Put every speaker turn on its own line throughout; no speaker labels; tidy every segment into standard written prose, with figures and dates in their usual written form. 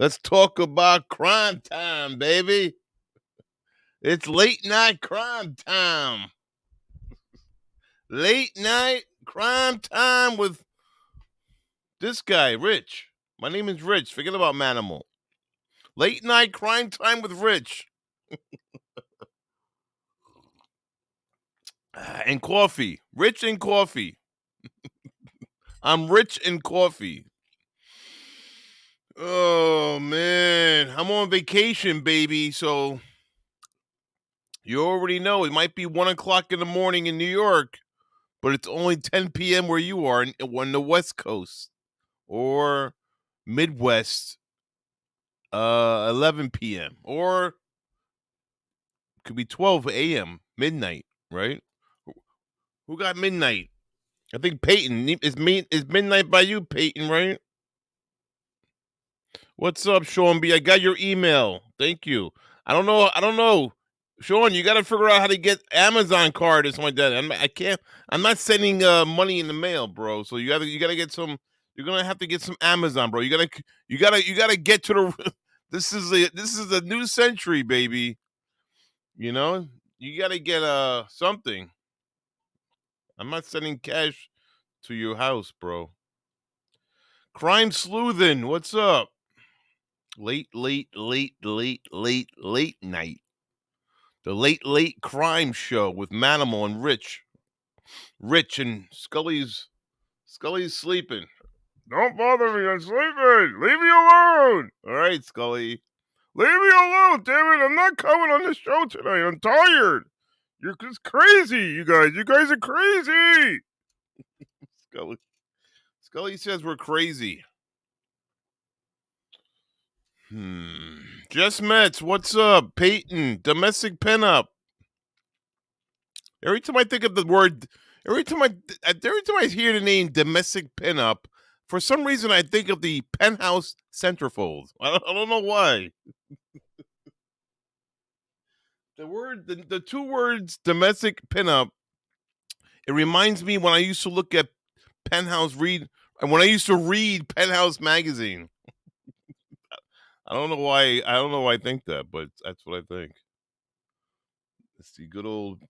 Let's talk about crime time, baby. It's late night crime time. Late night crime time with this guy, Rich. My name is Rich. Forget about Manimal. Late night crime time with Rich. And coffee. Rich and coffee. I'm rich in coffee. Oh, man. I'm on vacation, baby. So you already know it might be 1 o'clock in the morning in New York, but it's only 10 p.m. where you are on the West Coast or Midwest, 11 p.m. or could be 12 a.m. midnight, right? Who got midnight? I think Peyton is midnight by you, Peyton, right? What's up, Sean B? I got your email. Thank you. I don't know. Sean, you got to figure out how to get Amazon card or something like that. I can't. I'm not sending money in the mail, bro. So you gotta get some. You're gonna have to get some Amazon, bro. You gotta get to the. This is a new century, baby. You know, you gotta get something. I'm not sending cash to your house, bro. Crime sleuthing, what's up? Late night. The late crime show with Manamal and Rich. Rich and Scully's sleeping. Don't bother me, I'm sleeping. Leave me alone. All right, Scully. Leave me alone, damn it. I'm not coming on the show tonight. I'm tired. You're just crazy, you guys. You guys are crazy. Scully says we're crazy. Jess Metz, what's up? Peyton, domestic pinup. Every time I think of the word, every time I hear the name domestic pinup, for some reason I think of the Penthouse centerfold. I don't know why. The two words domestic pinup. It reminds me when I used to look at Penthouse when I used to read Penthouse magazine. I don't know why I think that, but that's what I think. It's the good old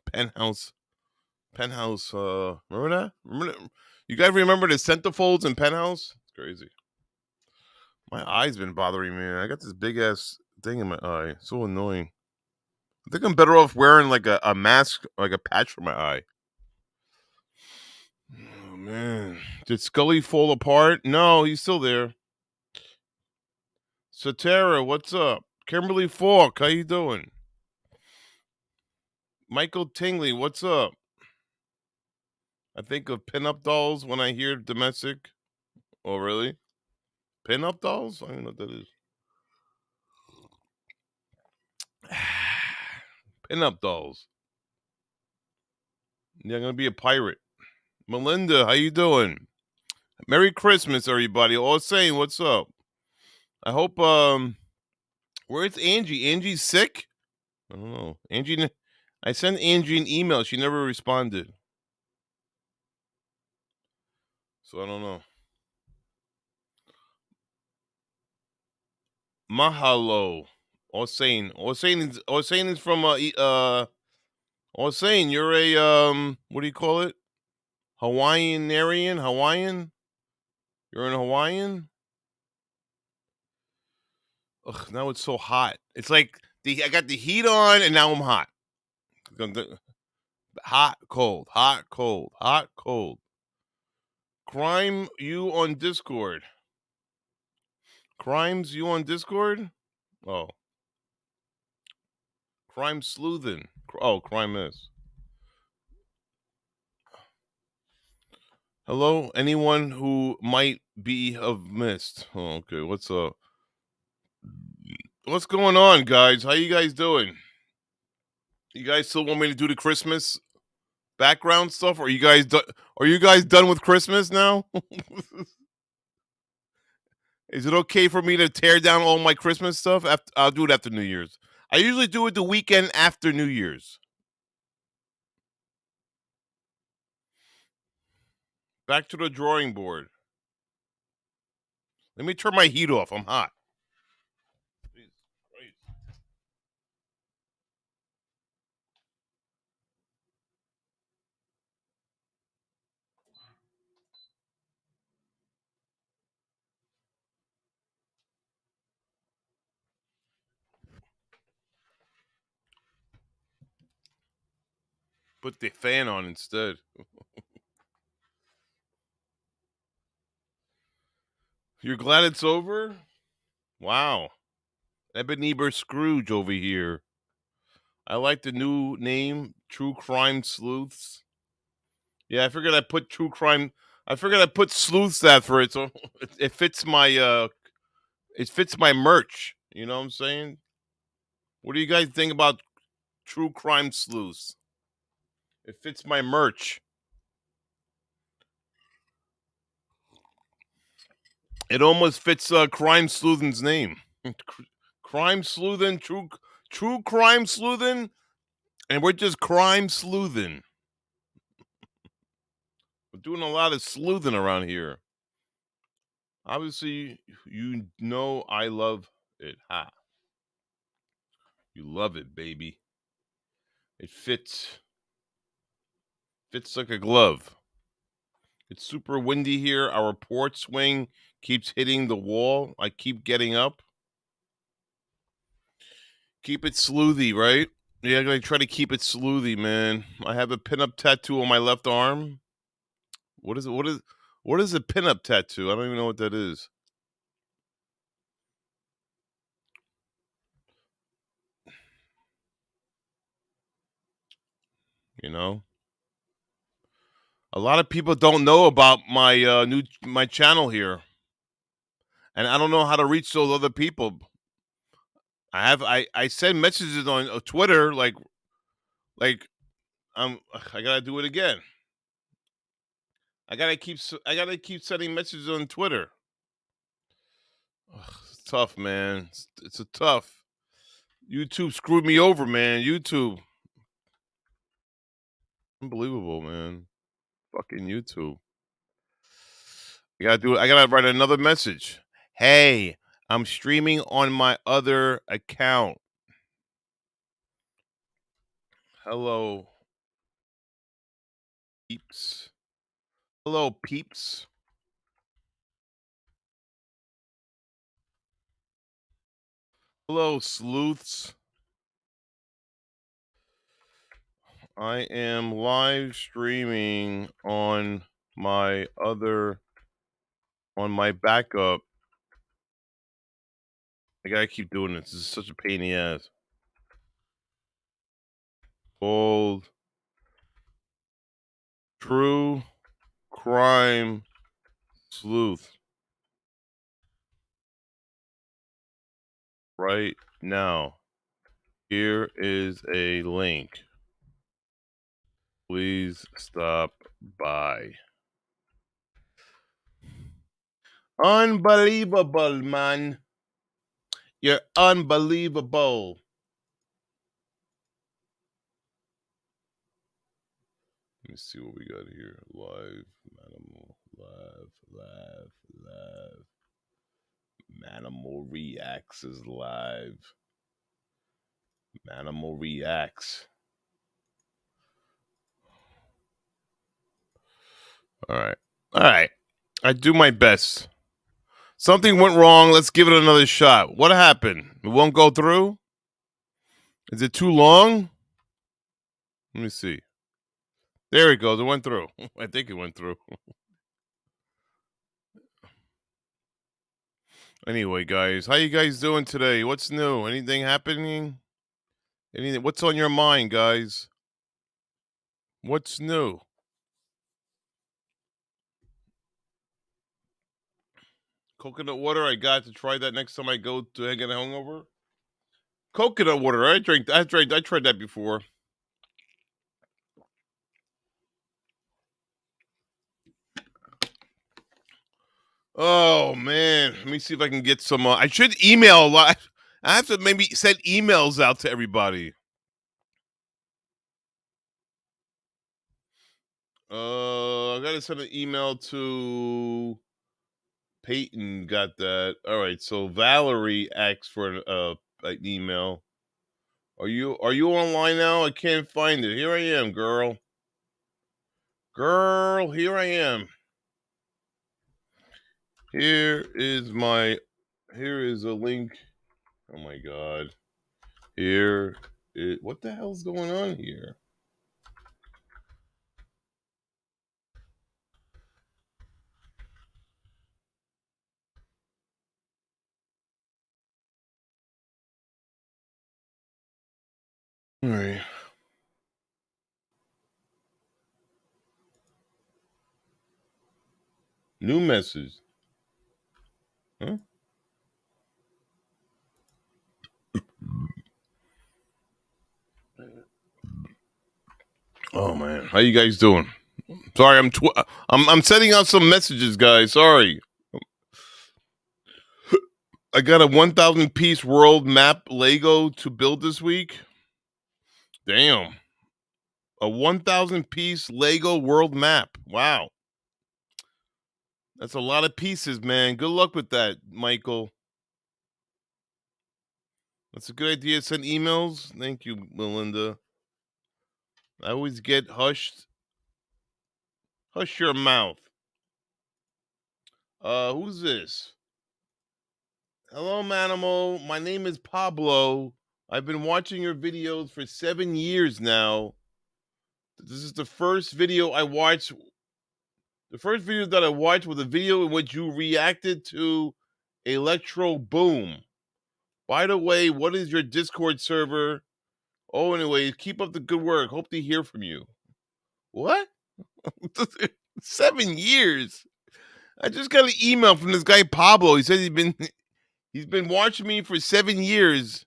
Penthouse. Remember that? You guys remember the centerfolds in Penthouse? It's crazy. My eye's been bothering me. I got this big ass thing in my eye. It's so annoying. I think I'm better off wearing like a mask, like a patch for my eye. Oh man. Did Scully fall apart? No, he's still there. Satara, what's up? Kimberly Falk, how you doing? Michael Tingley, what's up? I think of pinup dolls when I hear domestic. Oh, really? Pinup dolls? I don't know what that is. Pinup dolls. Yeah, I'm gonna be a pirate. Melinda, how you doing? Merry Christmas, everybody. All saying, what's up? I hope where's Angie? Angie's sick? I don't know. I sent Angie an email. She never responded. So I don't know. Mahalo. Osain is from Osain, you're a what do you call it? Hawaiian? You're in Hawaiian? Ugh, now it's so hot. It's like I got the heat on and now I'm hot. Hot, cold, hot, cold, hot, cold. Crime you on Discord. Crimes you on Discord? Oh. Crime sleuthing. Oh, crime is. Hello, anyone who might be have missed. Oh, okay, what's up? What's going on, guys? How you guys doing? You guys still want me to do the Christmas background stuff? Are you guys done with Christmas now? Is it okay for me to tear down all my Christmas stuff? I'll do it after New Year's. I usually do it the weekend after New Year's. Back to the drawing board. Let me turn my heat off. I'm hot. Jesus Christ. Put the fan on instead. You're glad it's over? Wow. Ebenezer Scrooge over here. I like the new name, True Crime Sleuths. Yeah, I figured I put true crime. I figured I put sleuths after it, so it fits my it fits my merch. You know what I'm saying? What do you guys think about true crime sleuths? It fits my merch. It almost fits crime sleuthen's name. Crime sleuthen, true crime sleuthen, and we're just crime sleuthen. We're doing a lot of sleuthing around here. Obviously, you know I love it. Ha. You love it, baby. It fits like a glove. It's super windy here. Our porch swing keeps hitting the wall. I keep getting up. Keep it sleuthy, right? Yeah, I'm gonna try to keep it sleuthy, man. I have a pinup tattoo on my left arm. What is it? What is a pinup tattoo? I don't even know what that is. You know? A lot of people don't know about my my channel here. And I don't know how to reach those other people. I send messages on Twitter like I gotta do it again. I gotta keep sending messages on Twitter. Ugh, it's tough, man. It's a tough. YouTube screwed me over, man. YouTube, unbelievable, man. Fucking YouTube. I gotta do it. I gotta write another message. Hey, I'm streaming on my other account. Hello, peeps. Hello, peeps. Hello, sleuths. I am live streaming on my other on my backup. I gotta keep doing this. This is such a pain in the ass. Old true crime sleuth right now. Here is a link. Please stop by. Unbelievable, man. You're unbelievable. Let me see what we got here. Live, Manimal, live. Manimal Reacts is live. Manimal Reacts. All right. All right. I do my best. Something went wrong. Let's give it another shot. What happened? It won't go through? Is it too long? Let me see. There it goes. It went through. I think it went through. Anyway, guys, how you guys doing today? What's new? Anything happening? Anything? What's on your mind, guys? What's new? Coconut water. I got to try that next time I go to get a hungover. Coconut water. I tried that before. Oh man, let me see if I can get some. I should email a lot. I have to maybe send emails out to everybody. I gotta send an email to Peyton got that. All right, so Valerie asked for an email. Are you online now? I can't find it. Here I am, girl. Girl, here I am. Here is a link. Oh my god. What the hell's going on here? All right. New message. Huh? Oh man, how you guys doing? Sorry, I'm sending out some messages, guys. Sorry. I got a 1,000 piece world map Lego to build this week. Damn. A 1,000 piece Lego world map. Wow. That's a lot of pieces, man. Good luck with that, Michael. That's a good idea. Send emails. Thank you, Melinda. I always get hushed. Hush your mouth. Who's this? Hello, Manimal. My name is Pablo. I've been watching your videos for 7 years now. This is the first video I watched. The first video that I watched was a video in which you reacted to Electro Boom. By the way, what is your Discord server? Oh, anyway, keep up the good work. Hope to hear from you. What? 7 years. I just got an email from this guy Pablo. He said he's been watching me for 7 years,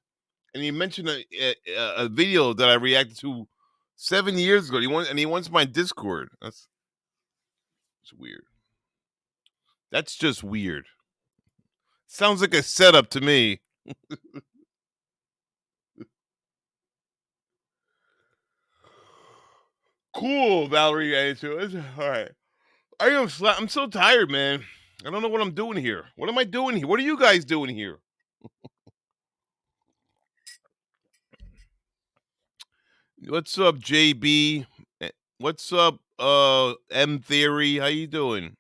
and he mentioned a video that I reacted to 7 years ago. He wants my Discord. It's weird. That's just weird. Sounds like a setup to me. Cool, Valerie answer. All right. I'm so tired, man. I don't know what I'm doing here. What am I doing here? What are you guys doing here? What's up, JB? What's up, M Theory? How you doing?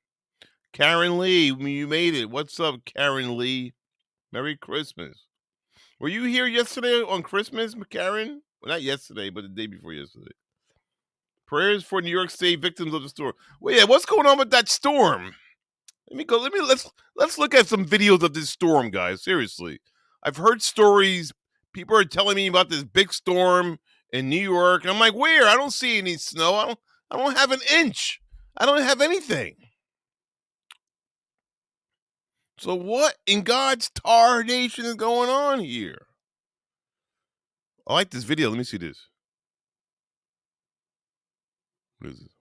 Karen Lee, you made it. What's up, Karen Lee? Merry Christmas. Were you here yesterday on Christmas, Karen? Well, not yesterday, but the day before yesterday. Prayers for New York State victims of the storm. Well, yeah, what's going on with that storm? Let's look at some videos of this storm, guys. Seriously. I've heard stories. People are telling me about this big storm in New York. I'm like, where? I don't see any snow. I don't have an inch. I don't have anything. So what in God's tar nation is going on here? I like this video. Let me see this. What is this?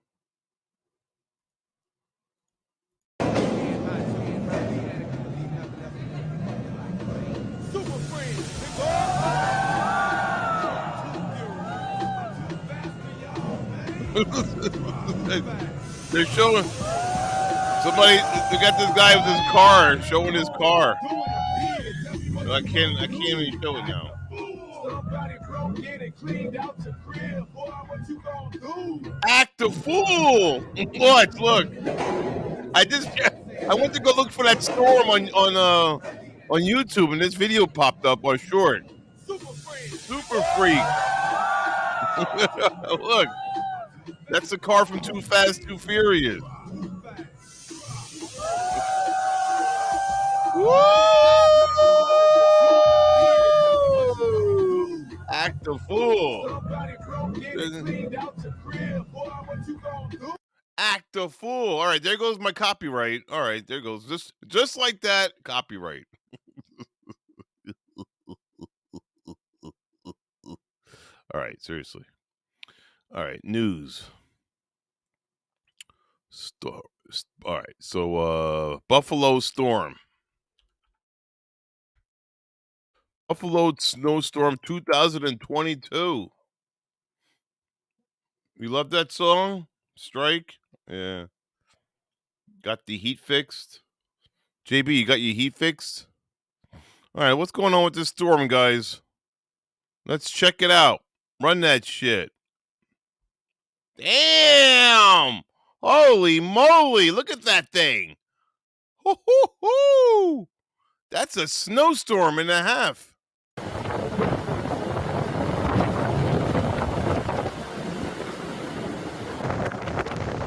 They're showing somebody. They got this guy with his car, showing his car. I can't even show it now. Act a fool. Look. I went to go look for that storm on YouTube, and this video popped up on short. Super freak. Look, that's the car from Too Fast, Too Furious. Woo! Act a fool. Act a fool. All right, there goes my copyright. All right, there goes. Just like that, copyright. All right, seriously. All right, news. All right, so Buffalo storm. Buffalo snowstorm 2022. You love that song? Strike? Yeah. Got the heat fixed. JB, you got your heat fixed? All right, what's going on with this storm, guys? Let's check it out. Run that shit. Damn! Holy moly! Look at that thing. Hoo hoo hoo! That's a snowstorm and a half.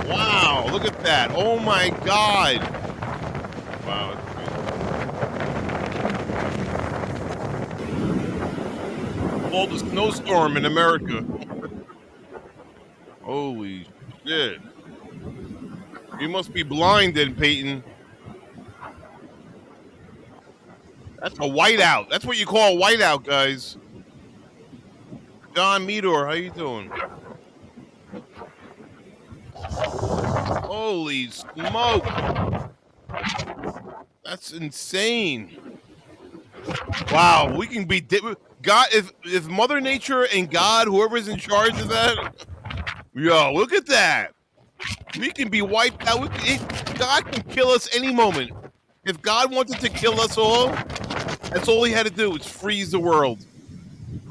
Wow! Look at that. Oh my god. Wow. Called a snowstorm in America. Holy shit. You must be blind then, Peyton. That's a whiteout. That's what you call a whiteout, guys. John Meador, how you doing? Holy smoke. That's insane. Wow, we can be God if Mother Nature and God, whoever's in charge of that. Yo, look at that. We can be wiped out. God can kill us any moment. If God wanted to kill us all, that's all he had to do was freeze the world.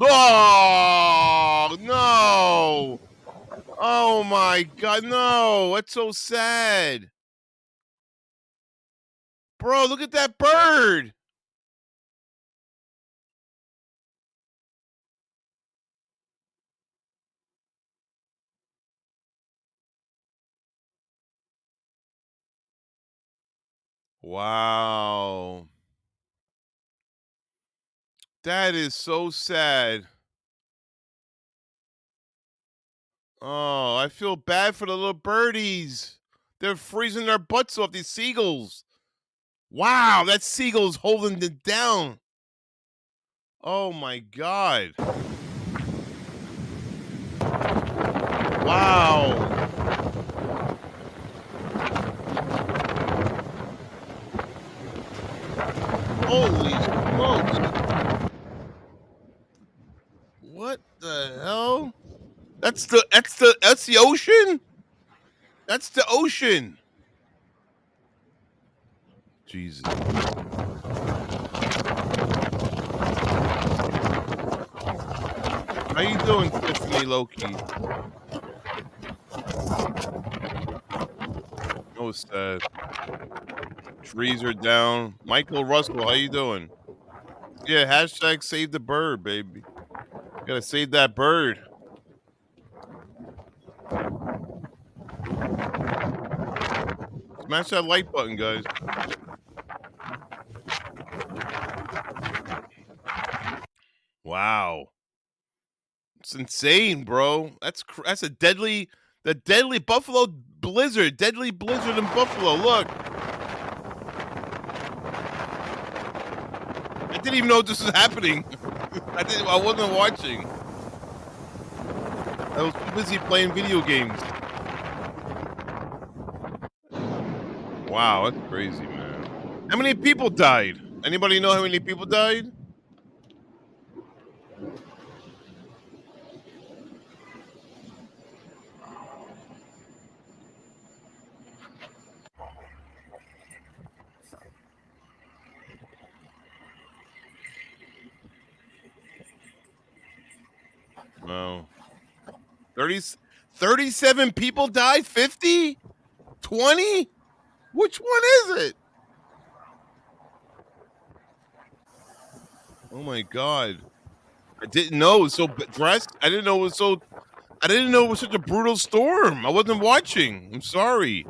Oh, no. Oh, my God. No. That's so sad. Bro, look at that bird. Wow. That is so sad. Oh, I feel bad for the little birdies. They're freezing their butts off, these seagulls. Wow, that seagull's holding it down. Oh my God. Wow. Holy smoke. What the hell? That's the ocean? That's the ocean. Jesus. How you doing, Tiffany Loki? Oh, sad. Trees are down. Michael Russell, how you doing? Yeah, hashtag save the bird, baby. Gotta save that bird. Smash that like button, guys. Wow. It's insane, bro. That's the deadly Buffalo blizzard. Deadly blizzard in Buffalo. Look. I didn't even know this was happening. I wasn't watching. I was too busy playing video games. Wow, that's crazy, man. How many people died? Anybody know how many people died? No. 30, 37 people died? 50? 20? Which one is it? Oh my God. I didn't know it was so drastic. I didn't know it was such a brutal storm. I wasn't watching. I'm sorry.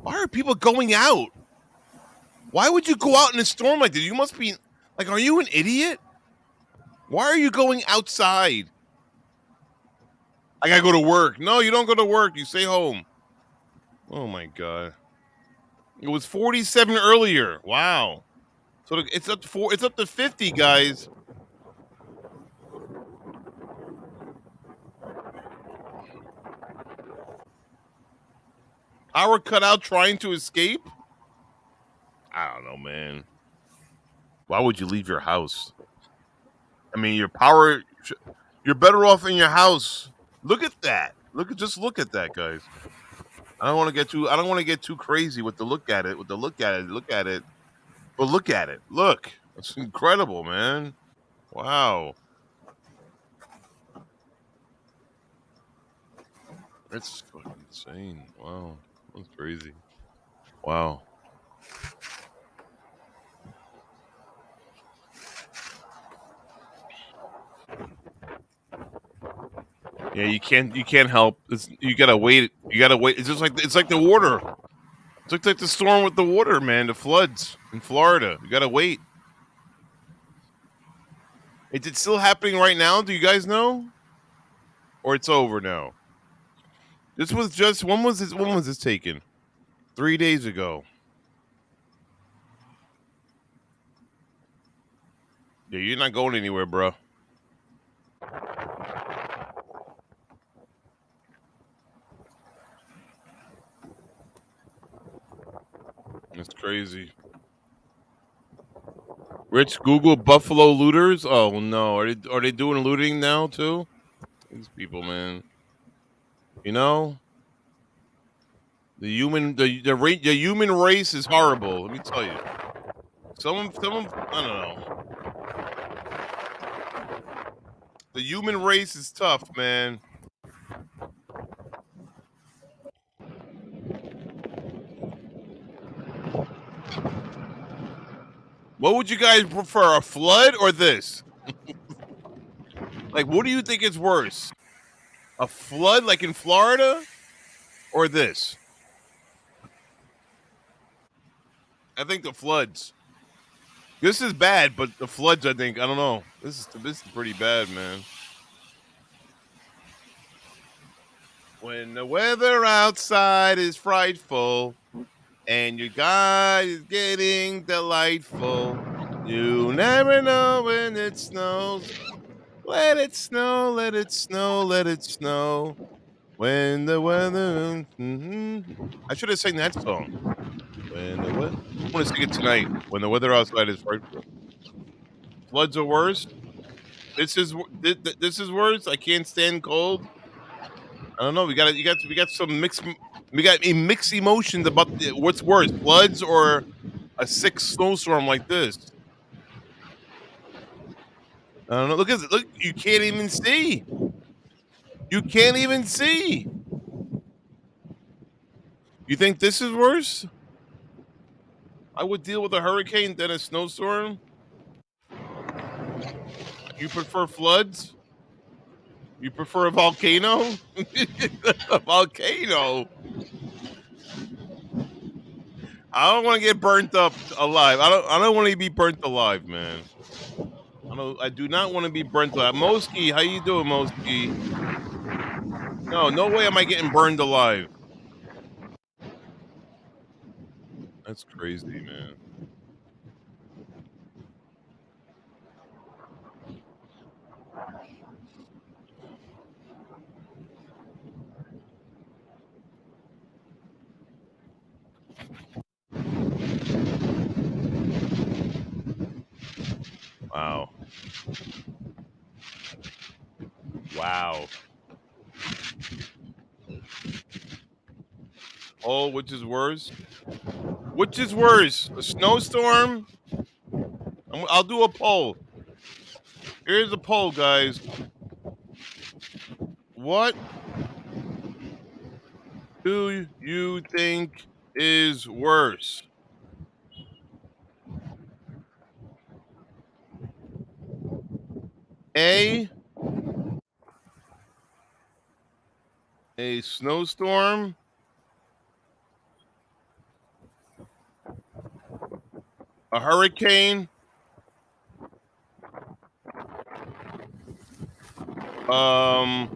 Why are people going out? Why would you go out in a storm like this? You must be like, are you an idiot? Why are you going outside? I gotta go to work. No, you don't go to work. You stay home. Oh my God. It was 47 earlier. Wow. So it's up to 50, guys. Power cut out trying to escape? I don't know, man. Why would you leave your house? I mean, you're better off in your house. Look at that. Just look at that, guys. I don't want to get too. I don't want to get too crazy with the look at it. With the look at it. Look at it. But look at it. Look. It's incredible, man. Wow. It's fucking insane. Wow. That's crazy. Wow. Yeah, you can't help. You gotta wait. You gotta wait. It's like the water. It's like the storm with the water, man. The floods in Florida. You gotta wait. Is it still happening right now? Do you guys know? Or it's over now? This was just when was this taken? 3 days ago. Yeah, you're not going anywhere, bro. It's crazy. Rich Google Buffalo looters. Oh no, are they doing looting now too? These people, man. You know the human race is horrible. Let me tell you. Someone I don't know. The human race is tough, man. What would you guys prefer, a flood or this? Like, what do you think is worse? A flood like in Florida or this? I think the floods. This is bad, but the floods, I think, I don't know. This is pretty bad, man. When the weather outside is frightful and your guy is getting delightful, you never know when it snows. Let it snow, let it snow, let it snow. When the weather. I should have sang that song. When the weather. I want to sing it tonight. When the weather outside is frightful. Floods are worse. This is worse. I can't stand cold. I don't know. We got some mixed. We got mixed emotions about what's worse, floods or a sick snowstorm like this. I don't know. Look at it. Look. You can't even see. You can't even see. You think this is worse? I would deal with a hurricane than a snowstorm. You prefer floods? You prefer a volcano? A volcano. I don't want to get burnt up alive. I don't want to be burnt alive, man. I do not want to be burnt alive. Moski, how you doing, Moski? No, no way am I getting burned alive. That's crazy, man. Wow. Wow. Oh, which is worse? Which is worse? A snowstorm? I'll do a poll. Here's a poll, guys. What do you think is worse? A, a snowstorm, a hurricane, I'll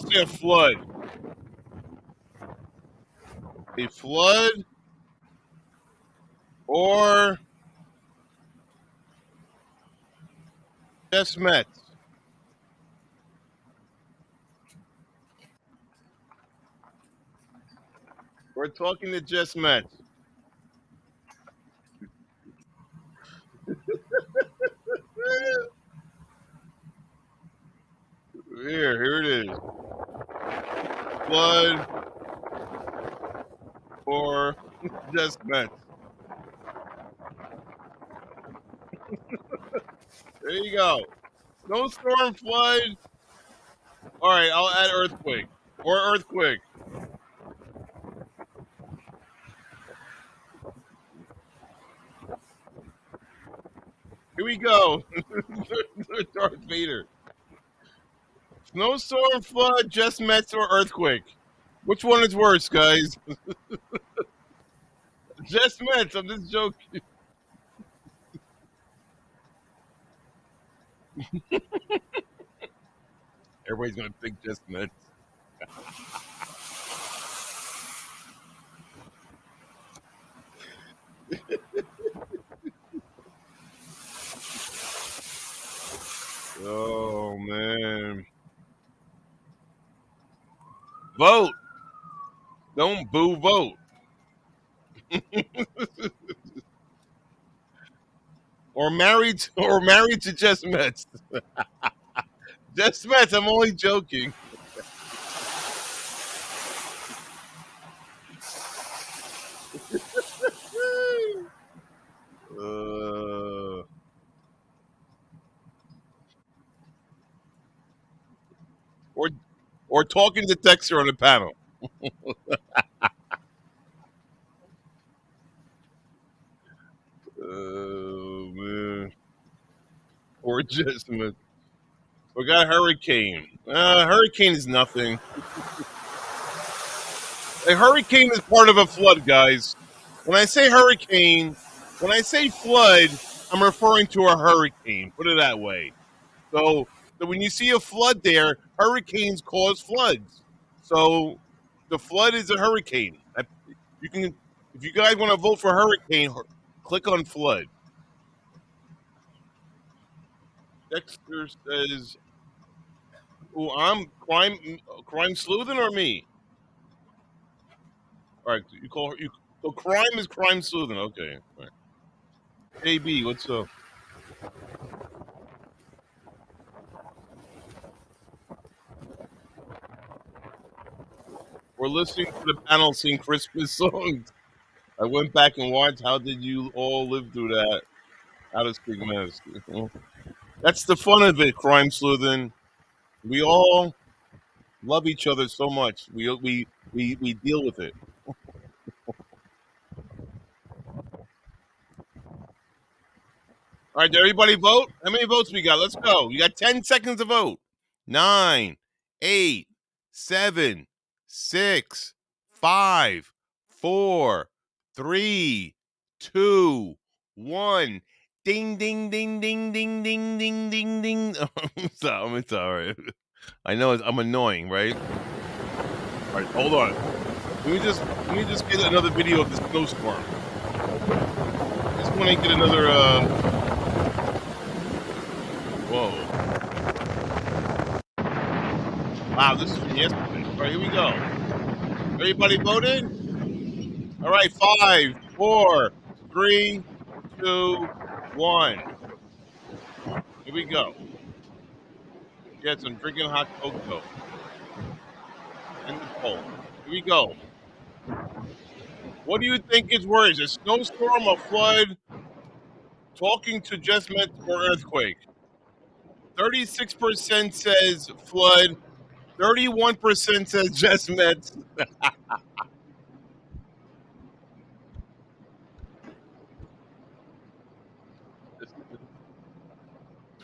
say a flood. A flood or just Mets. We're talking to just Mets. Here it is. flood or just Mets? There you go. Snowstorm, flood. All right, I'll add earthquake or earthquake. Here we go. Darth Vader. Snowstorm, flood, just Mets, or earthquake. Which one is worse, guys? Just Mets. I'm just joking. Everybody's gonna pick just Mets. Oh man. Vote. Don't boo, vote. Or married to just Mets. Just Mets. I'm only joking. uh, or or talking to Dexter on the panel. Oh man. Or just Mets. We got hurricane. Hurricane is nothing. A hurricane is part of a flood, guys. When I say hurricane, when I say flood, I'm referring to a hurricane. Put it that way. So when you see a flood there, hurricanes cause floods. So the flood is a hurricane. You can, if you guys want to vote for hurricane, click on flood. Dexter says, "Oh, I'm crime sleuthing or me?" All right, you call her. So crime is crime sleuthing. Okay. All right. AB, what's up? We're listening to the panel sing Christmas songs. I went back and watched. How did you all live through that? How to speak mess. That's the fun of it, crime sleuthing. We all love each other so much. We deal with it. All right, did everybody vote? How many votes we got? Let's go. You got 10 seconds to vote. 9, 8, 7, 6, 5, 4, 3, 2, 1. Ding, ding, ding, ding, ding, ding, ding, ding, ding. It's all right. I know I'm annoying, right? All right, hold on. Let me just get another video of the snowstorm. Just want to get another. Whoa! Wow, this is from yesterday. All right, here we go. Everybody voted. All right, 5, 4, 3, 2, 1. Here we go. Yes, I'm drinking hot cocoa. End the poll. Here we go. What do you think is worse, a snowstorm, a flood, talking to just met, or earthquake? 36% says flood. 31% says just met.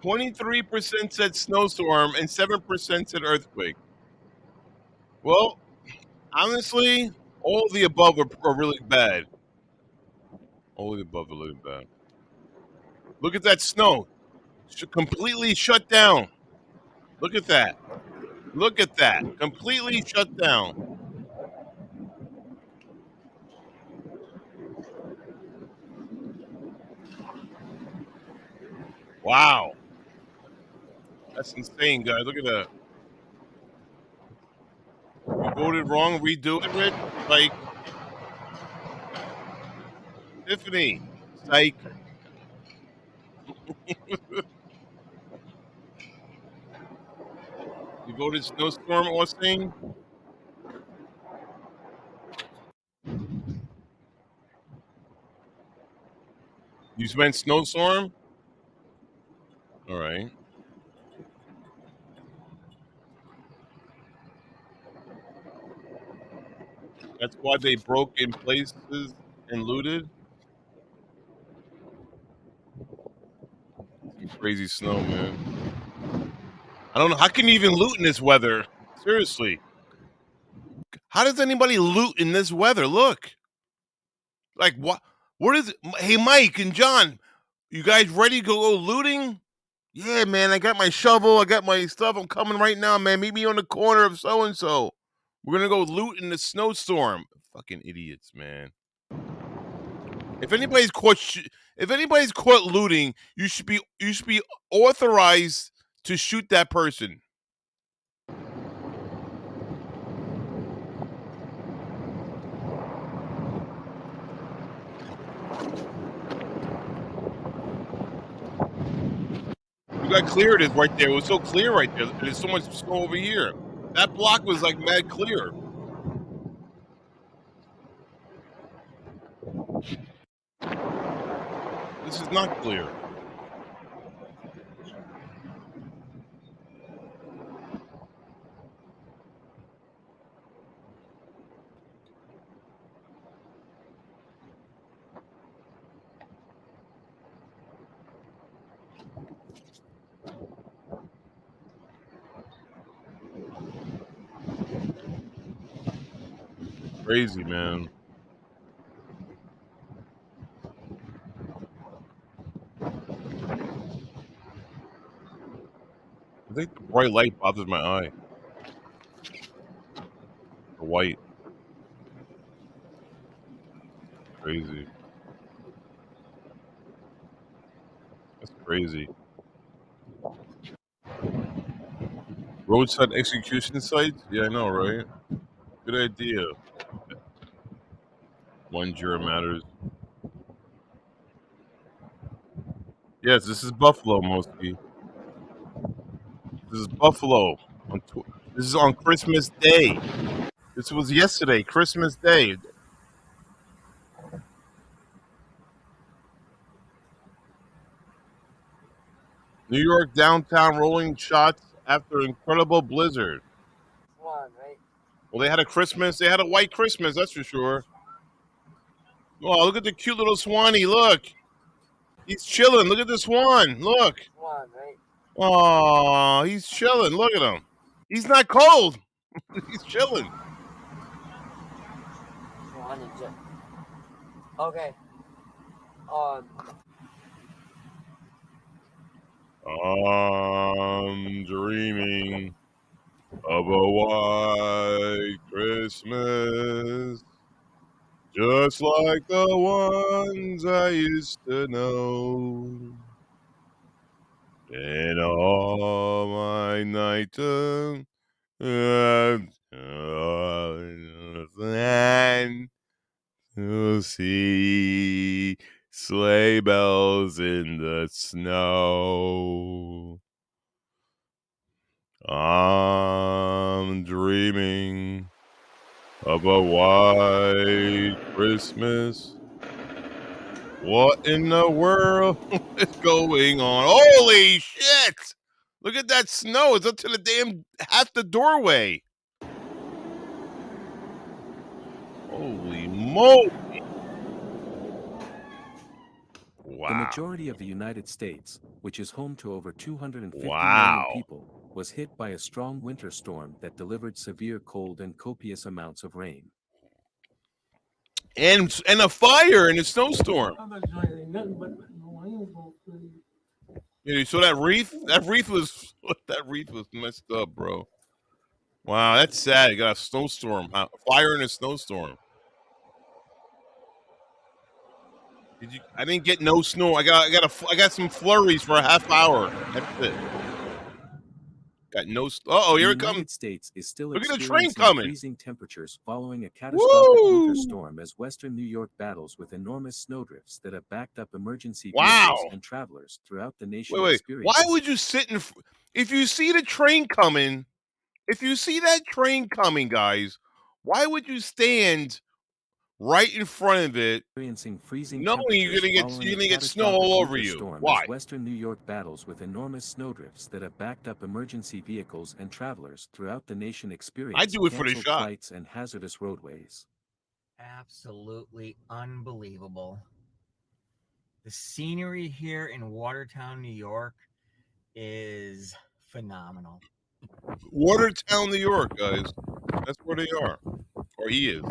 23% said snowstorm, and 7% said earthquake. Well, honestly, all the above are really bad. All the above are really bad. Look at that snow. Completely shut down. Look at that. Look at that. Completely shut down. Wow. That's insane, guys. Look at that. You voted wrong. Redo it, Rich. Like, Tiffany. Like, you voted snowstorm, Austin. You spent snowstorm? All right. That's why they broke in places and looted? Some crazy snow, man. I don't know. How can you even loot in this weather? Seriously. How does anybody loot in this weather? Look. Like, what is it? Hey, Mike and John, you guys ready to go looting? Yeah, man. I got my shovel. I got my stuff. I'm coming right now, man. Meet me on the corner of so and so. We're gonna go loot in the snowstorm. Fucking idiots, man. If anybody's caught, if anybody's caught looting, you should be authorized to shoot that person. Look how clear it is right there. It was so clear right there. There's so much snow over here. That block was like mad clear. This is not clear. Crazy, man. I think the bright light bothers my eye. The white. Crazy. That's crazy. Roadside execution sites? Yeah, I know, right? Good idea. One juror matters. Yes, this is Buffalo, mostly. This is Buffalo. This is on Christmas Day. This was yesterday, Christmas Day. New York downtown rolling shots after incredible blizzard.
One, right?
Well, they had a Christmas. They had a white Christmas, that's for sure. Oh, look at the cute little Swanee. Look. He's chilling. Look at the swan. Look.
One, right?
Oh, he's chilling. Look at him. He's not cold. He's chilling.
One and jet. Okay. Um.
I'm dreaming of a white Christmas, just like the ones I used to know. And all my night and to see sleigh bells in the snow. I'm dreaming of a white Christmas. What in the world is going on? Holy shit! Look at that snow. It's up to the damn half the doorway. Holy moly. Wow.
The majority of the United States, which is home to over 250
Wow.
million people, was hit by a strong winter storm that delivered severe cold and copious amounts of rain.
And a fire and a snowstorm. Yeah, you saw that wreath? That wreath was messed up, bro. Wow, that's sad. You got a snowstorm, fire and a snowstorm. I didn't get no snow. I got some flurries for a half hour. That's it. Got no. Oh, here it
The
comes.
United States is still
Look at the train
experiencing
coming.
freezing temperatures following a catastrophic
Woo!
winter storm as western New York battles with enormous snowdrifts that have backed up emergency
Wow.
vehicles and travelers throughout the nation.
Wait. Why would you sit in? If you see the train coming, if you see that train coming, guys, why would you stand right in front of it,
experiencing freezing
knowing you're
temperatures
gonna
following a
get snow
catastrophic
all over
winter
you.
storm
Why?
as western New York battles with enormous snowdrifts that have backed up emergency vehicles and travelers throughout the nation
I
experience
do it for the
canceled
shot.
flights and hazardous roadways.
Absolutely unbelievable. The scenery here in Watertown, New York is phenomenal.
Watertown, New York, guys. That's where they are. Or he is.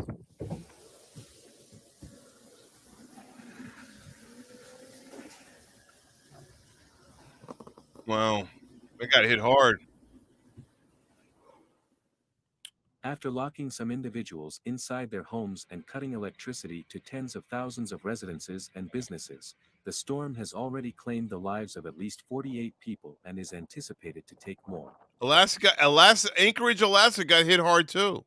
Wow. They got hit hard.
After locking some individuals inside their homes and cutting electricity to tens of thousands of residences and businesses, the storm has already claimed the lives of at least 48 people and is anticipated to take more.
Anchorage, Alaska got hit hard too.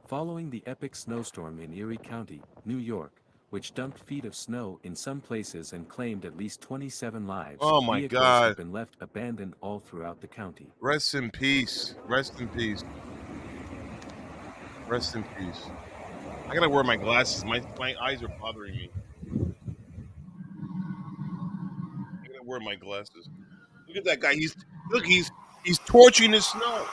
Following the epic snowstorm in Erie County, New York, which dumped feet of snow in some places and claimed at least 27 lives,
Oh my
vehicles
God.
have been left abandoned all throughout the county.
Rest in peace. Rest in peace. Rest in peace. I gotta wear my glasses. My eyes are bothering me. I gotta wear my glasses. Look at that guy. He's torching the snow.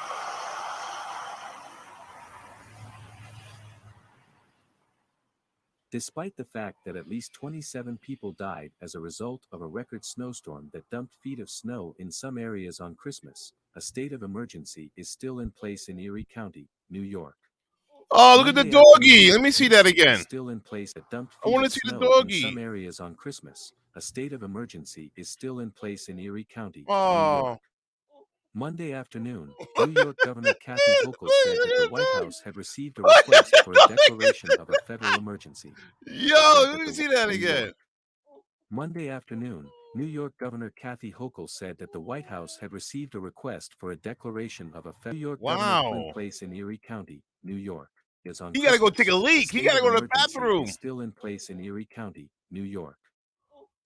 Despite the fact that at least 27 people died as a result of a record snowstorm that dumped feet of snow in some areas on Christmas, a state of emergency is still in place in Erie County, New York.
Oh, look at the doggy. Let me see that again.
Still in place that dumped
I
feet
want
of
to see the
snow in
doggy.
some areas on Christmas. A state of emergency is still in place in Erie County, New
Oh.
York. Monday afternoon, New York Governor Kathy Hochul said that the White House had received a request for a declaration of a federal emergency.
Yo, let me see that again.
Monday afternoon, New York Governor Kathy Hochul said that the White House had received a request for a declaration of a federal New York governor in place in Erie County, New York. Is on
he gotta go
Christmas.
take a leak. He gotta go to the bathroom.
Is still in place in Erie County, New York.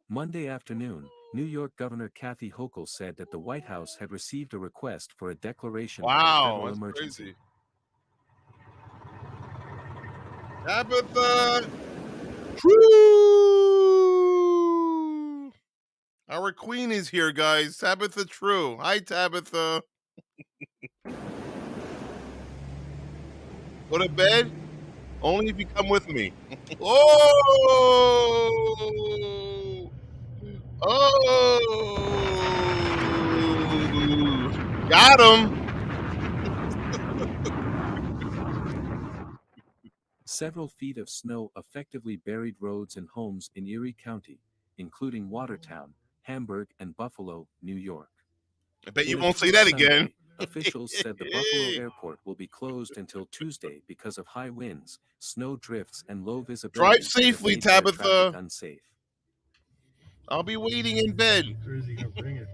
Monday afternoon, New York Governor Kathy Hochul said that the White House had received a request for a declaration of a federal emergency.
Crazy. Tabitha True. Our queen is here, guys. Tabitha True. Hi, Tabitha. Go to bed? Only if you come with me. Oh! Oh! Got him!
Several feet of snow effectively buried roads and homes in Erie County, including Watertown, Hamburg, and Buffalo, New York.
I bet you won't say that again.
Officials said the Buffalo airport will be closed until Tuesday because of high winds, snow drifts, and low visibility.
Drive safely, Tabitha.
Unsafe.
I'll be waiting in bed.
Where is he gonna bring it?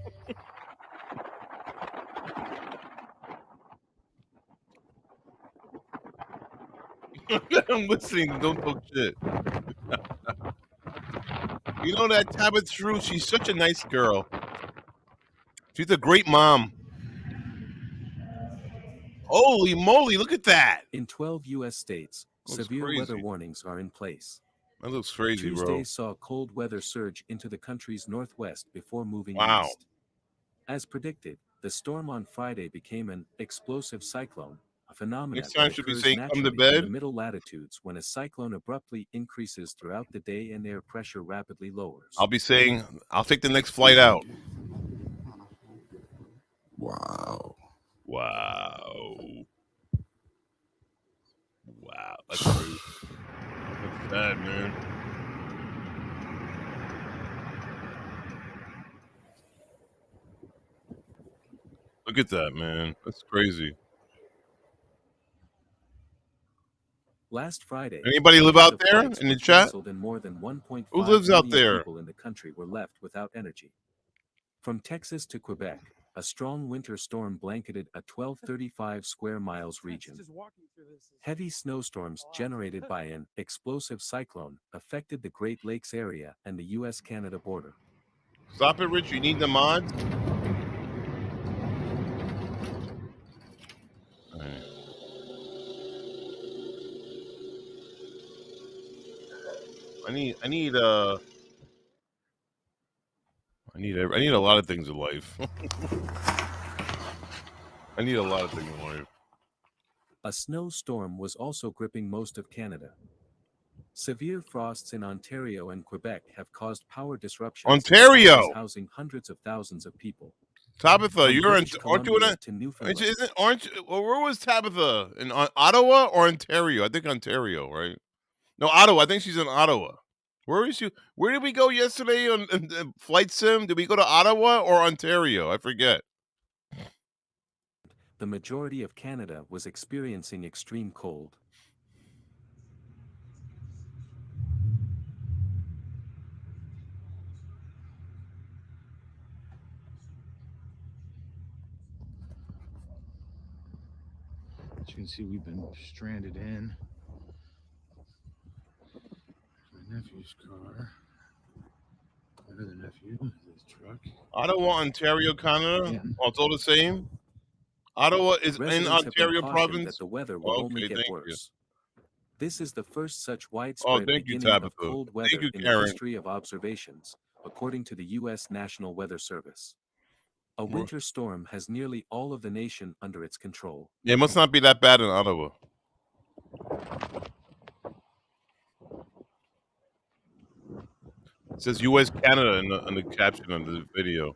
I'm listening. Don't talk shit. You know that Tabitha True? She's such a nice girl. She's a great mom. Holy moly, look at that.
In 12 U.S. states, severe weather warnings are in place.
That looks crazy,
Tuesday
bro.
saw cold weather surge into the country's northwest before moving east. As predicted, the storm on Friday became an explosive cyclone, a phenomenon
Next time
that
should be
occurs
saying come to
naturally in
bed.
the middle latitudes when a cyclone abruptly increases throughout the day and air pressure rapidly lowers.
I'll be saying I'll take the next flight out.
Wow.
Wow. Wow. That's crazy. That's bad, man. Look at that, man. That's crazy.
Last Friday,
anybody live out there in the chat?
And more than 1.5
Who lives out there?
People in the country were left without energy. From Texas to Quebec, a strong winter storm blanketed a 1,235 square miles region. Heavy snowstorms generated by an explosive cyclone affected the Great Lakes area and the U.S.-Canada border.
Stop it, Rich. You need the mods? I need a lot of things in life. I need a lot of things in life.
A snowstorm was also gripping most of Canada. Severe frosts in Ontario and Quebec have caused power disruptions in
Ontario!
areas housing hundreds of thousands of people.
Tabitha,
From
you're in.
British
Aren't you in
Columbia
a?
to Newfoundland.
Well, where was Tabitha? In Ottawa or Ontario? I think Ontario, right? No, Ottawa. I think she's in Ottawa. Where is she? Where did we go yesterday on Flight Sim? Did we go to Ottawa or Ontario? I forget.
The majority of Canada was experiencing extreme cold.
As you can see, we've been stranded in my nephew's car. My other nephew, his truck.
Ottawa, Ontario, Canada.
Yeah.
Oh, it's all the same. Ottawa is
Residents
in
have been
Ontario
cautioned
province.
that the weather will only
Okay,
get
thank you.
worse. This is the first such
Oh,
widespread
thank you,
beginning
Tabitha.
of cold
Thank
weather
you,
in the
Karen.
history of observations, according to the U.S. National Weather Service. A winter storm has nearly all of the nation under its control.
Yeah, it must not be that bad in Ottawa. It says U.S. Canada in the caption of the video.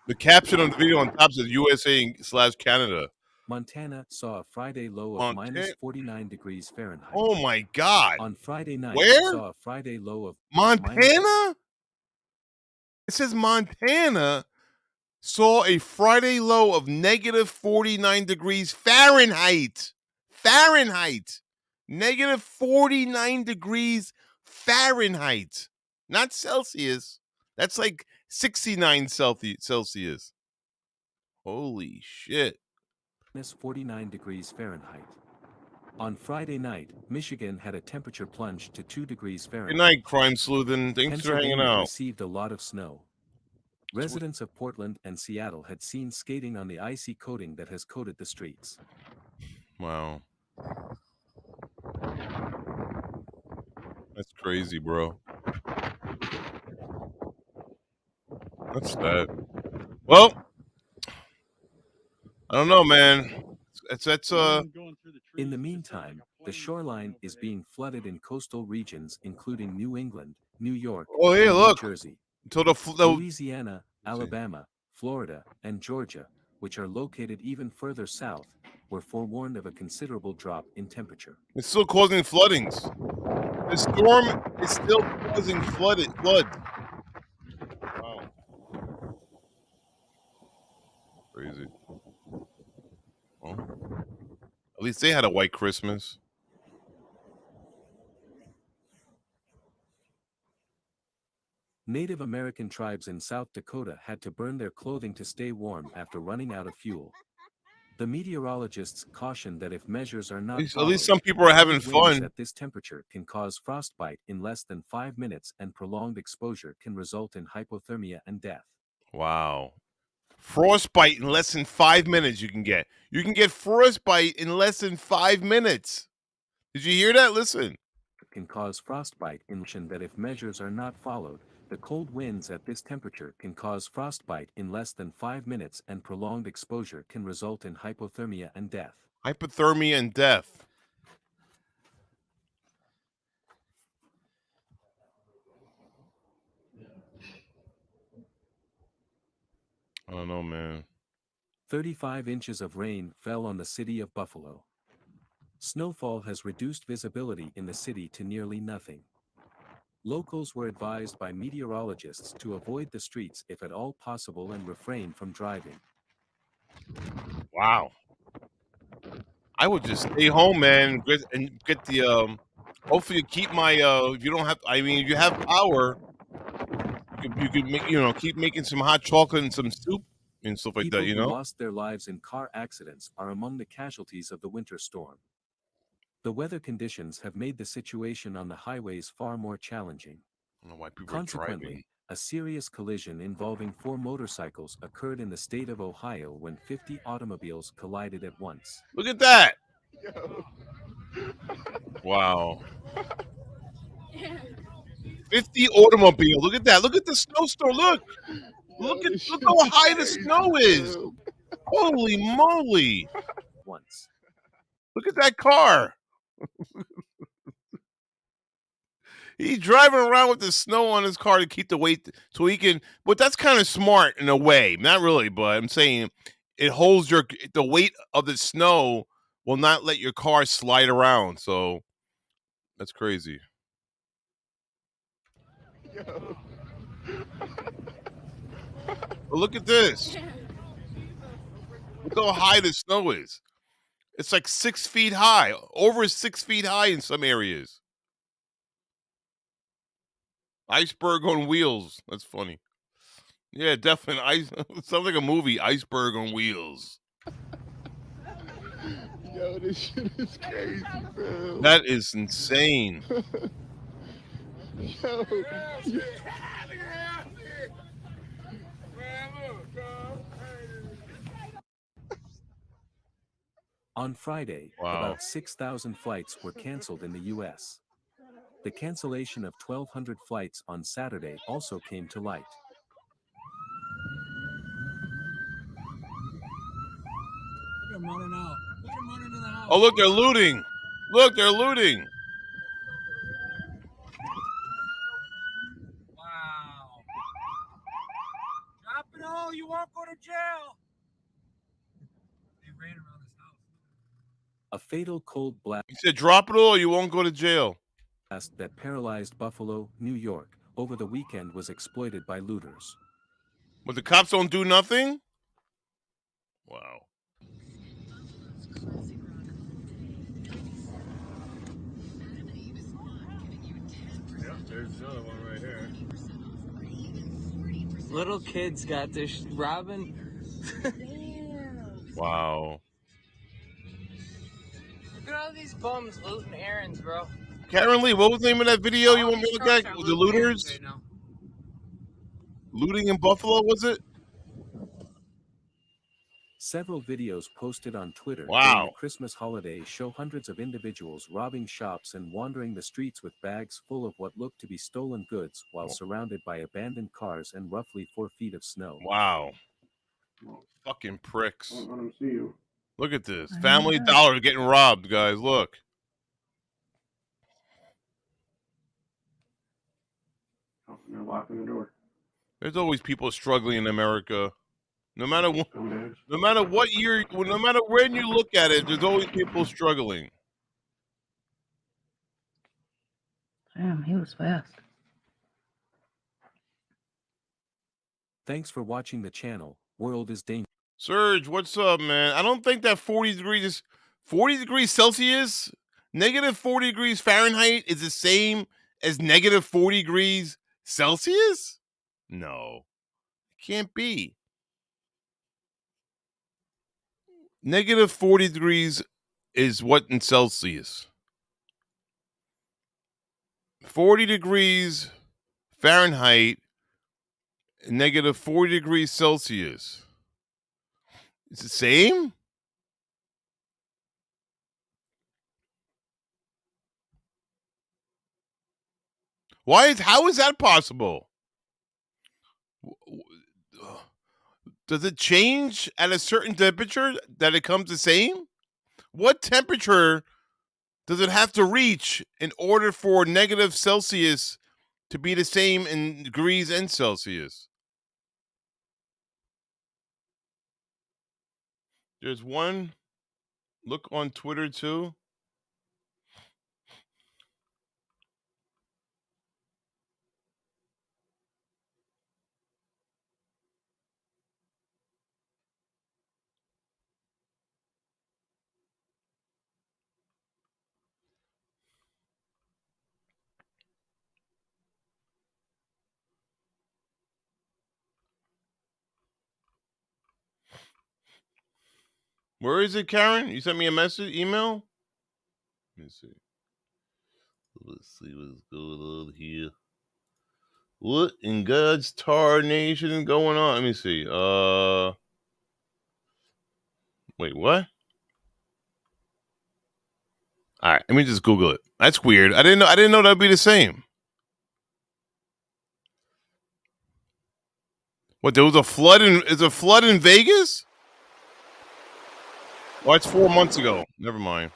The caption on the video on top says USA/Canada.
Montana saw a Friday low of
Montana.
minus 49 degrees Fahrenheit.
Oh my God!
On Friday night,
Where?
saw a Friday low of
Montana? It says Montana saw a Friday low of negative 49 degrees Fahrenheit. Fahrenheit. Negative 49 degrees Fahrenheit. Not Celsius. That's like 69 Celsius. Holy shit.
minus 49 degrees Fahrenheit. On Friday night, Michigan had a temperature plunge to 2 degrees Fahrenheit.
Good night, Crime Sleuthin'. Thanks for hanging
Pennsylvania
out.
received a lot of snow. Residents of Portland and Seattle had seen skating on the icy coating that has coated the streets.
Wow. That's crazy, bro. That's sad. Well, I don't know, man.
In the meantime, the shoreline is being flooded in coastal regions including New England, New York,
Oh, hey,
and
look.
New Jersey.
Until the
Louisiana, Alabama, Florida, and Georgia, which are located even further south, were forewarned of a considerable drop in temperature.
It's still causing floodings. The storm is still causing floods. Wow. Crazy. Well, at least they had a white Christmas.
Native American tribes in South Dakota had to burn their clothing to stay warm after running out of fuel. The meteorologists cautioned that if measures are not
At least some people are having fun.
At this temperature can cause frostbite in less than 5 minutes, and prolonged exposure can result in hypothermia and death.
Wow. Frostbite in less than 5 minutes you can get. You can get frostbite in less than 5 minutes. Did you hear that? Listen.
Can cause frostbite in that if measures are not followed. The cold winds at this temperature can cause frostbite in less than 5 minutes, and prolonged exposure can result in hypothermia and death.
Hypothermia and death. I don't know, man.
35 inches of rain fell on the city of Buffalo. Snowfall has reduced visibility in the city to nearly nothing. Locals were advised by meteorologists to avoid the streets if at all possible and refrain from driving.
Wow. I would just stay home, man, and get the hopefully you keep my if you don't have, I mean, if you have power, you could make, keep making some hot chocolate and some soup and stuff like that,
People who lost their lives in car accidents are among the casualties of the winter storm. The weather conditions have made the situation on the highways far more challenging.
I don't know why people
Consequently,
are driving.
a serious collision involving 4 motorcycles occurred in the state of Ohio when 50 automobiles collided at once.
Look at that. Wow. 50 automobiles. Look at that. Look at the snowstorm. Look. Look how high the snow is. Holy moly.
Once.
Look at that car. He's driving around with the snow on his car to keep the weight so he can, but that's kind of smart in a way. Not really, but I'm saying it holds the weight of the snow will not let your car slide around. So that's crazy. But look at this. Look how high the snow is. It's like 6 feet high, over 6 feet high in some areas. Iceberg on wheels. That's funny. Yeah, definitely. It sounds like a movie. Iceberg on wheels.
Yo, this shit is crazy, bro.
That is insane.
Yo,
On Friday,
Wow.
about 6,000 flights were canceled in the U.S. The cancellation of 1,200 flights on Saturday also came to light.
Look at him running out. Look at him running into the house.
Oh, look, they're looting. Look, they're looting.
Wow. Drop it all. You won't go to jail. They ran around his house.
A fatal cold blast
He said, drop it all, you won't go to jail.
that paralyzed Buffalo, New York, over the weekend was exploited by looters.
But the cops don't do nothing? Wow.
yep, there's another one right here.
Little kids got this Robin.
Wow.
Look at all these bums looting errands, bro.
Karen Lee, what was the name of that video you
All
want me
these
to look
trucks
at?
are
The
looting errands
looters?
right now.
Looting in Buffalo, was it?
Several videos posted on Twitter during
Wow.
the Christmas holiday show hundreds of individuals robbing shops and wandering the streets with bags full of what looked to be stolen goods while surrounded by abandoned cars and roughly 4 feet of snow.
Wow. Fucking pricks.
Let them see you.
Look at this. Family Dollar getting robbed, guys. Look.
Oh, and they're locking the door.
There's always people struggling in America. No matter what,
Some days.
no matter what year, no matter when you look at it, there's always people struggling.
Damn, he was fast.
Thanks for watching the channel. World is dangerous.
Serge, what's up, man? I don't think that 40 degrees Celsius, negative 40 degrees Fahrenheit is the same as negative 40 degrees Celsius? No, it can't be. Negative 40 degrees is what in Celsius? 40 degrees Fahrenheit, negative 40 degrees Celsius. It's the same? How is that possible? Does it change at a certain temperature that it comes the same? What temperature does it have to reach in order for negative Celsius to be the same in degrees and Celsius? There's one. Look on Twitter too. Where is it, Karen? You sent me a message, email? Let me see. Let's see what's going on here. What in God's tarnation is going on? Let me see. Wait, what? All right, let me just Google it. That's weird. I didn't know that'd be the same. What, there was a flood is a flood in Vegas? Oh, it's 4 months ago. Never mind.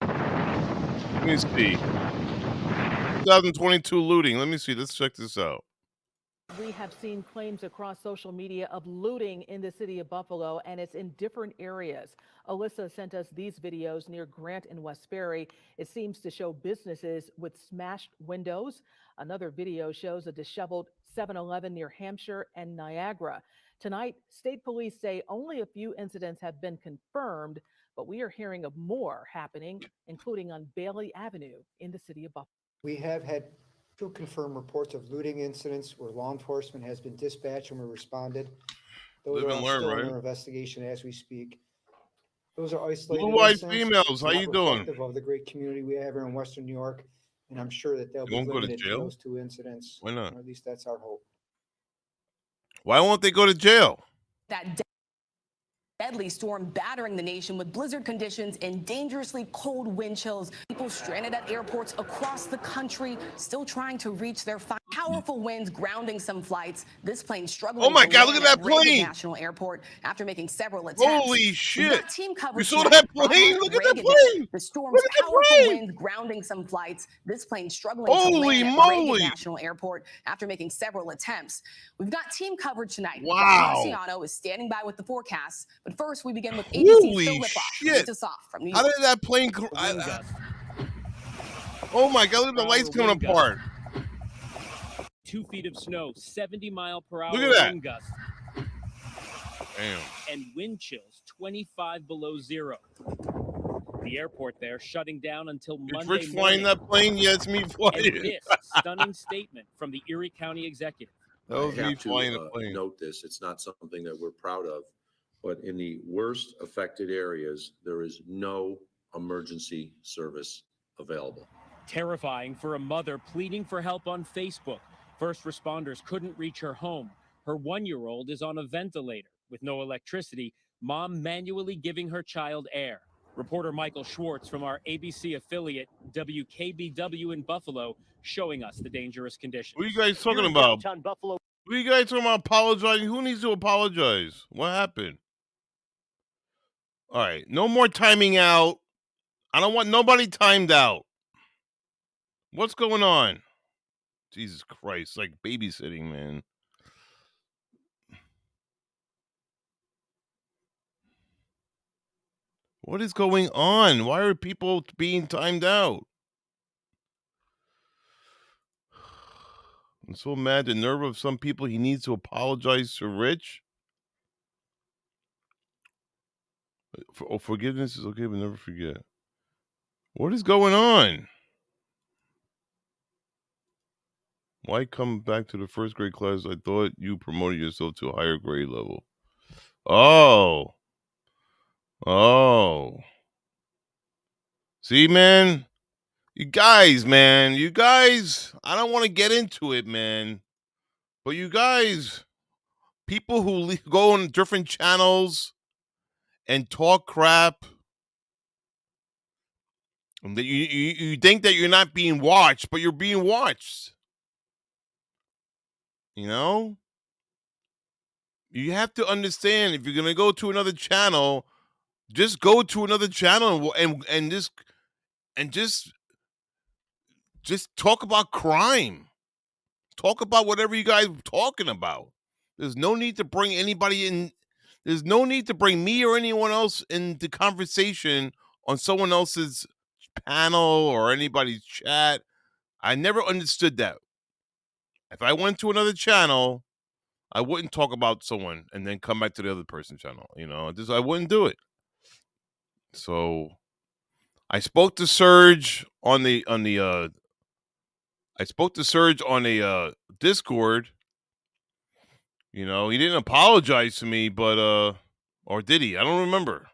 Let me see. 2022 looting. Let me see. Let's check this out.
We have seen claims across social media of looting in the city of Buffalo, and it's in different areas. Alyssa sent us these videos near Grant and Westbury. It seems to show businesses with smashed windows. Another video shows a disheveled 7-Eleven near Hampshire and Niagara. Tonight, state police say only a few incidents have been confirmed, but we are hearing of more happening, including on Bailey Avenue in the city of Buffalo.
We have had 2 confirmed reports of looting incidents where law enforcement has been dispatched and we responded. Those
Live
are
and
all
learn,
still
right?
under investigation as we speak. Those are isolated
Blue-eyed
incidents.
females,
It's
how
not
you doing?
reflective of the great community we have here in Western New York, and I'm sure that they'll
They
be
won't go to
limited to
jail?
those 2 incidents.
Why not?
Or at least that's our hope.
Why won't they go to jail?
That deadly storm battering the nation with blizzard conditions and dangerously cold wind chills. People stranded at airports across the country still trying to reach their powerful winds grounding some flights. This plane struggling.
Oh my
to
God, look
land
at that
Reagan
plane.
National Airport after making several attempts.
Holy
We've
shit.
got team
You
coverage
saw
tonight
that
from
plane? Look at that
Reagan.
plane.
The storm's
Look at that
powerful
plane.
winds grounding some flights. This plane struggling to
Holy
land at Reagan
moly.
National Airport after making several attempts. We've got team coverage tonight.
Wow.
Rob Marciano is standing by with the forecast. But first, we begin with ABC's
Holy
Phil Lipoff.
shit.
Leads us off from New
How
York.
did that plane oh my God, look at the lights coming apart.
2 feet of snow, 70-mile-per-hour
Look at that.
wind gusts.
Damn.
And wind chills 25 below zero. The airport there shutting down until
Is
Monday
Rich flying
morning.
that plane? Yeah, it's me flying.
And this stunning statement from the Erie County executive.
That was
I
me
have
flying the
to
plane.
note this. It's not something that we're proud of, but in the worst affected areas, there is no emergency service available.
Terrifying for a mother pleading for help on Facebook. First responders couldn't reach her home. Her 1-year-old is on a ventilator. With no electricity, mom manually giving her child air. Reporter Michael Schwartz from our ABC affiliate WKBW in Buffalo showing us the dangerous conditions.
What are you guys talking about?
Buffalo.
What are you guys talking about apologizing? Who needs to apologize? What happened? All right, no more timing out. I don't want nobody timed out. What's going on? Jesus Christ, like babysitting, man. What is going on? Why are people being timed out? I'm so mad. The nerve of some people. He needs to apologize to Rich. Forgiveness is okay, but never forget. What is going on? Why come back to the first grade class? I thought you promoted yourself to a higher grade level. Oh. Oh. See, man? You guys, I don't want to get into it, man. But you guys, people who go on different channels and talk crap, and that you think that you're not being watched, but you're being watched. You know? You have to understand, if you're going to go to another channel, just go to another channel and just talk about crime. Talk about whatever you guys are talking about. There's no need to bring anybody in. There's no need to bring me or anyone else into conversation on someone else's panel or anybody's chat. I never understood that. If I went to another channel, I wouldn't talk about someone and then come back to the other person's channel. You know, I wouldn't do it. So I spoke to Serge on the Discord. You know, he didn't apologize to me, but or did he? I don't remember.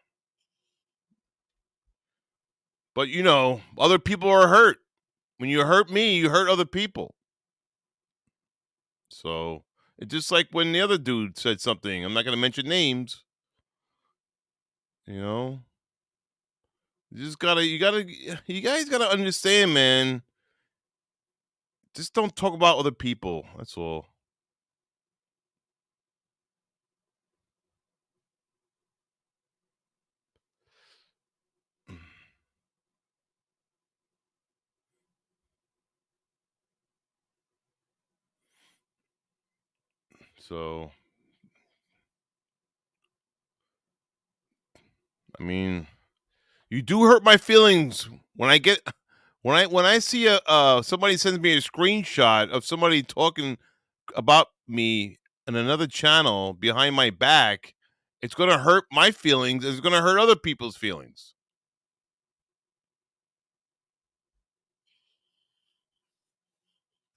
But you know, other people are hurt. When you hurt me, you hurt other people. So it's just like when the other dude said something. I'm not going to mention names. You know, You guys gotta understand, man. Just don't talk about other people. That's all. So, I mean, you do hurt my feelings when I see somebody sends me a screenshot of somebody talking about me in another channel behind my back. It's gonna hurt my feelings. It's gonna hurt other people's feelings.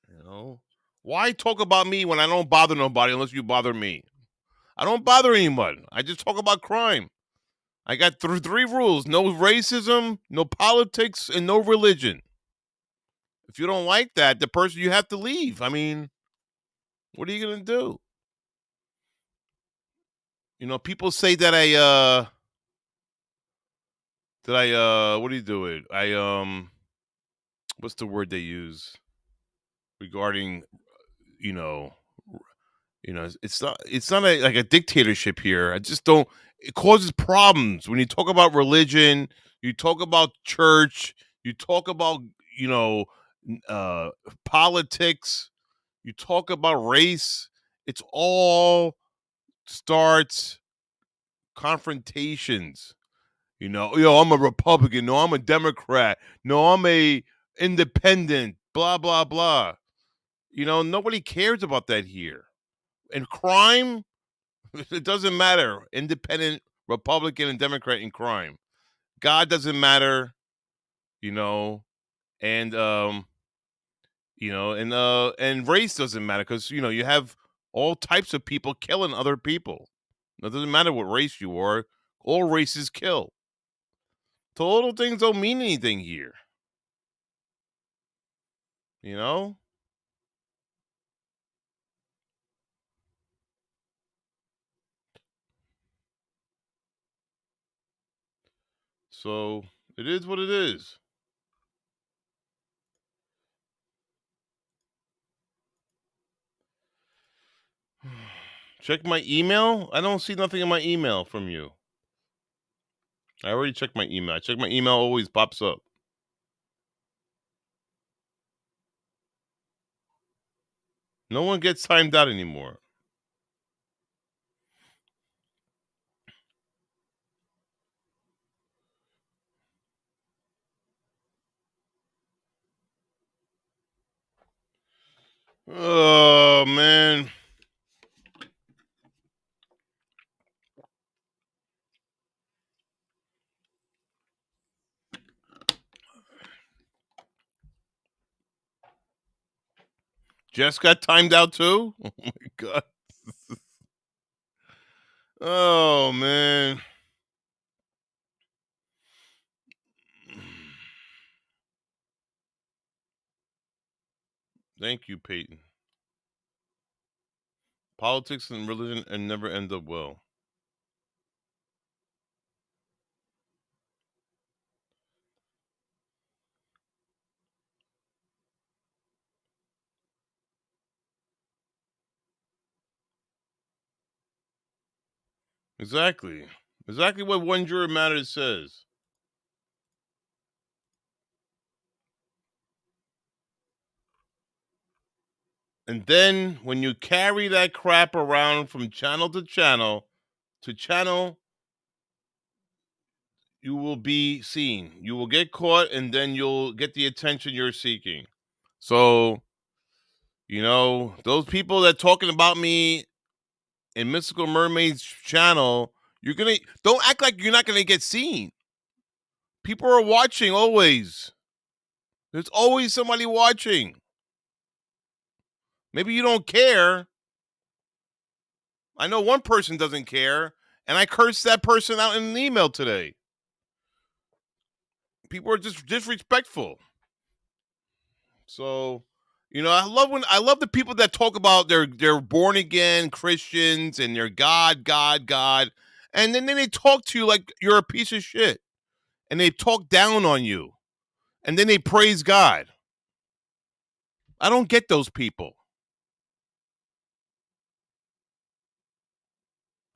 You know, why talk about me when I don't bother nobody unless you bother me? I don't bother anyone. I just talk about crime. I got three rules: no racism, no politics, and no religion. If you don't like that, the person you have to leave. I mean, what are you gonna do? You know, people say that what do you do it? What's the word they use regarding, you know, it's not like a dictatorship here. I just don't. It causes problems when you talk about religion, you talk about church, you talk about you know uh politics, you talk about race. It's all starts confrontations. I'm a Republican. No, I'm a Democrat. No, I'm a independent. Blah blah blah. Nobody cares about that here. And crime, it doesn't matter. Independent, Republican, and Democrat in crime. God doesn't matter. You know, and and race doesn't matter because you have all types of people killing other people. It doesn't matter what race you are. All races kill. So little things don't mean anything here. You know? So it is what it is. Check my email. I don't see nothing in my email from you. I already checked my email. I check my email, always pops up. No one gets timed out anymore. Oh man. Jess got timed out too? Oh my god. Oh man. Thank you, Peyton. Politics and religion and never end up well. Exactly. Exactly what One Juror Matters says. And then when you carry that crap around from channel to channel, you will be seen. You will get caught and then you'll get the attention you're seeking. So, those people that talking about me in Mystical Mermaid's channel, don't act like you're not gonna get seen. People are watching always. There's always somebody watching. Maybe you don't care. I know one person doesn't care, and I cursed that person out in an email today. People are just disrespectful. So, I love the people that talk about they're born again Christians and they're God, and then they talk to you like you're a piece of shit. and they talk down on you, and then they praise God. I don't get those people.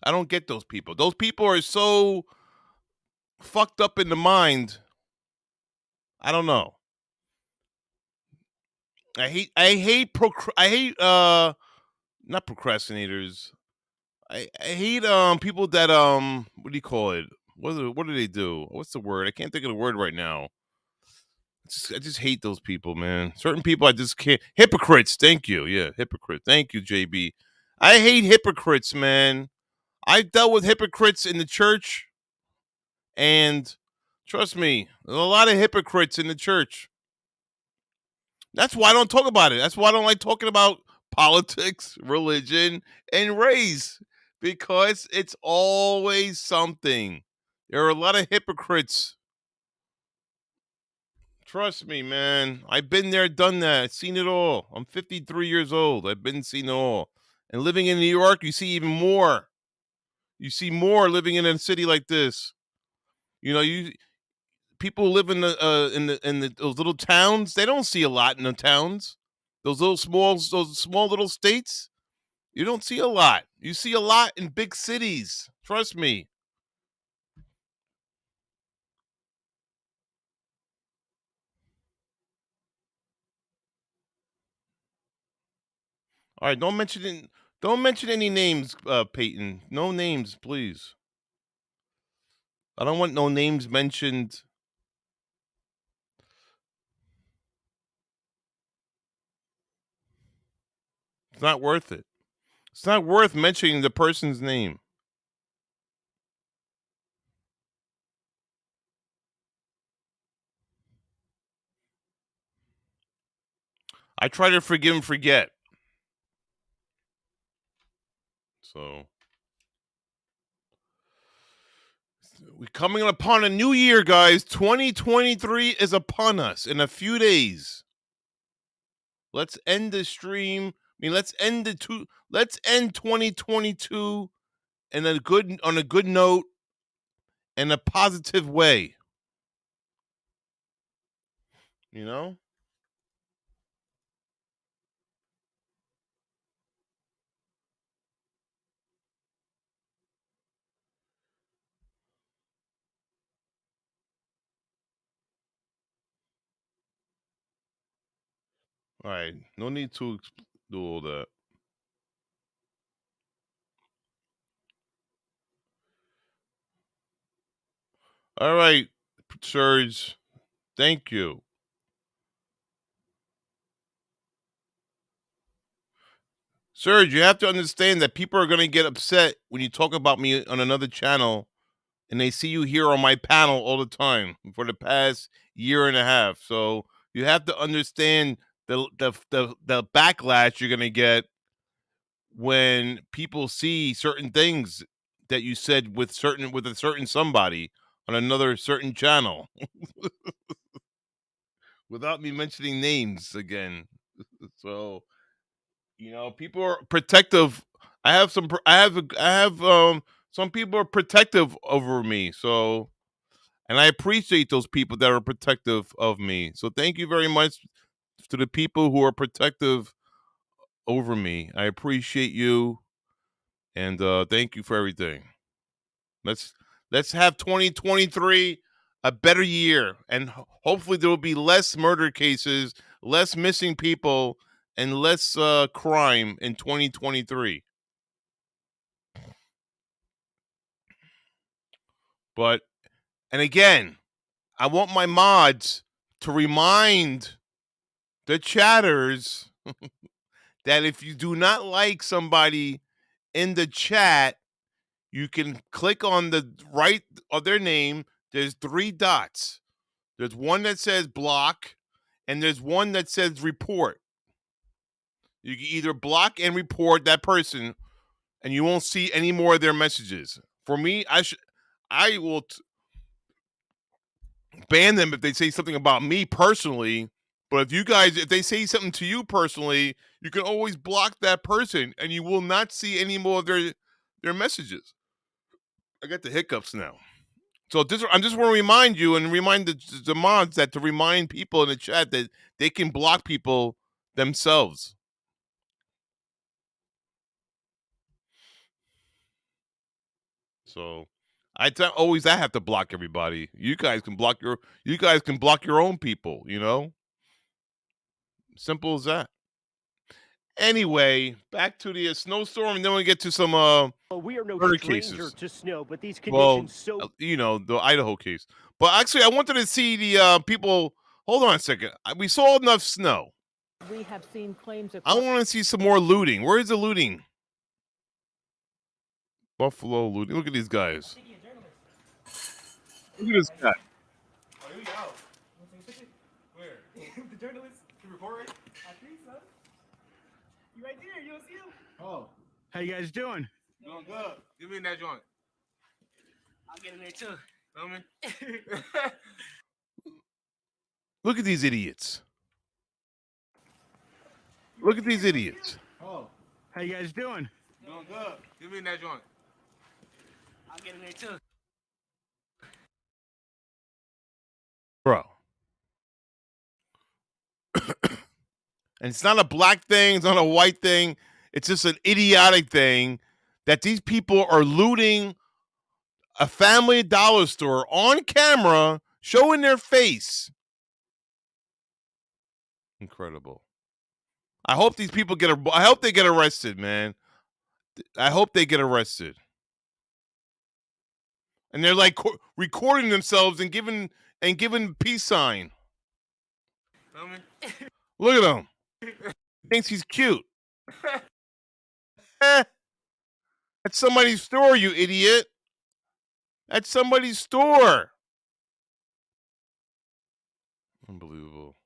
I don't get those people. Those people are so fucked up in the mind. I don't know. I hate not procrastinators. I hate people that what do you call it? What do they do? What's the word? I can't think of the word right now. I just hate those people, man. Certain people I just can't. Hypocrites. Thank you. Yeah, hypocrite. Thank you, JB. I hate hypocrites, man. I dealt with hypocrites in the church, and trust me, there's a lot of hypocrites in the church. That's why I don't talk about it. That's why I don't like talking about politics, religion, and race, because it's always something. There are a lot of hypocrites. Trust me, man. I've been there, done that. I've seen it all. I'm 53 years old. I've seen it all. And living in New York, you see even more. You see more living in a city like this. You know, people who live in those little towns, they don't see a lot in the towns. Those small little states, you don't see a lot. You see a lot in big cities. Trust me. All right, don't mention any names, Peyton. No names, please. I don't want no names mentioned. It's not worth it. It's not worth mentioning the person's name. I try to forgive and forget. So we're coming upon a new year, guys. 2023 is upon us in a few days. Let's end the stream. Let's end 2022 on a good note and a positive way. You know? All right. No need to do all that. All right, Serge. Thank you. Serge, you have to understand that people are going to get upset when you talk about me on another channel and they see you here on my panel all the time for the past year and a half. So you have to understand the backlash you're going to get when people see certain things that you said with a certain somebody on another certain channel without me mentioning names again. So, you know, people are protective. I have some people are protective over me. So, and I appreciate those people that are protective of me. So thank you very much to the people who are protective over me. I appreciate you, and thank you for everything. Let's have 2023 a better year, and hopefully there will be less murder cases, less missing people, and less crime in 2023. But, and again, I want my mods to remind the chatters that if you do not like somebody in the chat, you can click on the right of their name. There's 3 dots. There's one that says block, and there's one that says report. You can either block and report that person, and you won't see any more of their messages. For me, I will ban them if they say something about me personally. But if they say something to you personally, you can always block that person, and you will not see any more of their messages. I got the hiccups now. So I'm just want to remind you and remind the mods that to remind people in the chat that they can block people themselves. So I have to block everybody. You guys can block your own people, you know? Simple as that. Anyway, back to the snowstorm, and then we get to some
we are no
murder
stranger
cases.
to snow, but these
Well,
conditions
you know, the Idaho case. But actually, I wanted to see the people. Hold on a second. We saw enough snow.
We have seen claims
I
across.
want to see some more looting. Where is the looting? Buffalo looting. Look at these guys. Look at this guy.
Oh, here we go. Where? The journalist can report it? I think so. You right there. You don't see him? Oh.
How you guys doing?
Doing good. Give me that joint. I'll get in there too. Feel me?
Look at these idiots. Look at these idiots.
Oh.
How you guys doing?
Doing good. Give me that joint. I'll get in there too.
Bro. And it's not a black thing, it's not a white thing. It's just an idiotic thing that these people are looting a family dollar store on camera, showing their face. Incredible. I hope these people I hope they get arrested, man. I hope they get arrested. And they're like recording themselves and giving peace sign.
Feel me?
Look at him. He thinks he's cute. That's somebody's store, you idiot. That's somebody's store. Unbelievable.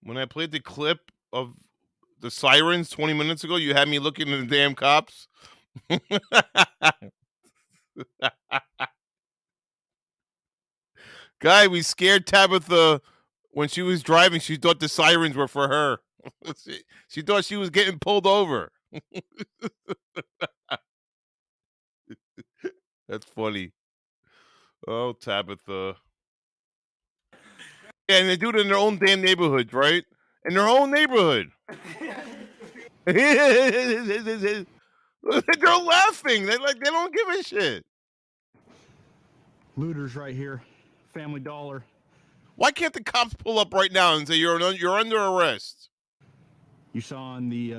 When I played the clip of the sirens 20 minutes ago, you had me looking at the damn cops. Guy, we scared Tabitha when she was driving. She thought the sirens were for her. She thought she was getting pulled over. That's funny. Oh, Tabitha. Yeah, and they do it in their own damn neighborhoods, right? In their own neighborhood. They're laughing. They don't give a shit.
Looters right here. Family Dollar.
Why can't the cops pull up right now and say you're under arrest?
You saw on the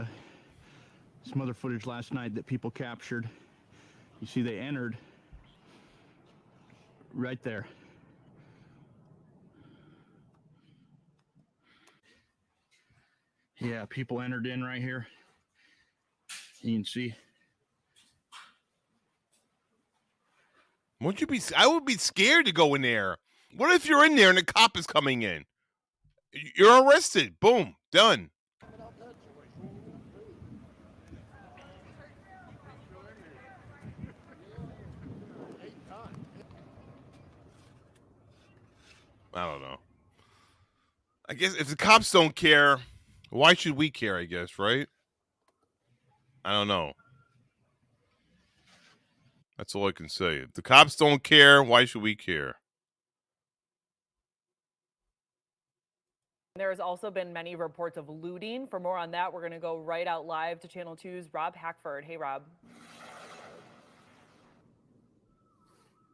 some other footage last night that people captured. You see they entered right there. Yeah, people entered in right here. You can see.
Wouldn't you be? I would be scared to go in there. What if you're in there and the cop is coming in? You're arrested. Boom. Done. I don't know. I guess if the cops don't care, why should we care, I guess, right? I don't know. That's all I can say. If the cops don't care, why should we care?
There has also been many reports of looting. For more on that, we're going to go right out live to Channel 2's Rob Hackford. Hey, Rob.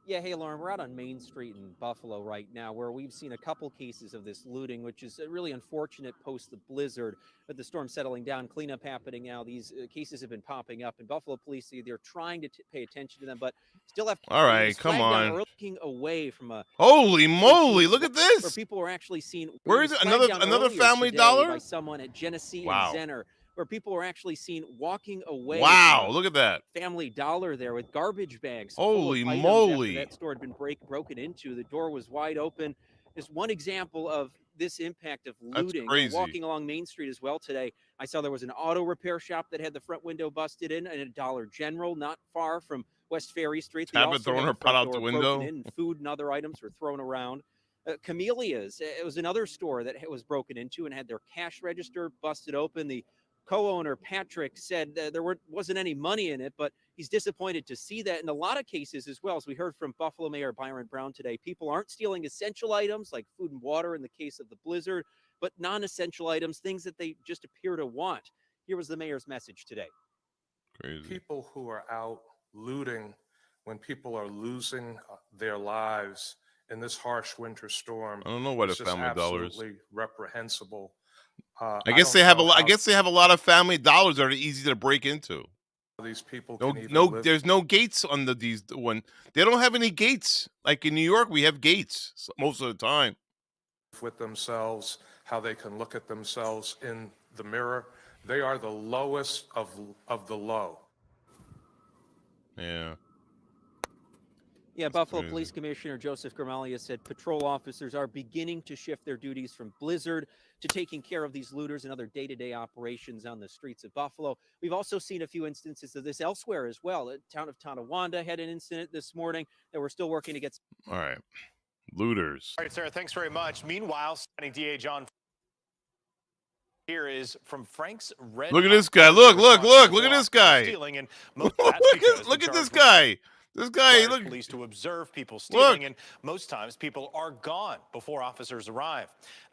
Yeah, hey, Lauren, we're out on Main Street in Buffalo right now, where we've seen a couple cases of this looting, which is really unfortunate post the blizzard. But the storm settling down, cleanup happening now. These cases have been popping up, and Buffalo police, they're trying to pay attention to them, but still have.
All right, come on.
Looking away from a.
Holy moly! Look at this.
Where people were actually seen.
Where is it? Another Family Dollar?
By someone at Genesee
wow.
and Zenner, where people were actually seen walking away.
Wow, look at that.
Family Dollar there with garbage bags.
Holy moly.
That store had been broken into. The door was wide open. Just one example of this impact of looting.
That's crazy.
Walking along Main Street as well today, I saw there was an auto repair shop that had the front window busted in, and a Dollar General not far from West Ferry Street. They also
throwing
had
her
the
pot
front
out the
door
window.
broken in, and food and other items were thrown around. Camellias, it was another store that was broken into and had their cash register busted open. The Co-owner Patrick said there wasn't any money in it, but he's disappointed to see that in a lot of cases as well. As we heard from Buffalo Mayor Byron Brown today, people aren't stealing essential items like food and water in the case of the blizzard, but non-essential items, things that they just appear to want. Here was the mayor's message today.
Crazy.
People who are out looting when people are losing their lives in this harsh winter storm.
I don't know what
it's
a
just
family dollar is.
absolutely reprehensible.
I guess they have I guess they have a lot of family dollars that are easy to break into.
These people
No,
can even
no,
live
there's no gates on these one. They don't have any gates. Like in New York, we have gates most of the time.
with themselves, how they can look at themselves in the mirror. They are the lowest of the low.
Yeah.
Yeah, Buffalo Police Commissioner Joseph Gramaglia said patrol officers are beginning to shift their duties from blizzard to taking care of these looters and other day-to-day operations on the streets of Buffalo. We've also seen a few instances of this elsewhere as well. The town of Tonawanda had an incident this morning that we're still working to get.
All right. Looters.
All right, Sarah, thanks very much. Meanwhile, signing DA John here is from Frank's Red.
Look at this guy. Look at this guy.
Stealing, and most that's because
look at this guy. This guy, look.
Police to observe people stealing, and most times people are gone before officers arrive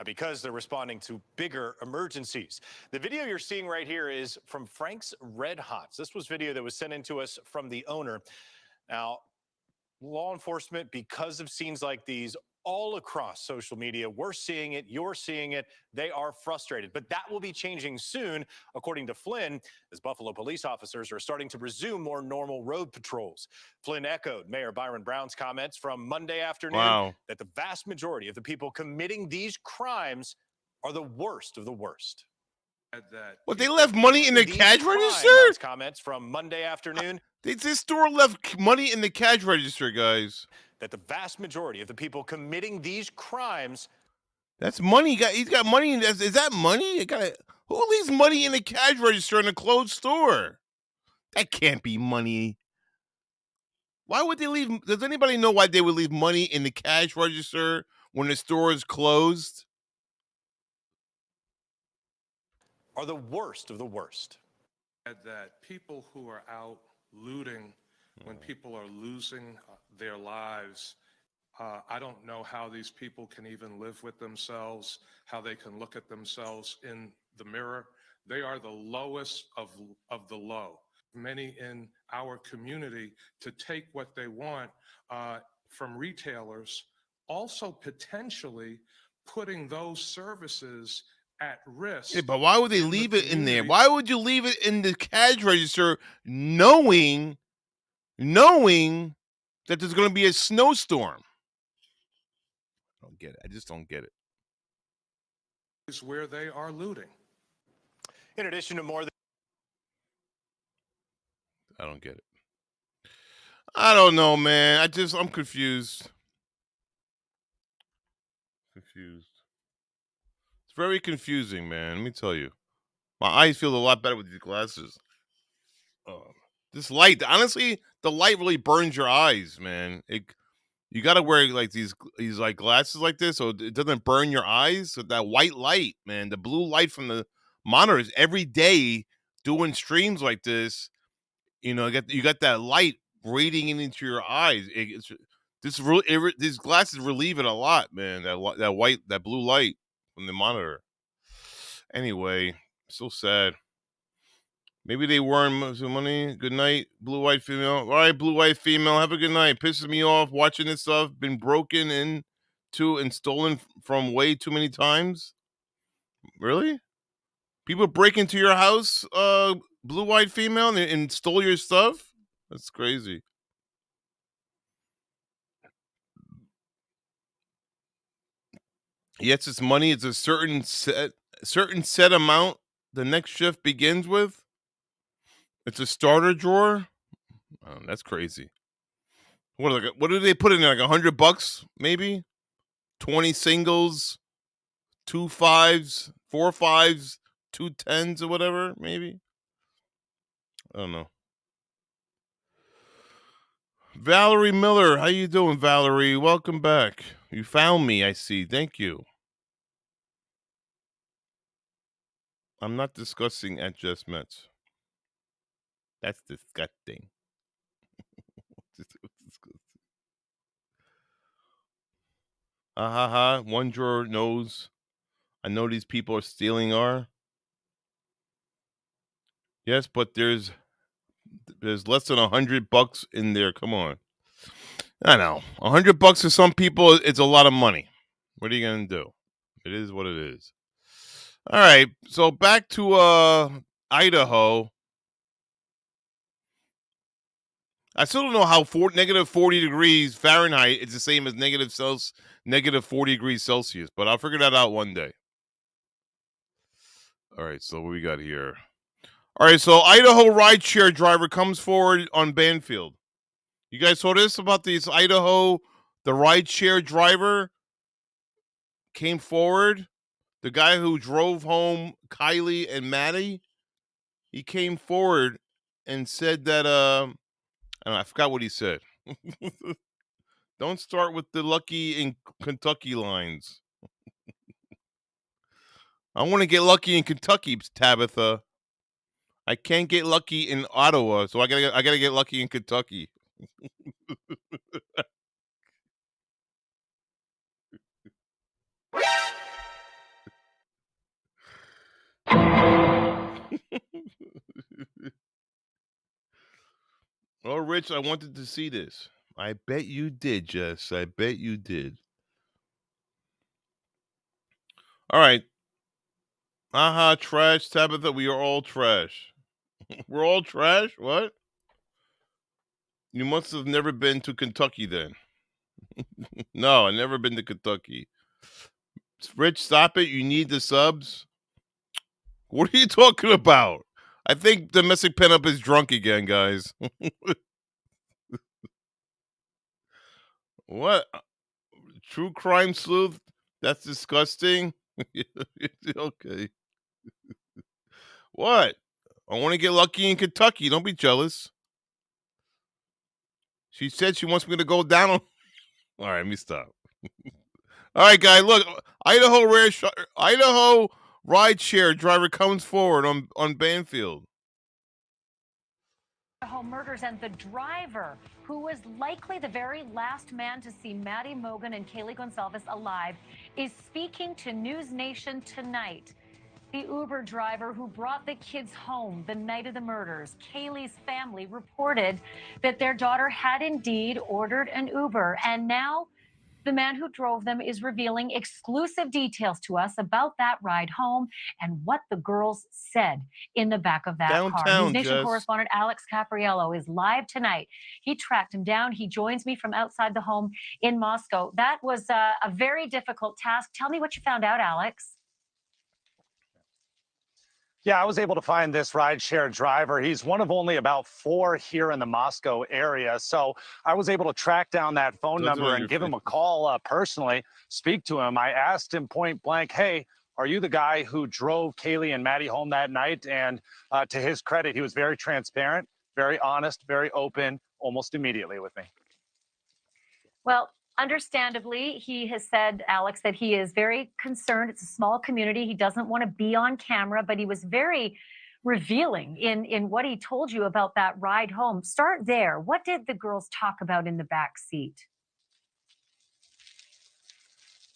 because they're responding to bigger emergencies. The video you're seeing right here is from Frank's Red Hots. This was video that was sent in to us from the owner. Now, law enforcement, because of scenes like these all across social media, we're seeing it, you're seeing it, they are frustrated. But that will be changing soon, according to Flynn, as Buffalo police officers are starting to resume more normal road patrols. Flynn echoed Mayor Byron Brown's comments from Monday afternoon that the vast majority of the people committing these crimes are the worst of the worst.
What, they left money in the cash register?
Comments from Monday afternoon.
This store left money in the cash register, guys.
That the vast majority of the people committing these crimes.
That's money. He's got money. Is that money? Who leaves money in the cash register in a closed store? That can't be money. Why would they leave? Does anybody know why they would leave money in the cash register when the store is closed?
Are the worst of the worst.
That people who are out looting when people are losing their lives, I don't know how these people can even live with themselves, how they can look at themselves in the mirror. They are the lowest of the low. Many in our community to take what they want from retailers, also potentially putting those services at risk.
Yeah, but why would they leave it in there? Why would you leave it in the cash register knowing that there's going to be a snowstorm? I don't get it. I just don't get it.
Is where they are looting.
In addition to more than
I don't get it. I don't know, man. I'm confused. It's very confusing, man. Let me tell you. My eyes feel a lot better with these glasses. This light, honestly, the light really burns your eyes, man. You got to wear like these like glasses like this so it doesn't burn your eyes. So that white light, man, the blue light from the monitors every day doing streams like this, you got that light radiating into your eyes. These glasses relieve it a lot, man. That blue light from the monitor. Anyway, so sad. Maybe they weren't some money. Good night, blue-white female. All right, blue-white female. Have a good night. Pisses me off watching this stuff. Been broken into and stolen from way too many times. Really? People break into your house, blue-white female, and stole your stuff? That's crazy. Yes, it's money. It's a certain set amount the next shift begins with. It's a starter drawer. Oh, that's crazy. What do they put in there? Like $100, maybe? 20 singles, 2 5s, 4 5s, 2 10s, or whatever, maybe. I don't know. Valerie Miller, how you doing, Valerie? Welcome back. You found me, I see. Thank you. I'm not discussing at Just Mets. That's disgusting. One drawer knows. I know these people are stealing our. Yes, but there's less than $100 in there. Come on. I know. $100 to some people, it's a lot of money. What are you gonna do? It is what it is. All right. So back to Idaho. I still don't know how negative 40 degrees Fahrenheit is the same as negative 40 degrees Celsius, but I'll figure that out one day. All right, so what we got here? All right, so Idaho rideshare driver comes forward on Banfield. You guys saw this about this Idaho, the rideshare driver came forward. The guy who drove home Kylie and Maddie, he came forward and said that I forgot what he said. Don't start with the lucky in Kentucky lines. I want to get lucky in Kentucky, Tabitha. I can't get lucky in Ottawa, so I gotta get lucky in Kentucky. Oh, Rich, I wanted to see this. I bet you did, Jess. I bet you did. All right. Trash, Tabitha. We are all trash. We're all trash? What? You must have never been to Kentucky then. No, I never been to Kentucky. Rich, stop it. You need the subs. What are you talking about? I think Domestic Pinup is drunk again, guys. What? True crime sleuth? That's disgusting. Okay. What? I want to get lucky in Kentucky. Don't be jealous. She said she wants me to go down on. All right, let me stop. All right, guys. Look, Idaho rideshare driver comes forward on Banfield.
Idaho murders and the driver, who was likely the very last man to see Maddie Mogan and Kaylee Gonzalez alive, is speaking to News Nation tonight. The Uber driver who brought the kids home the night of the murders, Kaylee's family reported that their daughter had indeed ordered an Uber, and now the man who drove them is revealing exclusive details to us about that ride home and what the girls said in the back of that car.
Downtown,
News Nation
Jess.
correspondent Alex Capriello is live tonight. He tracked him down. He joins me from outside the home in Moscow. That was a very difficult task. Tell me what you found out, Alex.
Yeah, I was able to find this rideshare driver. He's one of only about 4 here in the Moscow area. So I was able to track down that phone number and give him a call personally, speak to him. I asked him point blank, hey, are you the guy who drove Kaylee and Maddie home that night? And to his credit, he was very transparent, very honest, very open, almost immediately with me.
Well, understandably, he has said, Alex, that he is very concerned. It's a small community. He doesn't want to be on camera, but he was very revealing in what he told you about that ride home. Start there. What did the girls talk about in the back seat?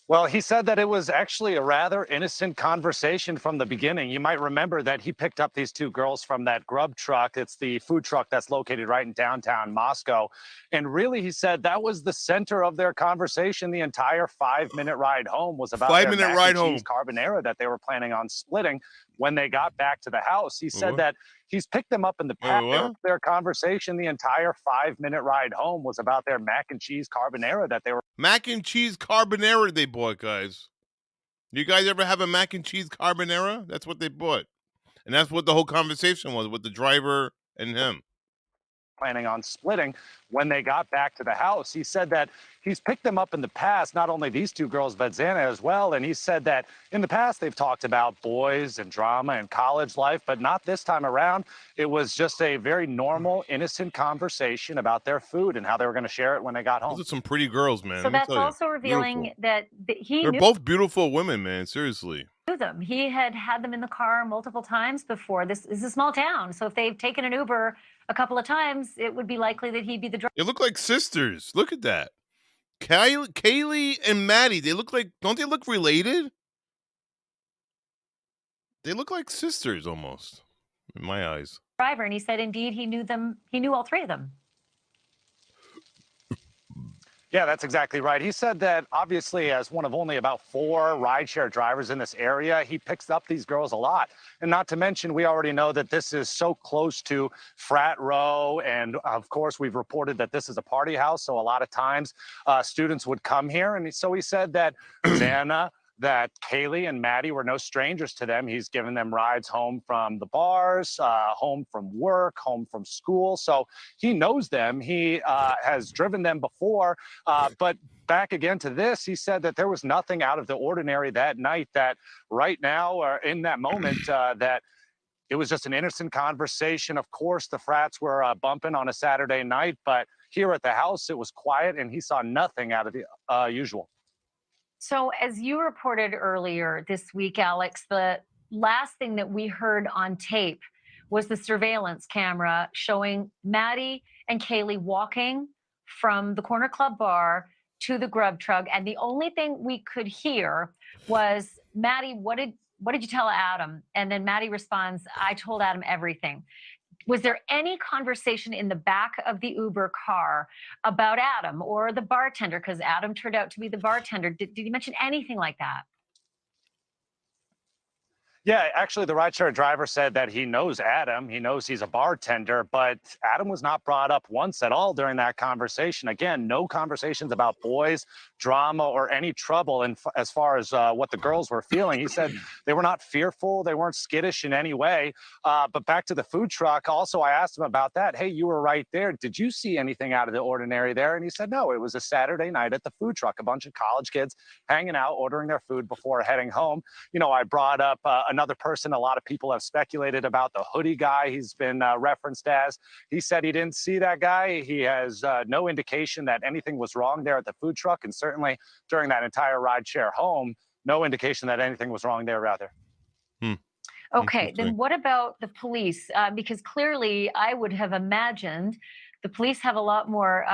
Well, he said that it was actually a rather innocent conversation from the beginning. You might remember that he picked up these 2 girls from that grub truck. It's the food truck that's located right in downtown Moscow. And really, he said that was the center of their conversation. The entire 5-minute ride home was about their mac and cheese carbonara that they were planning on splitting when they got back to the house. He said that he's picked them up in the past. Their conversation, the entire 5-minute ride home was about their mac and cheese carbonara that they were.
Mac and cheese carbonara they bought, guys. You guys ever have a mac and cheese carbonara? That's what they bought. And that's what the whole conversation was with the driver and him.
Planning on splitting when they got back to the house. He said that he's picked them up in the past, not only these 2 girls, but Xana as well. And he said that in the past, they've talked about boys and drama and college life, but not this time around. It was just a very normal, innocent conversation about their food and how they were going to share it when they got home.
Those are some pretty girls, man.
So that's also revealing that he
They're
knew
both beautiful women, man. Seriously.
them. He had them in the car multiple times before. This is a small town, so if they've taken an Uber a couple of times, it would be likely that he'd be the driver.
They look like sisters. Look at that. Kaylee and Maddie, don't they look related? They look like sisters almost, in my eyes.
Driver, and he said indeed he knew them. He knew all three of them.
Yeah, that's exactly right. He said that obviously as one of only about 4 rideshare drivers in this area, he picks up these girls a lot. And not to mention, we already know that this is so close to Frat Row. And of course, we've reported that this is a party house. So a lot of times students would come here. And so he said that Xana, that Kaylee and Maddie were no strangers to them. He's given them rides home from the bars, home from work, home from school. So he knows them. He has driven them before. But back again to this, he said that there was nothing out of the ordinary that night, that right now or in that moment that it was just an innocent conversation. Of course, the frats were bumping on a Saturday night, but here at the house, it was quiet and he saw nothing out of the usual.
So as you reported earlier this week, Alex, the last thing that we heard on tape was the surveillance camera showing Maddie and Kaylee walking from the Corner Club bar to the grub truck. And the only thing we could hear was, Maddie, what did you tell Adam? And then Maddie responds, I told Adam everything. Was there any conversation in the back of the Uber car about Adam or the bartender? Because Adam turned out to be the bartender. Did you mention anything like that?
Yeah, actually, the rideshare driver said that he knows Adam. He knows he's a bartender, but Adam was not brought up once at all during that conversation. Again, no conversations about boys, drama, or any trouble as far as what the girls were feeling. He said they were not fearful. They weren't skittish in any way. But back to the food truck, also, I asked him about that. Hey, you were right there. Did you see anything out of the ordinary there? And he said, no, it was a Saturday night at the food truck. A bunch of college kids hanging out, ordering their food before heading home. You know, I brought up another person a lot of people have speculated about, the hoodie guy he's been referenced as. He said he didn't see that guy. He has no indication that anything was wrong there at the food truck, and certainly during that entire rideshare home, no indication that anything was wrong there, rather.
Okay, then what about the police? Because clearly I would have imagined the police have a lot more,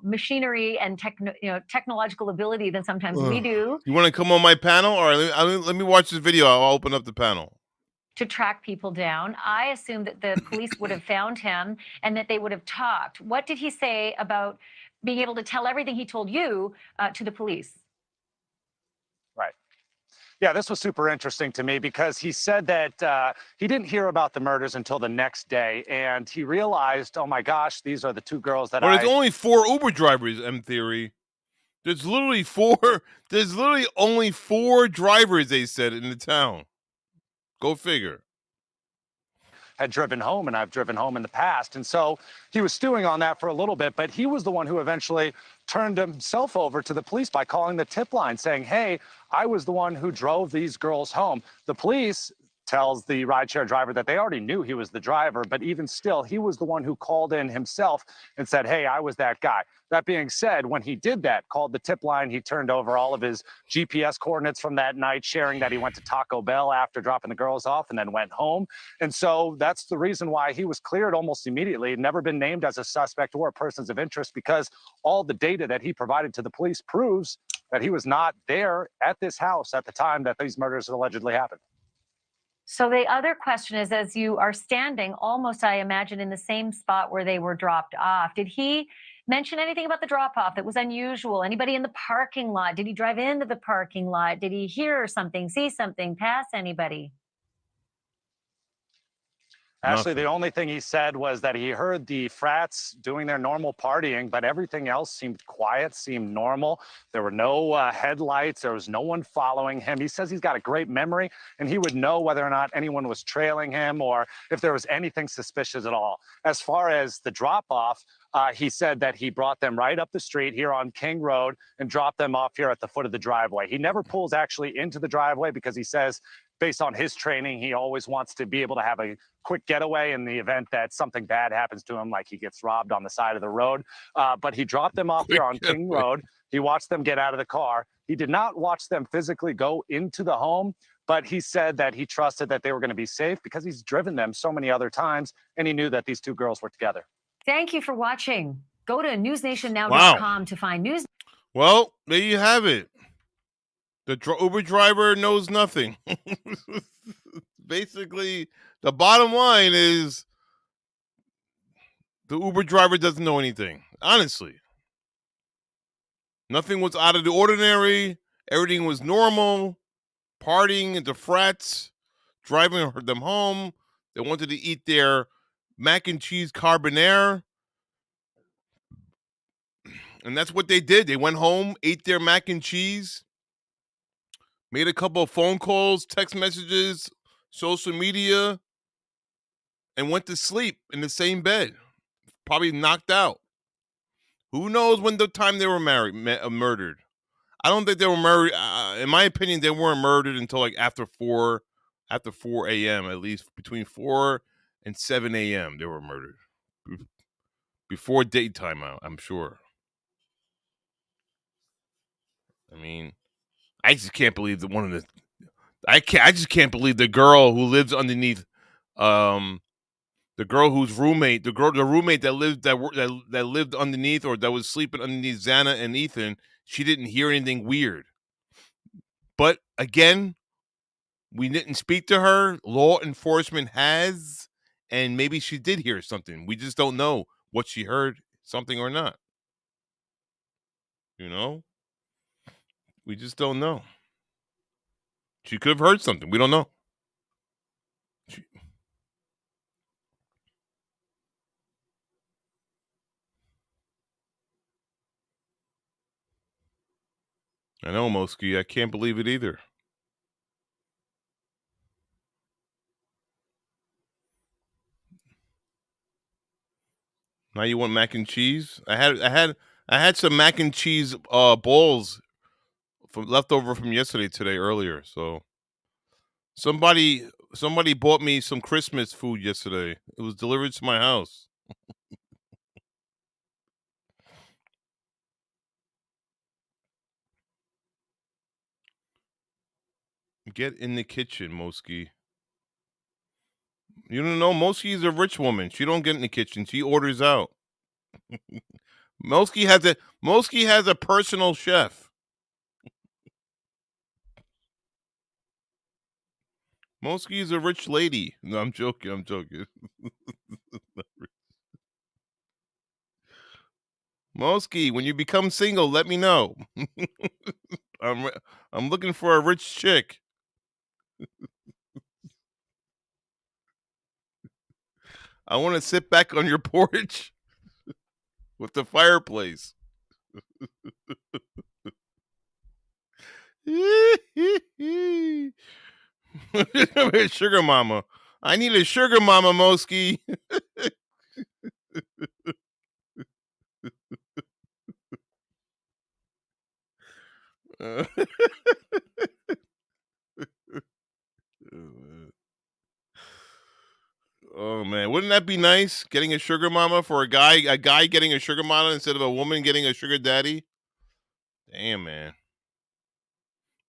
machinery and technological ability than sometimes we do.
You want to come on my panel, or let me watch this video? I'll open up the panel.
To track people down. I assume that the police would have found him and that they would have talked. What did he say about being able to tell everything he told you to the police?
Right. Yeah, this was super interesting to me because he said that he didn't hear about the murders until the next day, and he realized, oh my gosh, these are the 2 girls that
there's only 4 Uber drivers, M Theory. There's literally 4. There's literally only 4 drivers, they said, in the town. Go figure.
Had driven home, and I've driven home in the past. And so he was stewing on that for a little bit, but he was the one who eventually turned himself over to the police by calling the tip line saying, hey, I was the one who drove these girls home. The police tells the rideshare driver that they already knew he was the driver, but even still, he was the one who called in himself and said, hey, I was that guy. That being said, when he did that, called the tip line, he turned over all of his GPS coordinates from that night, sharing that he went to Taco Bell after dropping the girls off and then went home. And so that's the reason why he was cleared almost immediately, never been named as a suspect or a persons of interest, because all the data that he provided to the police proves that he was not there at this house at the time that these murders allegedly happened.
So the other question is, as you are standing almost, I imagine, in the same spot where they were dropped off, did he mention anything about the drop-off that was unusual? Anybody in the parking lot? Did he drive into the parking lot? Did he hear something, see something, pass anybody?
Actually, the only thing he said was that he heard the frats doing their normal partying, but everything else seemed quiet, seemed normal. There were no headlights. There was no one following him. He says he's got a great memory, and he would know whether or not anyone was trailing him or if there was anything suspicious at all. As far as the drop-off, he said that he brought them right up the street here on King Road and dropped them off here at the foot of the driveway. He never pulls actually into the driveway because he says, based on his training, he always wants to be able to have a quick getaway in the event that something bad happens to him, like he gets robbed on the side of the road. But he dropped them off here on King Road. He watched them get out of the car. He did not watch them physically go into the home, But he said that he trusted that they were going to be safe because he's driven them so many other times, and he knew that these two girls were together.
Thank you for watching. Go to newsnationnow.com to find news.
Well, there you have it. The Uber driver knows nothing. Basically, the bottom line is the Uber driver doesn't know anything. Honestly. Nothing was out of the ordinary. Everything was normal. Partying at the frats, driving them home. They wanted to eat their mac and cheese carbonara. And that's what they did. They went home, ate their mac and cheese, made a couple of phone calls, text messages, social media, and went to sleep in the same bed. Probably knocked out. Who knows when the time they were murdered? I don't think they were murdered. In my opinion, they weren't murdered until like after 4 a.m. At least between 4 and 7 a.m. They were murdered. Before daytime, I'm sure. I mean, I just can't believe that I just can't believe the girl who lives underneath, the girl whose roommate, the roommate that lived underneath or that was sleeping underneath Xana and Ethan. She didn't hear anything weird. But again, we didn't speak to her. Law enforcement has, and maybe she did hear something. We just don't know what she heard, something or not. You know? We just don't know. She could have heard something. We don't know. I know, Mosky. I can't believe it either. Now you want mac and cheese? I had some mac and cheese balls leftover from today earlier. So somebody bought me some Christmas food yesterday. It was delivered to my house. Get in the kitchen, Mosky. You don't know, Mosky is a rich woman. She don't get in the kitchen. She orders out. Mosky has a personal chef. Mosky is a rich lady. No, I'm joking. Mosky, when you become single, let me know. I'm looking for a rich chick. I want to sit back on your porch with the fireplace. Sugar mama. I need a sugar mama, Mosky. Oh man, wouldn't that be nice? Getting a sugar mama for a guy getting a sugar mama instead of a woman getting a sugar daddy. Damn, man.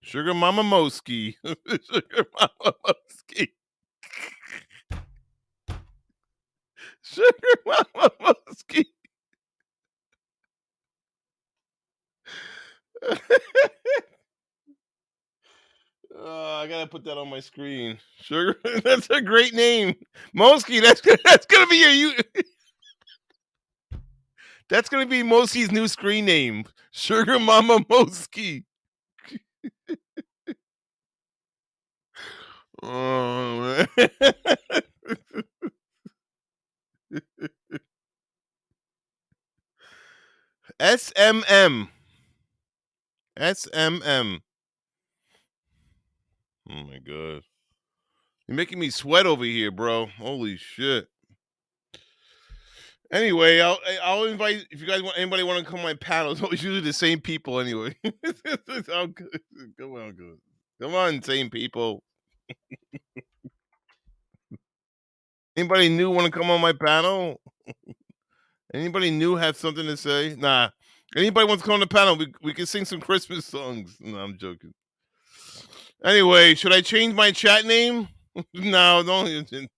Sugar mama Mosky. Sugar mama Mosky. Sugar mama Mosky. Oh, I gotta put that on my screen. Sugar, that's a great name, Mosky. That's gonna be that's gonna be Mosky's new screen name, Sugar Mama Mosky. Oh man. SMM. SMM. Oh my god. You're making me sweat over here, bro. Holy shit. Anyway, I'll invite if you guys want anybody want to come on my panel. It's always usually the same people anyway. Come on, same people. Anybody new want to come on my panel? Anybody new have something to say? Nah. Anybody wants to come on the panel? We can sing some Christmas songs. No, I'm joking. Anyway, should I change my chat name? No, don't.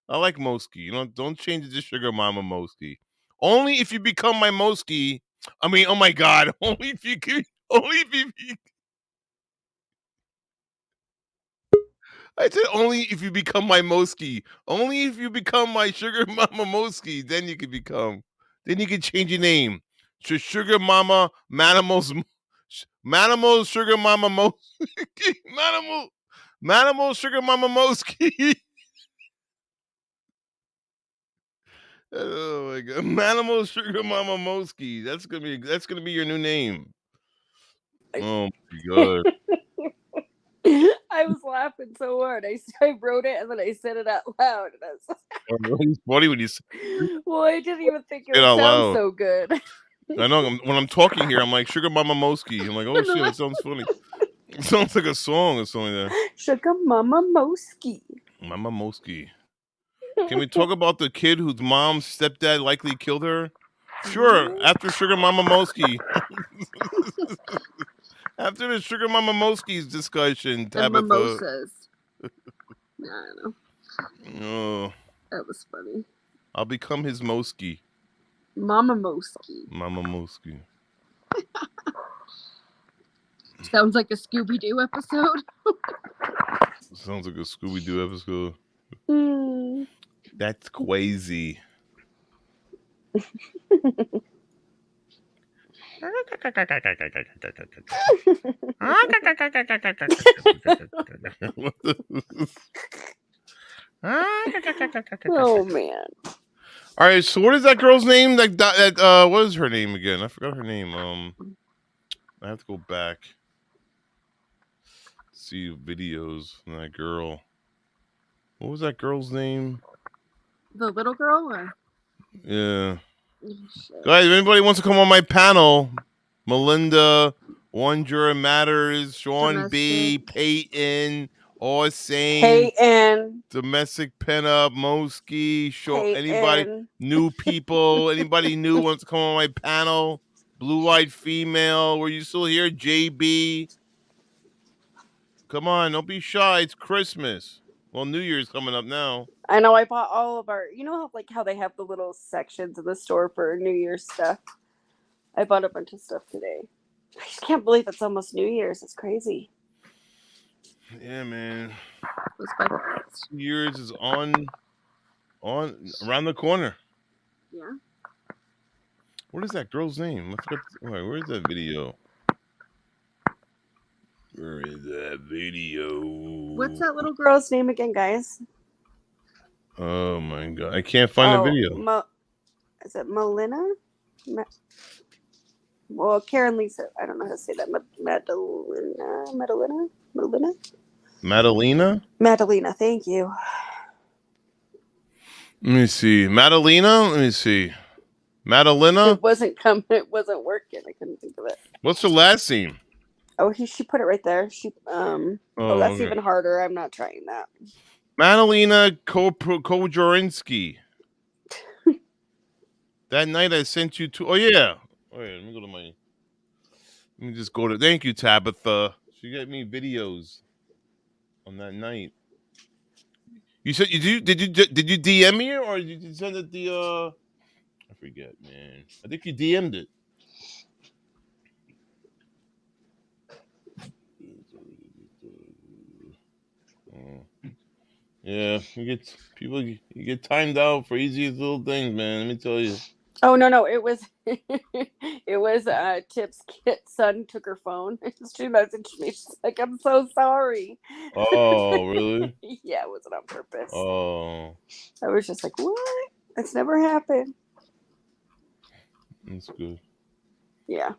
I like Moski. Don't change it to Sugar Mama Moski. Only if you become my Moski. I mean, oh my God! Only if you can. Only if you. I said only if you become my Moski. Only if you become my Sugar Mama Moski, then you can become. Then you can change your name to Sugar Mama Manimals. Manimal Sugar Mama Moski. Manimal Sugar Mama Moski. Oh my God, Manimal Sugar Mama Moski. That's gonna be your new name. Oh my God.
I was laughing so hard. I wrote it and then I said it out loud. And I was
It's funny when you say
well, I didn't even think it
it
would
out
sound
loud.
so good.
I know when I'm talking here, I'm like Sugar Mama Moski. I'm like, oh shit, that sounds funny. It sounds like a song or something like that.
Sugar Mama Moski.
Mama Moski. Can we talk about the kid whose mom's stepdad likely killed her? Sure. After Sugar Mama Moski. After the Sugar Mama Moski's discussion, Tabitha.
And mimosas. I don't know.
Oh.
That was funny.
I'll become his Moski.
Mama Moski.
Mama Moski.
Sounds like a Scooby-Doo episode.
Sounds like a Scooby-Doo episode. That's crazy.
Oh man.
All right, so what is that girl's name? What is her name again? I forgot her name. I have to go back. See videos from that girl. What was that girl's name?
The little girl? Or?
Yeah. Guys, if anybody wants to come on my panel, Melinda, One Juror Matters, Sean B, Peyton, Orsain,
Peyton,
Domestic Pinup, Moski, anybody, new people, anybody new wants to come on my panel, Blue-Eyed Female, were you still here? JB. Come on, don't be shy. It's Christmas. Well, New Year's coming up now.
I know I bought all of our, you know how they have the little sections in the store for New Year's stuff. I bought a bunch of stuff today. I just can't believe it's almost New Year's. It's crazy.
Yeah, man. New Year's is on around the corner.
Yeah.
What is that girl's name? I forgot. Where's that video? Where is that video?
What's that little girl's name again, guys?
Oh my God, I can't find the video.
Is it Melina? Well, Karen Lisa. I don't know how to say that. Madalina. Thank you.
Let me see. Madalina. Let me see. Madalina.
It wasn't coming. It wasn't working. I couldn't think of it.
What's her last name?
Oh, she put it right there. She that's even harder. I'm not trying that.
Madalina Kojakari. That night I sent you to. Oh yeah. Oh yeah. Let me go to my. Let me just go to. Thank you, Tabitha. She got me videos on that night. You said you do? Did you DM me or did you send it the? I forget, man. I think you DM'd it. Yeah, you get timed out for easiest little things, man. Let me tell you.
Oh no, it was it was Tip's kid's son took her phone. She messaged me. She's like, "I'm so sorry."
Oh, really?
Yeah, it wasn't on purpose.
Oh.
I was just like, "What? That's never happened."
That's good.
Yeah.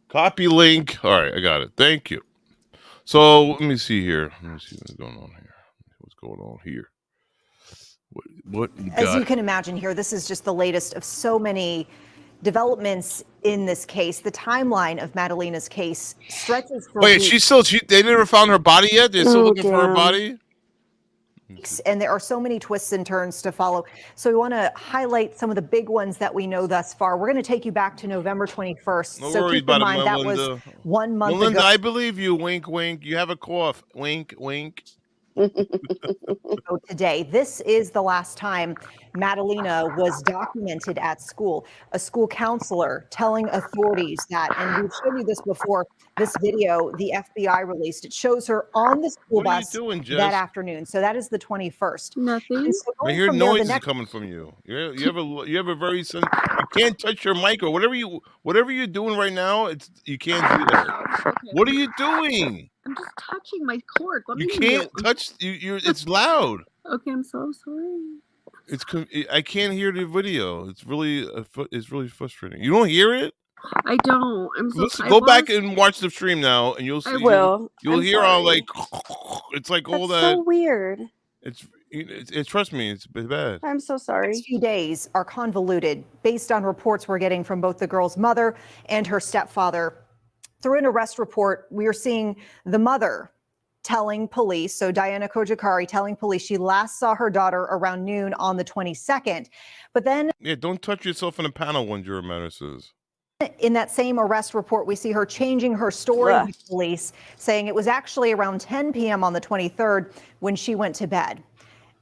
Copy link. All right, I got it. Thank you. So let me see here. Let me see what's going on here. What's going on here? What you got?
As you can imagine here, this is just the latest of so many developments in this case. The timeline of Madalina's case stretches for
Wait, they never found her body yet? They're still looking for her body?
And there are so many twists and turns to follow. So we want to highlight some of the big ones that we know thus far. We're going to take you back to November 21st.
No
So
worries
keep in
about it,
mind that was
Melinda.
1 month
Melinda,
ago.
I believe you. Wink, wink. You have a cough. Wink, wink.
Today, this is the last time Madalina was documented at school. A school counselor telling authorities that, and we've shown you this before, this video the FBI released. It shows her on the school
What are you
bus
doing, Jess?
that afternoon. So that is the 21st.
Nothing.
And so
I
going
hear
from there, the
noises
next
coming from you. You have a very you can't touch your mic or whatever you're doing right now. You can't do that.
Okay.
What are you doing?
I'm just touching my cord. Let
You
me
can't
mute.
touch. It's loud.
Okay, I'm so sorry.
I can't hear the video. It's really frustrating. You don't hear it?
I don't. I'm so
Listen,
I
go back
was-
and watch the stream now, and you'll see.
I will.
You'll
I'm
hear all
sorry.
like it's like all
That's
that.
so weird.
It's trust me, it's bad.
I'm so sorry.
next few days are convoluted based on reports we're getting from both the girl's mother and her stepfather. Through an arrest report, we are seeing the mother telling police, so Madalina Kojakari telling police she last saw her daughter around noon on the 22nd. But then
Yeah, don't touch yourself in a panel, one juror matter says.
in that same arrest report, we see her changing her story
Ugh.
with police, saying it was actually around 10 p.m. on the 23rd when she went to bed.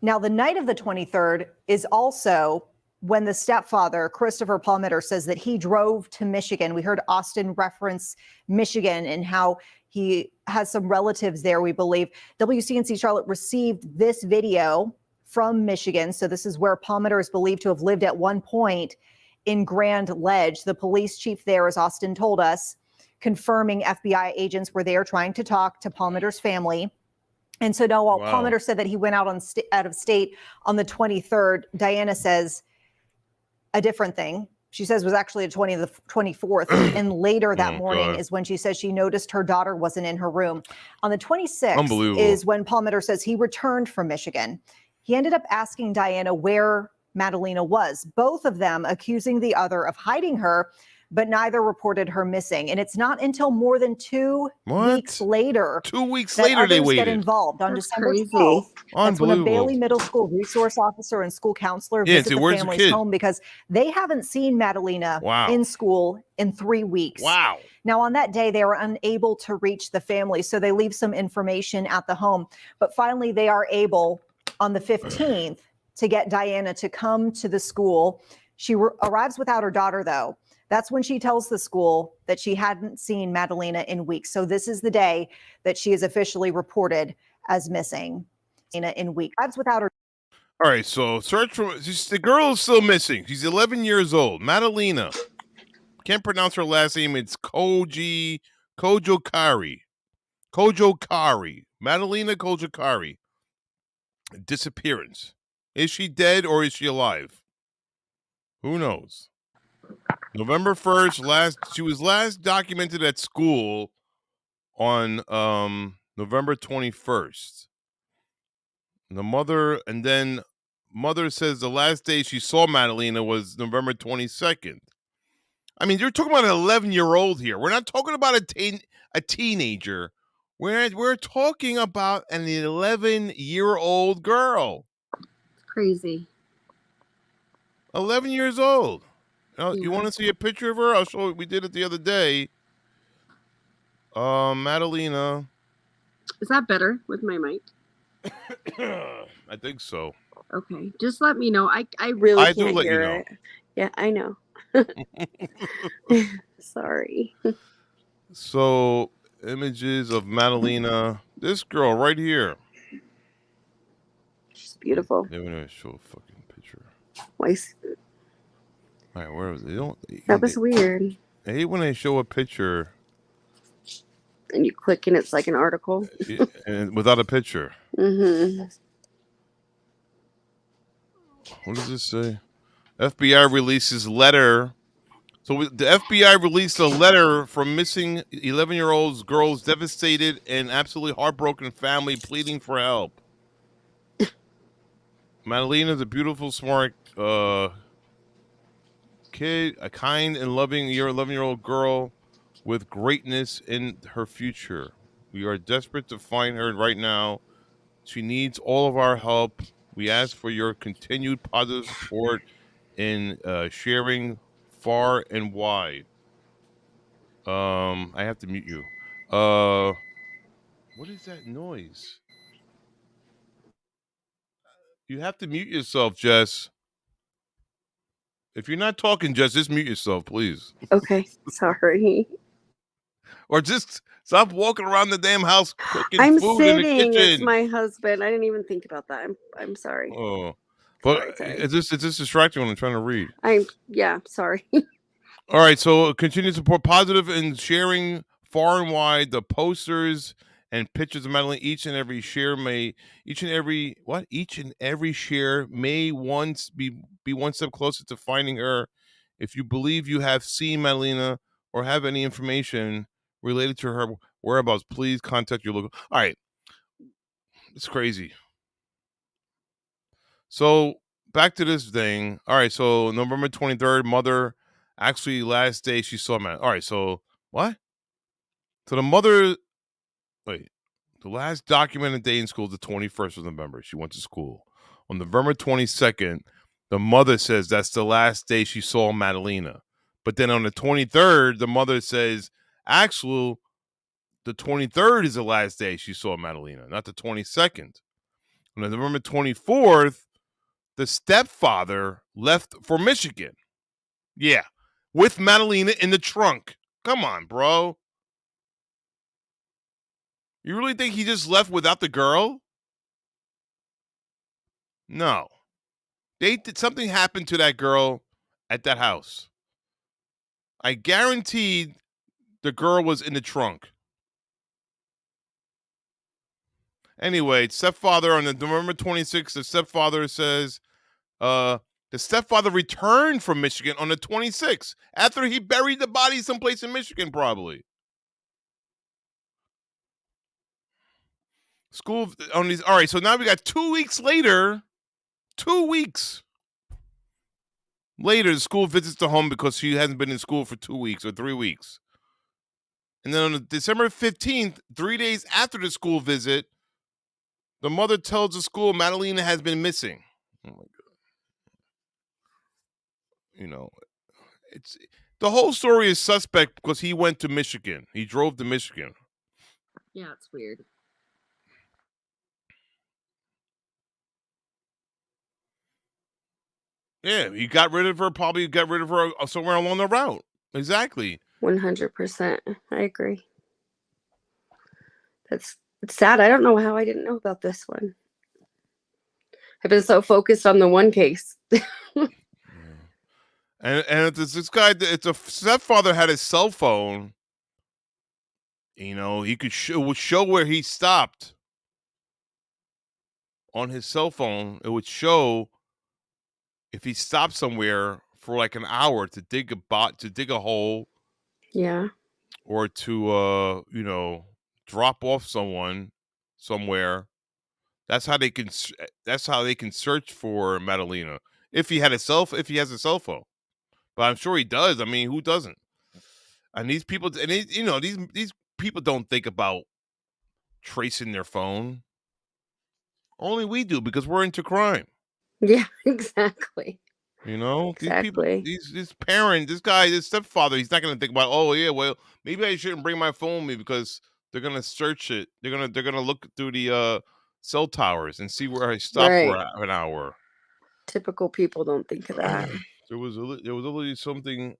Now, the night of the 23rd is also when the stepfather, Christopher Palmeter, says that he drove to Michigan. We heard Austin reference Michigan and how he has some relatives there, we believe. WCNC Charlotte received this video from Michigan. So this is where Palmeter is believed to have lived at one point in Grand Ledge. The police chief there, as Austin told us, confirming FBI agents were there trying to talk to Palmeter's family. And so now while Palmeter said that he went out out of state on the 23rd, Diana says a different thing. She says was actually the 24th. And later that morning is when she says she noticed her daughter wasn't in her room. On the 26th is when Palmeter says he returned from Michigan. He ended up asking Diana where Madalina was, both of them accusing the other of hiding her, but neither reported her missing. And it's not until more than 2 weeks later.
2 weeks
that
later they
others
waited.
get involved. On
That's
December
crazy.
12th, that's when a
Unbelievable.
Bailey Middle School resource officer and school counselor
Yeah,
visit
so
the
where's the
family's
kid?
home because they haven't seen Madalina in school in 3 weeks.
Wow.
Now, on that day, they were unable to reach the family, so they leave some information at the home. But finally, they are able on the 15th to get Diana to come to the school. She arrives without her daughter, though. That's when she tells the school that she hadn't seen Madalina in weeks. So this is the day that she is officially reported as missing in weeks. Arrives without her.
All right, so search for the girl is still missing. She's 11 years old. Madalina. Can't pronounce her last name. It's Kojakari. Madalina Kojakari. Disappearance. Is she dead or is she alive? Who knows? November 1st, she was last documented at school on November 21st. The mother says the last day she saw Madalina was November 22nd. I mean, you're talking about an 11-year-old here. We're not talking about a teenager. We're talking about an 11-year-old girl.
Crazy.
11 years old. You want to see a picture of her? I'll show you. We did it the other day. Madalina.
Is that better with my mic?
I think so.
Okay. Just let me know. I really
I do
can't
let you
hear
know.
it. Yeah, I know. Sorry.
So, images of Madalina. This girl right here.
She's beautiful.
They're going to show a fucking picture.
Why?
All right, where was it?
That was weird.
I hate when they show a picture
And you click and it's like an article.
and without a picture.
Mm-hmm.
What does this say? FBI releases letter. So the FBI released a letter from missing 11-year-old girl's devastated and absolutely heartbroken family pleading for help. Madalina is a beautiful, smart kid, a kind and loving 11-year-old girl with greatness in her future. We are desperate to find her right now. She needs all of our help. We ask for your continued positive support in sharing far and wide. I have to mute you. What is that noise? You have to mute yourself, Jess. If you're not talking, Jess, just mute yourself, please.
Okay, sorry.
Or just stop walking around the damn house cooking
I'm
food in the
sitting. It's
kitchen.
my husband. I didn't even think about that. I'm sorry.
Oh, but
Sorry.
it's just distracting when I'm trying to read.
Yeah, sorry.
All right, so continue to support positive and sharing far and wide the posters and pictures of Madalina. Each and every share may once be one step closer to finding her. If you believe you have seen Madalina or have any information related to her whereabouts, please contact your local. All right, it's crazy. So back to this thing. All right, so November 23rd, mother actually last day she saw Matt. All right, so what? So the mother, wait, the last documented day in school is the 21st of November. She went to school. On November 22nd, the mother says that's the last day she saw Madalina. But then on the 23rd, the mother says, actually, the 23rd is the last day she saw Madalina, not the 22nd. On November 24th, the stepfather left for Michigan. Yeah, with Madalina in the trunk. Come on, bro. You really think he just left without the girl? No. Something happened to that girl at that house. I guaranteed the girl was in the trunk. Anyway, stepfather on the November 26th, the stepfather says the stepfather returned from Michigan on the 26th after he buried the body someplace in Michigan, probably. School on these. All right, so now we got 2 weeks later. 2 weeks later, the school visits the home because she hasn't been in school for 2 weeks or 3 weeks. And then on December 15th, 3 days after the school visit, the mother tells the school Madalina has been missing. Oh my God. You know, it's the whole story is suspect because he went to Michigan. He drove to Michigan.
Yeah, it's weird.
Yeah, he got rid of her, probably got rid of her somewhere along the route. Exactly.
100%. I agree. It's sad. I don't know how I didn't know about this one. I've been so focused on the one case.
And this guy, it's a stepfather had his cell phone. You know, he could show where he stopped on his cell phone. It would show if he stopped somewhere for like an hour to dig a hole.
Yeah.
Or to drop off someone somewhere. That's how they can search for Madalina if he has a cell phone. But I'm sure he does. I mean, who doesn't? And these people, these people don't think about tracing their phone. Only we do because we're into crime.
Yeah, exactly.
You know,
Exactly.
these parents, this stepfather, he's not going to think about, oh yeah, well, maybe I shouldn't bring my phone with me because they're going to search it. They're going to look through the cell towers and see where I stopped for an hour.
Typical people don't think of that.
There was already something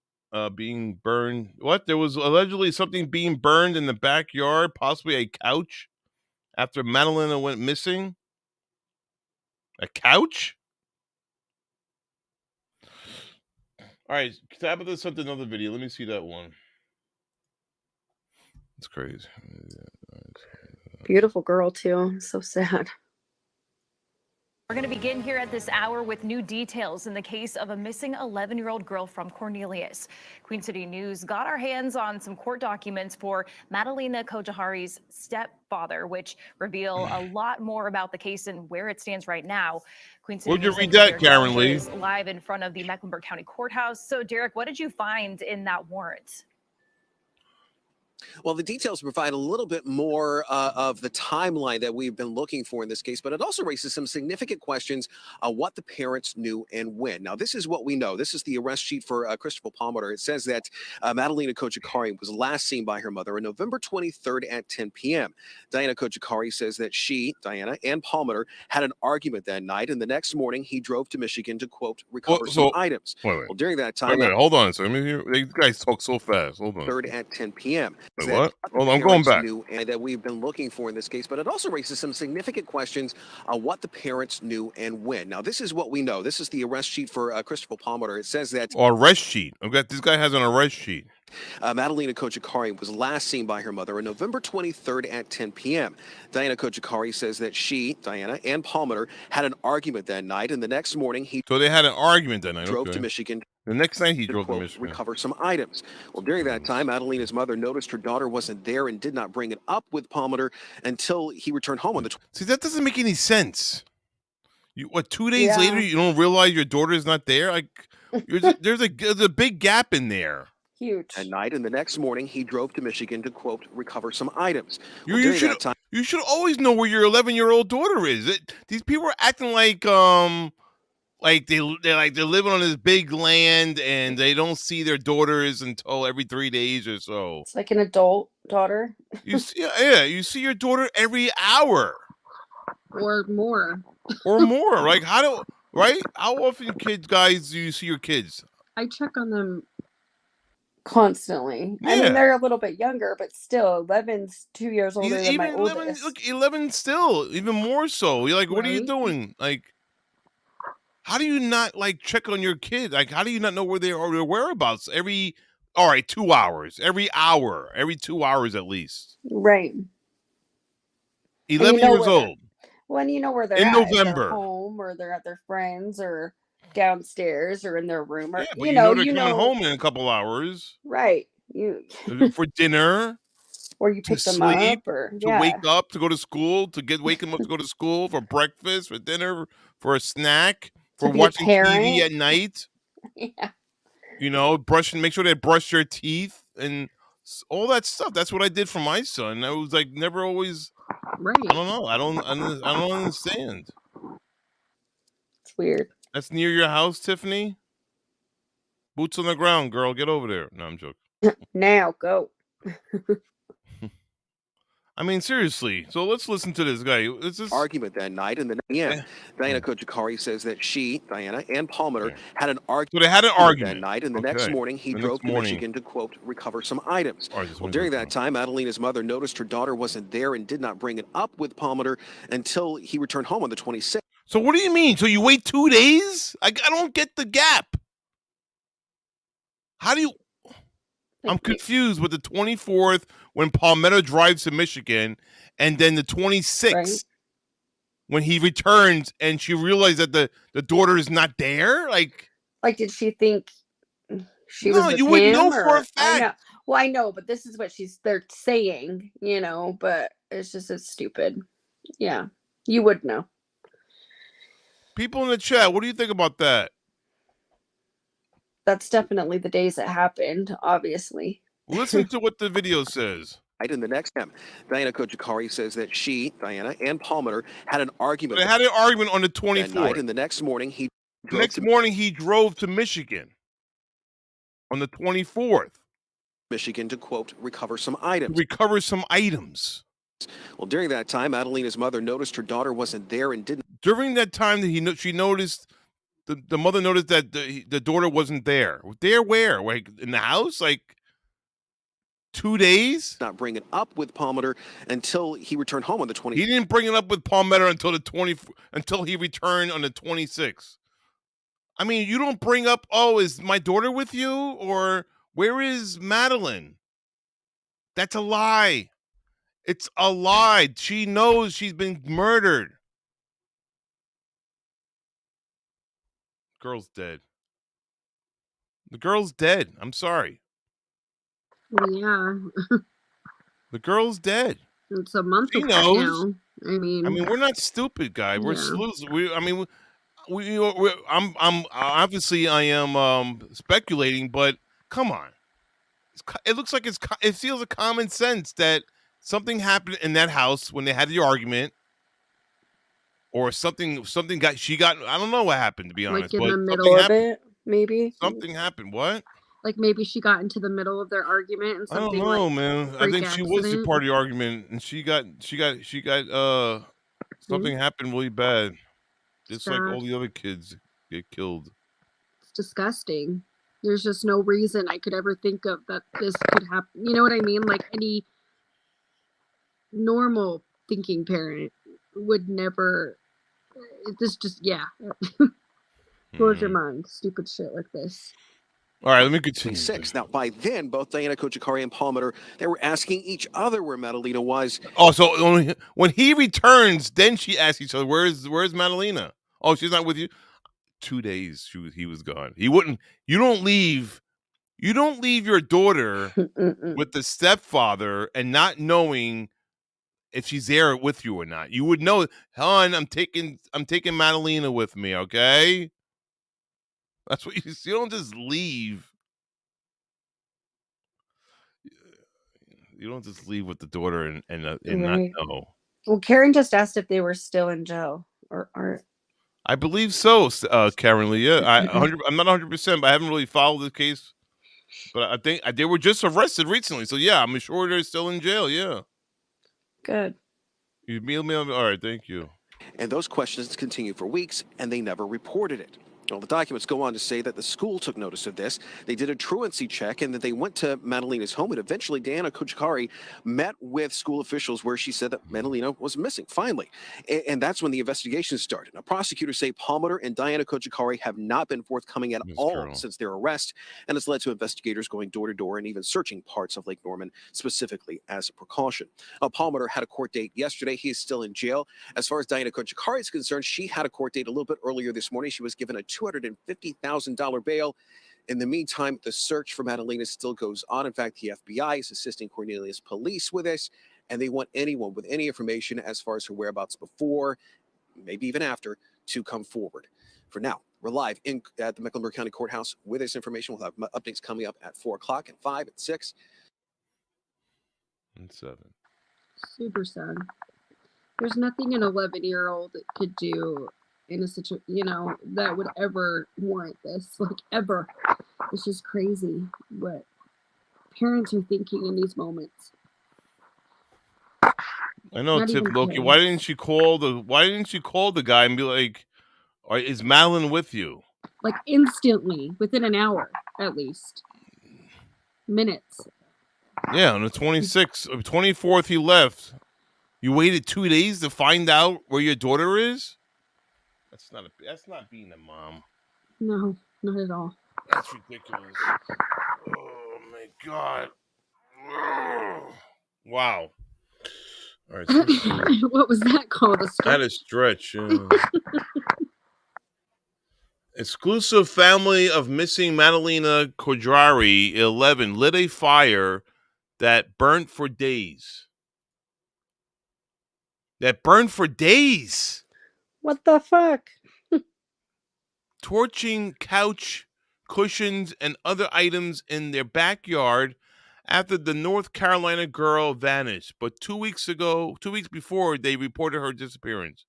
being burned. What? There was allegedly something being burned in the backyard, possibly a couch, after Madalina went missing. A couch? All right, tab this up to another video. Let me see that one. It's crazy.
Beautiful girl too. So sad.
We're going to begin here at this hour with new details in the case of a missing 11-year-old girl from Cornelius. Queen City News got our hands on some court documents for Madalina Kojakari's stepfather, which reveal a lot more about the case and where it stands right now. Queen City
Where'd you
News
read that,
engineer
Karen Lee?
is live in front of the Mecklenburg County Courthouse. So, Derek, what did you find in that warrant?
Well, the details provide a little bit more of the timeline that we've been looking for in this case, but it also raises some significant questions on what the parents knew and when. Now, this is what we know. This is the arrest sheet for Christopher Palmer. It says that Madalina Kojakari was last seen by her mother on November 23rd at 10 p.m. Diana Kojakari says that she, Diana, and Palmer had an argument that night, and the next morning he drove to Michigan to, quote, recover some items.
Wait.
Well, during that time,
Wait, hold on a second. These guys talk so fast. Hold on.
3rd at 10 p.m.
Wait,
That
what?
the
Hold on, I'm going
parents
back.
knew and that we've been looking for in this case, but it also raises some significant questions on what the parents knew and when. Now, this is what we know. This is the arrest sheet for Christopher Palmer. It says that
Arrest sheet. Okay, this guy has an arrest sheet.
Madalina Kojakari was last seen by her mother on November 23rd at 10 p.m. Diana Kojakari says that she, Diana, and Palmer had an argument that night, and the next morning he
So they had an argument that night.
drove
Okay.
to Michigan.
The next night he
to,
drove to
quote,
Michigan.
recover some items. Well, during that time, Madalina's mother noticed her daughter wasn't there and did not bring it up with Palmer until he returned home on the
See, that doesn't make any sense. You 2 days later you don't realize your daughter is not there? Like there's a big gap in there.
Huge.
At night, and the next morning he drove to Michigan to, quote, recover some items. Well,
You
during
should
that time,
you should always know where your 11-year-old daughter is. These people are acting like they're living on this big land and they don't see their daughters until every 3 days or so.
It's like an adult daughter.
You see, you see your daughter every hour
Or more.
or more. Like how often guys do you see your kids?
I check on them constantly. I mean, they're a little bit younger, but still, 11's 2 years older than my
11,
oldest.
look, 11 still, even more so. You're like, what are you doing? Like, how do you not check on your kid? Like, how do you not know where they are, their whereabouts? 2 hours, every hour, every 2 hours at least.
Right.
11 years old.
When you know where they're
In
at,
November.
if they're home or they're at their friends or downstairs or in their room, or
But you know they're coming home in a couple hours.
right?
For dinner.
Or you pick
to
them
sleep,
up, or
to wake up, to go to school, wake them up to go to school, for breakfast, for dinner, for a snack, for
be a
watching TV
parent.
at night.
Yeah.
You know, make sure they brush their teeth and all that stuff. That's what I did for my son. I was like never always.
Right.
I don't know. I don't understand.
It's weird.
That's near your house, Tiffany. Boots on the ground, girl. Get over there. No, I'm joking.
Now go.
I mean, seriously. So let's listen to this guy.
argument that night, and then Diana Kojakari says that she, Diana, and Palmer had an argument.
So they had an argument
that night, and the next morning he drove to Michigan to, quote, recover some items. Well, during that time, Madalina's mother noticed her daughter wasn't there and did not bring it up with Palmer until he returned home on the 26th.
So what do you mean? So you wait 2 days? I don't get the gap. How do you? I'm confused with the 24th when Palmetto drives to Michigan, and then the 26th when he returns and she realized that the daughter is not there. Like
did she think she was with
you would
him,
know for a fact.
I know. Well, I know, but this is what they're saying, but it's stupid. Yeah, you would know.
People in the chat, what do you think about that?
That's definitely the days it happened, obviously.
Listen to what the video says.
In the next time, Diana Kojakari says that she, Diana, and Palmer had an argument.
They had an argument on the 24th.
Night, and the next morning he
drove to Michigan on the 24th.
Michigan to, quote, recover some items. Well, during that time, Madalina's mother noticed her daughter wasn't there and didn't.
During that time that she noticed. The mother noticed that the daughter wasn't there. There where? Like in the house? Like 2 days?
Not bring it up with Palmer until he returned home on the 20th.
He didn't bring it up with Palmetto until he returned on the 26th. I mean, you don't bring up, is my daughter with you? Or where is Madeline? That's a lie. It's a lie. She knows she's been murdered. Girl's dead. The girl's dead. I'm sorry.
Yeah.
The girl's dead.
It's a month
She
ago
knows.
now. I mean,
we're not stupid, guys. We're
Yeah.
sleuths. I'm obviously I am speculating, but come on. it looks like it feels a common sense that something happened in that house when they had the argument, or something got. I don't know what happened, to be honest,
in
but
the
something
middle of
happened.
it, maybe.
Something happened. What?
Like maybe she got into the middle of their argument and
I don't
something
know,
like
man. I
freak
think she was the
accident.
part of the argument, and she got something happened really bad, just like all
Sad.
the other kids get killed.
It's disgusting. There's just no reason I could ever think of that this could happen. You know what I mean? Like any normal thinking parent would never. This just blows your mind. Stupid shit like this.
All right, let me continue.
6. Now, by then, both Diana Kojakari and Palmer, they were asking each other where Madalina was.
Oh, so when he returns, then she asks each other, "Where's Madalina? Oh, she's not with you." 2 days he was gone. He wouldn't. You don't leave your daughter with the stepfather and not knowing if she's there with you or not. You would know, hon, I'm taking Madalina with me, okay? That's what you don't just leave. You don't just leave with the daughter and not know.
Well, Karen just asked if they were still in jail or
I believe so, Karen Lee. Yeah, I'm not 100%, but I haven't really followed the case. But I think they were just arrested recently, so yeah, I'm sure they're still in jail. Yeah.
Good.
You mail me. All right, thank you.
And those questions continued for weeks, and they never reported it. Well, the documents go on to say that the school took notice of this. They did a truancy check, and that they went to Madalina's home. And eventually, Diana Kojakari met with school officials where she said that Madalina was missing, finally. And that's when the investigation started. Now, prosecutors say Palmer and Diana Kojakari have not been forthcoming at all since their arrest, and it's led to investigators going door to door and even searching parts of Lake Norman specifically as a precaution. Palmer had a court date yesterday. He is still in jail. As far as Diana Kojakari is concerned, she had a court date a little bit earlier this morning. She was given a $250,000 bail. In the meantime, the search for Madalina still goes on. In fact, the FBI is assisting Cornelius police with this, and they want anyone with any information as far as her whereabouts before, maybe even after, to come forward. For now, we're live at the Mecklenburg County Courthouse with this information. We'll have updates coming up at 4 o'clock, at 5, at 6.
And 7.
Super sad. There's nothing an 11-year-old could do in a situation, that would ever warrant this, like ever. It's just crazy what parents are thinking in these moments.
I know,
Not
Tip
even
Loki.
kidding.
Why didn't she call the guy and be like, "Is Madeline with you?"
Like instantly, within an hour at least. Minutes.
Yeah, on the 26th, 24th, he left. You waited 2 days to find out where your daughter is? That's not being a mom.
No, not at all.
That's ridiculous. Oh my God. Wow. All right.
What was that called?
I had a stretch. Exclusive family of missing Madalina Kojakari, 11, lit a fire that burnt for days.
What the fuck?
Torching couch cushions and other items in their backyard after the North Carolina girl vanished. But 2 weeks before, they reported her disappearance.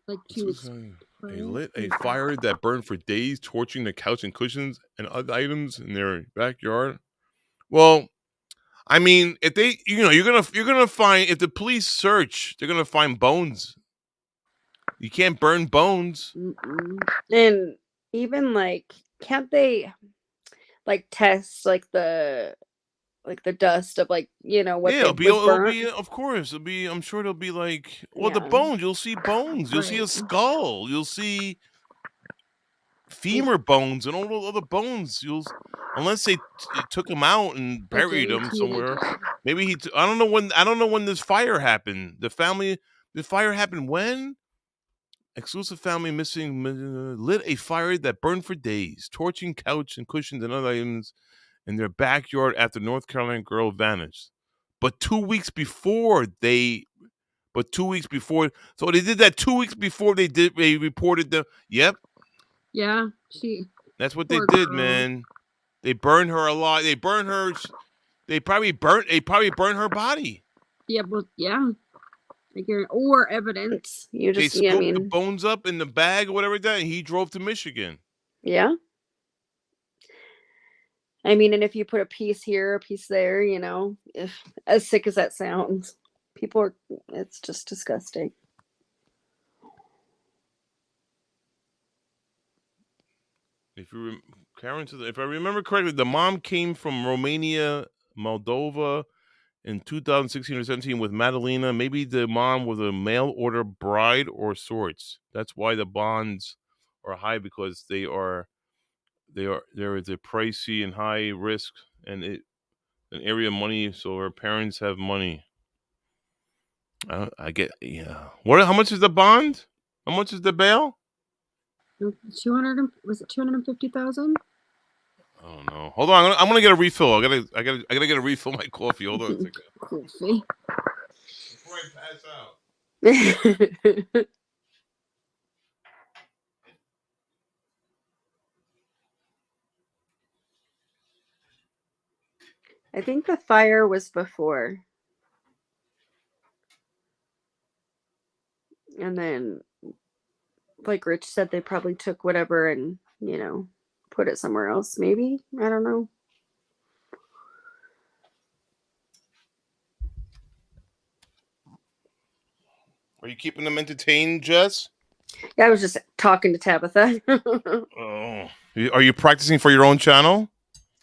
Like 2 weeks.
They lit a fire that burned for days, torching the couch and cushions and other items in their backyard. Well, I mean, if they, you're gonna find, if the police search, they're gonna find bones. You can't burn bones.
And even can't they test the dust of what
Yeah,
was burnt?
of course, I'm sure it'll be the bones. You'll see bones. You'll see a skull. You'll see femur bones and all those other bones. Unless they took them out and buried them somewhere. Maybe I don't know when this fire happened. The fire happened when? Exclusive family missing lit a fire that burned for days, torching couch and cushions and other items in their backyard after North Carolina girl vanished. But 2 weeks before they but 2 weeks before. So they did that 2 weeks before they reported them. Yep,
Yeah,
that's what they
poor
did,
girl.
man. They burned her alive. They burned her. They probably burned her body.
Yeah, but yeah. Or evidence.
They smoked the bones up in the bag or whatever that, and he drove to Michigan.
Yeah. I mean, and if you put a piece here, a piece there, as sick as that sounds, it's just disgusting.
If I remember correctly, the mom came from Romania, Moldova in 2016 or 17 with Madalina. Maybe the mom was a mail order bride or sorts. That's why the bonds are high, because there is a pricey and high risk and an area of money. So her parents have money. I get, yeah. How much is the bond? How much is the bail?
200. Was it 250,000?
Oh no! Hold on, I'm gonna get a refill. I gotta get a refill of my coffee. Hold on a second.
Coffee.
Before I pass out.
I think the fire was before. And then, like Rich said, they probably took whatever and, put it somewhere else. Maybe. I don't know.
Are you keeping them entertained, Jess?
Yeah, I was just talking to Tabitha.
Oh, are you practicing for your own channel?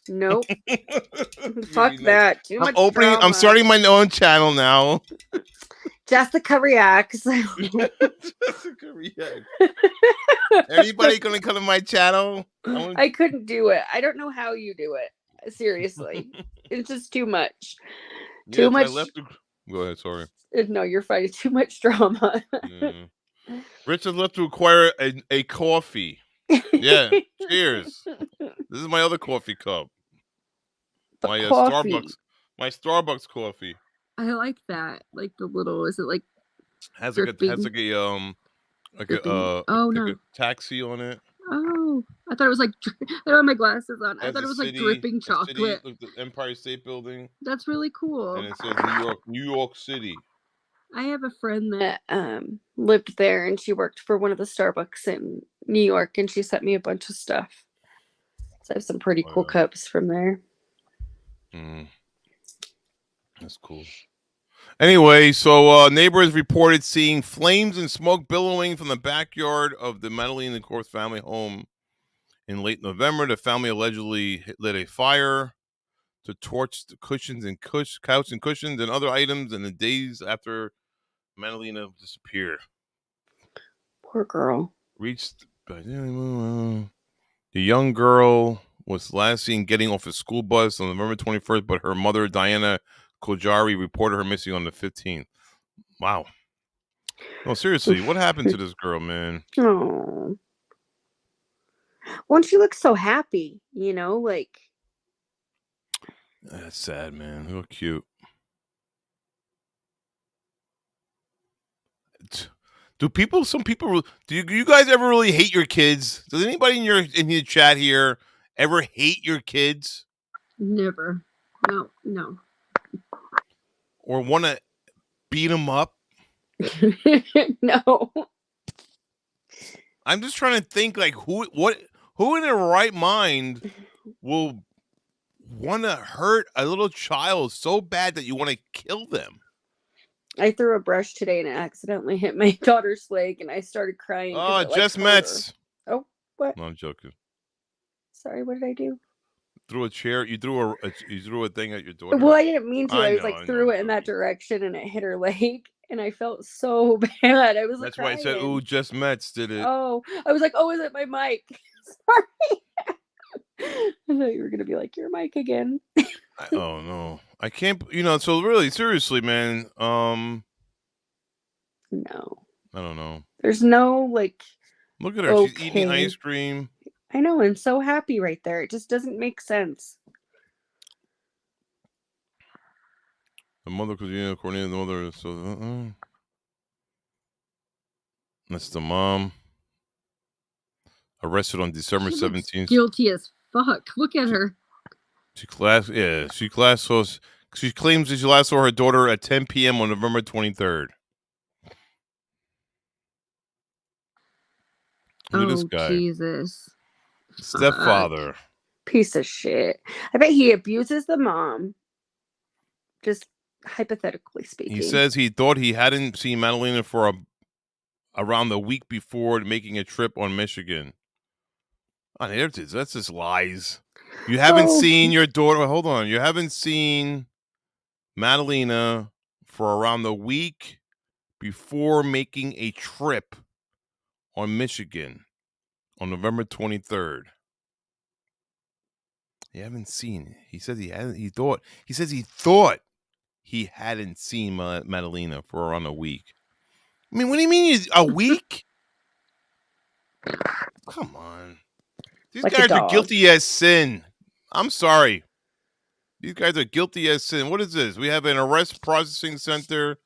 Nope. Fuck that. Too much drama.
I'm starting my own channel now.
Jessica Reacts.
Jessica Reacts. Anybody gonna come to my channel?
I couldn't do it. I don't know how you do it. Seriously. It's just too much. Too much.
Go ahead, sorry.
No, you're fine. Too much drama.
Richard left to acquire a coffee. Yeah, cheers. This is my other coffee cup. My Starbucks coffee.
I like that. Like the little, is it like
has
dripping?
like a taxi on it.
Oh, I thought it was like, I don't have my glasses on. I thought it was like dripping chocolate.
The Empire State Building.
That's really cool.
And it says New York City.
I have a friend that
lived there, and she worked for one of the Starbucks in New York, and she sent me a bunch of stuff. So I have some pretty cool cups from there.
That's cool. Anyway, so neighbors reported seeing flames and smoke billowing from the backyard of the Madalina Kojakari family home in late November. The family allegedly lit a fire to torch the cushions and couch and cushions and other items in the days after Madalina disappeared.
Poor girl.
The young girl was last seen getting off a school bus on November 21st, but her mother, Madalina Kojakari, reported her missing on the 15th. Wow. No, seriously, what happened to this girl, man?
Oh. Well, she looks so happy, like.
That's sad, man. Real cute. Do you guys ever really hate your kids? Does anybody in your chat here ever hate your kids?
Never. No.
Or want to beat them up?
No.
I'm just trying to think, like, who in their right mind will want to hurt a little child so bad that you want to kill them?
I threw a brush today and it accidentally hit my daughter's leg, and I started crying.
Oh, Jess Metz.
Oh, what?
No, I'm joking.
Sorry, what did I do?
Threw a chair. You threw a thing at your daughter.
Well, I didn't mean to. I threw it in that direction, and it hit her leg, and I felt so bad. I was
That's
crying.
why I said, "Ooh, Jess Metz did it."
Oh, I was like, "Oh, is it my mic?" Sorry. I thought you were gonna be like, "Your mic again."
Oh no, I can't. So really, seriously, man.
No.
I don't know.
There's no like.
Look at her. Okay. She's eating ice cream.
I know, and so happy right there. It just doesn't make sense.
The mother, because Cornelia, the mother. So. That's the mom. Arrested on December
She looks
17th.
guilty as fuck. Look at her.
She claims that she last saw her daughter at 10 p.m. on November 23rd. Look at this guy.
Jesus.
Stepfather.
Piece of shit. I bet he abuses the mom. Just hypothetically speaking.
He says he thought he hadn't seen Madalina for around the week before making a trip on Michigan. Oh, there it is. That's just lies. You haven't seen your daughter. Hold on. You haven't seen Madalina for around the week before making a trip on Michigan on November 23rd. You haven't seen it. He says he hasn't. He says he thought he hadn't seen Madalina for around a week. I mean, what do you mean a week? Come on. These
Like a
guys are
dog.
guilty as sin. I'm sorry. These guys are guilty as sin. What is this? We have an arrest processing center.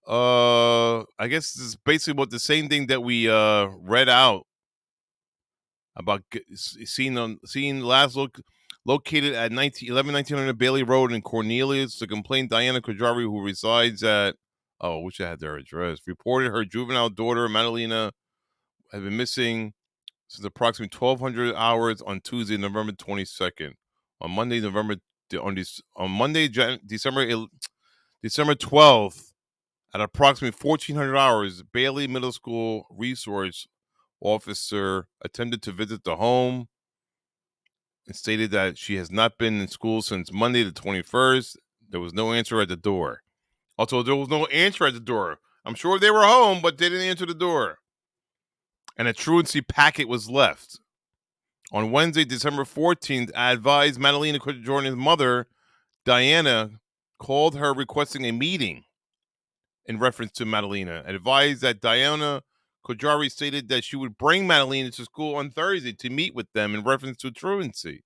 I guess this is basically what the same thing that we read out about seeing located at 1900 Bailey Road in Cornelius. The complaint, Diana Kojakari, who resides at I wish I had their address, reported her juvenile daughter Madalina had been missing since approximately 1200 hours on Tuesday, November 22nd. On Monday, December 12th, at approximately 1400 hours, Bailey Middle School resource officer attempted to visit the home and stated that she has not been in school since Monday the 21st. There was no answer at the door. Also, there was no answer at the door. I'm sure they were home, but they didn't answer the door. And a truancy packet was left. On Wednesday, December 14th, I advised Madalina Kojakari's mother, Diana, called her requesting a meeting in reference to Madalina. Advised that Diana Kojakari stated that she would bring Madalina to school on Thursday to meet with them in reference to truancy.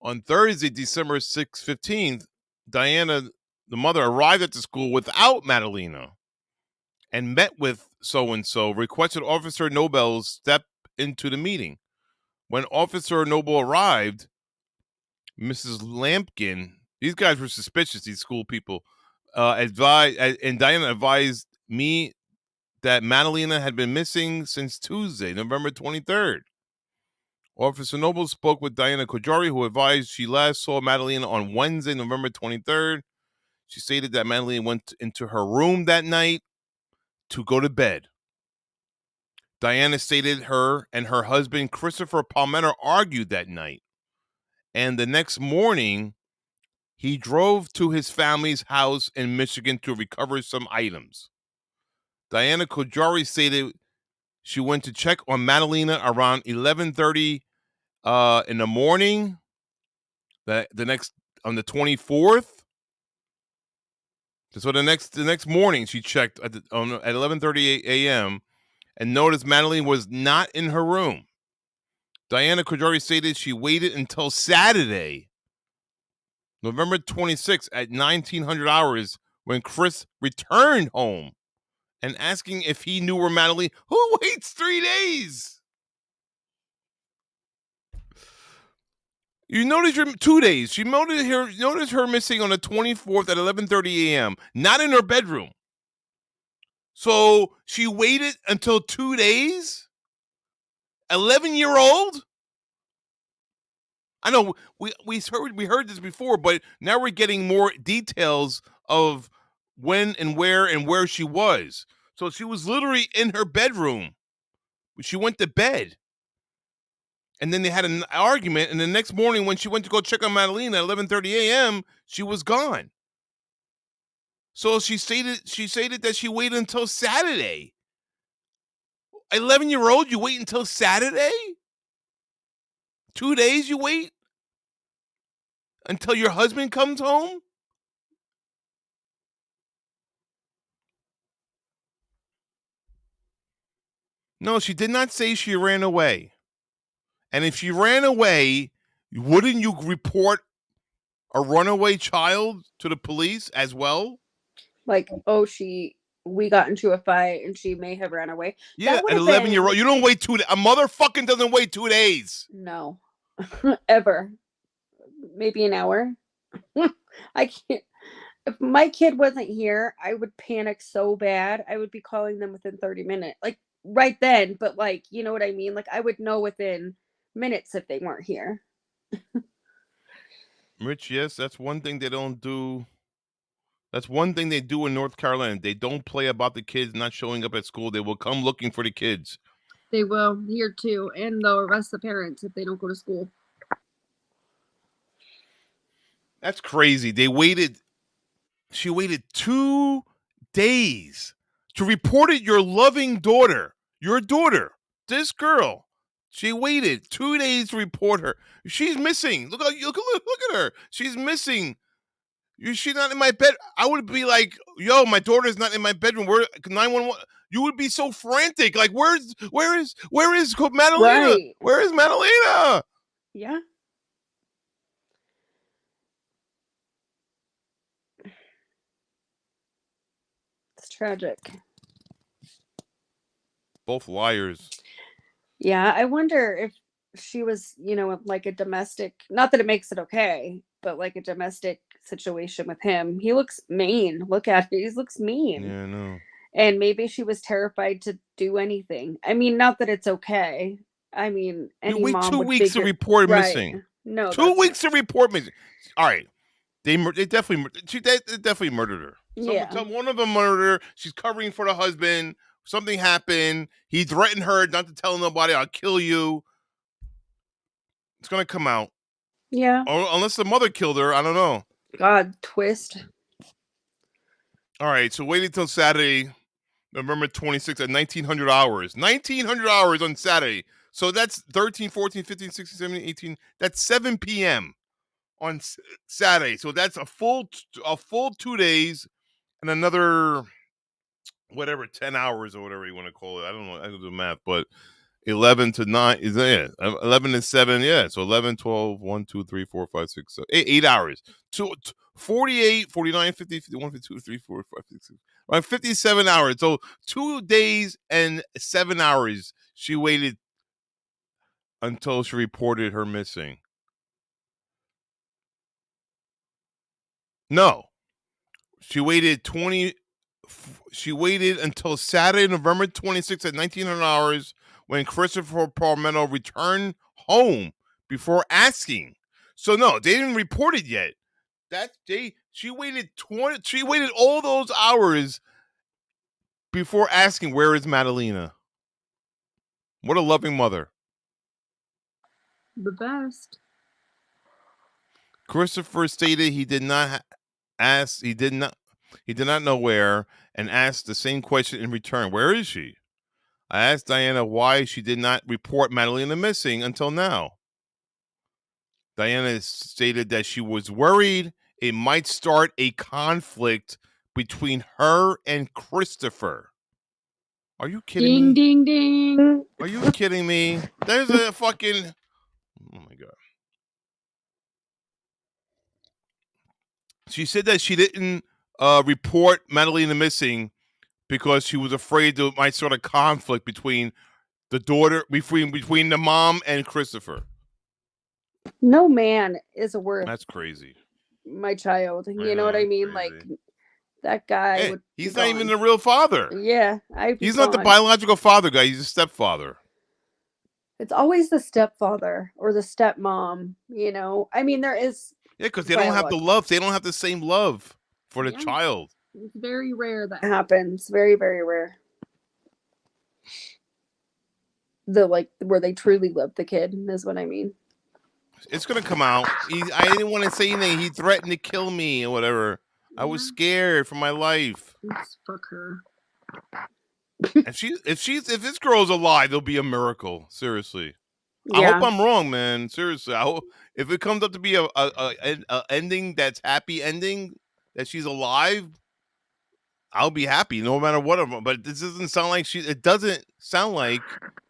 On Thursday, December 15th, Diana, the mother, arrived at the school without Madalina and met with so-and-so, requested Officer Noble step into the meeting. When Officer Noble arrived, Mrs. Lampkin, these guys were suspicious, these school people, and Diana advised me that Madalina had been missing since Tuesday, November 23rd. Officer Noble spoke with Diana Kojakari, who advised she last saw Madalina on Wednesday, November 23rd. She stated that Madalina went into her room that night to go to bed. Diana stated her and her husband, Christopher Palmetto, argued that night. And the next morning, he drove to his family's house in Michigan to recover some items. Diana Kojakari stated she went to check on Madalina around 11:30 in the morning. On the 24th. So the next morning, she checked at 11:30 a.m. and noticed Madalina was not in her room. Diana Kojakari stated she waited until Saturday, November 26th at 1900 hours when Chris returned home and asking if he knew where Madalina. Who waits 3 days? You notice her 2 days. She noticed her missing on the 24th at 11:30 a.m. Not in her bedroom. So she waited until 2 days? 11-year-old? I know we heard this before, but now we're getting more details of when and where she was. So she was literally in her bedroom. She went to bed. And then they had an argument, and the next morning when she went to go check on Madalina at 11:30 a.m., she was gone. So she stated that she waited until Saturday. 11-year-old, you wait until Saturday? 2 days you wait? Until your husband comes home? No, she did not say she ran away. And if she ran away, wouldn't you report a runaway child to the police as well?
Like, oh, she we got into a fight and she may have ran away.
Yeah,
That would
an
have
11-year-old.
been
You don't wait 2 days. A motherfucking doesn't wait 2 days.
no, ever. Maybe an hour. I can't. If my kid wasn't here, I would panic so bad. I would be calling them within 30 minutes, like right then. But like, you know what I mean? Like I would know within minutes if they weren't here.
Rich, yes, that's one thing they don't do. That's one thing they do in North Carolina. They don't play about the kids not showing up at school. They will come looking for the kids.
They will here too, and they'll arrest the parents if they don't go to school.
That's crazy. She waited 2 days to report it. Your loving daughter, this girl. She waited 2 days to report her. She's missing. Look at her. She's missing. She's not in my bed. I would be like, yo, my daughter's not in my bedroom. Where 911? You would be so frantic. Like, where is Madalina?
Right.
Where is Madalina?
Yeah. It's tragic.
Both liars.
Yeah, I wonder if she was, like a domestic, not that it makes it okay, but like a domestic situation with him. He looks mean. Look at him. He looks mean.
Yeah, I know.
And maybe she was terrified to do anything. I mean, not that it's okay. I mean,
You
any
wait
mom
2
would
weeks to
figure-
report
Right.
missing.
No,
2 weeks to report missing. All right, they definitely murdered her.
Yeah.
One of them murdered her. She's covering for the husband. Something happened. He threatened her not to tell nobody. I'll kill you. It's gonna come out.
Yeah.
Or unless the mother killed her, I don't know.
God, twist.
All right, so wait until Saturday, November 26th at 1900 hours. 1900 hours on Saturday. So that's 13, 14, 15, 16, 17, 18. That's 7 p.m. on Saturday. So that's a full 2 days and another whatever 10 hours or whatever you want to call it. I don't know. I don't do math, but 11 to 9 is 11 to 7. Yeah. So 11, 12, 1, 2, 3, 4, 5, 6, 7, 8 hours. 48, 49, 50, 51, 52, 53, 54, 55, 56. Right, 57 hours. So 2 days and 7 hours she waited until she reported her missing. No. She waited until Saturday, November 26th at 1900 hours when Christopher Palmetto returned home before asking. So no, they didn't report it yet. She waited all those hours before asking, where is Madalina? What a loving mother.
The best.
Christopher stated he did not know where, and asked the same question in return. Where is she? I asked Diana why she did not report Madalina missing until now. Diana stated that she was worried it might start a conflict between her and Christopher. Are you kidding me?
Ding, ding, ding.
Are you kidding me? There's a fucking... Oh, my God. She said that she didn't report Madalina missing because she was afraid there might start a conflict between the daughter, between the mom and Christopher.
No man is worth
That's crazy.
my child. You know what I mean? Like that guy would be
He's not even
gone.
the real father.
Yeah,
He's not the biological father guy. He's a stepfather.
It's always the stepfather or the stepmom, I mean, there is.
Yeah, because they don't have the love. They don't have the same love for the child.
It's very rare that
happens. Very, very rare. Where they truly love the kid is what I mean.
It's gonna come out. I didn't want to say anything. He threatened to kill me or whatever. I was scared for my life.
Fuck her.
If this girl's alive, there'll be a miracle. Seriously. I
Yeah.
hope I'm wrong, man. Seriously. I hope if it comes up to be a ending that's happy ending, that she's alive, I'll be happy no matter what. But this doesn't sound like it doesn't sound like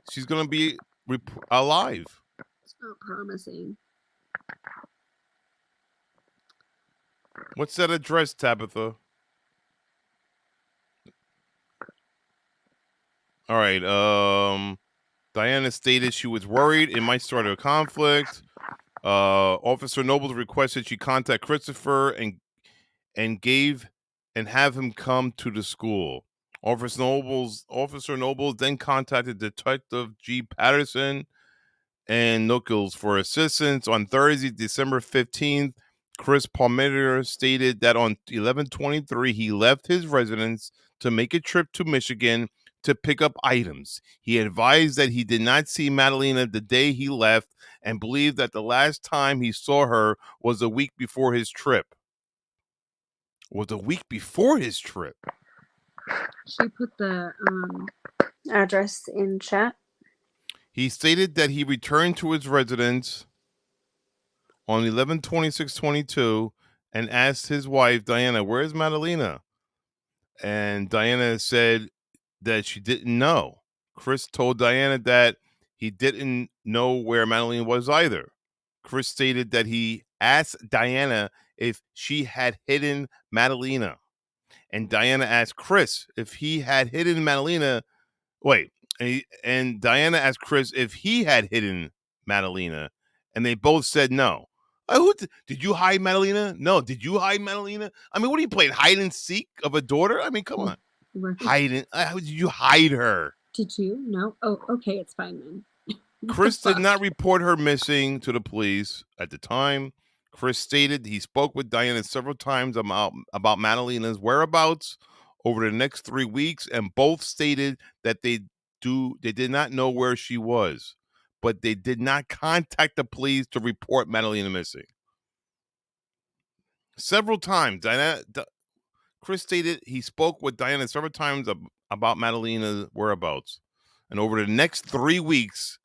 she's gonna be alive.
It's not promising.
What's that address, Tabitha? All right. Diana stated she was worried it might start a conflict. Officer Nobles requested she contact Christopher and have him come to the school. Officer Nobles then contacted Detective G. Patterson and Nichols for assistance. On Thursday, December 15th, Chris Palmetier stated that on 11/23, he left his residence to make a trip to Michigan to pick up items. He advised that he did not see Madalina the day he left and believed that the last time he saw her was a week before his trip.
She put the address in chat.
He stated that he returned to his residence on 11/26/22 and asked his wife, Diana, where's Madalina? And Diana said that she didn't know. Chris told Diana that he didn't know where Madalina was either. Chris stated that he asked Diana if she had hidden Madalina. And Diana asked Chris if he had hidden Madalina. And Diana asked Chris if he had hidden Madalina, and they both said no. Did you hide Madalina? No. Did you hide Madalina? I mean, what are you playing, hide and seek of a daughter? I mean, come on.
Right.
Hiding? How did you hide her?
Did you? No. Oh, okay. It's fine then.
Chris did not report her missing to the police at the time. Chris stated he spoke with Diana several times about Madalina's whereabouts over the next 3 weeks, and both stated that they did not know where she was, but they did not contact the police to report Madalina missing. Several times, Chris stated he spoke with Diana several times about Madalina's whereabouts, and over the next 3 weeks,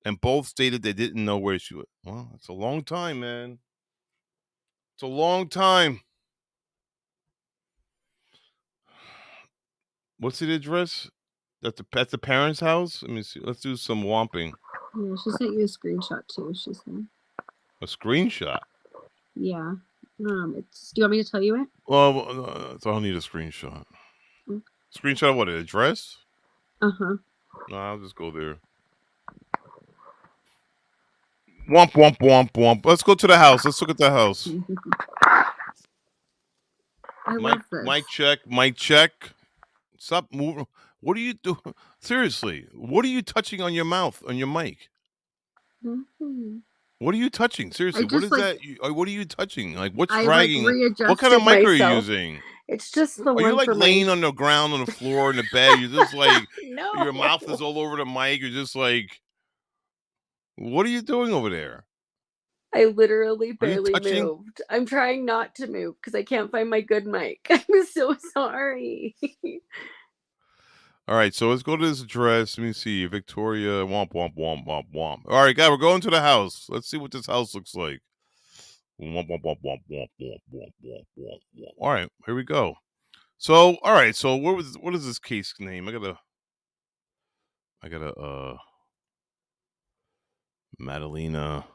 and both stated they didn't know where she was. Well, it's a long time, man. It's a long time. What's the address? That's the parents' house? Let me see. Let's do some womping.
Yeah, she sent you a screenshot too. She said.
A screenshot?
Yeah. It's. Do you want me to tell you it?
Well, I don't need a screenshot.
Okay.
Screenshot of what? An address?
Uh-huh.
No, I'll just go there. Womp, womp, womp, womp. Let's go to the house. Let's look at the house.
I love this.
Mic check. Mic check. Stop moving. What are you doing? Seriously, what are you touching on your mouth, on your mic?
Mm-hmm.
What are you touching? Seriously, what is that? What are you touching? Like, what's dragging? What kind of mic are you using?
It's just the
Are
one
you like
for
laying
my...
on the ground, on the floor, in the bed? You're just like,
No.
Your mouth is all over the mic. You're just like, what are you doing over there?
I literally barely moved. I'm trying not to move because I can't find my good mic. I'm so sorry.
All right, so let's go to this address. Let me see. Victoria, womp, womp, womp, womp, womp. All right, guys, we're going to the house. Let's see what this house looks like. Womp, womp, womp, womp, womp, womp, womp, womp, womp, womp. All right, here we go. So, all right, so what is this case name? I gotta, Madalina.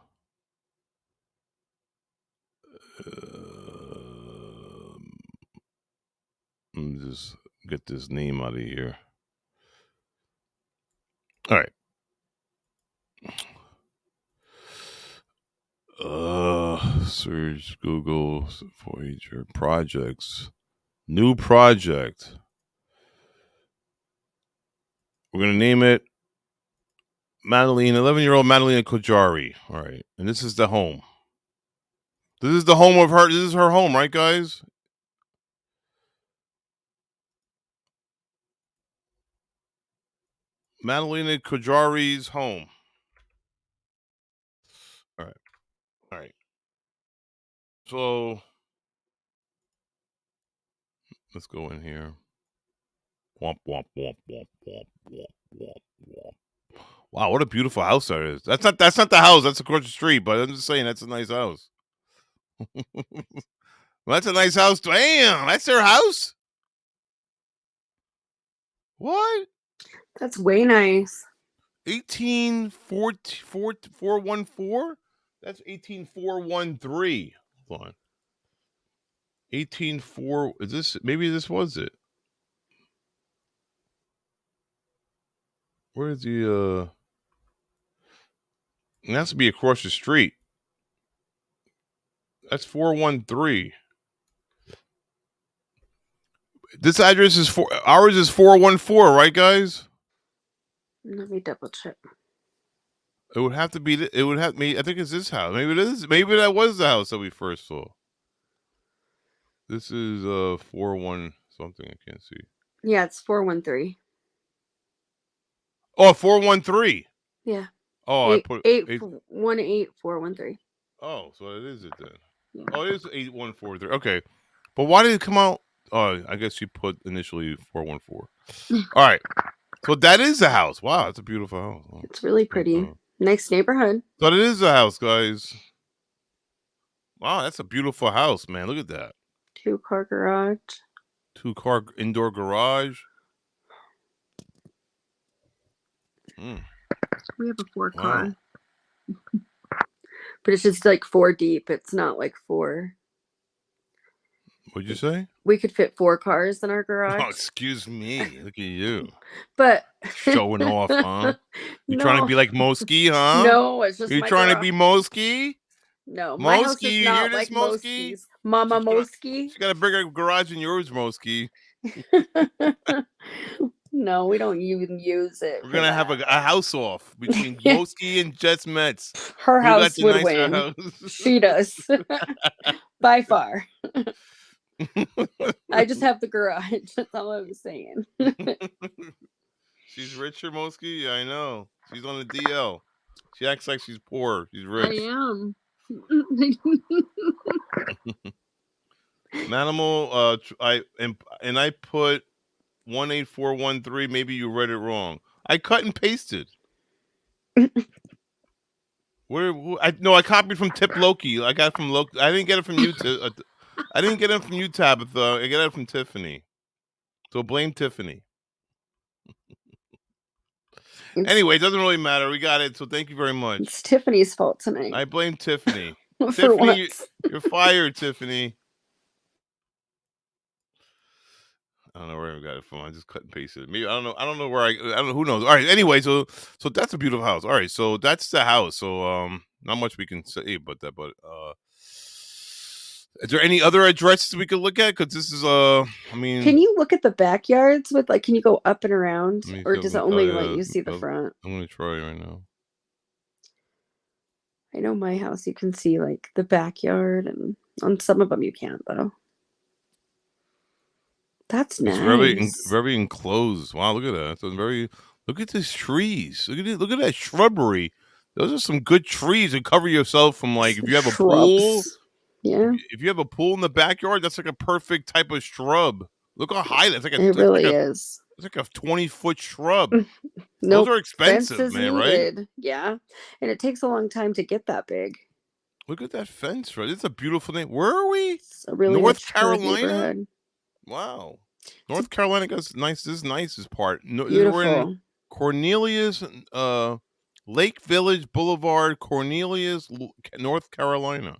Let me just get this name out of here. All right. Search Google for your projects. New project. We're gonna name it Madalina, 11-year-old Madalina Kojakari. All right, and this is the home. This is the home of her. This is her home, right, guys? Madalina Kojakari's home. All right. All right. So let's go in here. Womp, womp, womp, womp, womp, womp, womp, womp. Wow, what a beautiful house that is. That's not the house. That's across the street, but I'm just saying that's a nice house. Well, that's a nice house. Damn, that's their house? What?
That's way nice.
18414? That's 18413. Hold on. 184. Is this? Maybe this was it. Where's the it has to be across the street. That's 413. This address is ours is 414, right, guys?
Let me double check.
It would have to be. It would have me. I think it's this house. Maybe it is. Maybe that was the house that we first saw. This is 41 something. I can't see.
Yeah, it's 413.
Oh, 413.
Yeah.
Oh, I put
818-413.
Oh, so it is it then.
Yeah.
Oh, it is 8143. Okay, but why did it come out? Oh, I guess you put initially 414. All right, so that is the house. Wow, that's a beautiful house. Oh,
It's really pretty. Nice neighborhood.
but it is the house, guys. Wow, that's a beautiful house, man. Look at that.
2-car garage.
2-car indoor garage.
We have a 4-car.
Wow.
But it's just like 4 deep. It's not like 4.
What'd you say?
We could fit 4 cars in our garage.
Oh, excuse me. Look at you.
But
showing off, huh? You
No.
trying to be like Mosky, huh?
No, it's just
you
my
trying to
garage.
be Mosky?
No, my house
Mosky,
is
you
not
hear this,
like
Mosky?
Mosky's. Mama Mosky.
She got a bigger garage than yours, Mosky.
No, we don't even use it.
We're
for
gonna have
that.
a house off between
Yeah.
Mosky and Jets Mets.
Her
Who got
house
the
would
nicer
win.
house?
She does. By far. I just have the garage. That's all I was saying.
She's richer, Mosky. Yeah, I know. She's on the DL. She acts like she's poor. She's
I
rich.
am.
Manimal, I put 18413. Maybe you read it wrong. I cut and pasted. I copied from Tip Loki. I got it from Loki. I didn't get it from you. I didn't get it from you, Tabitha. I got it from Tiffany. So blame Tiffany. Anyway, it doesn't really matter. We got it. So thank you very much.
It's Tiffany's fault tonight.
I blame Tiffany.
For
Tiffany,
once.
you're fired, Tiffany. I don't know where I got it from. I just cut and pasted it. Maybe I don't know. I don't know where I don't know. Who knows? All right. Anyway, so that's a beautiful house. All right. So that's the house. So not much we can say about that. But is there any other addresses we could look at? Because this is I mean,
Can you look at the backyards with can you go up and around,
let me
or
see if
does
I
it
can-
only
yeah,
let you see the front?
I'm gonna try right now.
I know my house you can see like the backyard, and on some of them you can't though. That's
It's
nice.
very enclosed. Wow, look at that. So look at these trees. Look at it. Look at that shrubbery. Those are some good trees to cover yourself from, like, if you have a pool.
Yeah.
If you have a pool in the backyard, that's like a perfect type of shrub. Look how high that's like.
It really is.
It's like a 20-foot shrub.
Nope.
Those are expensive,
Fence is
man. Right?
needed. Yeah, and it takes a long time to get that big.
Look at that fence, right? It's a beautiful name. Where are we?
It's a really
North
mature
Carolina.
neighborhood.
Wow. North Carolina got nice. This is nicest part. No, we're
Beautiful.
in Cornelius, Lake Village Boulevard, Cornelius, North Carolina.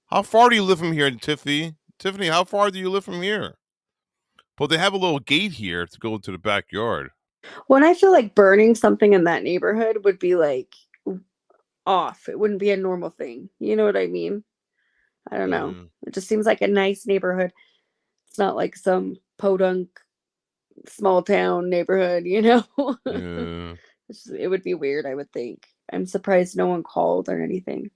How far do you live from here, Tiffany? Tiffany, how far do you live from here? Well, they have a little gate here to go into the backyard.
When I feel like burning something in that neighborhood would be like off. It wouldn't be a normal thing. You know what I mean? I don't know. It just seems like a nice neighborhood. It's not like some podunk small town neighborhood, you know?
Yeah.
It would be weird, I would think. I'm surprised no one called or anything.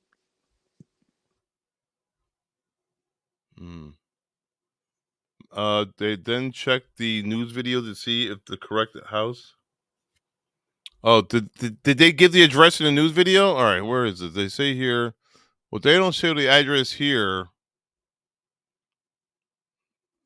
They then checked the news video to see if the correct house. Oh, did they give the address in the news video? All right, where is it? They say here. Well, they don't show the address here.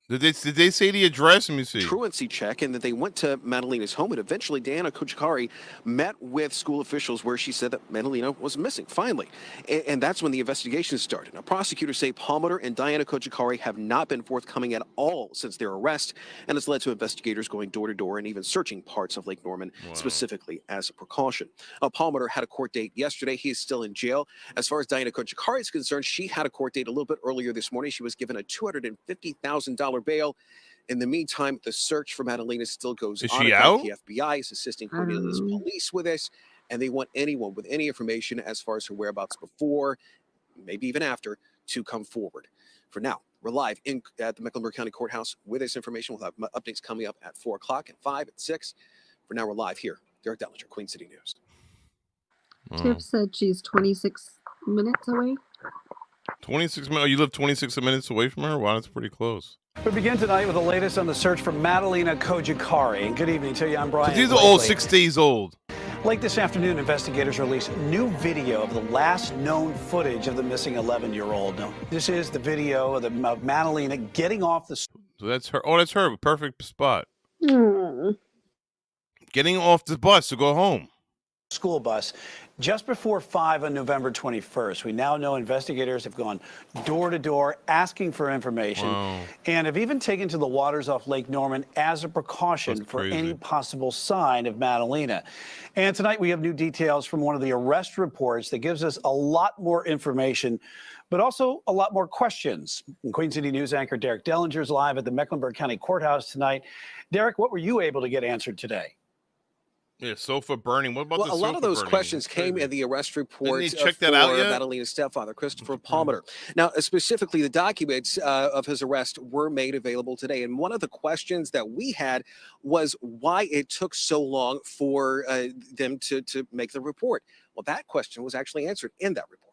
Did they say the address? Let me see.
Truancy check, and that they went to Madalina's home, and eventually Madalina Kojakari met with school officials where she said that Madalina was missing, finally. And that's when the investigation started. Now, prosecutors say Palmer and Diana Kojakari have not been forthcoming at all since their arrest, and it's led to investigators going door to door and even searching parts of Lake Norman specifically as a precaution. Palmer had a court date yesterday. He is still in jail. As far as Diana Kojakari is concerned, she had a court date a little bit earlier this morning. She was given a $250,000 bail. In the meantime, the search for Madalina still goes
Is
on.
she
In fact,
out?
the FBI is assisting Cornelius police with this, and they want anyone with any information as far as her whereabouts before, maybe even after, to come forward. For now, we're live at the Mecklenburg County Courthouse with this information. We'll have updates coming up at 4 o'clock, at 5, at 6. For now, we're live here. Derek Dellinger, Queen City News.
Tiff said she's 26 minutes away.
26 minutes. Oh, you live 26 minutes away from her? Wow, that's pretty close.
We begin tonight with the latest on the search for Madalina Kojakari. And good evening to you. I'm Brian.
These are old, 6 days old.
Late this afternoon, investigators released new video of the last known footage of the missing 11-year-old. Now, this is the video of Madalina getting off the...
So that's her. Oh, that's her. Perfect spot.
Mm.
Getting off the bus to go home.
School bus just before 5 on November 21st. We now know investigators have gone door to door asking for information and have even taken to the waters off Lake Norman as a precaution for any possible sign of Madalina. And tonight we have new details from one of the arrest reports that gives us a lot more information, but also a lot more questions. And Queen City News anchor Derek Dellinger is live at the Mecklenburg County Courthouse tonight. Derek, what were you able to get answered today?
Yeah, sofa burning. What about
Well,
the
a lot
sofa
of those
burning?
questions came in the arrest report
Didn't he check
for
that out yet?
Madalina's stepfather, Christopher Palmer. Now, specifically, the documents of his arrest were made available today. And one of the questions that we had was why it took so long for them to make the report. Well, that question was actually answered in that report.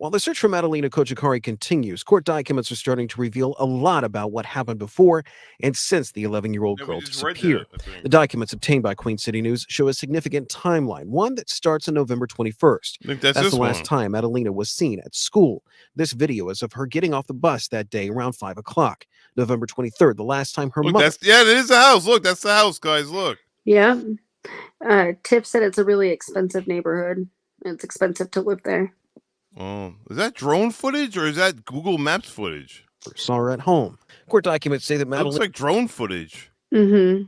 While the search for Madalina Kojakari continues, court documents are starting to reveal a lot about what happened before and since the 11-year-old girl disappeared. The documents obtained by Queen City News show a significant timeline, one that starts on November 21st.
I think that's
the
this
last
one.
time Madalina was seen at school. This video is of her getting off the bus that day around 5 o'clock. November 23rd, the last time her
Look,
mother...
yeah, it is the house. Look, that's the house, guys. Look.
Yeah. Tiff said it's a really expensive neighborhood. It's expensive to live there.
Oh, is that drone footage or is that Google Maps footage?
Saw her at home. Court documents say that
It looks like drone footage.
Mm-hmm.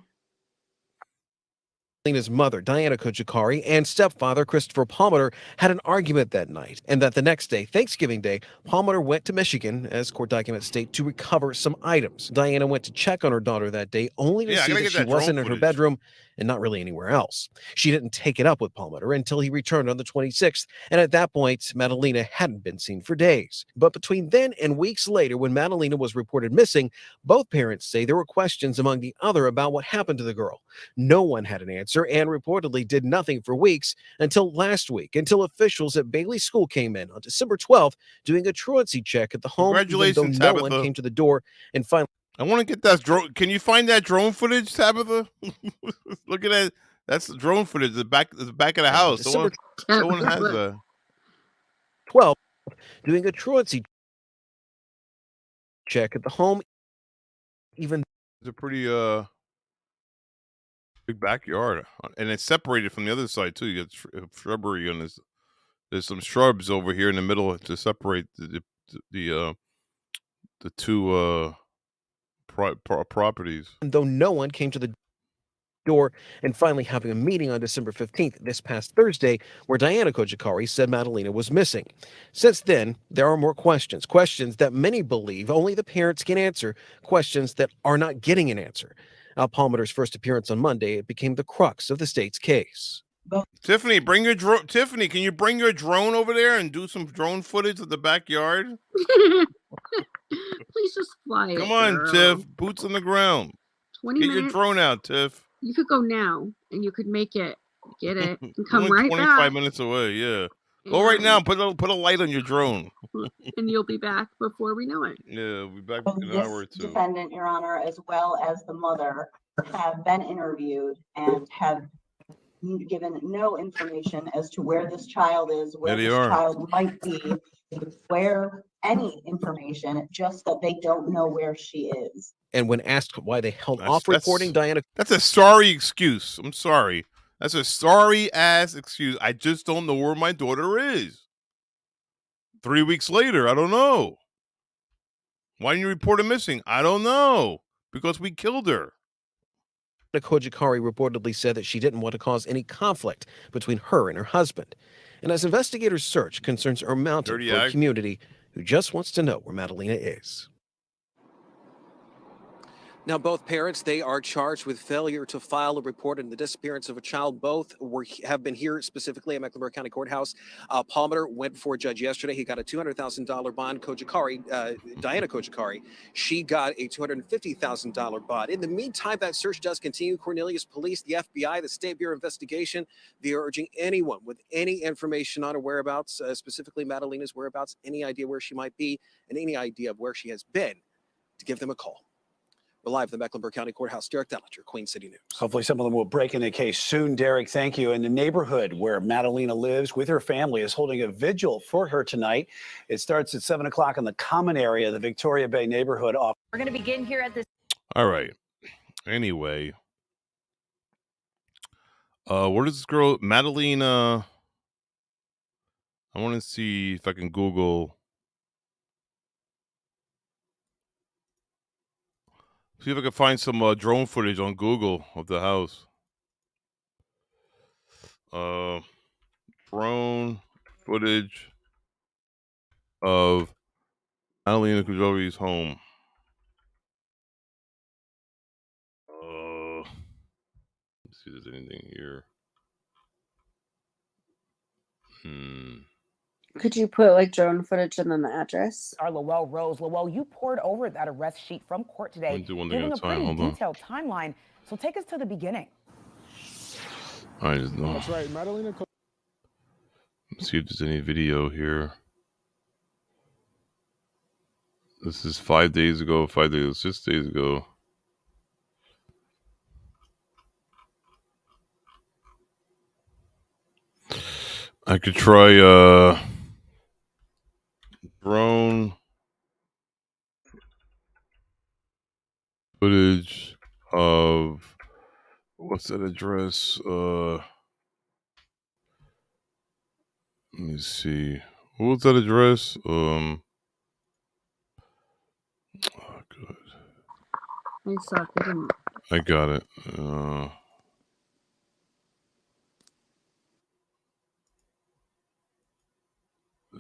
Madalina's mother, Diana Kojakari, and stepfather, Christopher Palmer, had an argument that night, and that the next day, Thanksgiving Day, Palmer went to Michigan, as court documents state, to recover some items. Diana went to check on her daughter that day, only to see that she wasn't in her bedroom and not really anywhere else. She didn't take it up with Palmer until he returned on the 26th, and at that point, Madalina hadn't been seen for days. But between then and weeks later, when Madalina was reported missing, both parents say there were questions among the other about what happened to the girl. No one had an answer and reportedly did nothing for weeks until last week, until officials at Bailey School came in on December 12th doing a truancy check at the home,
Congratulations,
even though no
Tabitha.
one came to the door, and finally...
I want to get that drone. Can you find that drone footage, Tabitha? Look at that. That's the drone footage. The back of the house. Someone has that.
12 doing a truancy check at the home, even...
It's a pretty big backyard, and it's separated from the other side too. You got shrubbery on this. There's some shrubs over here in the middle to separate the two properties.
Though no one came to the door, and finally having a meeting on December 15th, this past Thursday, where Diana Kojakari said Madalina was missing. Since then, there are more questions that many believe only the parents can answer, questions that are not getting an answer. Al Palmer's first appearance on Monday, it became the crux of the state's case.
Tiffany, bring your drone. Tiffany, can you bring your drone over there and do some drone footage of the backyard?
Please just fly it.
Come on,
girl.
Tiff. Boots on the ground.
20
Get
minutes.
your drone out, Tiff.
You could go now, and you could make it, get it, and come
Only
right
25
back,
minutes away. Yeah. Go right now. Put a light on your drone.
and you'll be back before we know it.
Yeah, we'll be back in an
This
hour or two.
defendant, Your Honor, as well as the mother, have been interviewed and have given no information as to where this child is, where
There
this
they are.
child might be, where any information, just that they don't know where she is.
And when asked why they held off reporting Diana...
That's a sorry excuse. I'm sorry. That's a sorry ass excuse. I just don't know where my daughter is. 3 weeks later, I don't know. Why didn't you report her missing? I don't know. Because we killed her.
Kojakari reportedly said that she didn't want to cause any conflict between her and her husband. And as investigators search, concerns are mounting for a community who just wants to know where Madalina is. Now, both parents, they are charged with failure to file a report in the disappearance of a child. Both have been here specifically at Mecklenburg County Courthouse. Palmer went before a judge yesterday. He got a $200,000 bond. Diana Kojakari, she got a $250,000 bond. In the meantime, that search does continue. Cornelius Police, the FBI, the State Bureau of Investigation, they're urging anyone with any information on her whereabouts, specifically Madalina's whereabouts, any idea where she might be, and any idea of where she has been, to give them a call. We're live at the Mecklenburg County Courthouse. Derek Dellinger, Queen City News.
Hopefully some of them will break in the case soon. Derek, thank you. And the neighborhood where Madalina lives with her family is holding a vigil for her tonight. It starts at 7 o'clock in the common area of the Victoria Bay neighborhood.
We're going to begin here at this.
All right. Anyway, what is this girl, Madalina? I want to see if I can Google. See if I can find some drone footage on Google of the house. Drone footage of Madalina Kojakari's home. Let's see if there's anything here.
Could you put like drone footage and then the address?
Our Lowell Rose. Lowell, you poured over that arrest sheet from court today,
do one thing
giving
at
a
a time.
pretty
Hold on.
detailed timeline. So take us to the beginning.
I just know.
That's right, Madalina.
Let's see if there's any video here. This is 5 days ago, 6 days ago. I could try drone footage of what's that address? Let me see. What was that address? Oh good.
I suck. I didn't.
I got it.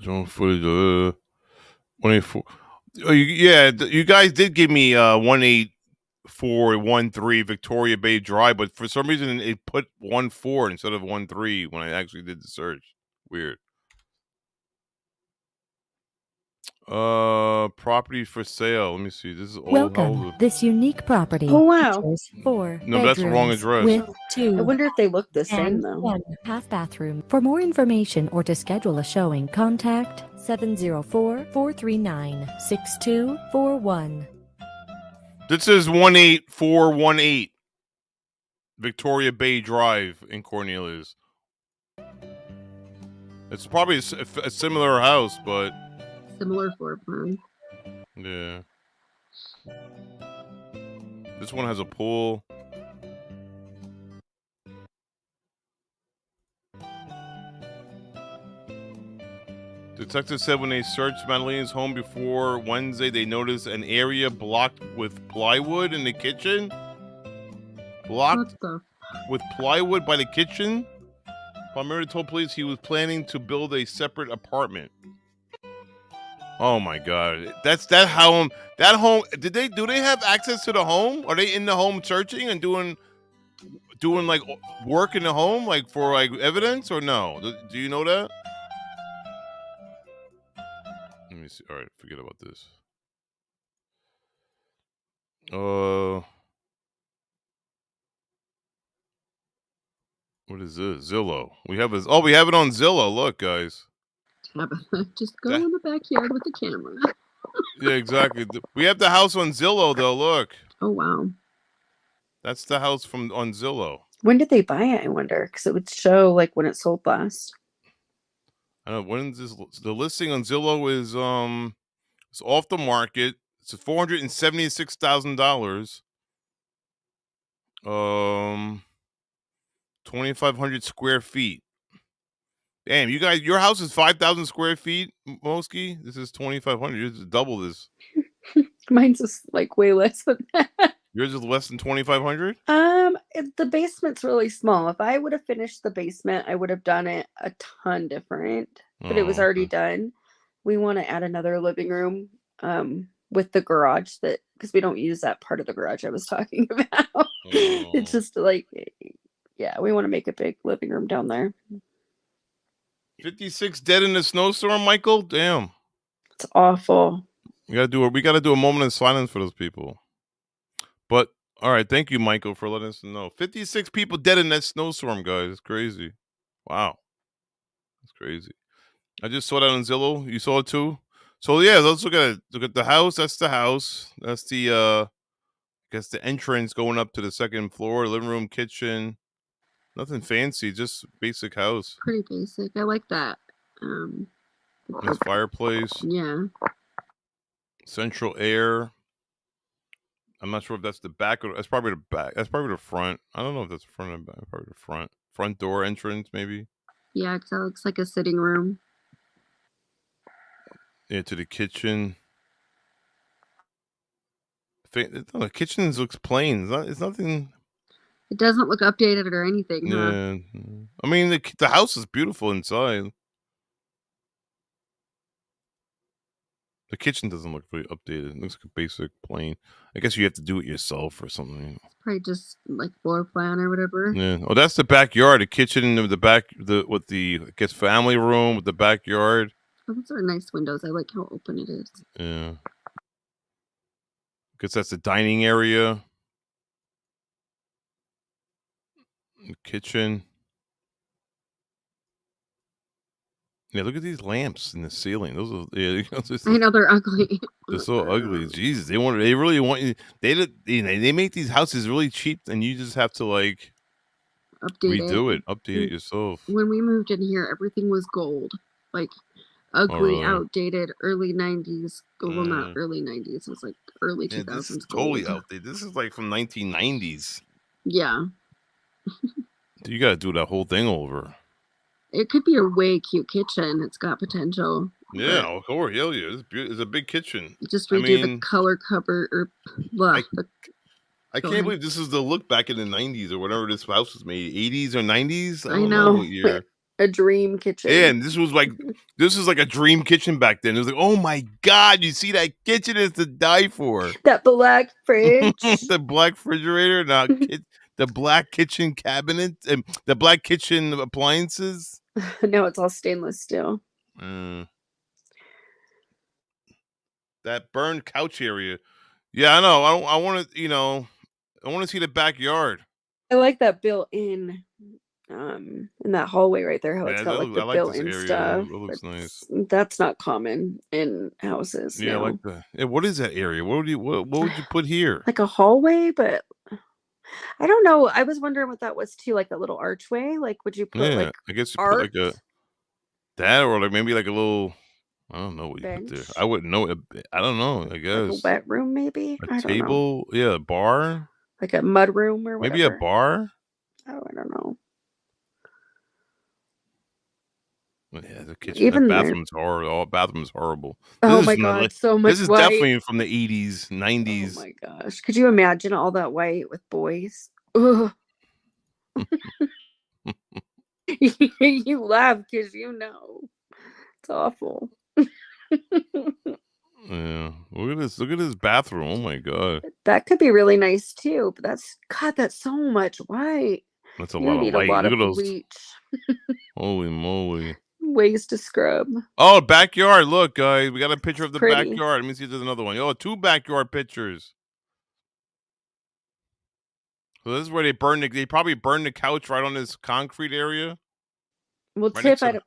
Drone footage. 184. Oh, you guys did give me 18413 Victoria Bay Drive, but for some reason it put 14 instead of 13 when I actually did the search. Weird. Property for sale. Let me see. This is old.
Welcome. This unique property.
Oh wow.
Features 4
No, that's the wrong
bedrooms
address.
with 2
I wonder if they look the same
and
though.
1 half bathroom. For more information or to schedule a showing, contact 704-439-6241.
This is 18418 Victoria Bay Drive in Cornelius. It's probably a similar house, but
Similar floor plan.
yeah. This one has a pool. Detectives said when they searched Madalina's home before Wednesday, they noticed an area blocked with plywood in the kitchen. Blocked with plywood by the kitchen. Palmer told police he was planning to build a separate apartment. Oh my God! That's that home. That home. Do they have access to the home? Are they in the home searching and doing like work in the home, like for like evidence, or no? Do you know that? Let me see. All right, forget about this. What is this? Zillow. We have it on Zillow. Look, guys.
Just go in the backyard with the camera.
Yeah, exactly. We have the house on Zillow, though. Look.
Oh wow.
That's the house on Zillow.
When did they buy it? I wonder, because it would show like when it sold last.
I don't know. When is this? The listing on Zillow is it's off the market. It's $476,000. 2,500 square feet. Damn, you guys, your house is 5,000 square feet, Moski. This is 2,500. Yours is double this.
Mine's just like way less than that.
Yours is less than 2,500.
The basement's really small. If I would have finished the basement, I would have done it a ton different. But it was already done. We want to add another living room. with the garage, that because we don't use that part of the garage I was talking about. It's just like, yeah, we want to make a big living room down there.
56 dead in a snowstorm, Michael. Damn.
It's awful.
We gotta do a moment of silence for those people. But all right, thank you, Michael, for letting us know. 56 people dead in that snowstorm, guys. It's crazy. Wow. That's crazy. I just saw that on Zillow. You saw it too? So yeah, let's look at it. Look at the house. That's the house. That's the I guess the entrance going up to the second floor, living room, kitchen. Nothing fancy, just basic house.
Pretty basic. I like that.
Nice fireplace.
Yeah.
Central air. I'm not sure if that's the back or that's probably the back. That's probably the front. I don't know if that's the front or back. Probably the front. Front door entrance, maybe.
Yeah, because that looks like a sitting room.
Yeah, to the kitchen. The kitchen looks plain. It's nothing.
It doesn't look updated or anything, huh?
Yeah. I mean, the house is beautiful inside. The kitchen doesn't look very updated. It looks like a basic plain. I guess you have to do it yourself or something.
Probably just like floor plan or whatever.
Yeah. Oh, that's the backyard. The kitchen, the back, with the I guess family room with the backyard.
Oh, those are nice windows. I like how open it is.
Yeah. Guess that's the dining area. The kitchen. Yeah, look at these lamps in the ceiling. Those are
I know they're ugly.
They're so ugly. Jesus, they really want you. They make these houses really cheap, and you just have to like redo it, update it yourself.
When we moved in here, everything was gold, like ugly,
really?
outdated, early 90s. Well, not early 90s. It was like early 2000s.
This is
gold.
totally outdated. This is like from 1990s.
Yeah.
You got to do that whole thing over.
It could be a way cute kitchen. It's got potential.
Yeah, of course. Hell yeah. It's a big kitchen.
Just redo the color cover or blah.
I can't believe this is the look back in the 90s or whatever this house was made. 80s or 90s?
I know.
What year.
A dream kitchen.
Yeah, and this is like a dream kitchen back then. It was like, oh my God, you see that kitchen is to die for.
That black fridge.
The black refrigerator, the black kitchen cabinet, and the black kitchen appliances.
No, it's all stainless steel.
That burned couch area. Yeah, I know. I want to, I want to see the backyard.
I like that built-in, in that hallway right there. How it's got like the built-in stuff.
It looks nice.
That's not common in houses.
Yeah,
no.
I like that. Yeah, what is that area? What would you put here?
Like a hallway, but I don't know. I was wondering what that was too. Like a little archway. Like, would you put like
I guess you
art?
put like that, or like maybe like a little. I don't know what you put there. I wouldn't know. I don't know. I guess
like a wet room, maybe.
A table. Yeah, a bar.
Like a mud room or whatever.
Maybe a bar.
Oh, I don't know.
Yeah, the kitchen.
Even
the bathroom's horrible. Oh, bathroom's horrible.
Oh my God, so much
This is
white.
definitely from the 80s, 90s.
Oh my gosh. Could you imagine all that white with boys? Ugh. You laugh because you know. It's awful.
Yeah. Look at this bathroom. Oh my God.
That could be really nice too, but that's so much white.
That's a
You
lot of
need
white.
a lot
Look
of
at those.
bleach.
Holy moly.
Ways to scrub.
Oh, backyard. Look, guys. We got a picture of the
pretty.
backyard. Let me see if there's another one. Oh, 2 backyard pictures. So this is where they probably burned the couch right on this concrete area.
Well,
Right
Tiff,
next to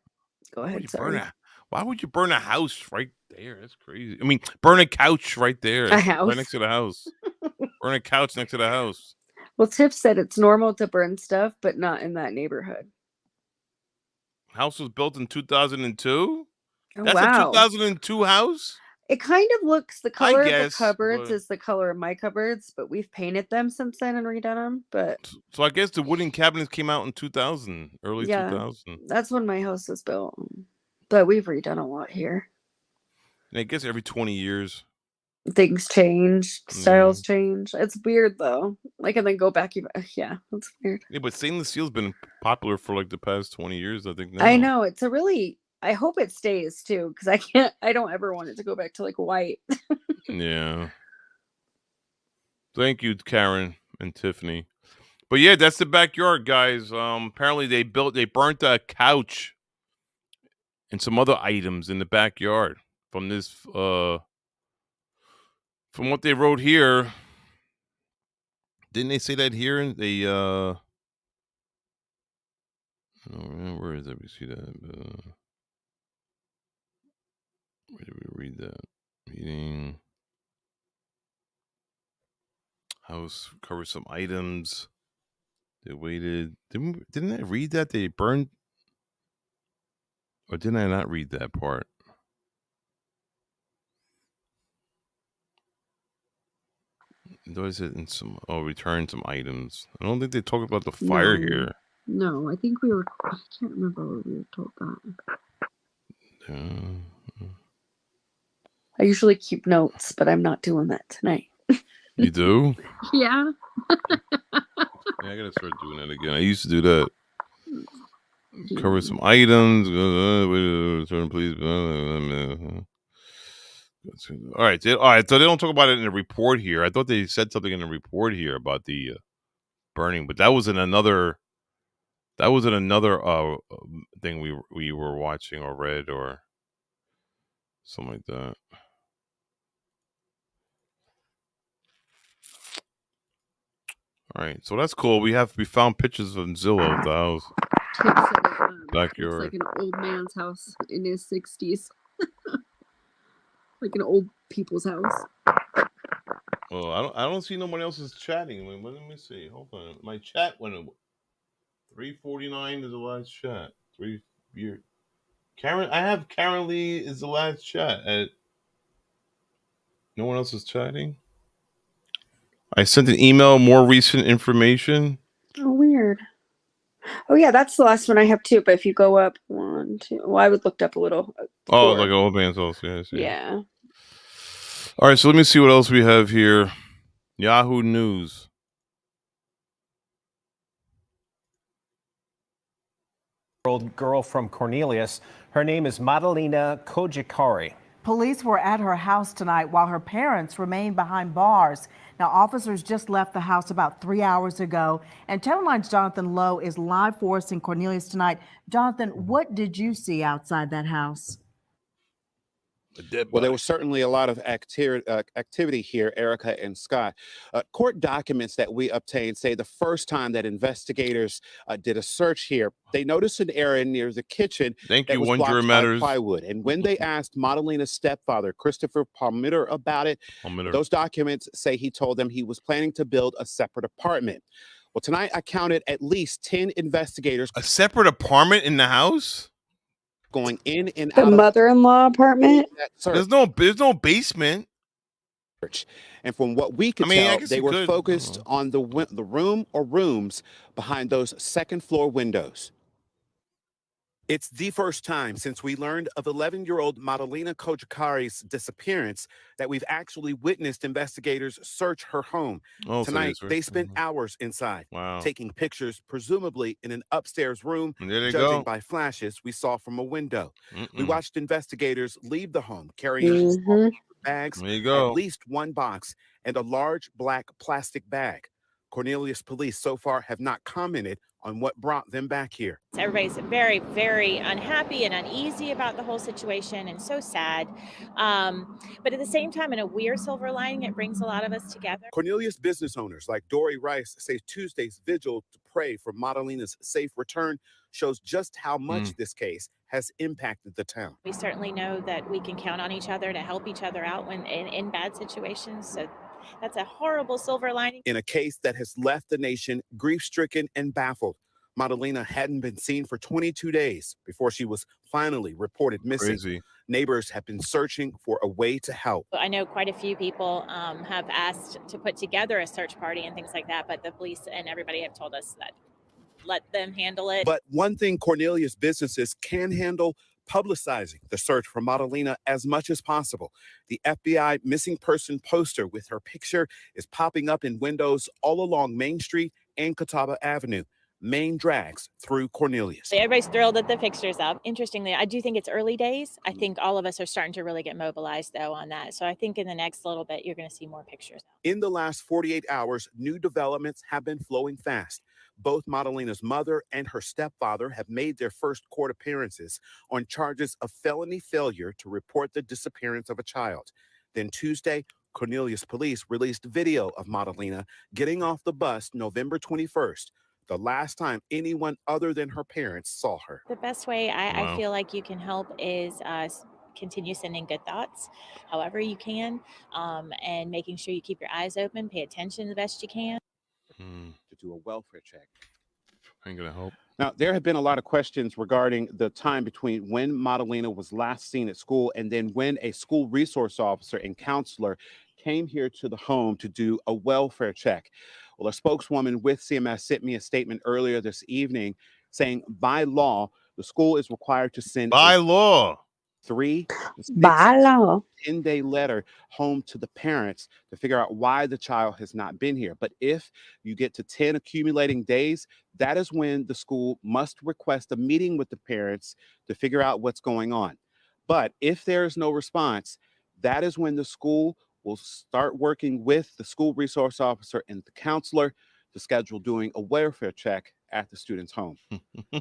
go ahead. Sorry.
Why would you burn a house right there? That's crazy. I mean, burn a couch right there.
A house?
Right next to the house. Burn a couch next to the house.
Well, Tiff said it's normal to burn stuff, but not in that neighborhood.
House was built in 2002?
Oh,
That's
wow.
a 2002 house?
It kind of looks, the color of the
guess,
cupboards
but-
is the color of my cupboards, but we've painted them since then and redone them. But
So I guess the wooden cabinets came out in 2000, early
yeah,
2000.
that's when my house was built. But we've redone a lot here.
And I guess every 20 years.
Things change, styles change. It's weird though. Like, and then go back. Yeah, that's weird.
Yeah, but stainless steel's been popular for like the past 20 years, I think. Now.
I know it's a really
I hope it stays too, because I don't ever want it to go back to like white.
Yeah. Thank you, Karen and Tiffany. But yeah, that's the backyard, guys. Apparently they burnt a couch and some other items in the backyard from this. From what they wrote here, didn't they say that here? They where is it? We see that. Where did we read that? Meeting house cover some items. They waited. Didn't I read that they burned? Or didn't I not read that part? What is it? In some return some items. I don't think they talk about the fire here.
No, I think we were. I can't remember where we were told that.
I usually keep notes, but I'm not doing that tonight.
You do?
Yeah.
Yeah, I gotta start doing that again. I used to do that. Cover some items. Return, please. All right. All right. So they don't talk about it in the report here. I thought they said something in the report here about the burning, but that was in another. That was in another thing we were watching or read or something like that. All right, so that's cool. We found pictures of Zillow of the house.
Tim said it,
Backyard.
it's like an old man's house in his 60s. Like an old people's house.
Well, I don't see nobody else is chatting. Let me see. Hold on. My chat went 3:49 is the last chat. Karen, I have Karen Lee is the last chat. No one else is chatting. I sent an email. More recent information.
Oh, weird. Oh yeah, that's the last one I have too. But if you go up 1, 2, well, I would looked up a little.
Oh, like an old man's house. Yeah, I see.
Yeah.
All right, so let me see what else we have here. Yahoo News.
Old girl from Cornelius. Her name is Madalina Kojakari.
Police were at her house tonight while her parents remained behind bars. Now, officers just left the house about 3 hours ago. And Channel 9's Jonathan Lowe is live for us in Cornelius tonight. Jonathan, what did you see outside that house?
Well, there was certainly a lot of activity here, Erica and Scott. Court documents that we obtained say the first time that investigators did a search here, they noticed an area near the kitchen that was blocked by plywood. And when they asked Madalina's stepfather, Christopher Palmitter, about it, those documents say he told them he was planning to build a separate apartment. Well, tonight I counted at least 10 investigators.
A separate apartment in the house?
Going in and
The
out of
mother-in-law apartment.
There's no basement.
And from what we could tell, they were focused on the room or rooms behind those second floor windows. It's the first time since we learned of 11-year-old Madalina Kojakari's disappearance that we've actually witnessed investigators search her home. Tonight, they spent hours inside, taking pictures, presumably in an upstairs room, judging by flashes we saw from a window. We watched investigators leave the home carrying bags, at least one box, and a large black plastic bag. Cornelius police so far have not commented on what brought them back here.
Everybody's very, very unhappy and uneasy about the whole situation and so sad. But at the same time, in a weird silver lining, it brings a lot of us together.
Cornelius business owners like Dory Rice say Tuesday's vigil to pray for Madalina's safe return shows just how much this case has impacted the town.
We certainly know that we can count on each other to help each other out when in bad situations. So that's a horrible silver lining.
In a case that has left the nation grief-stricken and baffled, Madalina hadn't been seen for 22 days before she was finally reported missing.
Crazy.
Neighbors have been searching for a way to help.
I know quite a few people have asked to put together a search party and things like that, but the police and everybody have told us that let them handle it.
But one thing Cornelius businesses can handle, publicizing the search for Madalina as much as possible. The FBI missing person poster with her picture is popping up in windows all along Main Street and Catawba Avenue. main drags through Cornelius.
Everybody's thrilled that the fixture's up. Interestingly, I do think it's early days. I think all of us are starting to really get mobilized, though, on that. So I think in the next little bit, you're going to see more pictures.
In the last 48 hours, new developments have been flowing fast. Both Madalina's mother and her stepfather have made their first court appearances on charges of felony failure to report the disappearance of a child. Then Tuesday, Cornelius police released video of Madalina getting off the bus November 21st, the last time anyone other than her parents saw her.
The best way I feel like you can help is continue sending good thoughts however you can, and making sure you keep your eyes open, pay attention the best you can.
To do a welfare check.
Ain't gonna help.
Now, there have been a lot of questions regarding the time between when Madalina was last seen at school and then when a school resource officer and counselor came here to the home to do a welfare check. Well, a spokeswoman with CMS sent me a statement earlier this evening saying by law, the school is required to send
by law
3
By law.
10-day letter home to the parents to figure out why the child has not been here. But if you get to 10 accumulating days, that is when the school must request a meeting with the parents to figure out what's going on. But if there is no response, that is when the school will start working with the school resource officer and the counselor to schedule doing a welfare check at the student's home.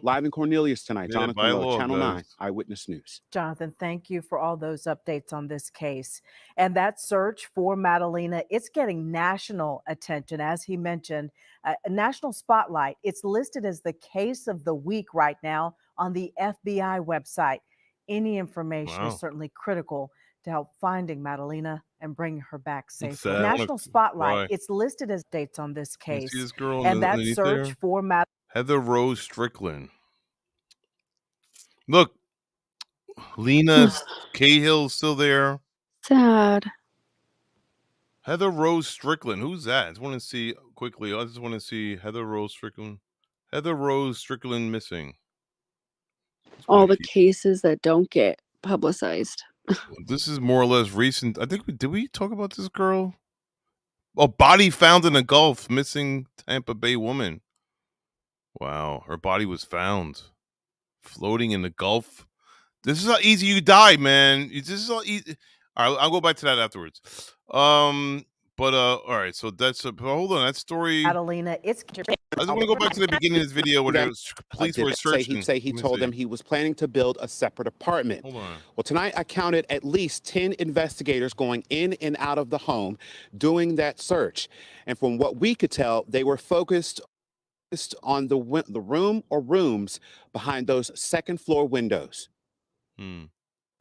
Live in Cornelius tonight,
Yeah,
Jonathan
by
Lowe,
law,
Channel 9
guys.
Eyewitness News.
Jonathan, thank you for all those updates on this case. And that search for Madalina, it's getting national attention, as he mentioned, a national spotlight. It's listed as the case of the week right now on the FBI website. Any information is certainly critical to help finding Madalina and bringing her back safely.
sad. I wanna
National spotlight,
cry.
it's listed as dates on this
You
case.
see this girl
And that
underneath
search
there?
for Madalina.
Heather Rose Strickland. Look, Lena Cahill's still there.
Sad.
Heather Rose Strickland. Who's that? I just want to see quickly. I just want to see Heather Rose Strickland. Heather Rose Strickland missing.
All the cases that don't get publicized.
This is more or less recent. I think did we talk about this girl? Oh, body found in a Gulf. Missing Tampa Bay woman. Wow, her body was found floating in the Gulf. This is how easy you die, man. This is how easy. All right, I'll go back to that afterwards. But all right. So that's hold on. That story.
Madalina, it's.
I just want to go back to the beginning of this video when police were searching.
He told them he was planning to build a separate apartment.
Hold on.
Well, tonight I counted at least 10 investigators going in and out of the home doing that search. And from what we could tell, they were focused on the room or rooms behind those second floor windows.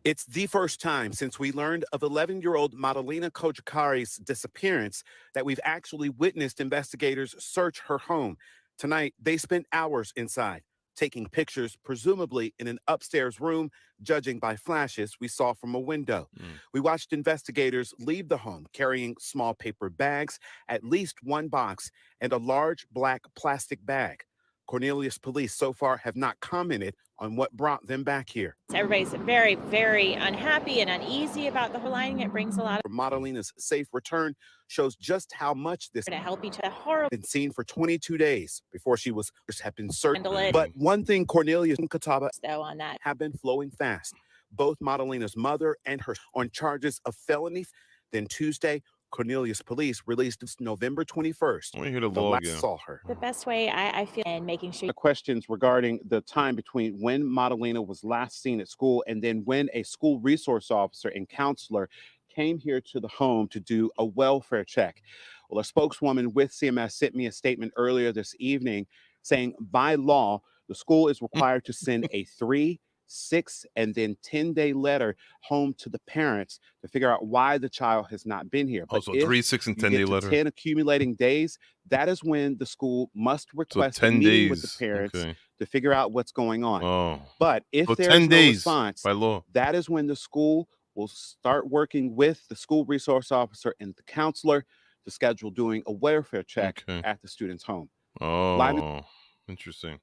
It's the first time since we learned of 11-year-old Madalina Kojakari's disappearance that we've actually witnessed investigators search her home. Tonight, they spent hours inside, taking pictures, presumably in an upstairs room, judging by flashes we saw from a window. We watched investigators leave the home carrying small paper bags, at least one box, and a large black plastic bag. Cornelius police so far have not commented on what brought them back here.
Everybody's very, very unhappy and uneasy about the whole line. It brings a lot of
Madalina's safe return shows just how much this
to help each other. Horrible.
Been seen for 22 days before she was have been searched.
Handle it.
But one thing Cornelius and Kataba
though on that
have been flowing fast. Both Madalina's mother and her on charges of felony. Then Tuesday, Cornelius police released November 21st.
I want to hear the law
last
again.
saw her.
the best way I feel, and making sure.
Questions regarding the time between when Madalina was last seen at school and then when a school resource officer and counselor came here to the home to do a welfare check. Well, a spokeswoman with CMS sent me a statement earlier this evening saying by law, the school is required to send a 3, 6, and then 10-day letter home to the parents to figure out why the child has not been here. But
Also, 3, 6, and
you
10-day
get to
letter.
10 accumulating days, that is when the school must request a
10
meeting with the
days.
parents
Okay.
to figure out what's going on.
Oh.
But if
So
there
10
is no
days
response,
by law.
that is when the school will start working with the school resource officer and the counselor to schedule doing a welfare check at the student's home.
Oh, interesting.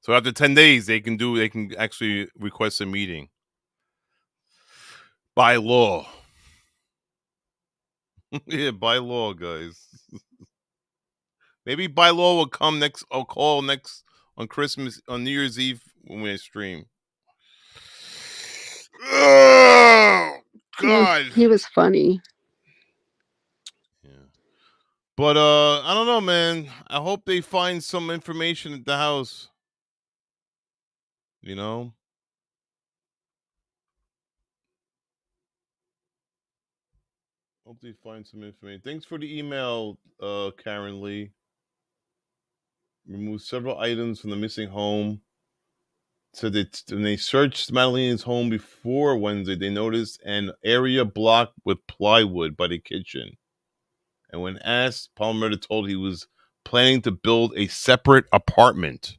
So after 10 days, they can actually request a meeting by law. Yeah, by law, guys. Maybe by law will come next. I'll call next on Christmas, on New Year's Eve when we stream. Oh God,
He was funny.
but I don't know, man. I hope they find some information at the house. You know. Hope they find some information. Thanks for the email, Karen Lee. Removed several items from the missing home. Said that when they searched Madalina's home before Wednesday, they noticed an area blocked with plywood by the kitchen. And when asked, Palmer told he was planning to build a separate apartment.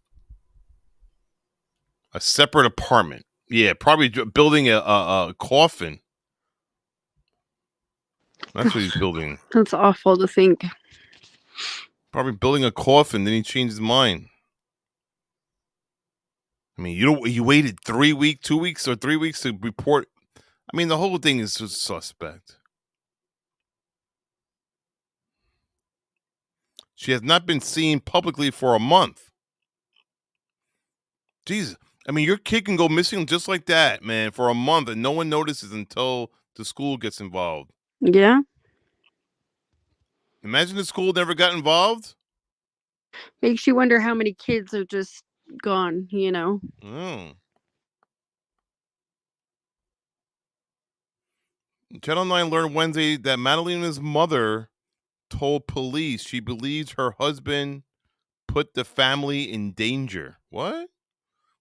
A separate apartment. Yeah, probably building a coffin. That's what he's building.
That's awful to think.
Probably building a coffin. Then he changed his mind. I mean, you waited 3 weeks, 2 weeks, or 3 weeks to report. I mean, the whole thing is just suspect. She has not been seen publicly for a month. Jesus. I mean, your kid can go missing just like that, man, for a month, and no one notices until the school gets involved.
Yeah.
Imagine the school never got involved.
Makes you wonder how many kids are just gone, you know?
Channel 9 learned Wednesday that Madalina's mother told police she believes her husband put the family in danger. What?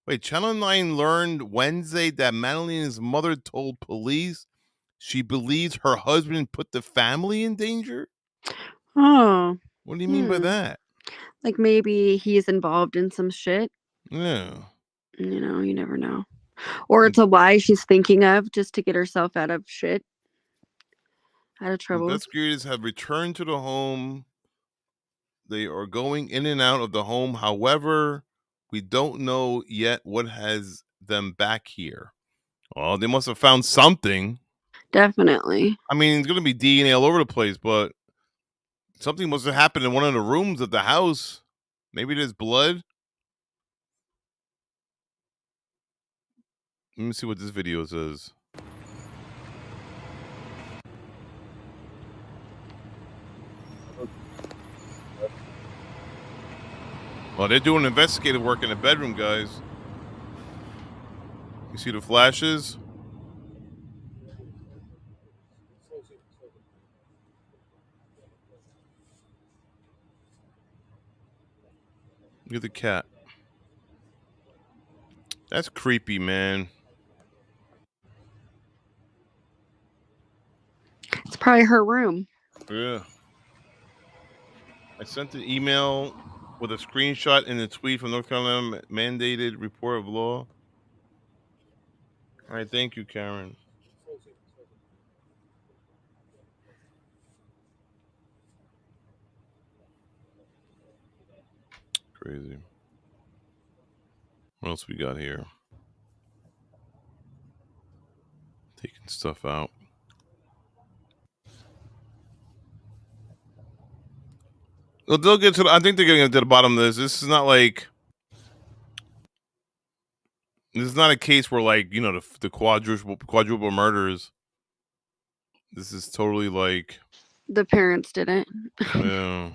Wait, Channel 9 learned Wednesday that Madalina's mother told police she believes her husband put the family in danger?
Oh.
What do you mean by that?
Like maybe he's involved in some shit.
Yeah.
You know, you never know. Or it's a lie she's thinking of just to get herself out of shit. Out of trouble.
Investigators have returned to the home. They are going in and out of the home. However, we don't know yet what has them back here. Oh, they must have found something.
Definitely.
I mean, it's going to be DNA all over the place, but something must have happened in one of the rooms of the house. Maybe there's blood. Let me see what this video says. Well, they're doing investigative work in the bedroom, guys. You see the flashes? Look at the cat. That's creepy, man.
It's probably her room.
Yeah. I sent an email with a screenshot and a tweet from North Carolina mandated report of law. All right, thank you, Karen. Crazy. What else we got here? Taking stuff out. Well, they'll get to. I think they're getting to the bottom of this. This is not like. This is not a case where, like, you know, the quadruple murders. This is totally like.
The parents didn't.
Yeah.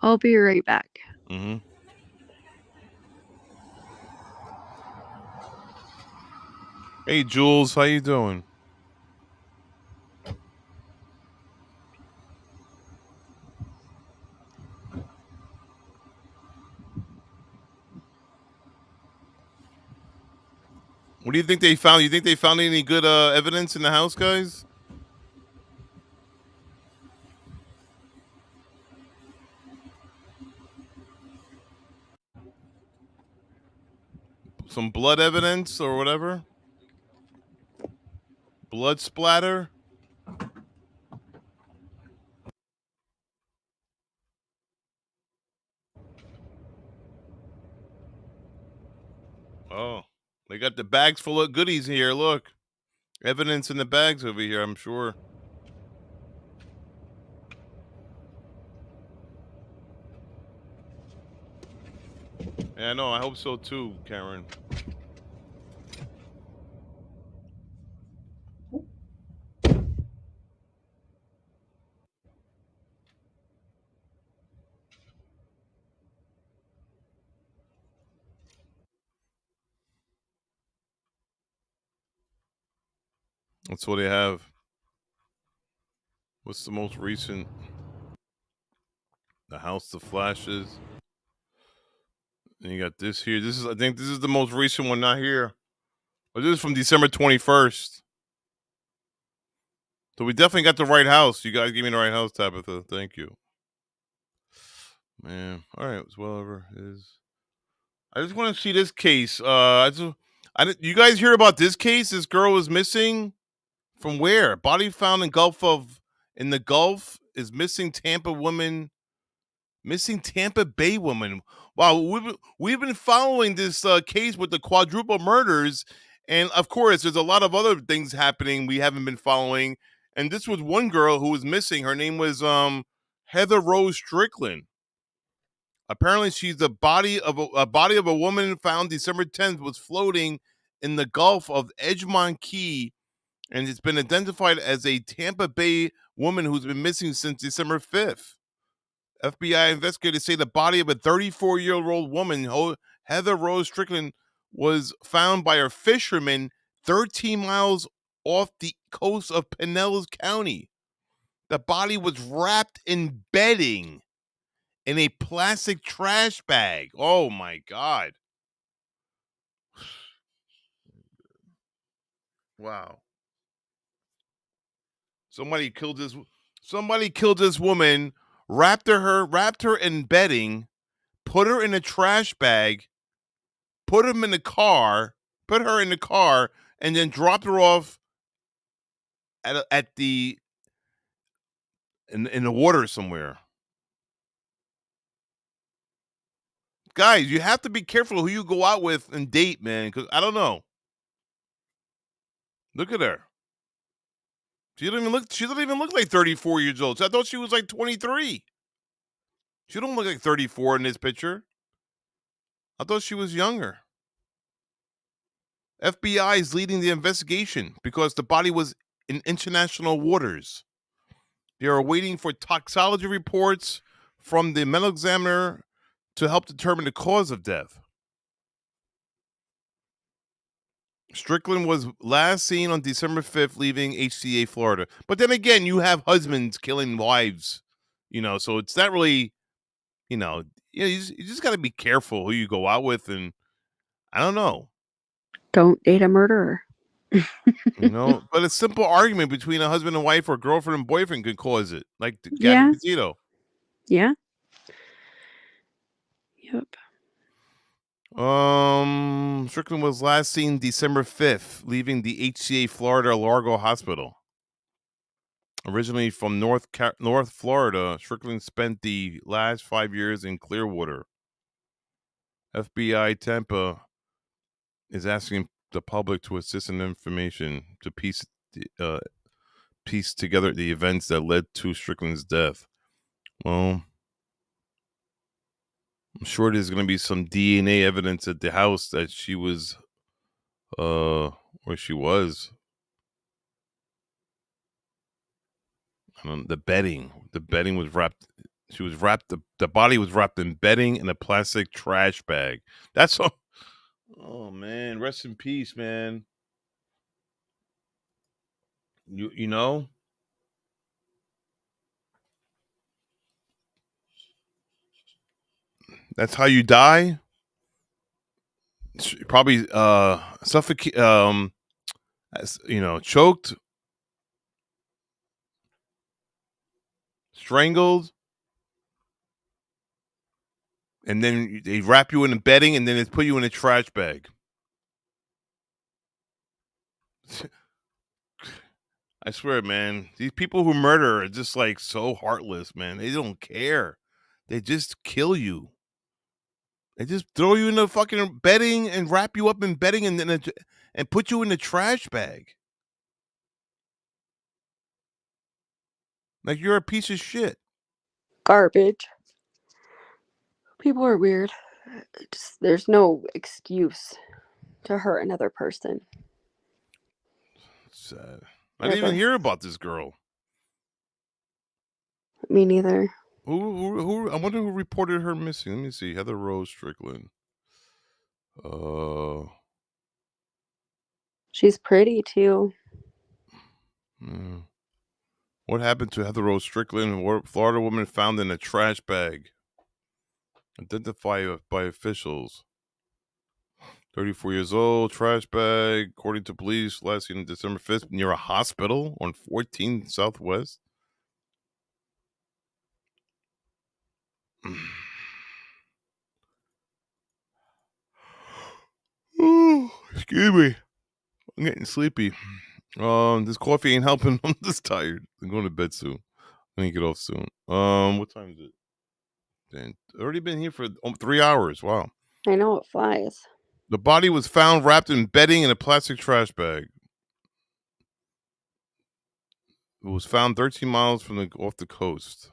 I'll be right back.
Mm-hmm. Hey, Jules, how you doing? What do you think they found? You think they found any good evidence in the house, guys? some blood evidence or whatever. Blood splatter. Oh, they got the bags full of goodies here. Look, evidence in the bags over here, I'm sure. Yeah, I know. I hope so too, Karen. That's what they have. What's the most recent? The House of Flashes. And you got this here. I think this is the most recent one, not here. But this is from December 21st. So we definitely got the right house. You guys gave me the right house, Tabitha. Thank you. Man. All right. It's whatever it is. I just want to see this case. You guys hear about this case? This girl was missing from where? Body found in the Gulf is missing missing Tampa Bay woman. Wow, we've been following this case with the quadruple murders, and of course, there's a lot of other things happening we haven't been following. And this was one girl who was missing. Her name was Heather Rose Strickland. Apparently, she's the body of a woman found December 10th was floating in the Gulf of Edgemont Key, and it's been identified as a Tampa Bay woman who's been missing since December 5th. FBI investigators say the body of a 34-year-old woman, Heather Rose Strickland, was found by her fishermen 13 miles off the coast of Pinellas County. The body was wrapped in bedding in a plastic trash bag. Oh, my God. Wow. Somebody killed this woman, wrapped her in bedding, put her in a trash bag, put her in the car, and then dropped her off in the water somewhere. Guys, you have to be careful who you go out with and date, man, because I don't know. Look at her. She doesn't even look like 34 years old. I thought she was like 23. She don't look like 34 in this picture. I thought she was younger. FBI is leading the investigation because the body was in international waters. They are waiting for toxicology reports from the medical examiner to help determine the cause of death. Strickland was last seen on December 5th leaving HCA, Florida. But then again, you have husbands killing wives, so it's not really, you just got to be careful who you go out with. And I don't know.
Don't date a murderer.
But a simple argument between a husband and wife or girlfriend and boyfriend could cause it. Like Gabby Petito.
Yeah. Yep.
Strickland was last seen December 5th, leaving the HCA Florida Largo Hospital. Originally from North Florida, Strickland spent the last 5 years in Clearwater. FBI Tampa is asking the public to assist in information to piece together the events that led to Strickland's death. Well, I'm sure there's going to be some DNA evidence at the house that she was, where she was. The bedding was wrapped. She was wrapped. The body was wrapped in bedding in a plastic trash bag. That's all. Oh man, rest in peace, man. You know. That's how you die. Probably suffocate. Choked, strangled, and then they wrap you in the bedding, and then they put you in a trash bag. I swear, man, these people who murder are just like so heartless, man. They don't care. They just kill you. They just throw you in the fucking bedding and wrap you up in bedding and then and put you in the trash bag. Like you're a piece of shit.
Garbage. People are weird. There's no excuse to hurt another person.
Sad. I didn't even hear about this girl.
Me neither.
Who? I wonder who reported her missing. Let me see. Heather Rose Strickland.
She's pretty too.
What happened to Heather Rose Strickland? Florida woman found in a trash bag. Identified by officials. 34 years old, trash bag. According to police, last seen on December 5th near a hospital on 14 Southwest. Excuse me. I'm getting sleepy. This coffee ain't helping. I'm just tired. I'm going to bed soon. I need to get off soon. What time is it? Damn, already been here for 3 hours. Wow.
I know, it flies.
The body was found wrapped in bedding in a plastic trash bag. It was found 13 miles off the coast.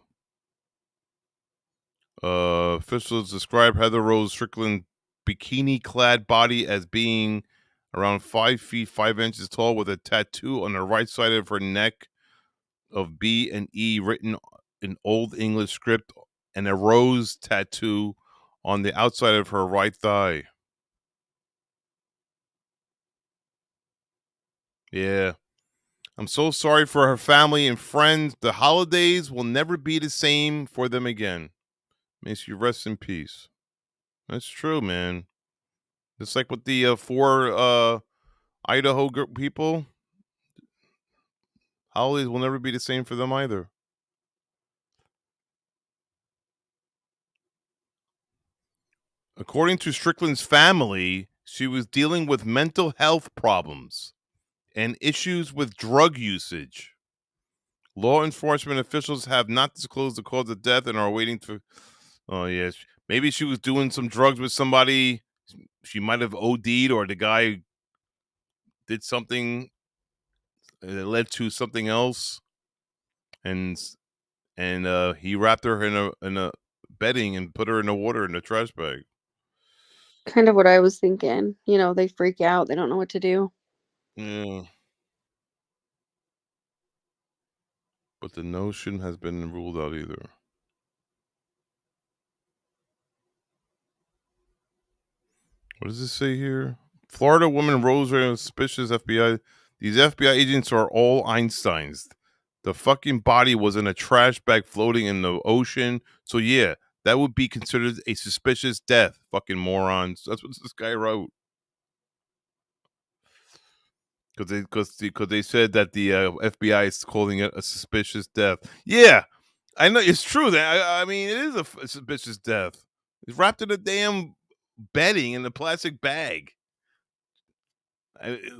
Officials describe Heather Rose Strickland bikini-clad body as being around 5 feet 5 inches tall, with a tattoo on the right side of her neck of B and E written in Old English script, and a rose tattoo on the outside of her right thigh. Yeah. I'm so sorry for her family and friends. The holidays will never be the same for them again. May she rest in peace. That's true, man. It's like with the 4 Idaho people. Holidays will never be the same for them either. According to Strickland's family, she was dealing with mental health problems and issues with drug usage. Law enforcement officials have not disclosed the cause of death and are waiting for... Oh, yes. Maybe she was doing some drugs with somebody. She might have OD'd, or the guy did something that led to something else. And he wrapped her in a bedding and put her in the water in the trash bag.
Kind of what I was thinking. You know, they freak out. They don't know what to do.
Yeah. But the notion has been ruled out either. What does it say here? Florida woman rose suspicious FBI. These FBI agents are all Einsteins. The fucking body was in a trash bag floating in the ocean. So yeah, that would be considered a suspicious death. Fucking morons. That's what this guy wrote. Because they said that the FBI is calling it a suspicious death. Yeah, I know it's true. That I mean, it is a suspicious death. It's wrapped in a damn bedding in a plastic bag.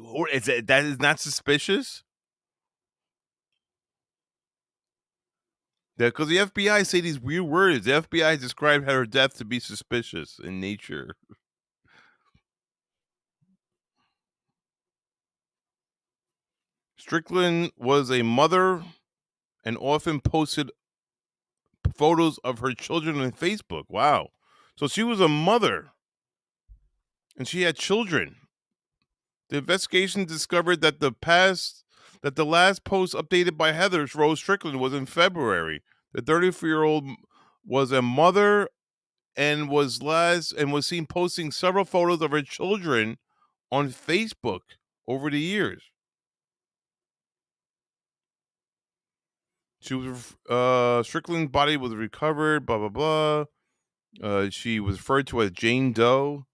Or that is not suspicious? Yeah, because the FBI say these weird words. The FBI described her death to be suspicious in nature. Strickland was a mother and often posted photos of her children on Facebook. Wow. So she was a mother and she had children. The investigation discovered that the last post updated by Heather Rose Strickland was in February. The 34-year-old was a mother and was seen posting several photos of her children on Facebook over the years. She was Strickland's body was recovered. Blah blah blah. She was referred to as Jane Doe.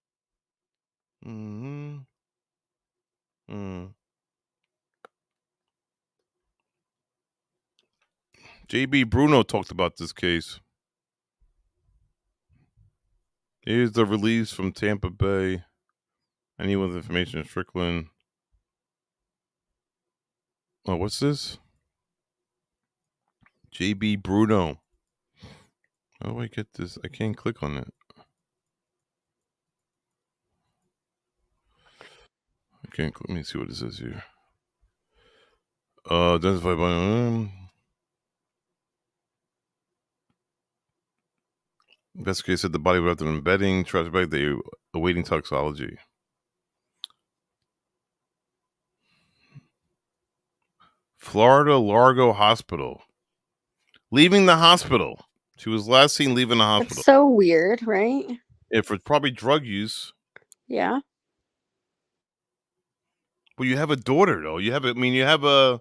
Mm-hmm. JB Bruno talked about this case. Here's the release from Tampa Bay. Anyone with information, Strickland. Oh, what's this? JB Bruno. How do I get this? I can't click on it. I can't. Let me see what it says here. Identified by investigators said the body wrapped in bedding, trash bag. They awaiting toxicology. Florida Largo Hospital. Leaving the hospital. She was last seen leaving the hospital.
That's so weird, right?
Yeah, for probably drug use.
Yeah.
But you have a daughter, though. You have. I mean, you have a.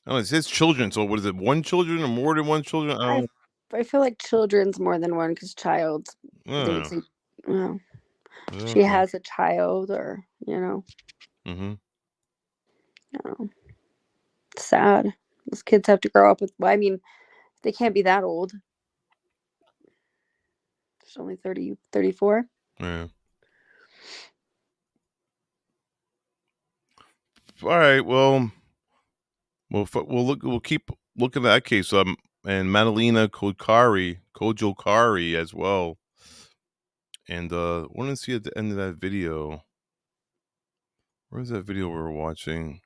I don't know, it says children. So what is it? One children or more than one children?
I feel like children's more than one because child. They would say, well, she has a child, or
Mm-hmm.
Sad. Those kids have to grow up with. Well, I mean, they can't be that old. She's only 30, 34.
Yeah. All right. Well, we'll keep looking at that case. And Madalina Kojakari as well. And want to see at the end of that video. Where's that video we were watching?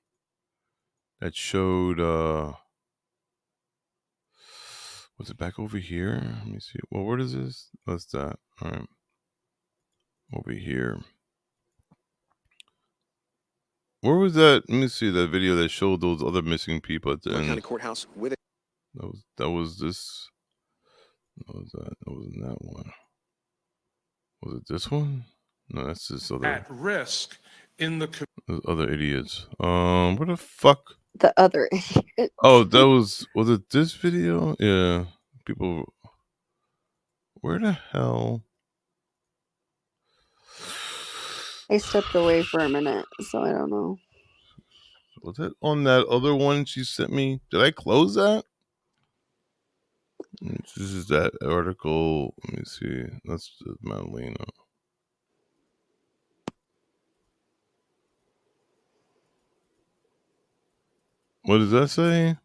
That showed. Was it back over here? Let me see. Well, what is this? What's that? All right. Over here. Where was that? Let me see that video that showed those other missing people at the end.
County Courthouse with it.
That was this. What was that? That wasn't that one. Was it this one? No, that's this other.
At risk in the
Those other idiots. Where the fuck?
The other idiot.
Oh, that was it this video? Yeah. People. Where the hell?
I stepped away for a minute, so I don't know.
Was it on that other one she sent me? Did I close that? This is that article. Let me see. That's Madalina. What does that say?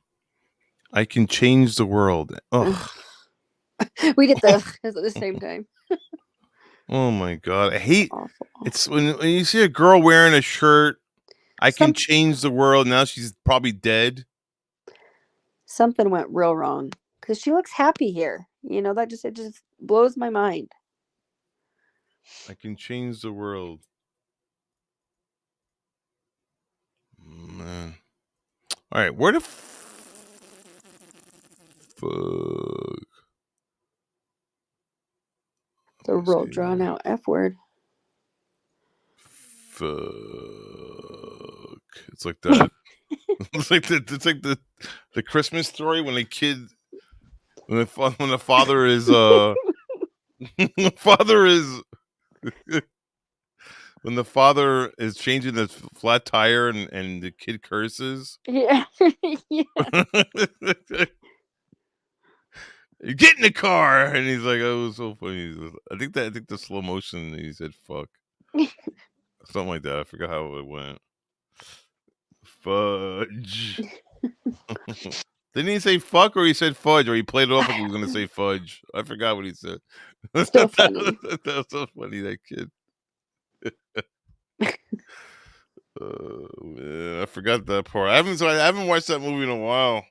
I can change the world. Ugh.
We did the at the same time.
Oh my god. I hate it's when you see a girl wearing a shirt, I can change the world. Now she's probably dead.
Something went real wrong because she looks happy here. That it just blows my mind.
I can change the world. Man. All right, where the fuck?
The real drawn out F word.
Fuck. It's like that. It's like the Christmas story when the kid when the father is the father is when the father is changing the flat tire and the kid curses.
Yeah. Yeah.
You get in the car, and he's like, "Oh, it was so funny." I think the slow motion. He said, "Fuck," something like that. I forgot how it went. Fudge. Didn't he say fuck, or he said fudge, or he played it off like he was gonna say fudge? I forgot what he said.
Still funny.
That was so funny, that kid. Man, I forgot that part. I haven't watched that movie in a while.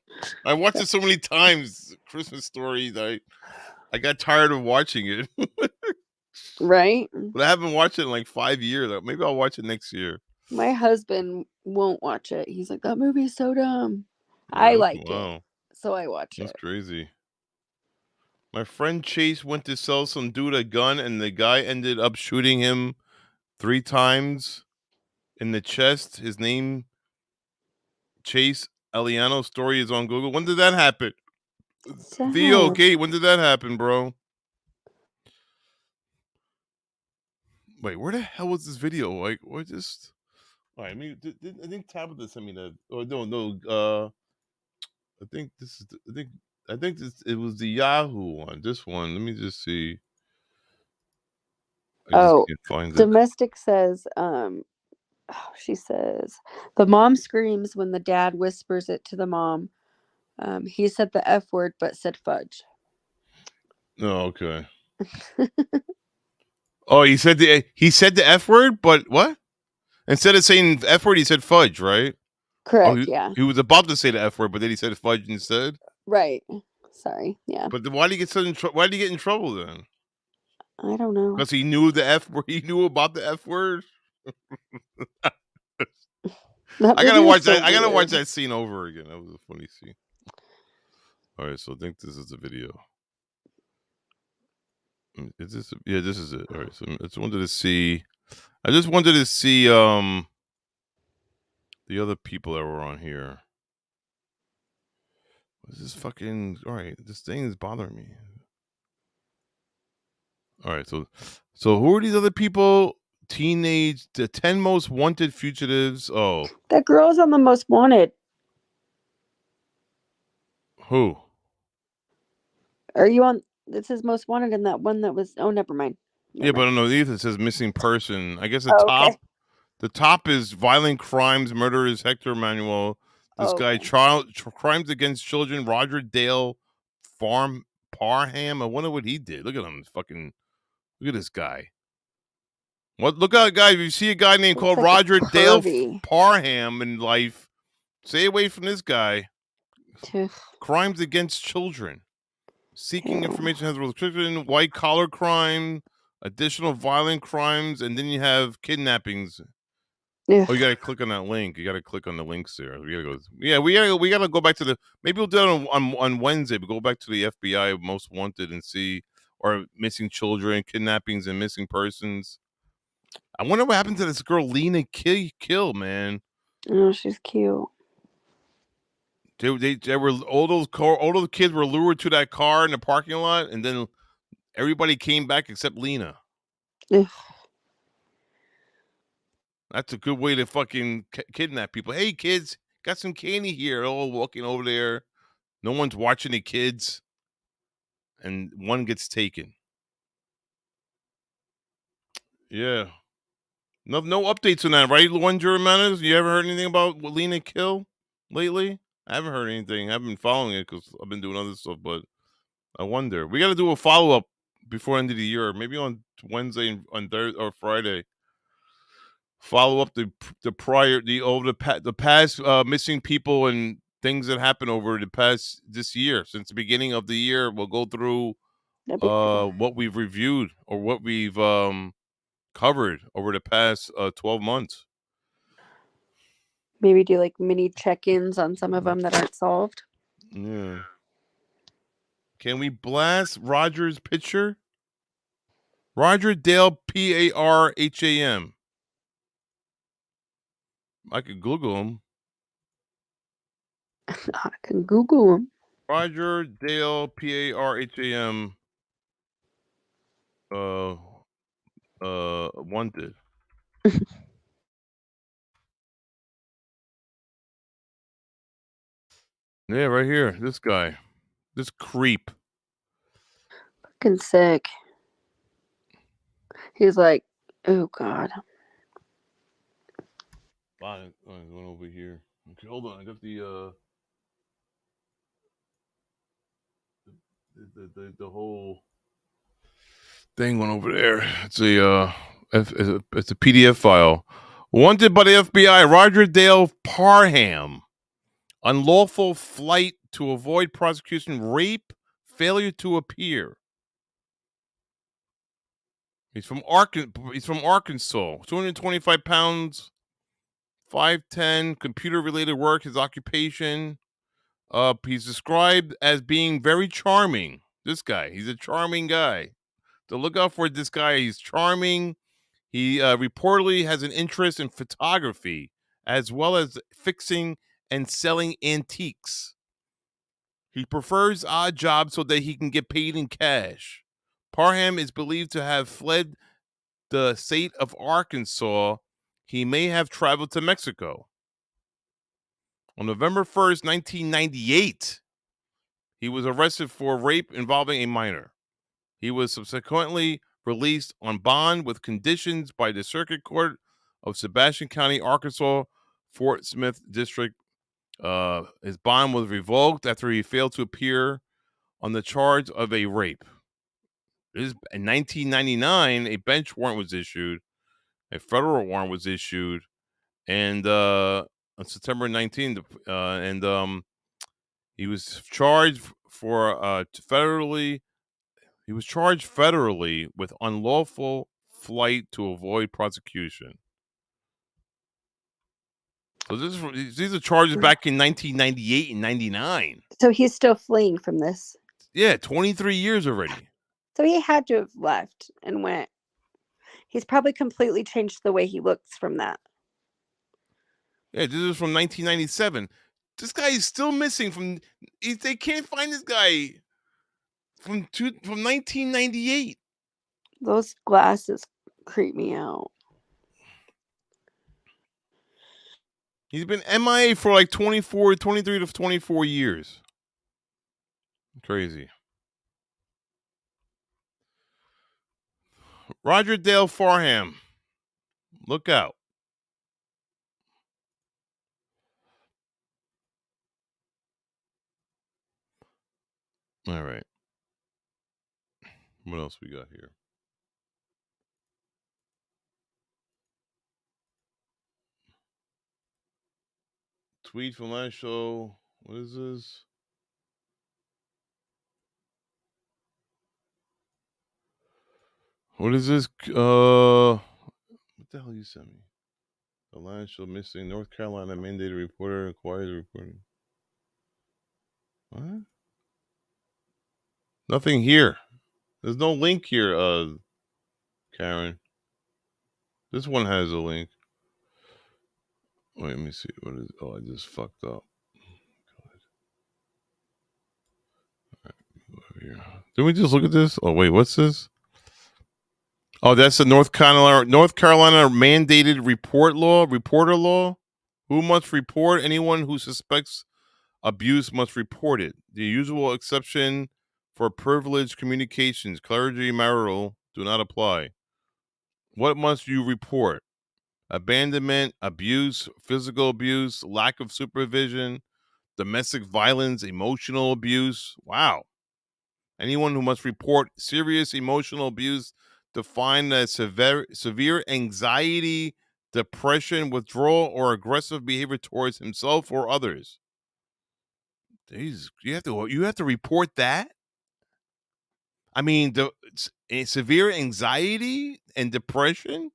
I watched it so many times. Christmas Story. I got tired of watching it.
Right.
But I haven't watched it in like 5 years. Maybe I'll watch it next year.
My husband won't watch it. He's like, that movie's so dumb. I like it, so I watch it.
That's crazy. My friend Chase went to sell some dude a gun, and the guy ended up shooting him 3 times in the chest. His name, Chase Eliano. Story is on Google. When did that happen? Theo, okay, when did that happen, bro? Wait, where the hell was this video? Like, what just... All right, I mean, I think Tabitha sent me that. Oh, no. I think this is... I think it was the Yahoo one. This one. Let me just see. I just can't find it.
Domestic says She says the mom screams when the dad whispers it to the mom. He said the F word, but said fudge.
Oh, okay. Oh, he said the F word, but what? Instead of saying F word, he said fudge, right?
Correct. Yeah.
He was about to say the F word, but then he said fudge instead.
Right. Sorry. Yeah.
But then why did he get why did he get in trouble then?
I don't know.
Because he knew the F word. He knew about the F word. I gotta watch that. I gotta watch that scene over again. That was a funny scene. All right, so I think this is the video. Is this? Yeah, this is it. All right, so I just wanted to see. The other people that were on here. What's this fucking? All right, this thing is bothering me. All right, so who are these other people? The 10 most wanted fugitives. Oh,
That girl's on the most wanted.
who?
Are you on? This is most wanted in that one that was. Oh, never mind.
Yeah, but I don't know. It says missing person. I guess
Okay.
the top is violent crimes, murderers, Hector Emanuel. This guy, crimes against children, Roger Dale Parham. I wonder what he did. Look at him. Look at this guy. Look out, guys. If you see a guy named called Roger Dale Parham in life, stay away from this guy. Crimes against children. Seeking information has restriction, white collar crime, additional violent crimes, and then you have kidnappings.
Yeah.
Oh, you gotta click on that link. You gotta click on the links there. We gotta go. Yeah, we gotta go back to the. Maybe we'll do it on Wednesday. But go back to the FBI most wanted and see, or missing children, kidnappings, and missing persons. I wonder what happened to this girl Lena Kill, man.
Oh, she's cute.
They were all those kids were lured to that car in the parking lot, and then everybody came back except Lena.
Ugh.
That's a good way to fucking kidnap people. Hey, kids, got some candy here. All walking over there. No one's watching the kids, and one gets taken. Yeah. No updates on that, right, Luan Germanas? You ever heard anything about Lena Kill lately? I haven't heard anything. I haven't been following it because I've been doing other stuff, but I wonder. We got to do a follow-up before end of the year, maybe on Wednesday on Thursday or Friday. Follow up the past missing people and things that happened over this year. Since the beginning of the year, we'll go through what we've reviewed or what we've covered over the past 12 months.
Maybe do like mini check-ins on some of them that aren't solved.
Yeah. Can we blast Roger's picture? Roger Dale Parham. I could Google him.
I can Google him.
Roger Dale Parham. Wanted. Yeah, right here. This guy. This creep.
Fucking sick. He's like, oh God.
Fine. I'm going over here. Okay, hold on. I got the whole thing went over there. It's a PDF file. Wanted by the FBI, Roger Dale Parham. Unlawful flight to avoid prosecution, rape, failure to appear. He's from Arkansas. 225 pounds, 5'10", computer-related work, his occupation. He's described as being very charming. This guy, he's a charming guy. So look out for this guy. He's charming. He reportedly has an interest in photography as well as fixing and selling antiques. He prefers odd jobs so that he can get paid in cash. Parham is believed to have fled the state of Arkansas. He may have traveled to Mexico. On November 1st, 1998, he was arrested for rape involving a minor. He was subsequently released on bond with conditions by the Circuit Court of Sebastian County, Arkansas, Fort Smith District. His bond was revoked after he failed to appear on the charge of a rape. In 1999, a bench warrant was issued, a federal warrant was issued, and on September 19th, he was charged federally with unlawful flight to avoid prosecution. So these are charges back in 1998 and 99.
So he's still fleeing from this.
Yeah, 23 years already.
So he had to have left and went. He's probably completely changed the way he looks from that.
Yeah, this is from 1997. This guy is still missing from. They can't find this guy from 1998.
Those glasses creep me out.
He's been MIA for like 23 to 24 years. Crazy. Roger Dale Farham. Look out. All right. What else we got here? Tweet from last show. What is this? What is this? What the hell you sent me? The last show missing. North Carolina mandated reporter acquires reporting. What? Nothing here. There's no link here, Karen. This one has a link. Wait, let me see. What is? Oh, I just fucked up. Here. Did we just look at this? Oh wait, what's this? Oh, that's the North Carolina mandated reporter law. Who must report? Anyone who suspects abuse must report it. The usual exception for privileged communications, clergy, marital, do not apply. What must you report? Abandonment, abuse, physical abuse, lack of supervision, domestic violence, emotional abuse. Wow. Anyone who must report serious emotional abuse defined as severe anxiety, depression, withdrawal, or aggressive behavior towards himself or others. Jeez, you have to report that? I mean, severe anxiety and depression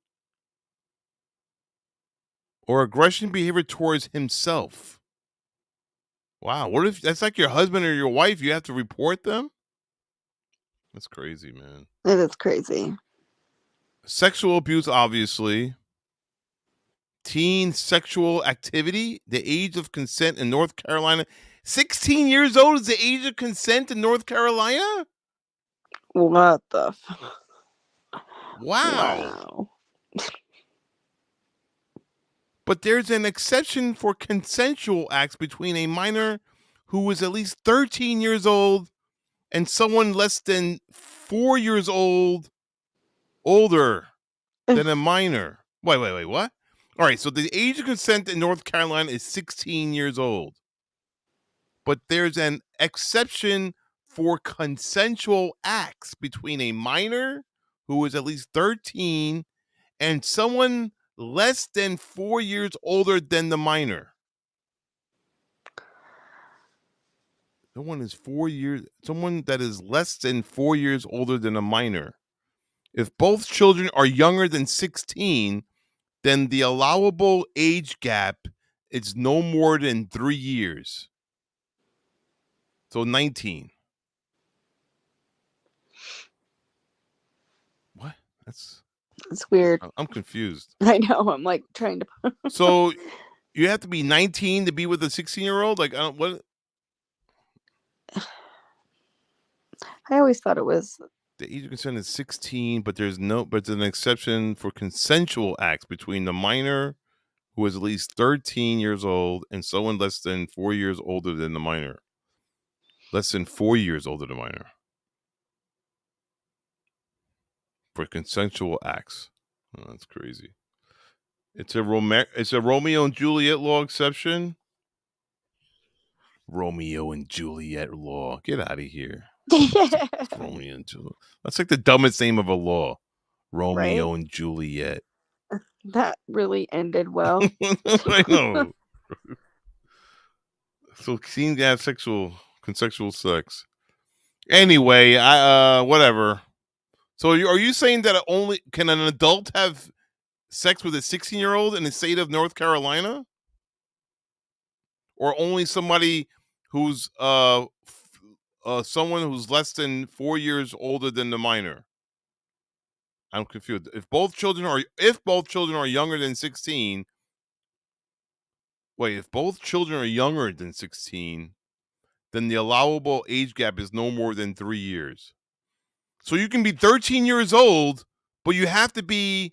or aggression behavior towards himself. Wow, what if that's like your husband or your wife? You have to report them? That's crazy, man.
It is crazy.
Sexual abuse, obviously. Teen sexual activity, the age of consent in North Carolina. 16 years old is the age of consent in North Carolina?
What the
Wow. But there's an exception for consensual acts between a minor who is at least 13 years old and someone less than 4 years older than a minor. Wait, what? All right, so the age of consent in North Carolina is 16 years old. But there's an exception for consensual acts between a minor who is at least 13 and someone less than 4 years older than the minor. Someone that is less than 4 years older than a minor. If both children are younger than 16, then the allowable age gap is no more than 3 years. So 19. What? It's
weird.
I'm confused.
I know. I'm like trying to.
So you have to be 19 to be with a 16-year-old? Like, what?
I always thought it was.
The age of consent is 16, but there's an exception for consensual acts between the minor who is at least 13 years old and someone less than 4 years older than the minor. Less than 4 years older than the minor. For consensual acts. Oh, that's crazy. It's a Romeo and Juliet law exception. Romeo and Juliet law. Get out of here. Romeo and Juliet. That's like the dumbest name of a law. Romeo
Right?
and Juliet.
That really ended well.
I know. So seeing to have consensual sex. Anyway, whatever. So are you saying that only can an adult have sex with a 16-year-old in the state of North Carolina? Or only somebody who's someone who's less than 4 years older than the minor? I'm confused. If both children are younger than 16, if both children are younger than 16, then the allowable age gap is no more than 3 years. So you can be 13 years old, but you have to be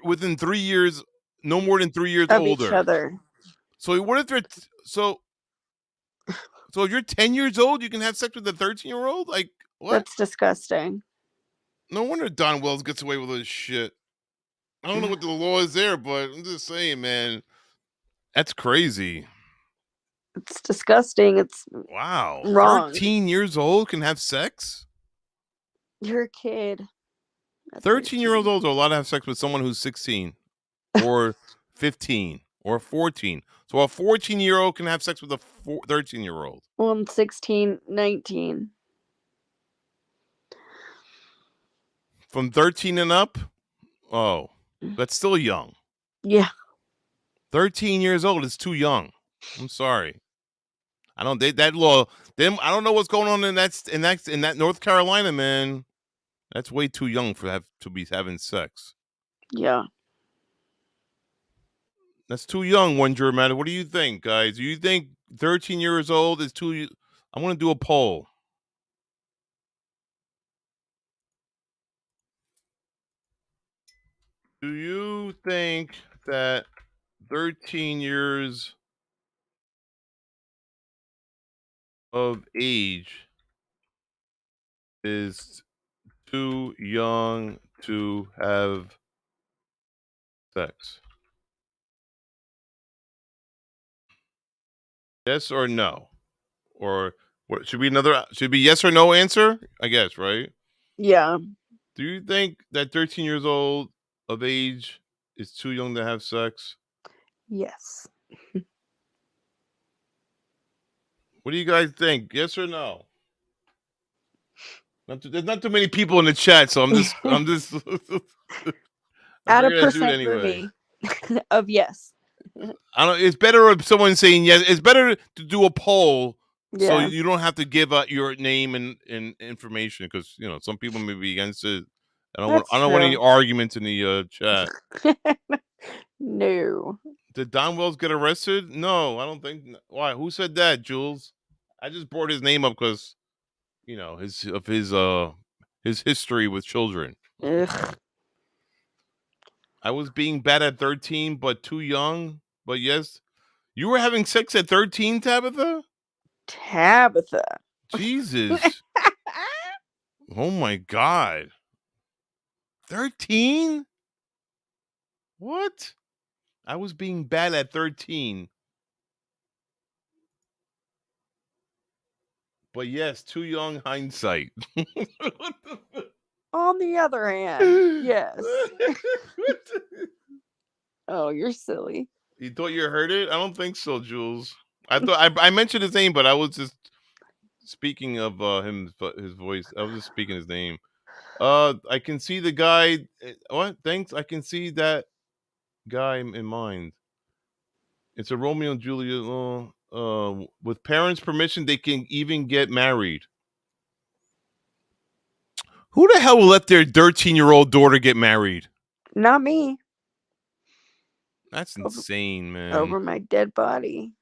within 3 years, no more than 3 years
Of
older.
each other.
So what if they're so if you're 10 years old, you can have sex with a 13-year-old? Like, what?
That's disgusting.
No wonder Don Wells gets away with this shit. I don't know what the law is there, but I'm just saying, man, that's crazy.
It's disgusting. It's
Wow.
wrong.
13 years old can have sex?
You're a kid.
13-year-olds are allowed to have sex with someone who's 16 or 15 or 14. So a 14-year-old can have sex with a 13-year-old.
Well, I'm 16, 19.
From 13 and up? Oh, that's still young.
Yeah.
13 years old is too young. I'm sorry. I don't that law. I don't know what's going on in that North Carolina, man. That's way too young to be having sex.
Yeah.
That's too young, one German. What do you think, guys? Do you think 13 years old is too? I want to do a poll. Do you think that 13 years of age is too young to have sex? Yes or no? Or what should be yes or no answer? I guess, right?
Yeah.
Do you think that 13 years old of age is too young to have sex?
Yes.
What do you guys think? Yes or no? There's not too many people in the chat, so I'm just
Add a
figured I'd do it
percent for
anyway.
me of yes.
I don't. It's better if someone's saying yes. It's better to do a poll, so
Yeah.
you don't have to give out your name and information, because some people may be against it. I don't want any
true.
arguments in the chat.
No.
Did Don Wells get arrested? No, I don't think. Why? Who said that, Jules? I just brought his name up because his history with children.
Ugh.
I was being bad at 13, but too young. But yes, you were having sex at 13, Tabitha?
Tabitha.
Jesus. Oh my God. 13? What? I was being bad at 13. But yes, too young hindsight.
On the other hand, yes. Oh, you're silly.
You thought you heard it? I don't think so, Jules. I thought I mentioned his name, but I was just speaking of his voice. I was just speaking his name. I can see the guy. What? Thanks. I can see that guy in mind. It's a Romeo and Juliet law. With parents' permission, they can even get married. Who the hell will let their 13-year-old daughter get married?
Not me.
That's insane, man.
Over my dead body.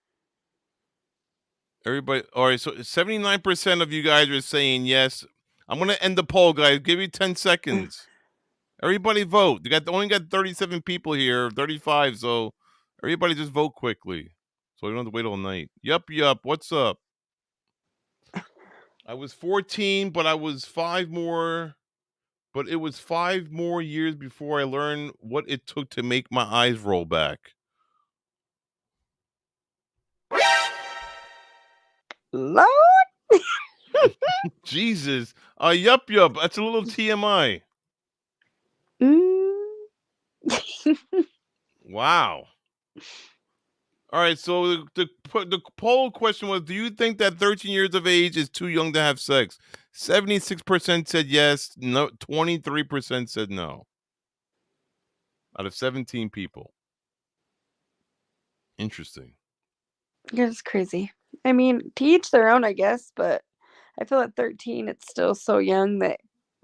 Everybody, all right. So 79% of you guys are saying yes. I'm gonna end the poll, guys. Give you 10 seconds. Everybody vote. You only got 37 people here, 35. So everybody just vote quickly, so we don't have to wait all night. Yup. What's up? I was 14, but I was 5 more but it was 5 more years before I learned what it took to make my eyes roll back.
Lord.
Jesus. Yup. That's a little TMI. Wow. All right, so the poll question was, do you think that 13 years of age is too young to have sex? 76% said yes, no, 23% said no. Out of 17 people. Interesting.
It's crazy. I mean, to each their own, I guess, but I feel at 13, it's still so young that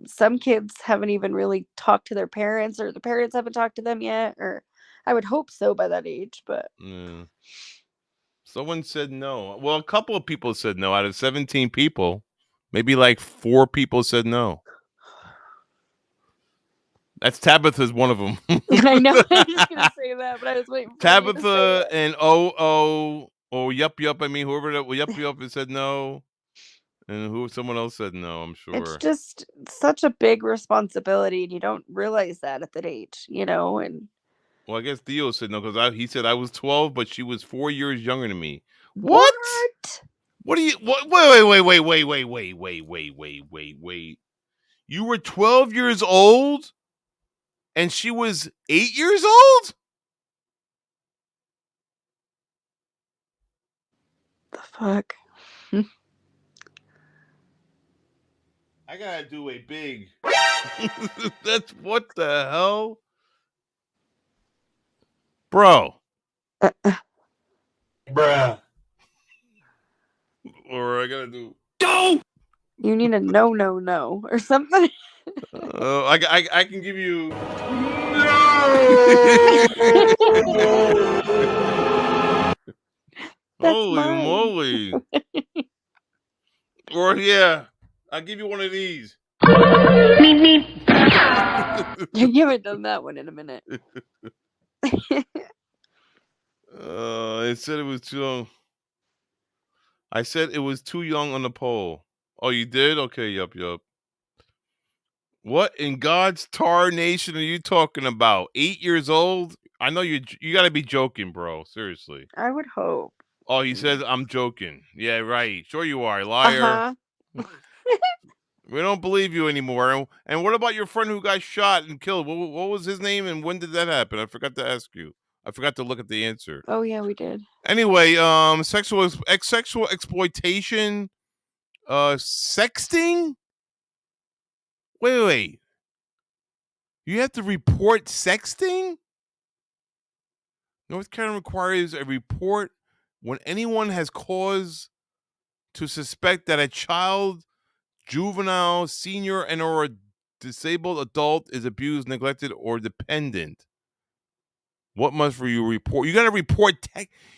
some kids haven't even really talked to their parents, or the parents haven't talked to them yet, or I would hope so by that age, but
Yeah. Someone said no. Well, a couple of people said no. Out of 17 people, maybe like 4 people said no. That's Tabitha's one of them.
I know I was gonna say that, but I was waiting for you to say
Tabitha
that.
and yup. I mean, whoever that yup said no, and someone else said no. I'm
It's
sure.
just such a big responsibility, and you don't realize that at that age, and
Well, I guess Theo said no because he said I was 12, but she was 4 years younger than me.
What?
What do you? What? Wait. You were 12 years old, and she was 8 years old.
The fuck?
I gotta do a big. That's what the hell, bro.
Bruh.
Or I gotta do.
You need a no or something.
I can give you. Holy
mine.
moly! Or yeah, I'll give you one of these.
You haven't done that one in a minute.
It said it was too young. I said it was too young on the poll. Oh, you did? Okay, yup. What in God's tar nation are you talking about? 8 years old? I know you got to be joking, bro. Seriously.
I would hope.
Oh, he says I'm joking. Yeah, right. Sure you are, liar. We don't believe you anymore. And what about your friend who got shot and killed? What was his name, and when did that happen? I forgot to ask you. I forgot to look at the answer.
Oh yeah, we did.
Anyway, sexual exploitation, sexting. Wait. You have to report sexting? North Carolina requires a report when anyone has cause to suspect that a child, juvenile, senior, and or a disabled adult is abused, neglected, or dependent. What must you report? You got to report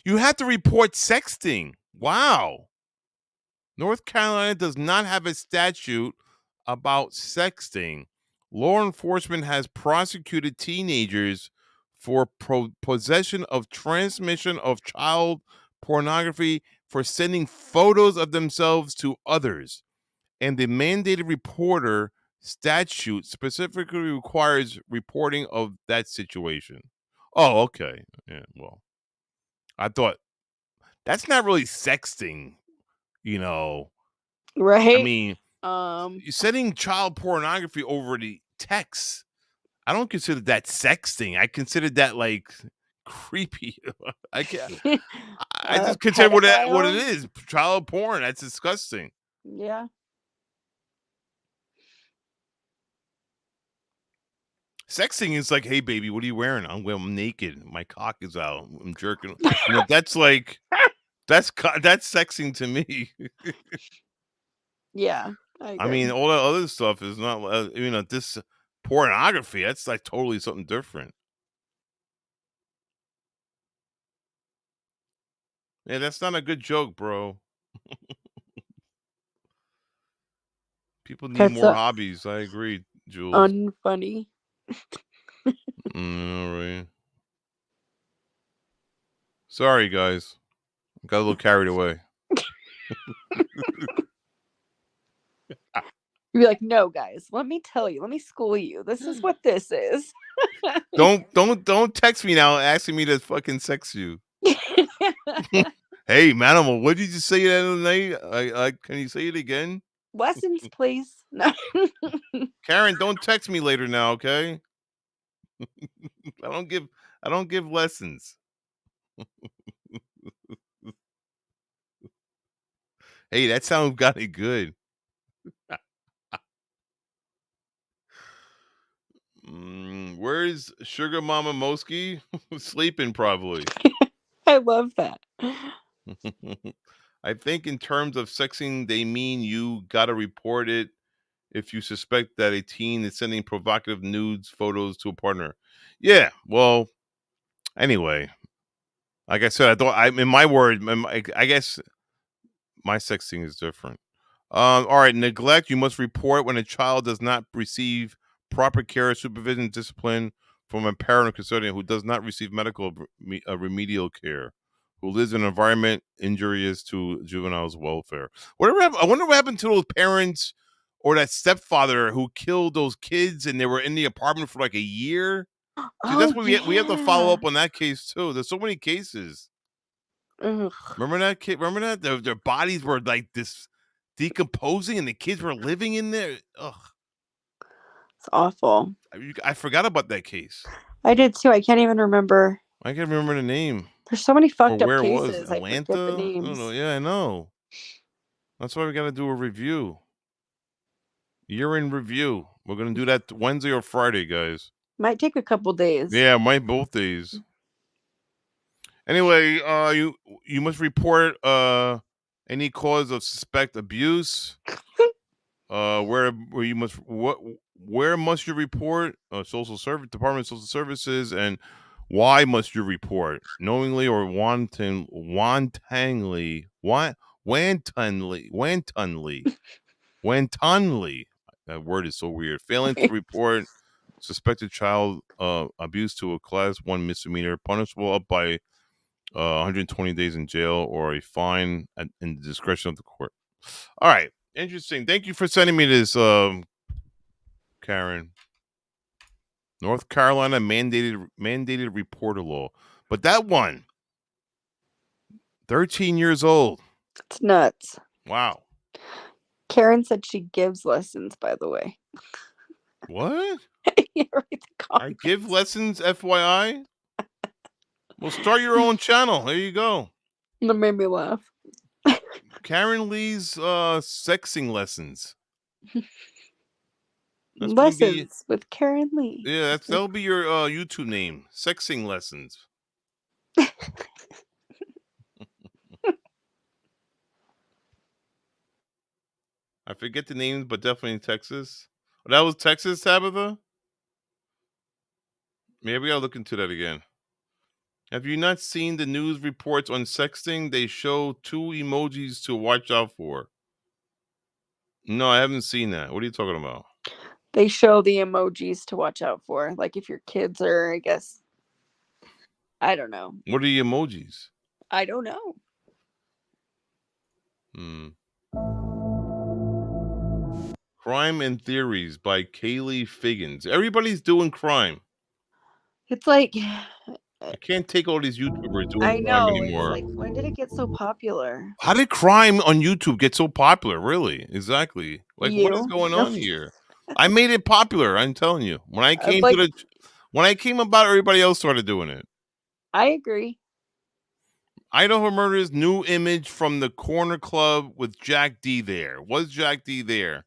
you have to report sexting. Wow. North Carolina does not have a statute about sexting. Law enforcement has prosecuted teenagers for possession of transmission of child pornography, for sending photos of themselves to others. And the mandated reporter statute specifically requires reporting of that situation. Oh, okay. Yeah, well, I thought that's not really sexting,
Right.
I mean, sending child pornography over the text, I don't consider that sexting. I consider that like creepy. I can't. I just consider what it is. Child porn. That's disgusting.
Yeah.
Sexting is like, hey baby, what are you wearing? I'm naked. My cock is out. I'm jerking. That's like that's sexing to me.
Yeah.
I mean, all that other stuff is not. This pornography. That's like totally something different. Yeah, that's not a good joke, bro. People need more hobbies. I agree, Jules.
Unfunny.
All right. Sorry, guys. Got a little carried away.
You'd be like, no, guys, let me tell you, let me school you. This is what this is.
Don't text me now asking me to fucking sex you. Hey, Manimal, what did you say the other night? Can you say it again?
Lessons, please. No.
Karen, don't text me later now, okay? I don't give lessons. Hey, that sound got it good. Where's Sugar Mama Moski? Sleeping probably.
I love that.
I think in terms of sexing, they mean you gotta report it if you suspect that a teen is sending provocative nudes photos to a partner. Yeah, well, anyway, like I said, I guess my sexting is different. All right, neglect. You must report when a child does not receive proper care, supervision, discipline from a parent or custodian who does not receive medical remedial care, who lives in an environment injurious to juveniles' welfare. I wonder what happened to those parents or that stepfather who killed those kids and they were in the apartment for like a year. See, that's
Oh,
what we have to follow
yeah.
up on that case too. There's so many cases.
Ugh.
Remember that kid? Remember that their bodies were like this decomposing and the kids were living in there. Ugh,
It's awful.
I forgot about that case.
I did too. I can't even remember.
I can't remember the name
There's so many
or
fucked up
where it was.
cases. I forget the
Atlanta? I don't
names.
know. Yeah, I know. That's why we got to do a review. Year in review. We're gonna do that Wednesday or Friday, guys.
Might take a couple days.
Yeah, might both days. Anyway, you must report any cause of suspect abuse. Where you must where must you report? Social service department of social services, and why must you report? Knowingly or wantonly. That word is so weird. Failing to report suspected child abuse to a class 1 misdemeanor, punishable up by 120 days in jail or a fine in the discretion of the court. All right. Interesting. Thank you for sending me this, Karen. North Carolina mandated reporter law. But that one, 13 years old.
It's nuts.
Wow.
Karen said she gives lessons, by the way.
What?
Yeah, read the
I give lessons, FYI? Well, start your own channel. There you go.
That made me laugh.
Karen Lee's sexing lessons.
Lessons with Karen Lee.
Yeah, that'll be your YouTube name. Sexing lessons. I forget the names, but definitely in Texas. Oh, that was Texas, Tabitha? Maybe I'll look into that again. Have you not seen the news reports on sexting? They show 2 emojis to watch out for. No, I haven't seen that. What are you talking about?
They show the emojis to watch out for. Like if your kids are, I guess, I don't know.
What are the emojis?
I don't know.
Crime and Theories by Kaylee Figgins. Everybody's doing crime.
It's like
I can't take all these YouTubers doing
I
crime
know.
anymore.
It's like, when did it get so popular?
How did crime on YouTube get so popular? Really? Exactly. Like, what is
You.
going on here? I made it popular. I'm telling you. When I came
like-
when I came about, everybody else started doing it.
I agree.
Idaho Murders new image from the corner club with Jack D there. Was Jack D there?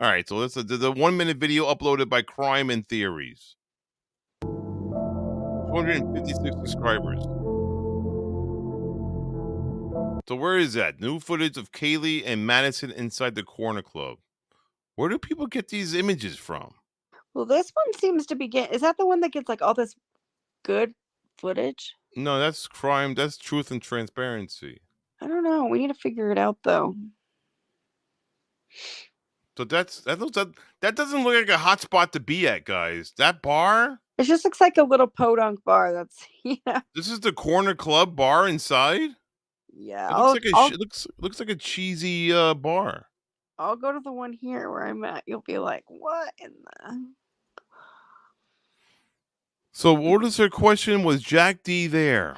All right, so this is the 1-minute video uploaded by Crime and Theories. 256 subscribers. So where is that? New footage of Kaylee and Madison inside the corner club. Where do people get these images from?
Well, this one seems to be is that the one that gets like all this good footage?
No, that's crime. That's Truth and Transparency.
I don't know. We need to figure it out though.
So that doesn't look like a hot spot to be at, guys. That bar?
It just looks like a little podunk bar. That's
This is the corner club bar inside?
Yeah.
It looks like looks like a cheesy bar.
I'll go to the one here where I'm at. You'll be like, what in the?
So what is her question? Was Jack D there?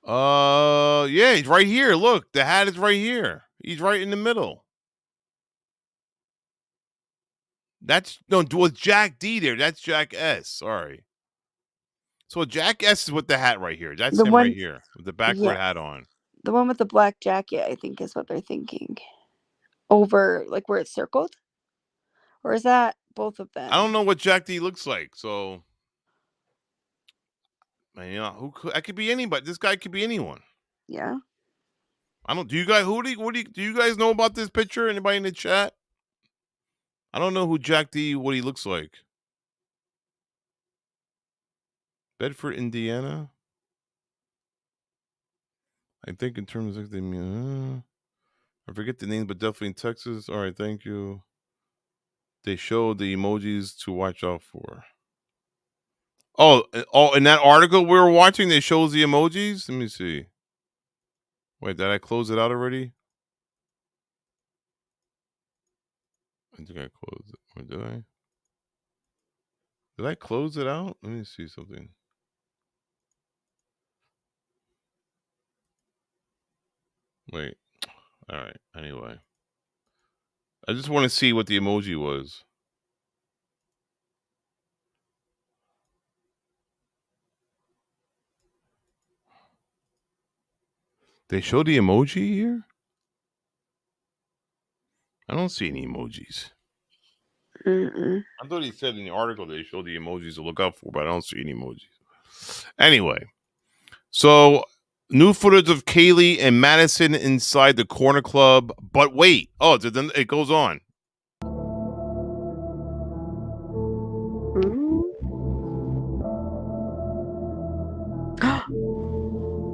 Yeah, he's right here. Look, the hat is right here. He's right in the middle. That's was Jack D there? That's Jack S. Sorry. So Jack S is with the hat right here. That's
The
him
one,
right here with the backward hat on.
the one with the black jacket, I think, is what they're thinking. Over, like, where it's circled? Or is that both of them?
I don't know what Jack D looks like, so who could? I could be anybody. This guy could be anyone.
Yeah.
I don't. Do you guys? Do you guys know about this picture? Anybody in the chat? I don't know who Jack D. What he looks like. Bedford, Indiana. I think in terms of the, I forget the name, but definitely in Texas. All right, thank you. They show the emojis to watch out for. Oh, in that article we were watching, they shows the emojis. Let me see. Wait, did I close it out already? I think I closed it. Wait, did I? Did I close it out? Let me see something. Wait. All right. Anyway. I just want to see what the emoji was. They show the emoji here? I don't see any emojis. I thought he said in the article they showed the emojis to look out for, but I don't see any emojis. Anyway, so new footage of Kaylee and Madison inside the corner club. But wait, it goes on.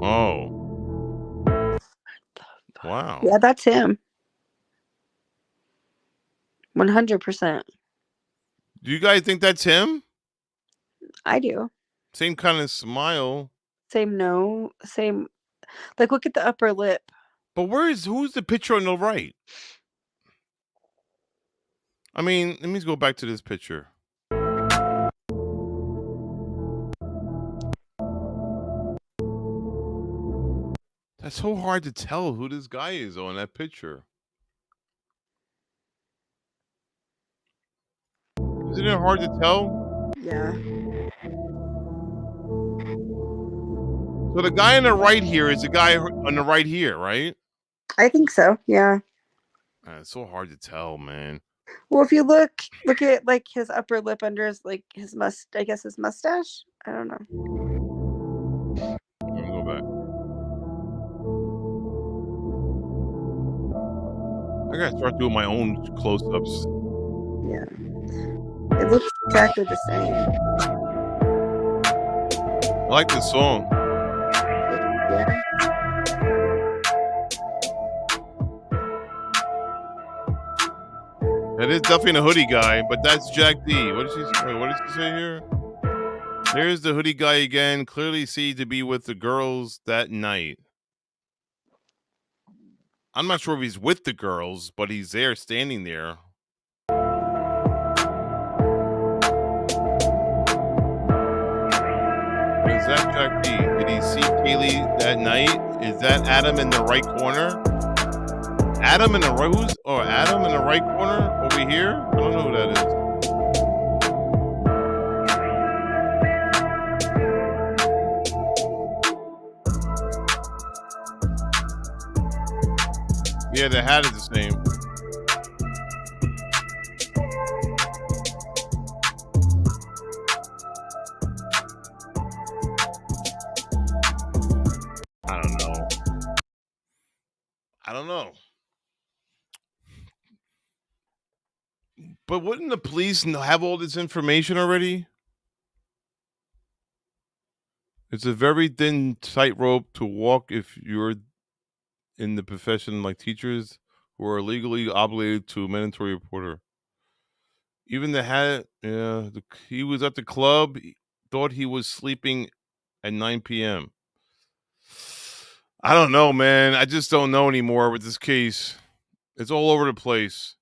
Oh. Wow.
Yeah, that's him. 100%.
Do you guys think that's him?
I do.
Same kind of smile.
Same no. Same. Like, look at the upper lip.
But who's the picture on the right? I mean, let me go back to this picture. That's so hard to tell who this guy is on that picture. Isn't it hard to tell?
Yeah.
So the guy on the right here is the guy on the right here, right?
I think so. Yeah.
It's so hard to tell, man.
Well, if you look at like his upper lip under his his mustache. I don't know.
Let me go back. I gotta start doing my own close-ups.
Yeah. It looks exactly the same.
I like this song.
Yeah.
That is definitely a hoodie guy, but that's Jack D. What does he say here? There's the hoodie guy again. Clearly seen to be with the girls that night. I'm not sure if he's with the girls, but he's there, standing there. Is that Jack D? Did he see Kaylee that night? Is that Adam in the right corner? Adam in the right? Adam in the right corner over here? I don't know who that is. Yeah, the hat is the same. I don't know. But wouldn't the police have all this information already? It's a very thin tightrope to walk if you're in the profession like teachers who are legally obligated to a mandatory reporter. Even the hat, he was at the club, thought he was sleeping at 9 p.m. I don't know, man. I just don't know anymore with this case. It's all over the place.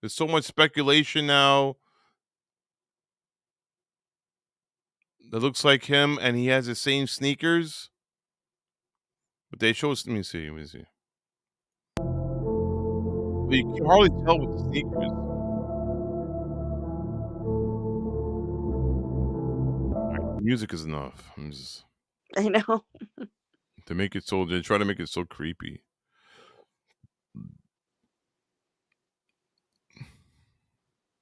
There's so much speculation now. That looks like him, and he has the same sneakers. But they show us. Let me see. Well, you can hardly tell with the sneakers. The music is enough.
I know.
To make it so, they try to make it so creepy.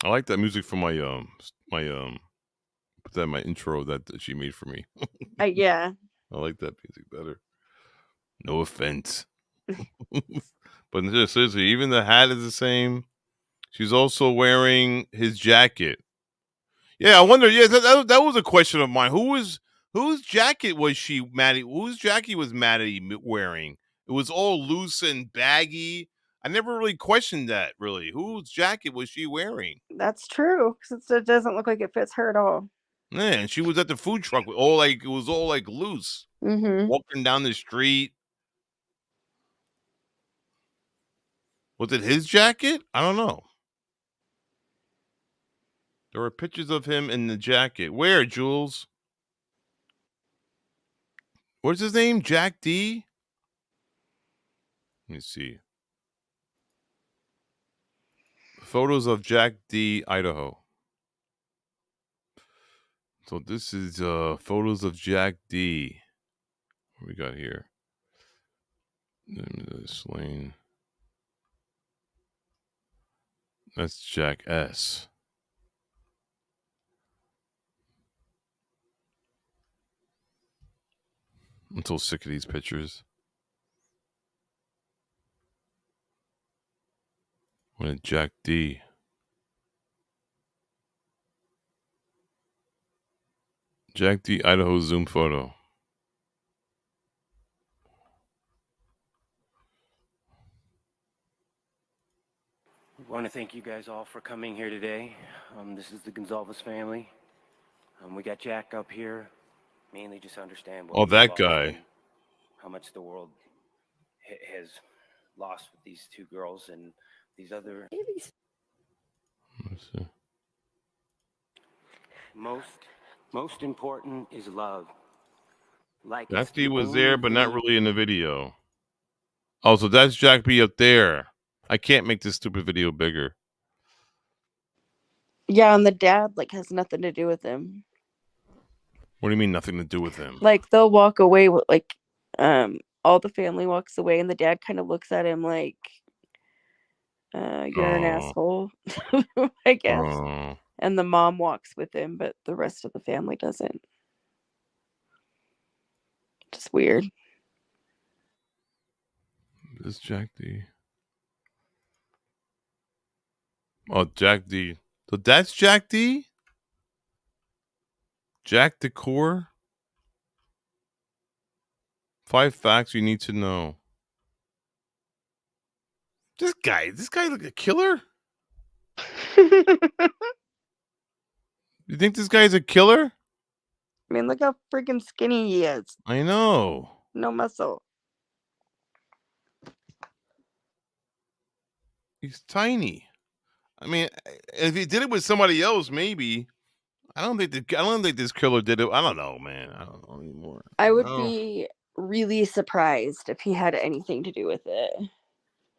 I like that music for my put that in my intro that she made for me.
Yeah.
I like that music better. No offense. But seriously, even the hat is the same. She's also wearing his jacket. Yeah, I wonder. Yeah, that was a question of mine. Whose jacket was she, Maddie? Whose jacket was Maddie wearing? It was all loose and baggy. I never really questioned that. Really, whose jacket was she wearing?
That's true, because it doesn't look like it fits her at all.
Man, she was at the food truck with all like it was all like loose.
Mm-hmm.
Walking down the street. Was it his jacket? I don't know. There were pictures of him in the jacket. Where, Jules? What's his name? Jack D? Let me see. Photos of Jack D, Idaho. So this is photos of Jack D. What we got here? Lane. That's Jack S. I'm so sick of these pictures. What is Jack D? Jack D, Idaho Zoom photo.
I want to thank you guys all for coming here today. This is the Gonzalez family. We got Jack up here, mainly just to understand what
That
we've lost
guy.
and how much the world has lost with these two girls and these other.
Let's see.
Most important is love. Like
Jack
it's
D
the
was
only
there, but not
thing-
really in the video. Oh, so that's Jack B up there. I can't make this stupid video bigger.
Yeah, and the dad has nothing to do with him.
What do you mean nothing to do with him?
They'll walk away with all the family walks away, and the dad kind of looks at him like, "You're an asshole," I guess. And the mom walks with him, but the rest of the family doesn't. Just weird.
This Jack D. Oh, Jack D. So that's Jack D? Jack Decor? 5 facts you need to know. This guy like a killer? You think this guy's a killer?
I mean, look how freaking skinny he is.
I know.
No muscle.
He's tiny. I mean, if he did it with somebody else, maybe. I don't think this killer did it. I don't know, man. I don't know anymore.
I would be really surprised if he had anything to do with it.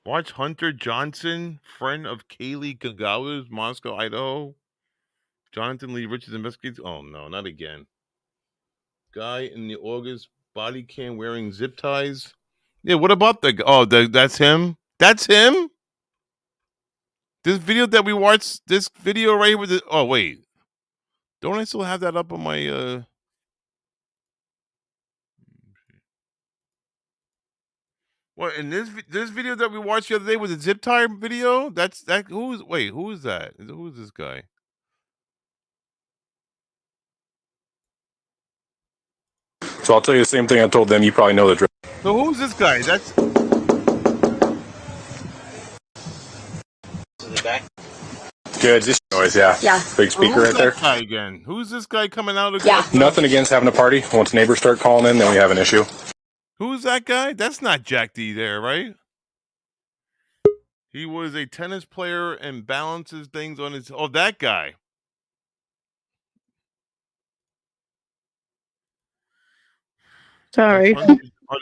Watch Hunter Johnson, friend of Kaylee Kagawa's, Moscow, Idaho. Jonathan Lee Richards investigates. Oh no, not again. Guy in the August body cam wearing zip ties. Yeah, what about the? Oh, that's him. That's him. This video that we watched. This video right here with the. Oh wait, don't I still have that up on my? What in this video that we watched the other day was a zip tie video? That's that. Who is that? Who is this guy?
So I'll tell you the same thing I told them. You probably know the drill.
So who's this guy? That's.
Good. This noise, yeah.
Yeah.
Big speaker
Who's
right there.
that guy again? Who's this guy coming out again?
Nothing against having a party. Once neighbors start calling in, then we have an issue.
Who's that guy? That's not Jack D there, right? He was a tennis player and balances things on his. Oh, that guy.
Sorry.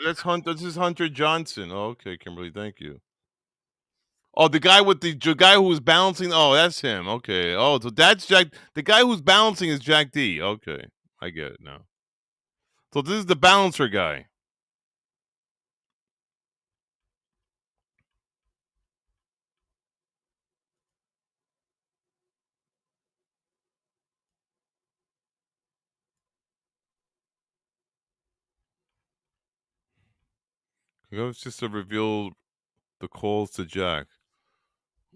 That's Hunter. This is Hunter Johnson. Oh, okay, Kimberly. Thank you. Oh, the guy with the guy who was balancing. Oh, that's him. Okay. Oh, so that's Jack. The guy who's balancing is Jack D. Okay, I get it now. So this is the balancer guy. It's just to reveal the calls to Jack.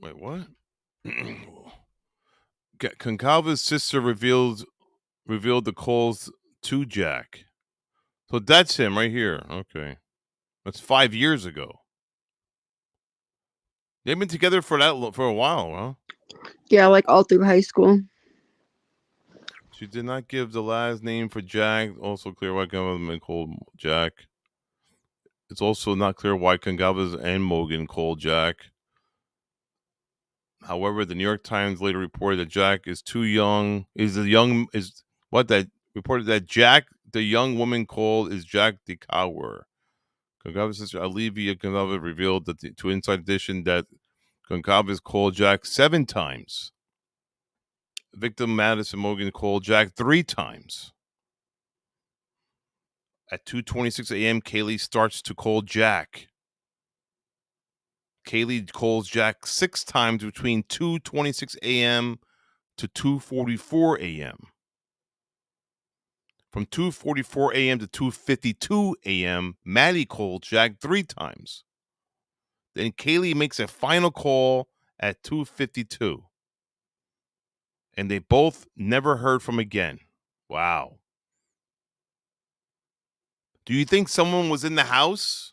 Wait, what? Concalva's sister revealed the calls to Jack. So that's him right here. Okay. That's 5 years ago. They've been together for a while, huh?
Yeah, like all through high school.
She did not give the last name for Jack. Also clear why Concalva called Jack. It's also not clear why Concalva and Mogan called Jack. However, the New York Times later reported that Jack is too young. Reported that Jack, the young woman called, is Jack DeCower. Concalva's sister Olivia Concalva revealed to Inside Edition that Concalva called Jack 7 times. Victim Madison Mogan called Jack 3 times. At 2:26 a.m., Kaylee starts to call Jack. Kaylee calls Jack 6 times between 2:26 a.m. to 2:44 a.m. From 2:44 a.m. to 2:52 a.m., Maddie called Jack 3 times. Then Kaylee makes a final call at 2:52. And they both never heard from again. Wow. Do you think someone was in the house?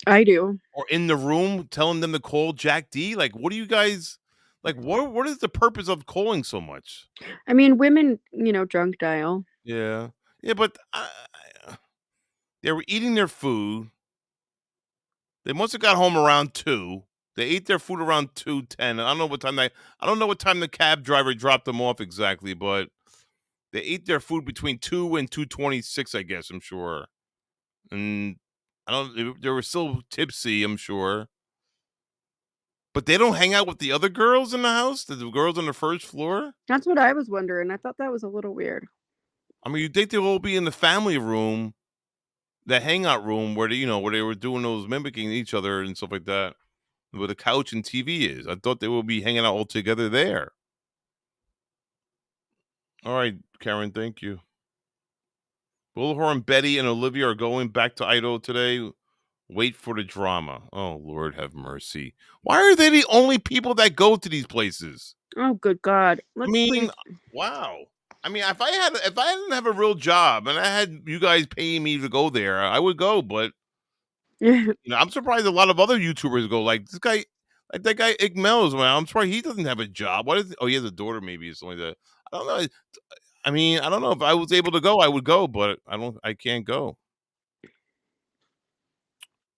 I do.
Or in the room telling them to call Jack D? Like, what do you guys... Like, what is the purpose of calling so much?
I mean, women, drunk dial.
Yeah. Yeah, but they were eating their food. They must have got home around 2. They ate their food around 2:10. I don't know what time the cab driver dropped them off exactly, but they ate their food between 2 and 2:26, I guess, I'm sure. And they were still tipsy, I'm sure. But they don't hang out with the other girls in the house? The girls on the first floor?
That's what I was wondering. I thought that was a little weird.
I mean, you'd think they'll all be in the family room, that hangout room where where they were doing those mimicking each other and stuff like that, where the couch and TV is. I thought they would be hanging out all together there. All right, Karen, thank you. Bullhorn, Betty, and Olivia are going back to Idaho today. Wait for the drama. Oh, Lord have mercy. Why are they the only people that go to these places?
Oh, good God.
Wow. I mean, if I didn't have a real job and I had you guys paying me to go there, I would go. But I'm surprised a lot of other YouTubers go. Like this guy, like that guy Ig Mel's. I'm surprised he doesn't have a job. He has a daughter, maybe or something like that. I don't know. I mean, I don't know if I was able to go, I would go, but I can't go.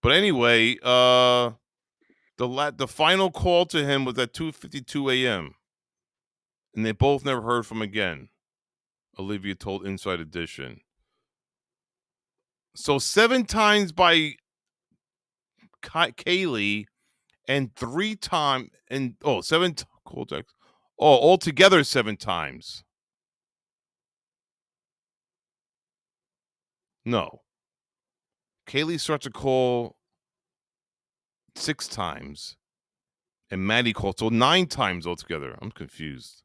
But anyway, the final call to him was at 2:52 a.m. and they both never heard from again. Olivia told Inside Edition. So 7 times by Kaylee and 3 times and 7 call texts. Altogether 7 times. No. Kaylee starts a call 6 times. And Maddie called. So 9 times altogether. I'm confused.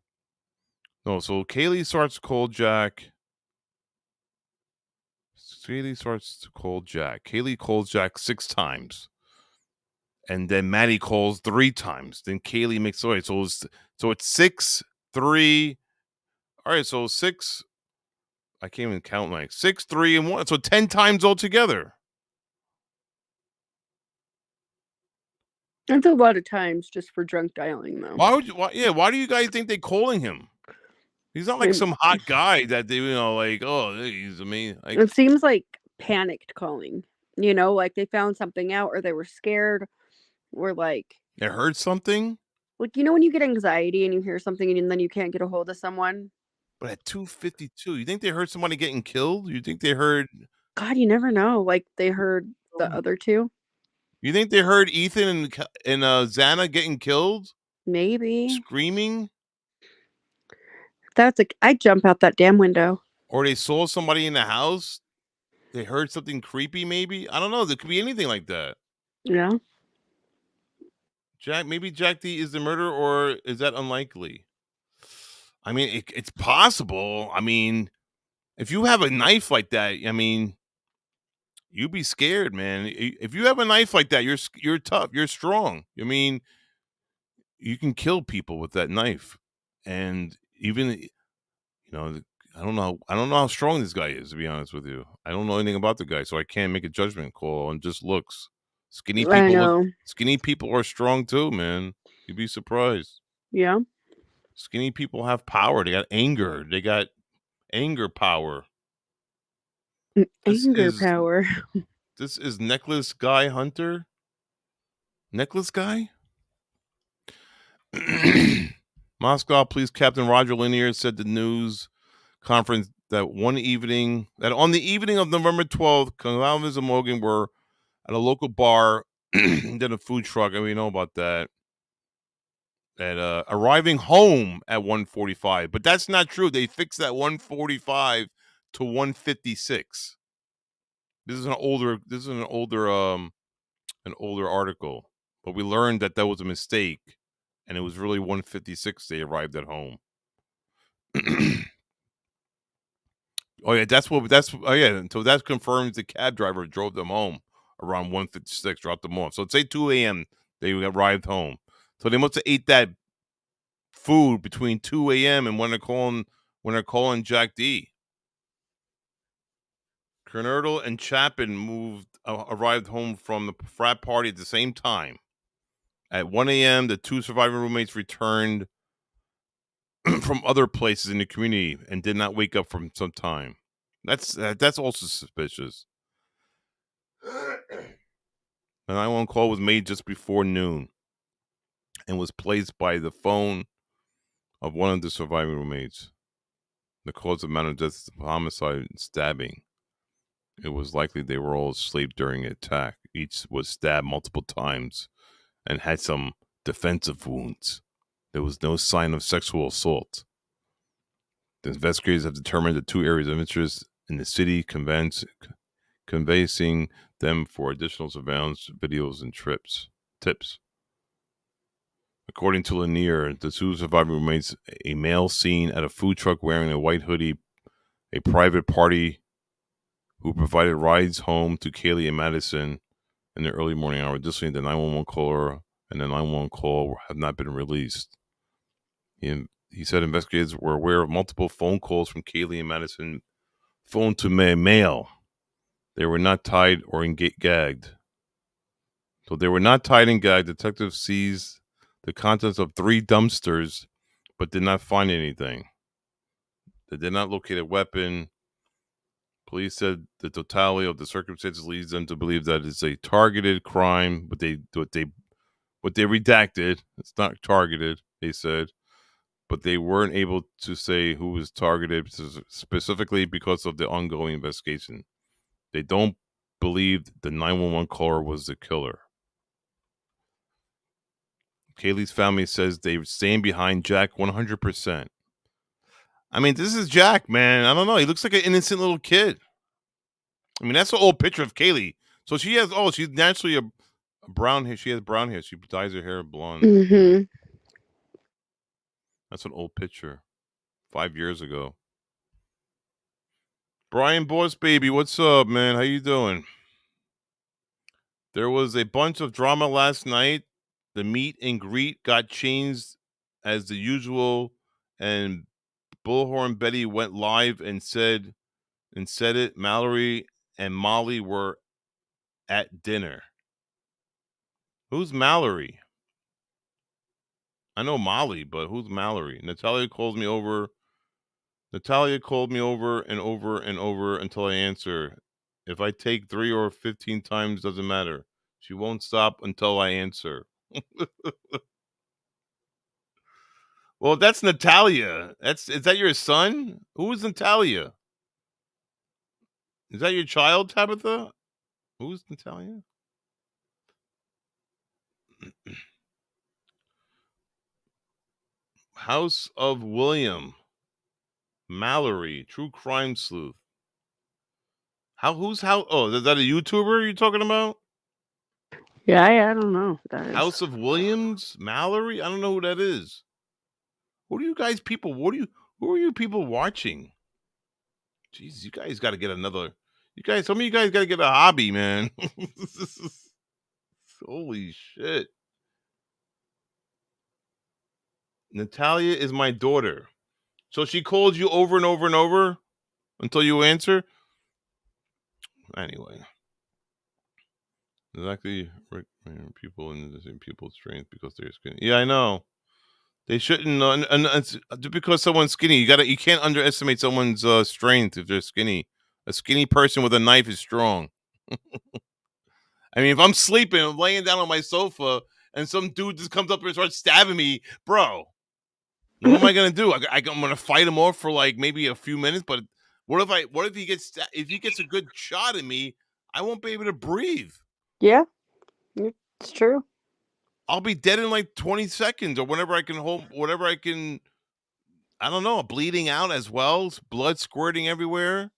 No, so Kaylee starts to call Jack. Kaylee starts to call Jack. Kaylee calls Jack 6 times. And then Maddie calls 3 times. Then Kaylee makes so it's 6, 3. All right, so 6. I can't even count like 6, 3, and 1. So 10 times altogether.
That's a lot of times just for drunk dialing, though.
Why do you guys think they're calling him? He's not like some hot guy that they, like, oh, he's amazing. Like,
it seems like panicked calling, like they found something out or they were scared or like.
They heard something?
Like, you know when you get anxiety and you hear something and then you can't get a hold of someone?
But at 2:52, you think they heard somebody getting killed? You think they heard
God, you never know. Like, they heard the other two?
You think they heard Ethan and Xana getting killed?
Maybe.
Screaming?
That's I'd jump out that damn window.
Or they saw somebody in the house? They heard something creepy, maybe? I don't know. There could be anything like that.
Yeah.
Maybe Jack D is the murderer, or is that unlikely? I mean, it's possible. I mean, if you have a knife like that, I mean, you'd be scared, man. If you have a knife like that, you're tough. You're strong. I mean, you can kill people with that knife, and even I don't know how strong this guy is. To be honest with you, I don't know anything about the guy, so I can't make a judgment call on just looks. Skinny people are strong too, man. You'd be surprised.
Yeah.
Skinny people have power. They got anger. They got anger power.
Anger power.
This is Necklace Guy Hunter. Necklace Guy? Moscow Police Captain Roger Lanier said the news conference that on the evening of November 12th, Gonzalez and Morgan were at a local bar, then a food truck, and we know about that. At arriving home at 1:45, but that's not true. They fixed that 1:45 to 1:56. This is an older article, but we learned that was a mistake, and it was really 1:56 they arrived at home. Oh yeah, so that confirms the cab driver drove them home around 1:56, dropped them off. So let's say 2 a.m. they arrived home. So they must have ate that food between 2 a.m. and when they're calling Jack D. Kernerdle and Chapin arrived home from the frat party at the same time. At 1 a.m., the two surviving roommates returned from other places in the community and did not wake up for some time. That's also suspicious. The 911 call was made just before noon and was placed by the phone of one of the surviving roommates. The cause of manner of death is homicide and stabbing. It was likely they were all asleep during the attack. Each was stabbed multiple times and had some defensive wounds. There was no sign of sexual assault. The investigators have determined the two areas of interest in the city, conveying them for additional surveillance videos and tips. According to Lanier, the two surviving roommates, a male seen at a food truck wearing a white hoodie, a private party who provided rides home to Kaylee and Madison in the early morning hour. Additionally, the 911 caller and the 911 call have not been released. He said investigators were aware of multiple phone calls from Kaylee and Madison, phone to male. They were not tied or gagged. So they were not tied and gagged. Detectives seized the contents of 3 dumpsters, but did not find anything. They did not locate a weapon. Police said the totality of the circumstances leads them to believe that it's a targeted crime, but they redacted. It's not targeted, they said, but they weren't able to say who was targeted specifically because of the ongoing investigation. They don't believe the 911 caller was the killer. Kaylee's family says they stand behind Jack 100%. I mean, this is Jack, man. I don't know. He looks like an innocent little kid. I mean, that's an old picture of Kaylee. So she's naturally a brown hair. She has brown hair. She dyes her hair blonde.
Mm-hmm.
That's an old picture. 5 years ago. Brian Boss Baby, what's up, man? How you doing? There was a bunch of drama last night. The meet and greet got changed as the usual, and Bullhorn Betty went live and said it. Mallory and Molly were at dinner. Who's Mallory? I know Molly, but who's Mallory? Natalia called me over and over and over until I answer. If I take 3 or 15 times, doesn't matter. She won't stop until I answer. Well, that's Natalia. Is that your son? Who is Natalia? Is that your child, Tabitha? Who's Natalia? House of William. Mallory, true crime sleuth. Who's how? Oh, is that a YouTuber you're talking about?
Yeah, I don't know who that is.
House of Williams, Mallory. I don't know who that is. Who are you guys people? Who are you people watching? Jeez, you guys got to get another. Some of you guys got to get a hobby, man. Holy shit. Natalia is my daughter. So she called you over and over and over until you answer? Anyway. Exactly. People in the same people's strength because they're skinny. Yeah, I know. They shouldn't. And because someone's skinny, you can't underestimate someone's strength if they're skinny. A skinny person with a knife is strong. I mean, if I'm sleeping, I'm laying down on my sofa, and some dude just comes up and starts stabbing me, bro, what am I gonna do? I'm gonna fight him off for like maybe a few minutes, but what if he gets a good shot at me? I won't be able to breathe.
Yeah, it's true.
I'll be dead in like 20 seconds or whenever I can hold, whatever I can. I don't know, bleeding out as well, blood squirting everywhere.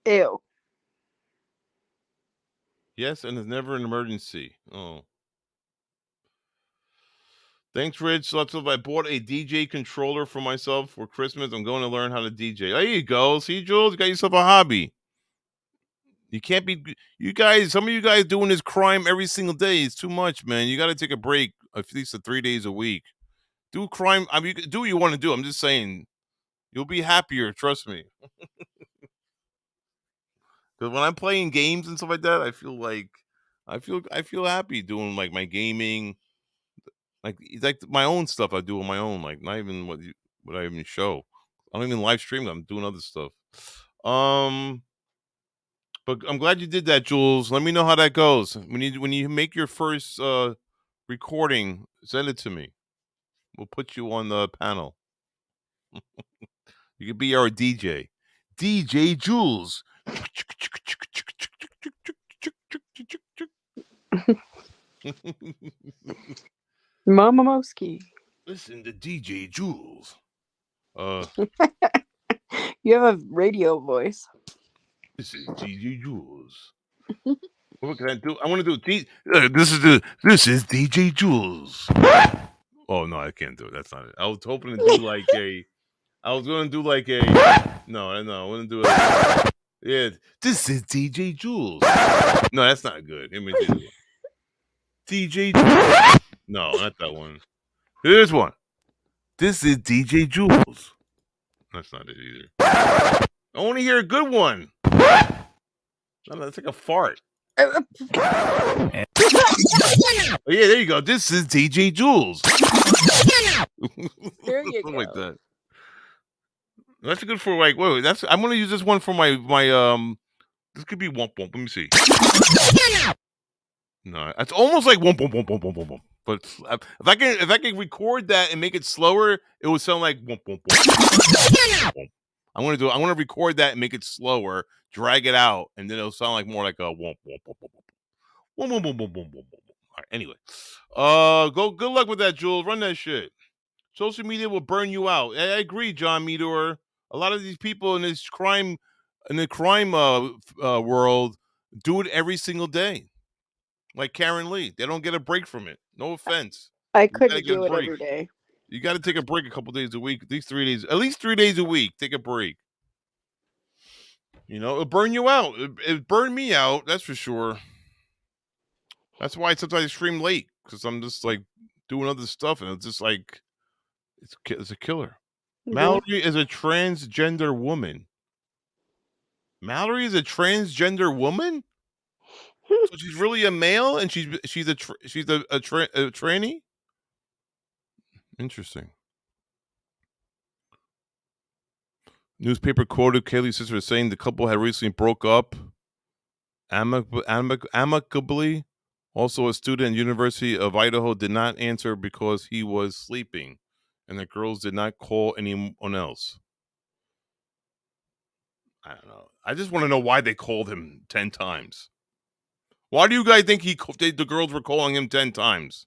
Ew.
Yes, and it's never an emergency. Oh. Thanks, Rich. Lots of I bought a DJ controller for myself for Christmas. I'm going to learn how to DJ. There you go. See, Jules, you got yourself a hobby. You can't be some of you guys doing this crime every single day. It's too much, man. You got to take a break at least 3 days a week. Do crime. I mean, you can do what you want to do. I'm just saying, you'll be happier. Trust me. Because when I'm playing games and stuff like that, I feel happy doing like my gaming, like my own stuff I do on my own, like not even what I even show. I don't even live stream. I'm doing other stuff. But I'm glad you did that, Jules. Let me know how that goes. When you make your first recording, send it to me. We'll put you on the panel. You can be our DJ. DJ Jules.
Mama Moski.
Listen to DJ Jules.
You have a radio voice.
This is DJ Jules. What can I do? I want to do this is DJ Jules. Oh no, I can't do it. That's not it. I was hoping to do like a. I was going to do like a. No, I wouldn't do it. Yeah, this is DJ Jules. No, that's not good. Let me do it. DJ Jules. No, not that one. Here's one. This is DJ Jules. That's not it either. I want to hear a good one. No, that's like a fart. Oh, yeah, there you go. This is DJ Jules.
There you go.
Like that. That's good for like. Wait, I'm gonna use this one for my. This could be womp womp. Let me see. No, it's almost like womp womp womp womp womp womp. But if I can record that and make it slower, it would sound like womp womp womp. I'm gonna record that and make it slower, drag it out, and then it'll sound like more like a womp womp womp womp womp womp womp womp womp womp. All right, anyway, good luck with that, Jules. Run that shit. Social media will burn you out. I agree, John Meador. A lot of these people in the crime world do it every single day. Like Karen Lee, they don't get a break from it. No offense.
I couldn't do it every day.
You got to take a break a couple days a week. At least 3 days. At least 3 days a week. Take a break. You know, it'll burn you out. It burned me out. That's for sure. That's why sometimes I stream late because I'm just like doing other stuff, and it's just like it's a killer. Mm-hmm. Mallory is a transgender woman. Mallory is a transgender woman. So she's really a male, and she's a tranny. Interesting. Newspaper quoted Kaylee's sister saying the couple had recently broke up amicably Also, a student at University of Idaho did not answer because he was sleeping, and the girls did not call anyone else. I don't know. I just want to know why they called him 10 times. Why do you guys think the girls were calling him 10 times?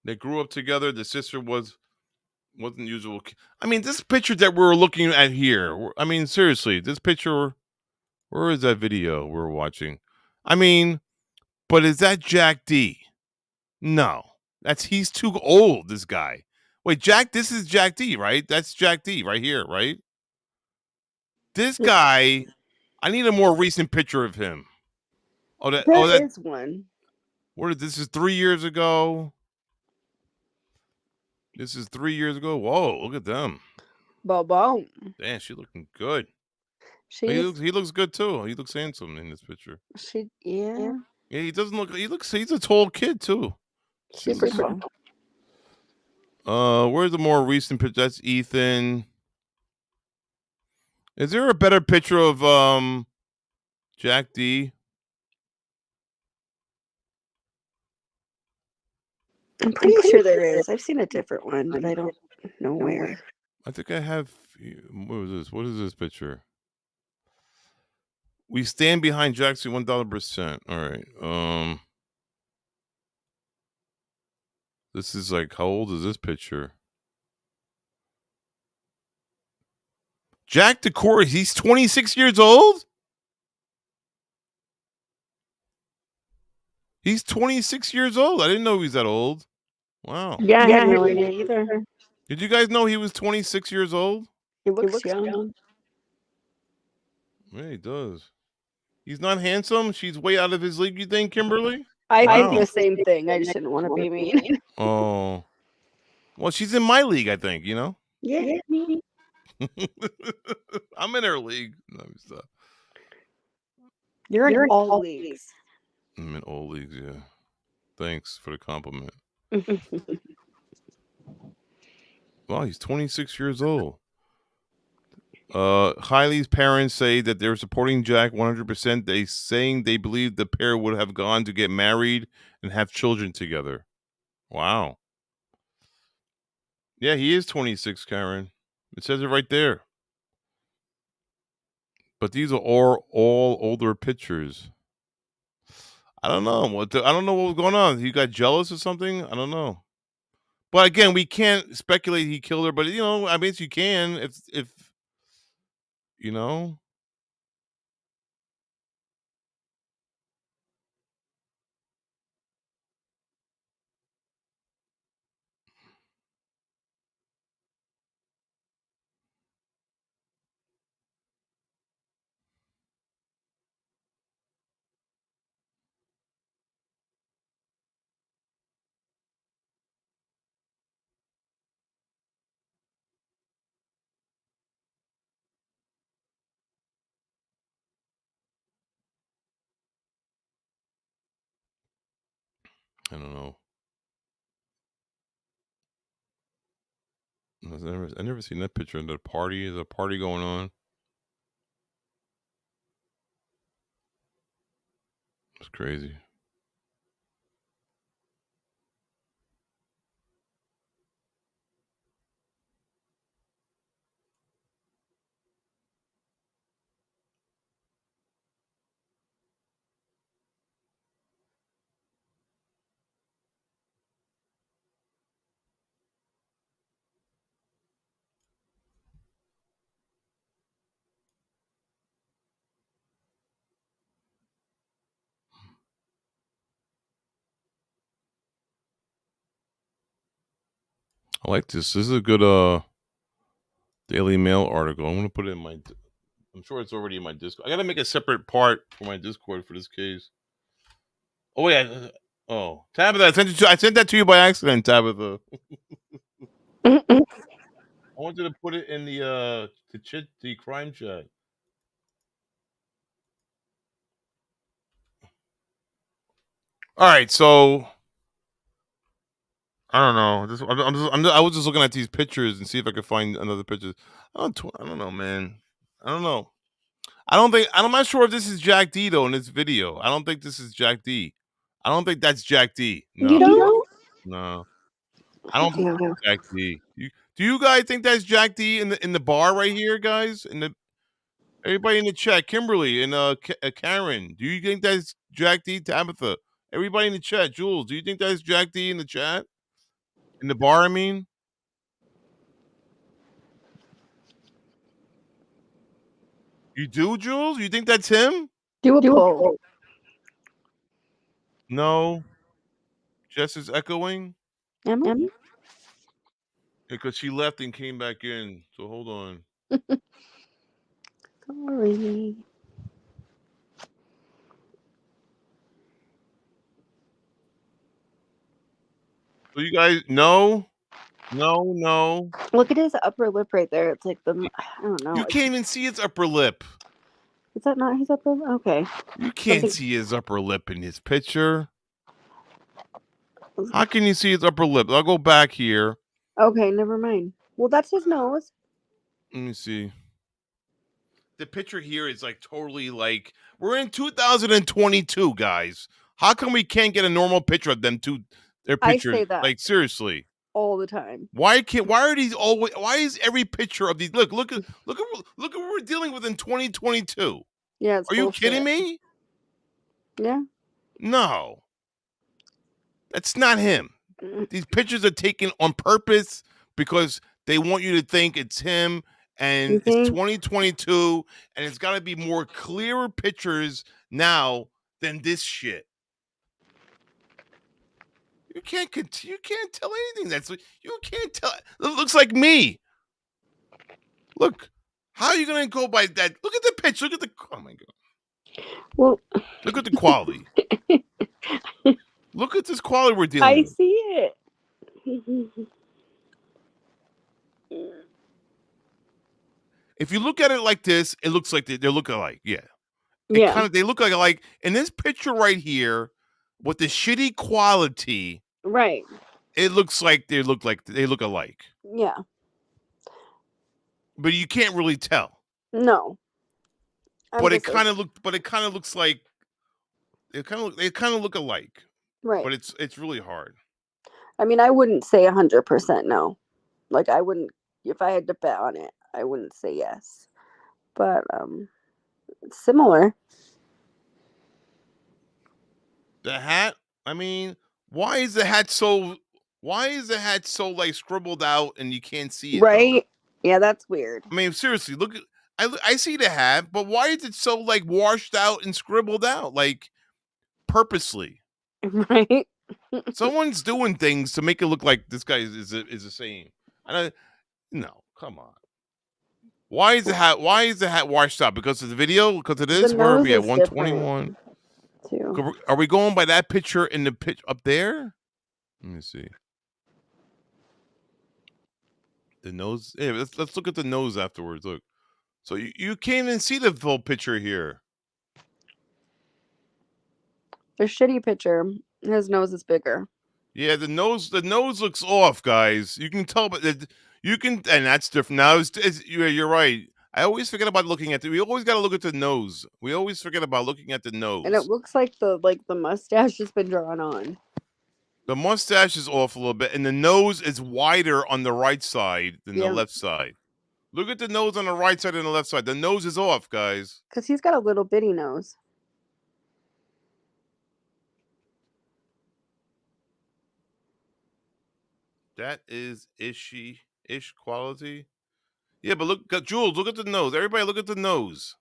They grew up together. The sister wasn't usual. I mean, this picture that we're looking at here. I mean, seriously, this picture. Where is that video we're watching? I mean, but is that Jack D? No, he's too old. This guy. Wait, Jack. This is Jack D, right? That's Jack D right here, right? This guy. I need a more recent picture of him. Oh, that
is one.
This is 3 years ago. This is 3 years ago. Whoa, look at them.
Boom.
Damn, she looking good.
He
looks good too. He looks handsome in this picture.
Yeah.
Yeah, he doesn't look. He's a tall kid too.
Super tall.
Where's the more recent picture? That's Ethan. Is there a better picture of Jack D?
I'm pretty sure there is. I've seen a different one, but I don't know where.
I think I have. What was this? What is this picture? We stand behind Jackson $1,000%. All right. This is like, how old is this picture? Jack DeCory, he's 26 years old? He's 26 years old. I didn't know he was that old. Wow.
Yeah, I had no idea either.
Did you guys know he was 26 years old?
He looks young.
Yeah, he does. He's not handsome. She's way out of his league, you think, Kimberly?
I think the same thing. I just didn't want to be mean.
Oh. Well, she's in my league, I think, you know?
Yeah.
I'm in her league. No, stop.
You're in all leagues.
I'm in all leagues, yeah. Thanks for the compliment. Wow, he's 26 years old. Kylie's parents say that they're supporting Jack 100%. They believe the pair would have gone to get married and have children together. Wow. Yeah, he is 26, Karen. It says it right there. But these are all older pictures. I don't know I don't know what was going on. He got jealous or something. I don't know. But again, we can't speculate he killed her. But you know, I mean, you can if you know. I don't know. I never seen that picture in the party. Is a party going on? It's crazy. I like this. This is a good Daily Mail article. I'm gonna put it in my. I'm sure it's already in my Discord. I gotta make a separate part for my Discord for this case. Oh wait, Tabitha, I sent that to you by accident, Tabitha. I wanted to put it in the crime chat. All right, so I don't know. I was just looking at these pictures and see if I could find another picture. I don't know, man. I don't know. I'm not sure if this is Jack D though in this video. I don't think this is Jack D. I don't think that's Jack D. No.
You don't?
No. I don't think that's Jack D. Do you guys think that's Jack D in the bar right here, guys? Everybody in the chat, Kimberly and Karen, do you think that's Jack D? Tabitha, everybody in the chat, Jules, do you think that's Jack D in the chat? In the bar, I mean. You do, Jules? You think that's him?
Do a poll.
No. Jess is echoing.
Emily?
Because she left and came back in. So hold on.
Sorry.
So you guys, no.
Look at his upper lip right there. It's like I don't know.
You can't even see his upper lip.
Is that not his upper lip? Okay.
You can't see his upper lip in his picture. How can you see his upper lip? I'll go back here.
Okay, never mind. Well, that's his nose.
Let me see. The picture here is like totally like we're in 2022, guys. How come we can't get a normal picture of them their pictures?
I say that
like seriously.
All the time.
Why are these always why is every picture of these look at what we're dealing with in 2022?
Yeah, it's
Are you kidding me?
Yeah.
No. That's not him. These pictures are taken on purpose because they want you to think it's him, and it's 2022, and it's got to be more clearer pictures now than this shit. You can't tell anything. You can't tell. It looks like me. Look, how are you gonna go by that? Look at the picture. Look at the. Oh my god.
Well,
look at the quality. Look at this quality we're dealing with.
I see it.
If you look at it like this, it looks like they look alike. Yeah.
Yeah.
They look like in this picture right here with the shitty quality.
Right.
It looks like they look alike.
Yeah.
But you can't really tell.
No.
But it kind of looks like they kind of look alike.
Right.
But it's really hard.
I mean, I wouldn't say 100% no. Like I wouldn't, if I had to bet on it, I wouldn't say yes. But it's similar.
The hat, I mean, why is the hat so like scribbled out and you can't see it?
Right? Though? Yeah, that's weird.
I mean, seriously, look at I see the hat, but why is it so like washed out and scribbled out like purposely?
Right?
Someone's doing things to make it look like this guy is the same. No, come on. Why is the hat washed out? Because of the video? Because of this? Where are we at? 121. Are we going by that picture in the pitch up there? Let me see. The nose. Yeah, let's look at the nose afterwards. Look. So you can't even see the full picture here.
The shitty picture, his nose is bigger.
Yeah, the nose looks off, guys. You can tell, but and that's different. Now you're right. I always forget about looking at we always got to look at the nose. We always forget about looking at the nose.
And it looks like the mustache has been drawn on.
The mustache is off a little bit, and the nose is wider on the right side than the left side. Look at the nose on the right side and the left side. The nose is off, guys.
Because he's got a little bitty nose.
That is ish quality. Yeah, but look, Jules, look at the nose. Everybody look at the nose.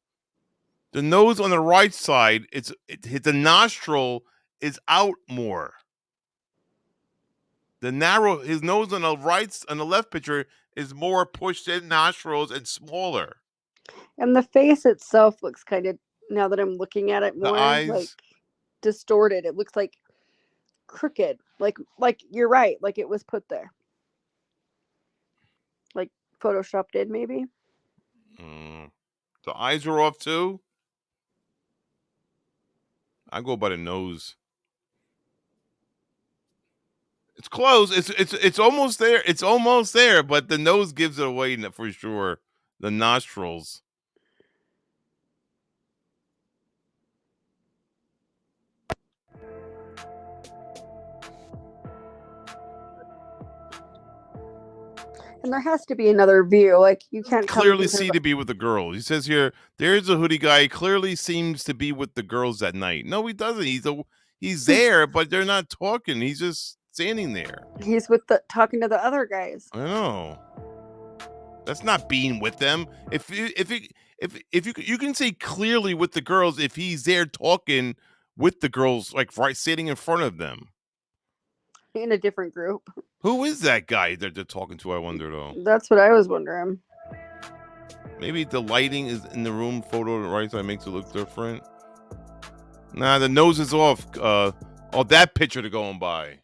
The nose on the right side, the nostril is out more. His nose on the left picture is more pushed in nostrils and smaller.
And the face itself looks kind of, now that I'm looking at it more,
the eyes,
like distorted. It looks like crooked. Like you're right. Like it was put there. Like photoshopped in maybe.
The eyes are off too. I go by the nose. It's close. It's almost there. It's almost there, but the nose gives it away for sure. The nostrils.
And there has to be another view. Like, you can't come
Clearly
because
see to be with the girl. He says here, there's a hoodie guy. He clearly seems to be with the girls at night. No, he doesn't. He's there, but they're not talking. He's just standing there.
he's with the talking to the other guys.
I know. That's not being with them. If you can say clearly with the girls if he's there talking with the girls, like right sitting in front of them.
In a different group.
Who is that guy that they're talking to? I wonder though.
That's what I was wondering.
Maybe the lighting is in the room photo on the right side makes it look different. Nah, the nose is off. Oh, that picture they're going by.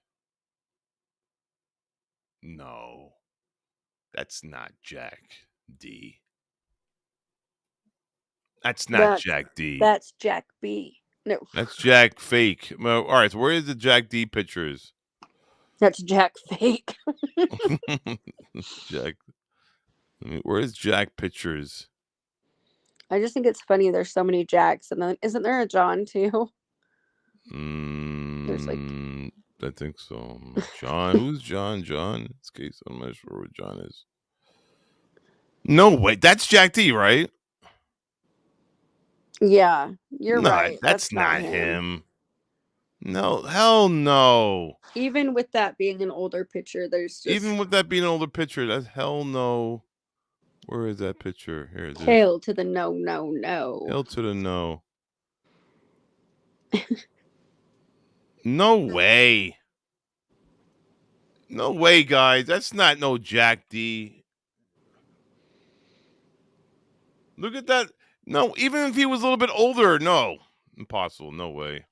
No, that's not Jack D. That's not Jack D.
That's Jack B. No.
That's Jack Fake. Well, all right, so where is the Jack D pictures?
That's Jack Fake.
Jack. Where's Jack pictures?
I just think it's funny. There's so many Jacks, and then isn't there a John too? There's like,
I think so. John. Who's John? John. In this case, I'm not sure what John is. No way. That's Jack D, right?
yeah, you're right.
That's not him. No, hell no.
Even with that being an older picture, there's just
Even with that being an older picture, that's hell no. Where is that picture? Here it is.
Hail to the no, no, no.
Hail to the no. No way. No way, guys. That's not no Jack D. Look at that. No, even if he was a little bit older, no. Impossible. No way.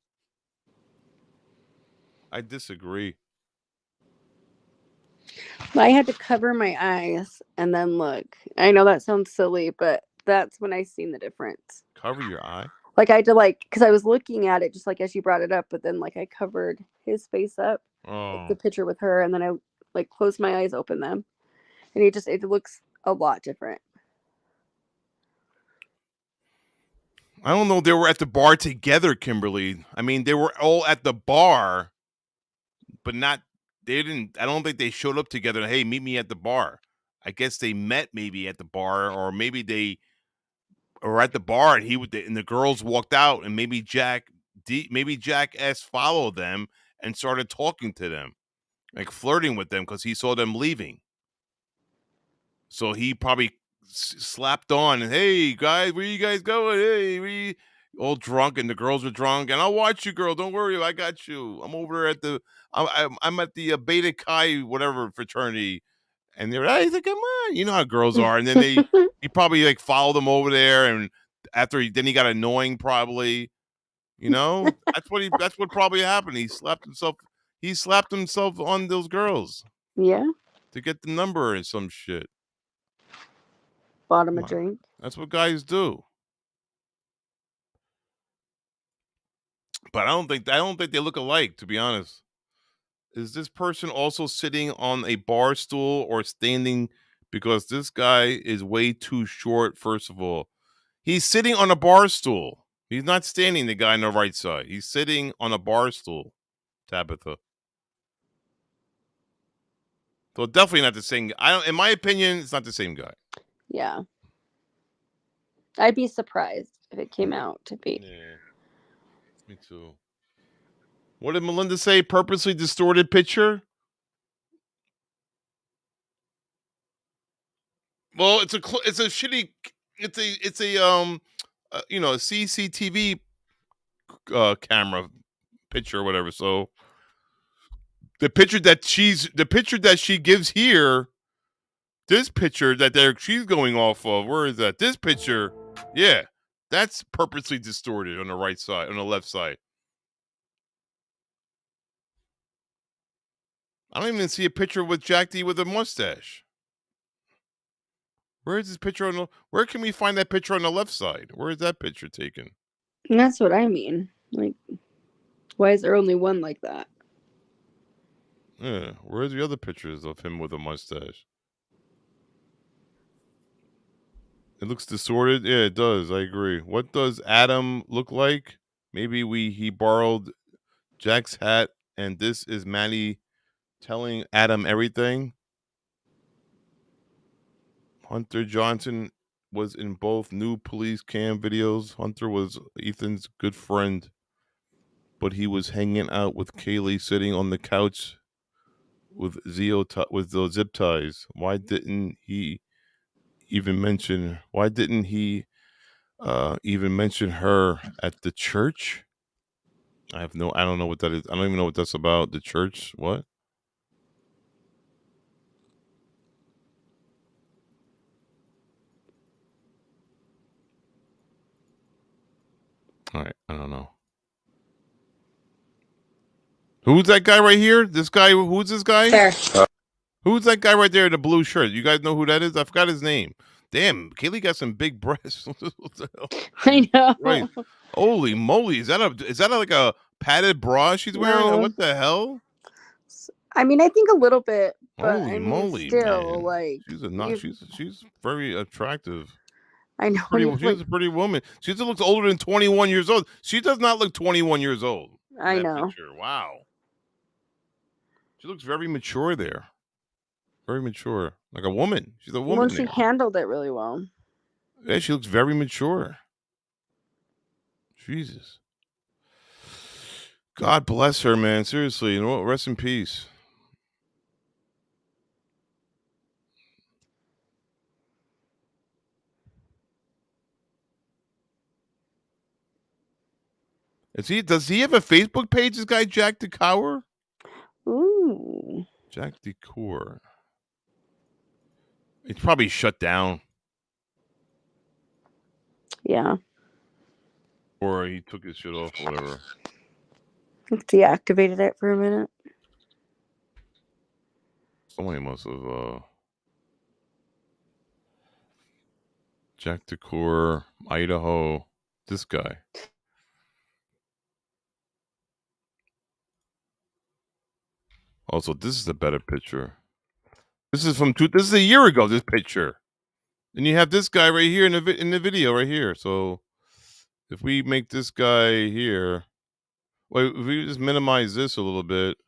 I disagree.
I had to cover my eyes and then look. I know that sounds silly, but that's when I seen the difference.
Cover your eye?
Like, I had to, because I was looking at it just like as you brought it up, but then I covered his face up, the picture with her, and then I closed my eyes, opened them, and it looks a lot different.
I don't know. They were at the bar together, Kimberly. I mean, they were all at the bar, but they didn't. I don't think they showed up together. Hey, meet me at the bar. I guess they met maybe at the bar, or maybe they were at the bar and the girls walked out, and maybe Jack S followed them and started talking to them, like flirting with them because he saw them leaving. So he probably slapped on and, hey guys, where you guys going? Hey, we all drunk, and the girls were drunk, and I'll watch you, girl. Don't worry, I got you. I'm over there at I'm at the Beta Chi whatever fraternity, and they're like, hey, come on, you know how girls are. And then he probably followed them over there, and then he got annoying probably. You know, that's what probably happened. He slapped himself on those girls.
Yeah.
To get the number and some shit.
Bought him a drink.
That's what guys do. But I don't think they look alike, to be honest. Is this person also sitting on a bar stool or standing? Because this guy is way too short, first of all. He's sitting on a bar stool. He's not standing, the guy on the right side. He's sitting on a bar stool, Tabitha. So definitely not the same guy. In my opinion, it's not the same guy.
Yeah. I'd be surprised if it came out to be.
Yeah. Me too. What did Melinda say? Purposely distorted picture? Well, it's a shitty. It's a CCTV camera picture or whatever. So the picture that she gives here, this picture that she's going off of, where is that? This picture, yeah, that's purposely distorted on the right side, on the left side. I don't even see a picture with Jack D with a mustache. Where is this picture where can we find that picture on the left side? Where is that picture taken?
And that's what I mean. Why is there only one like that?
Yeah, where's the other pictures of him with a mustache? It looks distorted. Yeah, it does. I agree. What does Adam look like? Maybe he borrowed Jack's hat, and this is Manny telling Adam everything. Hunter Johnson was in both new police cam videos. Hunter was Ethan's good friend, but he was hanging out with Kaylee sitting on the couch with with those zip ties. Why didn't he even mention her at the church? I don't know what that is. I don't even know what that's about. The church? What? All right, I don't know. Who's that guy right here? This guy, who's this guy?
There.
Who's that guy right there in the blue shirt? You guys know who that is? I forgot his name. Damn, Kaylee got some big breasts. What the hell?
I know.
Right. Holy moly. Is that like a padded bra she's wearing?
No.
What the hell?
I mean, I think a little bit, but
Holy
I mean,
moly,
still,
man.
like,
She's very attractive.
I know.
She's a pretty woman. She just looks older than 21 years old. She does not look 21 years old.
I
That
know.
picture. Wow. She looks very mature there. Very mature. Like a woman. She's a woman.
Well, she
there.
handled it really well.
Yeah, she looks very mature. Jesus. God bless her, man. Seriously. You know what? Rest in peace. Does he have a Facebook page, this guy Jack DeCour?
Ooh.
Jack DeCour. It's probably shut down.
Yeah.
Or he took his shit off, whatever.
Deactivated it for a minute.
Somebody must have Jack DeCour, Idaho. This guy. Also, this is a better picture. This is a year ago, this picture. And you have this guy right here in the video right here. So if we make this guy here, wait, if we just minimize this a little bit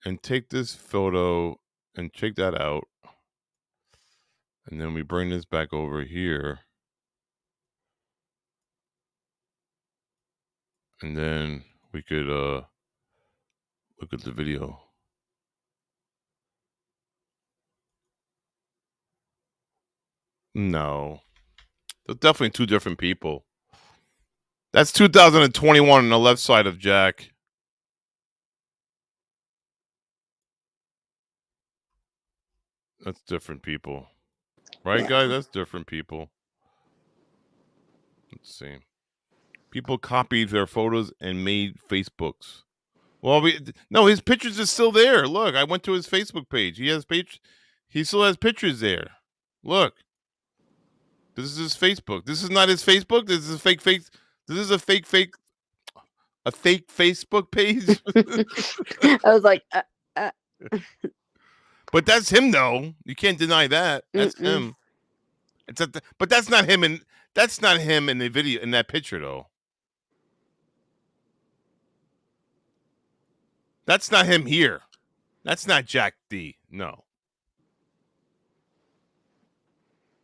and take this photo and check that out, and then we bring this back over here, and then we could look at the video. No, they're definitely two different people. That's 2021 on the left side of Jack. That's different people. Right, guys? That's different people. Let's see. People copied their photos and made Facebooks. Well, no, his pictures are still there. Look, I went to his Facebook page. He still has pictures there. Look. This is his Facebook. This is not his Facebook. This is a fake. This is a fake Facebook page.
I was like,
But that's him, though. You can't deny that. That's him. But that's not him, and that's not him in the video in that picture, though. That's not him here. That's not Jack D. No.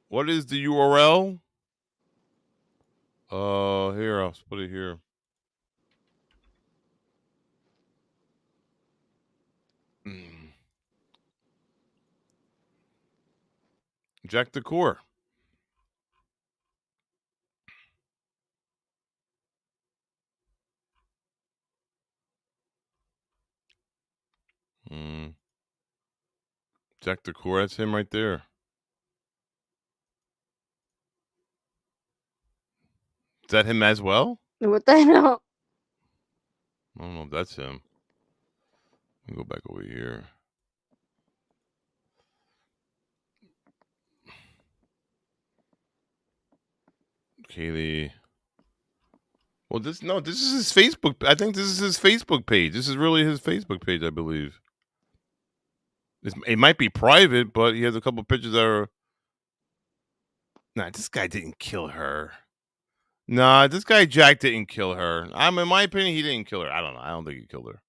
What is the URL? Here, I'll put it here. Jack DeCour. Jack DeCour, that's him right there. Is that him as well?
what the hell?
I don't know if that's him. Let me go back over here. Kaylee. Well, this is his Facebook. I think this is his Facebook page. This is really his Facebook page, I believe. It might be private, but he has a couple pictures that are. Nah, this guy didn't kill her. Nah, this guy Jack didn't kill her. In my opinion, he didn't kill her. I don't know. I don't think he killed her.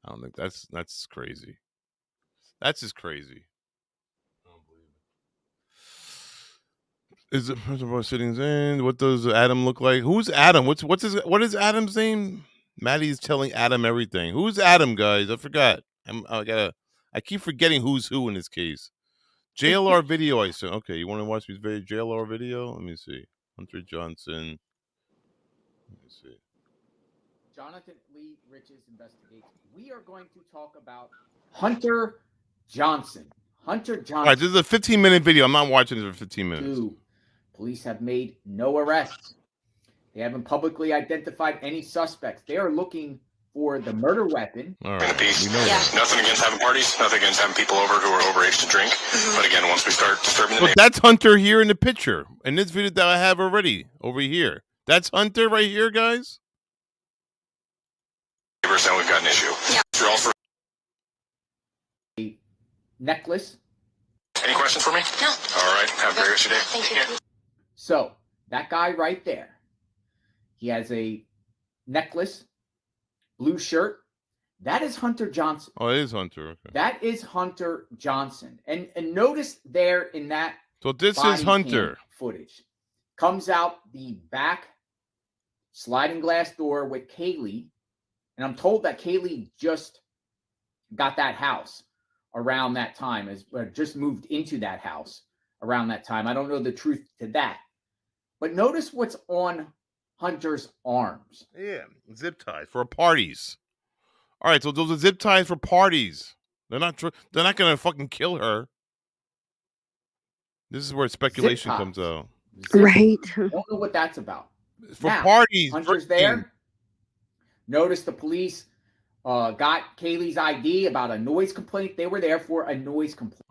I don't think that's crazy. That's just crazy. I don't believe Is it sittings in? What does Adam look like? Who's Adam? What is Adam's name? Maddie's telling Adam everything. Who's Adam, guys? I forgot. I keep forgetting who's who in this case. JLR video, I said. Okay, you want to watch this very JLR video? Let me see. Hunter Johnson. Let me see.
Jonathan Lee Rich's investigation. We are going to talk about Hunter Johnson. Hunter Johnson.
All right, this is a 15-minute video. I'm not watching this for 15 minutes.
Police have made no arrests. They haven't publicly identified any suspects. They are looking for the murder weapon.
All right.
We know that. Nothing against having parties. Nothing against having people over who are overage to drink. But again, once we start disturbing the
But that's Hunter here in the picture. In this video that I have already over here. That's Hunter right here, guys.
neighbors, then we've got an issue. Yeah. You're all for
a necklace.
Any questions for me? No. All right. Have a great rest of your day.
Thank you. So that guy right there, he has a necklace, blue shirt. That is Hunter Johnson.
Oh, it is Hunter. Okay.
That is Hunter Johnson. And notice there in that
so this is Hunter
footage. Comes out the back sliding glass door with Kaylee. And I'm told that Kaylee just got that house around that time, just moved into that house around that time. I don't know the truth to that. But notice what's on Hunter's arms.
Yeah, zip ties for parties. All right, so those are zip ties for parties. They're not gonna fucking kill her. This is where speculation comes out.
Right.
Don't know what that's about.
For parties.
Hunter's there. Notice the police got Kaylee's ID about a noise complaint. They were there for a noise complaint.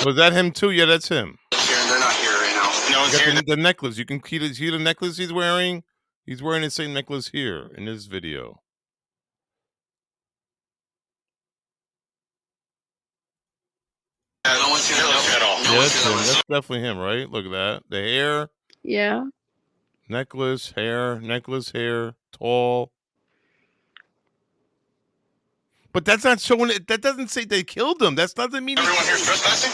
Was that him too? Yeah, that's him.
They're not here right now. No one's here.
The necklace. You can see the necklace he's wearing. He's wearing the same necklace here in this video.
No one's here at all.
Yeah, that's definitely him, right? Look at that. The hair.
Yeah.
Necklace, hair, tall. But that's not showing it. That doesn't say they killed him. That doesn't mean
everyone here's trespassing.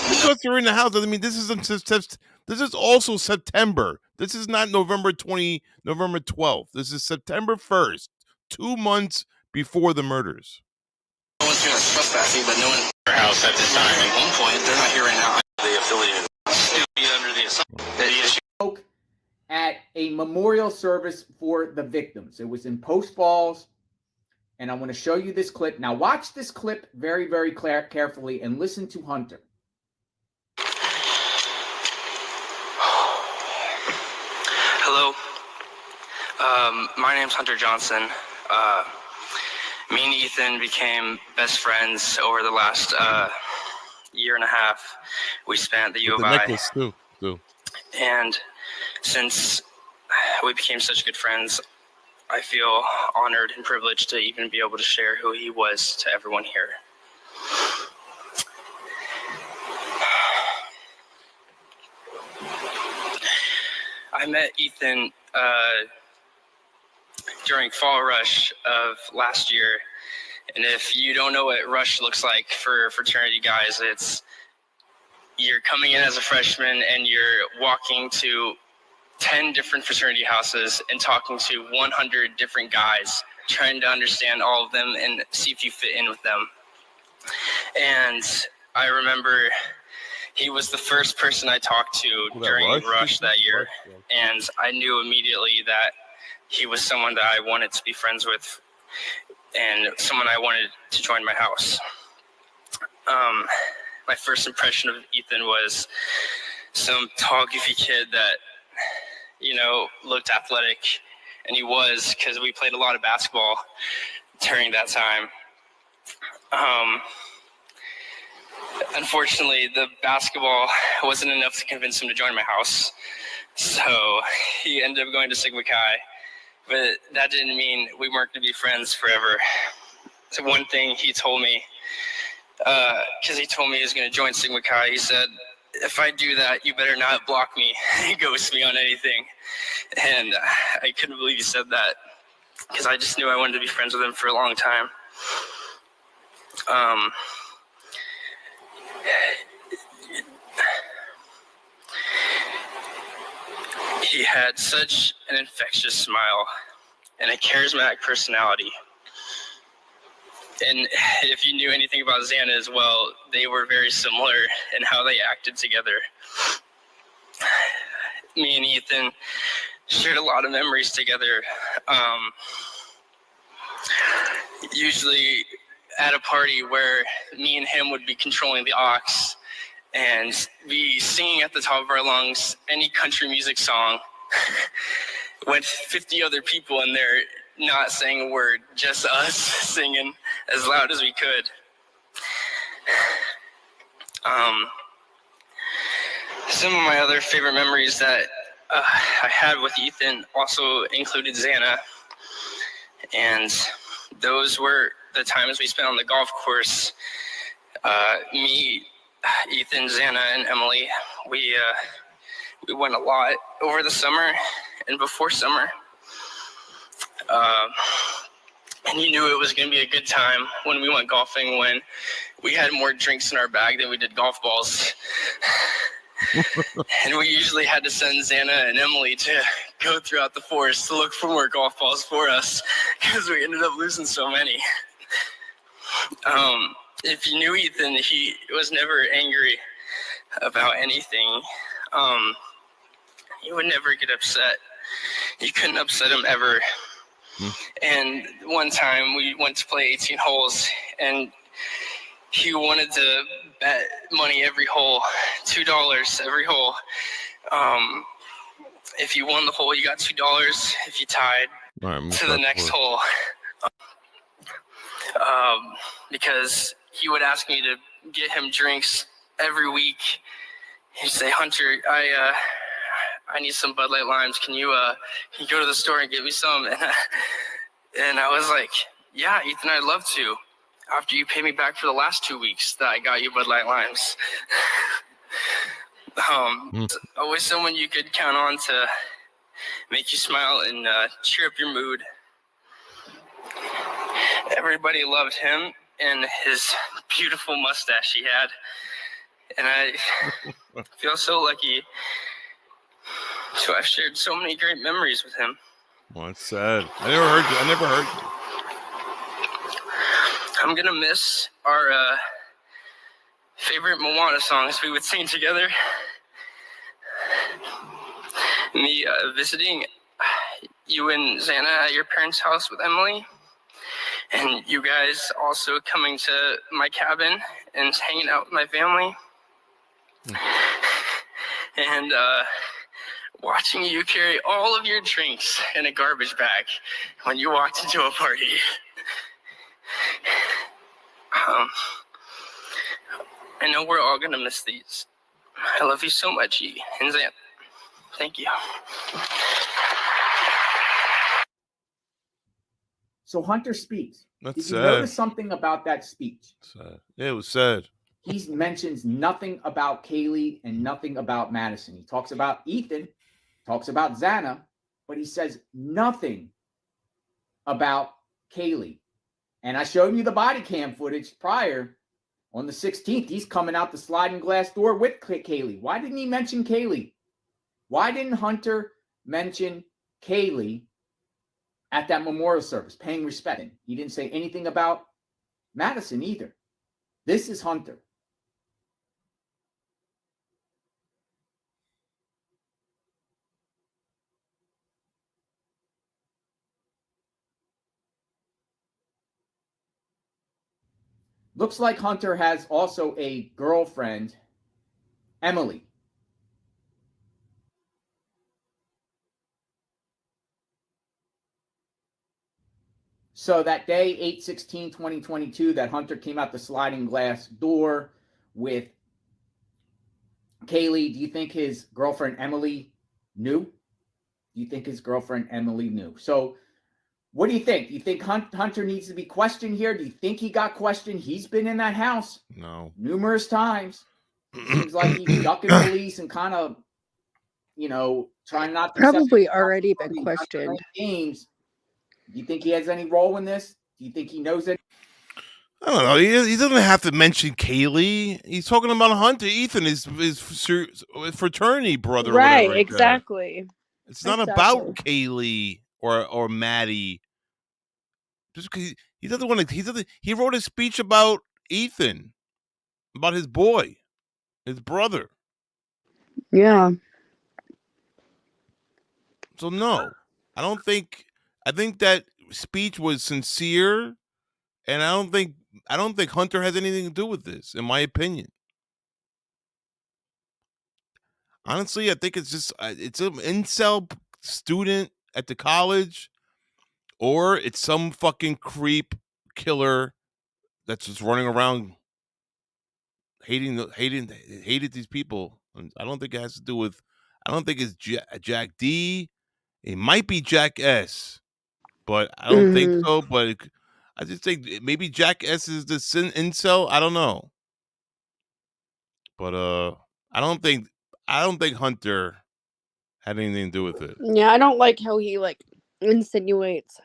Because they're in the house doesn't mean this is also September. This is not November 12th. This is September 1st, 2 months before the murders.
No one's here that's trespassing, but no one in their house at this time. At one point, they're not here right now. They affiliated. Still be under the assumption that the issue.
At a memorial service for the victims. It was in Post Falls. And I'm going to show you this clip. Now watch this clip very, very carefully and listen to Hunter.
Hello. My name's Hunter Johnson. Me and Ethan became best friends over the last year and a half. We spent at the U of I.
Necklace too.
And since we became such good friends, I feel honored and privileged to even be able to share who he was to everyone here. I met Ethan during Fall Rush of last year. And if you don't know what Rush looks like for fraternity guys, it's you're coming in as a freshman and you're walking to 10 different fraternity houses and talking to 100 different guys, trying to understand all of them and see if you fit in with them. And I remember he was the first person I talked to during Rush that year. And I knew immediately that he was someone that I wanted to be friends with and someone I wanted to join my house. My first impression of Ethan was some tall, goofy kid that, you know, looked athletic, and he was, because we played a lot of basketball during that time. Unfortunately, the basketball wasn't enough to convince him to join my house, so he ended up going to Sigma Chi, but that didn't mean we weren't going to be friends forever. So one thing he told me, because he told me he was going to join Sigma Chi, he said, if I do that, you better not block me and ghost me on anything. And I couldn't believe he said that, because I just knew I wanted to be friends with him for a long time. He had such an infectious smile and a charismatic personality. And if you knew anything about Xana as well, they were very similar in how they acted together. Me and Ethan shared a lot of memories together. Usually at a party where me and him would be controlling the aux and be singing at the top of our lungs any country music song with 50 other people in there not saying a word, just us singing as loud as we could. Some of my other favorite memories that I had with Ethan also included Xana, and those were the times we spent on the golf course. Me, Ethan, Xana, and Emily, we went a lot over the summer and before summer. And you knew it was going to be a good time when we went golfing, when we had more drinks in our bag than we did golf balls. And we usually had to send Xana and Emily to go throughout the forest to look for more golf balls for us because we ended up losing so many. If you knew Ethan, he was never angry about anything. He would never get upset. You couldn't upset him ever. And one time we went to play 18 holes and he wanted to bet money every hole, $2 every hole. If you won the hole, you got $2. If you tied, to the next hole. Because he would ask me to get him drinks every week. He'd say, Hunter, I need some Bud Light Limes. Can you go to the store and get me some? And I was like, yeah, Ethan, I'd love to. After you pay me back for the last 2 weeks that I got you Bud Light Limes. Always someone you could count on to make you smile and cheer up your mood. Everybody loved him and his beautiful mustache he had. And I feel so lucky to have shared so many great memories with him.
Well, it's sad. I never heard you.
I'm gonna miss our favorite Moana songs we would sing together. Me visiting you and Xana at your parents' house with Emily. And you guys also coming to my cabin and hanging out with my family. And watching you carry all of your drinks in a garbage bag when you walked into a party. I know we're all gonna miss these. I love you so much, E and Xana. Thank you.
So Hunter speaks.
That's
Did you
sad.
notice something about that speech?
Sad. Yeah, it was sad.
He mentions nothing about Kaylee and nothing about Madison. He talks about Ethan, talks about Xana, but he says nothing about Kaylee. And I showed you the body cam footage prior. On the 16th, he's coming out the sliding glass door with Kaylee. Why didn't he mention Kaylee? Why didn't Hunter mention Kaylee at that memorial service, paying respect? He didn't say anything about Madison either. This is Hunter. Looks like Hunter has also a girlfriend, Emily. So that day, 8/16/2022, that Hunter came out the sliding glass door with Kaylee. Do you think his girlfriend Emily knew? Do you think his girlfriend Emily knew? So what do you think? Do you think Hunter needs to be questioned here? Do you think he got questioned? He's been in that house numerous times. Seems like he's ducking police and kind of, trying not to
Probably already been questioned.
Games. Do you think he has any role in this? Do you think he knows it?
I don't know. He doesn't have to mention Kaylee. He's talking about Hunter. Ethan is fraternity brother or
Right,
whatever like that.
exactly.
It's not about Kaylee or Maddie. Just because he doesn't want to. He wrote a speech about Ethan, about his boy, his brother.
Yeah.
So no, I don't think. I think that speech was sincere, and I don't think Hunter has anything to do with this, in my opinion. Honestly, I think it's just it's an incel student at the college, or it's some fucking creep killer that's just running around hated these people. And I don't think it has to do with. I don't think it's Jack D. It might be Jack S. But I don't think so. But I just think maybe Jack S is the incel. I don't know. But I don't think Hunter had anything to do with it.
Yeah, I don't like how he like insinuates.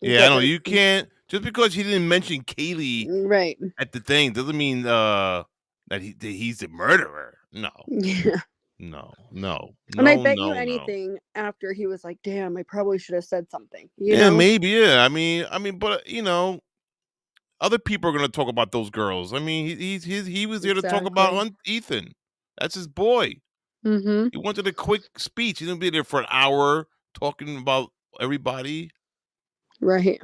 Yeah, I know you can't just because he didn't mention Kaylee
right
at the thing doesn't mean that he's a murderer. No.
Yeah.
No.
And I bet you anything after he was like, "Damn, I probably should have said something." You know?
Maybe. Yeah. I mean, but other people are gonna talk about those girls. I mean, he was there to talk about Ethan. That's his boy.
Mm-hmm.
He wanted a quick speech. He didn't be there for an hour talking about everybody.
Right.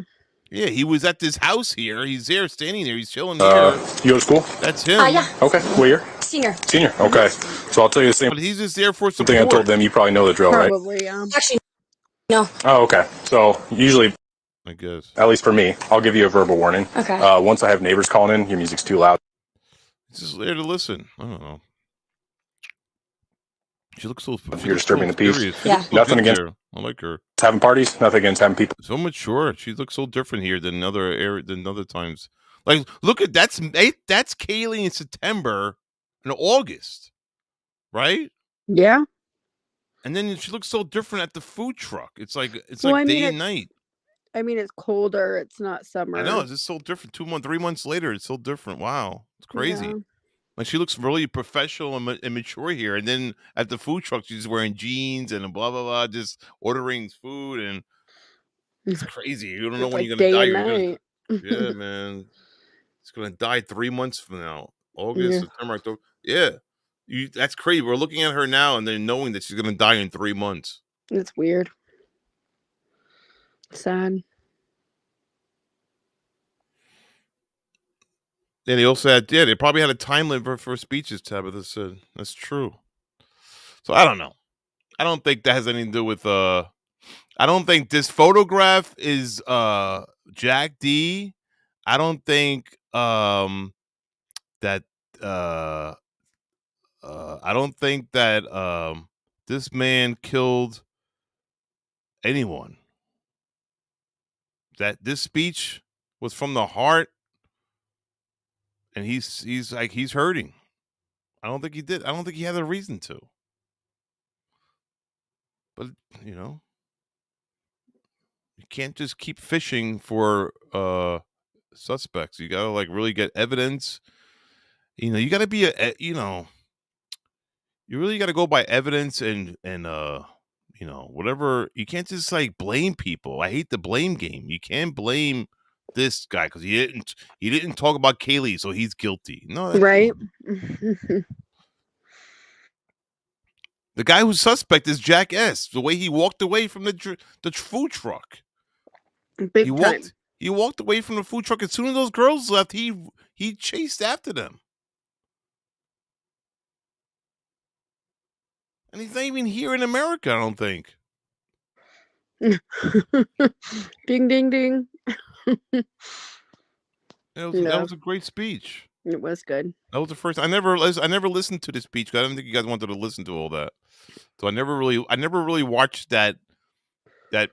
Yeah, he was at this house here. He's there, standing there. He's chilling here.
You go to school?
That's him.
Yeah. Okay. What year?
Senior.
Senior. Okay. So I'll tell you the same
But he's just there for support.
thing I told them. You probably know the drill, right?
Probably, yeah. Actually, no.
Oh, okay. So usually,
I guess,
at least for me, I'll give you a verbal warning.
Okay.
Once I have neighbors calling in, your music's too loud.
He's just there to listen. I don't know. She looks so.
You're disturbing the peace.
Serious.
Yeah.
Nothing against her. I like her.
Having parties. Nothing against having people.
So mature. She looks so different here than other times. Like, look at that's Kaylee in September and August, right?
Yeah.
And then she looks so different at the food truck. It's like
Well,
day and night.
I mean, it's colder. It's not summer.
I know it's just so different. 3 months later, it's so different. Wow, it's crazy.
Yeah.
Like she looks really professional and mature here, and then at the food truck, she's wearing jeans and blah blah blah, just ordering food, and it's crazy. You don't know
It's
when
like
you're
day
gonna die.
and night.
Yeah, man, it's gonna die 3 months from now. August,
Yeah.
September, October. Yeah, that's crazy. We're looking at her now, and then knowing that she's gonna die in 3 months.
It's weird. Sad.
Yeah, they also had. Yeah, they probably had a time limit for speeches. Tabitha said that's true. So I don't know. I don't think that has anything to do with. I don't think this photograph is Jack D. I don't think that I don't think that this man killed anyone. That this speech was from the heart, and he's like he's hurting. I don't think he did. I don't think he had a reason to. But you can't just keep fishing for suspects. You gotta like really get evidence. You gotta be you really gotta go by evidence and whatever. You can't just like blame people. I hate the blame game. You can't blame this guy because he didn't talk about Kaylee, so he's guilty. No,
Right.
the guy who's suspect is Jack S. The way he walked away from the food truck.
Big
He
time.
walked away from the food truck as soon as those girls left. He chased after them, and he's not even here in America. I don't think.
Ding ding ding.
That was a great speech.
It was good.
That was the first. I never listened to the speech. I didn't think you guys wanted to listen to all that, so I never really watched that. What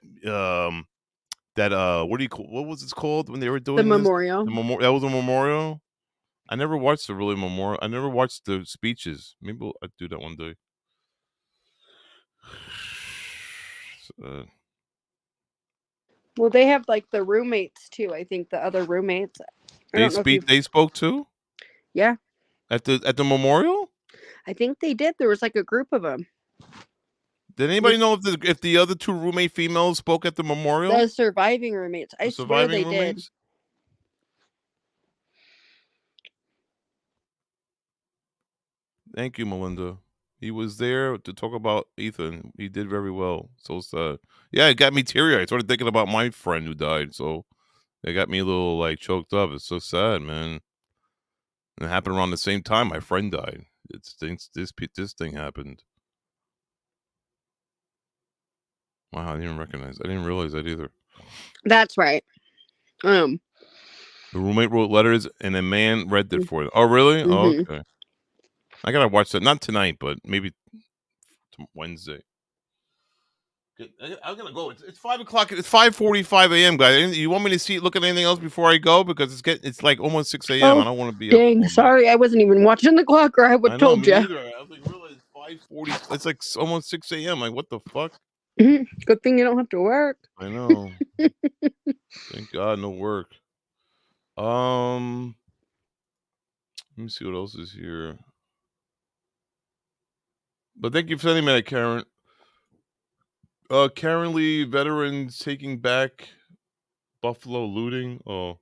was it called when they were doing
The
this?
memorial.
That was a memorial. I never watched the really memorial. I never watched the speeches. Maybe I'll do that one day.
Well, they have like the roommates too. I think the other roommates
They spoke too?
Yeah,
At the memorial?
I think they did. There was like a group of them.
Did anybody know if the other two roommate females spoke at the memorial?
The surviving roommates. I swear they did.
Thank you, Melinda. He was there to talk about Ethan. He did very well. So sad. Yeah, it got me teary-eyed. I started thinking about my friend who died. So it got me a little like choked up. It's so sad, man. And it happened around the same time my friend died. This thing happened. Wow, I didn't realize that either.
That's right.
The roommate wrote letters and a man read it for them. Oh, really?
Mm-hmm.
Oh, okay. I gotta watch that. Not tonight, but maybe Wednesday. I'm gonna go. It's 5 o'clock. It's 5:45 a.m. guys. You want me to look at anything else before I go? Because it's like almost 6 a.m.
Oh,
I don't want to be
dang,
up.
sorry, I wasn't even watching the clock, or I would have told you.
I was like, really, it's 5:40. It's like almost 6 a.m. Like, what the fuck?
Good thing you don't have to work.
I know. Thank God, no work. Let me see what else is here. But thank you for sending me that, Karen. Karen Lee, veterans taking back Buffalo looting. Oh.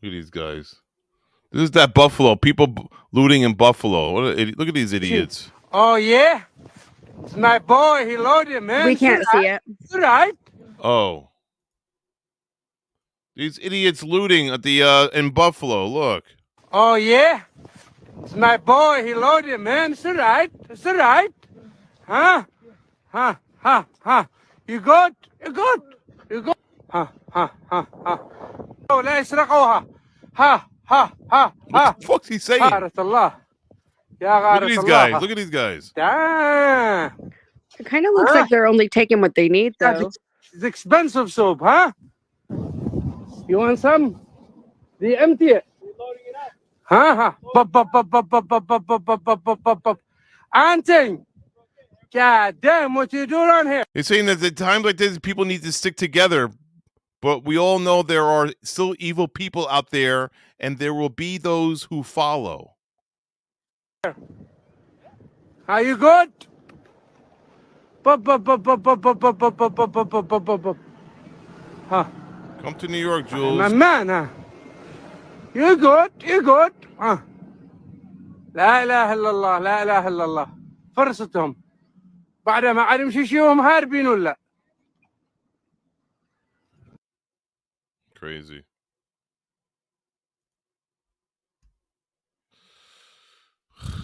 Look at these guys. This is that Buffalo. People looting in Buffalo. Look at these idiots.
Oh, yeah? It's my boy. He loaded, man.
We can't see it.
Right?
Oh. These idiots looting at the in Buffalo. Look.
Oh, yeah? It's my boy. He loaded, man. It's all right. It's all right. Huh? Huh? Huh? Huh? You good? You good? You good? Huh? Huh? Huh? Huh? Oh, لا يسرقوها. Ha! Ha! Ha!
What the fuck's he saying?
غارة الله. يا
Look
غارة
at these
الله.
guys. Look at these guys.
Damn.
It kind of looks like they're only taking what they need, though.
It's expensive soup, huh? You want some? The empty it. Huh? Auntie. God damn, what you doing on here?
He's saying that at times like this, people need to stick together. But we all know there are still evil people out there, and there will be those who follow.
Are you good? Huh?
Come to New York, Jules.
My man, huh? You good? You good? Huh? لا إله إلا الله لا إله إلا الله فرصتهم بعد ما عدم شيشيهم هاربين ولا
Crazy.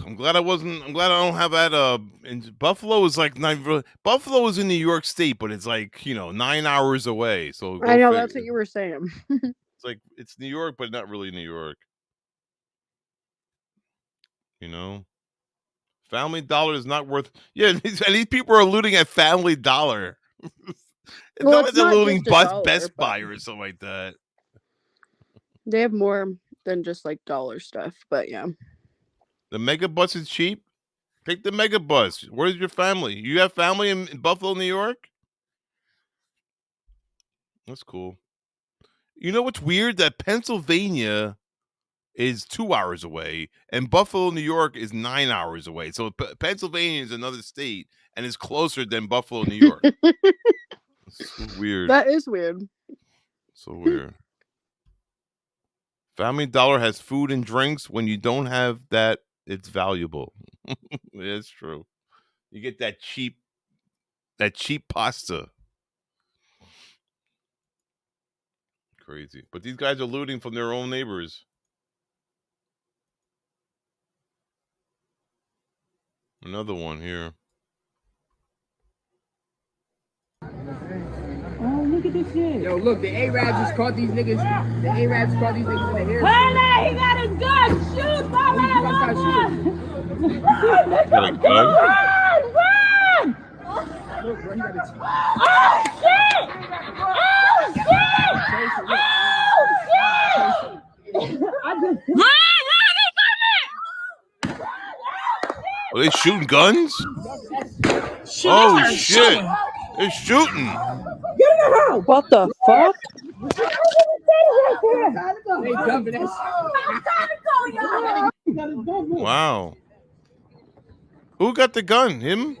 I'm glad I don't have that. Buffalo is like Buffalo is in New York State, but it's like 9 hours away. So
I know that's what you were saying.
It's like it's New York, but not really New York. Family Dollar is not worth. Yeah, these people are looting at Family Dollar.
Well, it's
they're
not
looting
just a dollar,
Best
but
Buy or something like that.
they have more than just like dollar stuff, but yeah.
The mega bus is cheap. Take the mega bus. Where's your family? You have family in Buffalo, New York? That's cool. You know what's weird? That Pennsylvania is 2 hours away, and Buffalo, New York is 9 hours away. So Pennsylvania is another state, and is closer than Buffalo, New York. It's so weird.
That is weird.
So weird. Family Dollar has food and drinks. When you don't have that, it's valuable. It's true. You get that cheap pasta. Crazy. But these guys are looting from their own neighbors. Another one here.
Oh, look at this shit. Yo, look, the Arabs just caught these niggas. The Arabs caught these niggas in the hair.
He got his gun. Shoot, my man.
Got a gun?
Run!
Look, bro, he got his...
Oh, shit! Oh, shit! Oh, shit! Run!
Are they shooting guns?
Shoot,
Oh, shit. They're shooting.
Get in the house.
What the fuck?
Wow. Who got the gun? Him?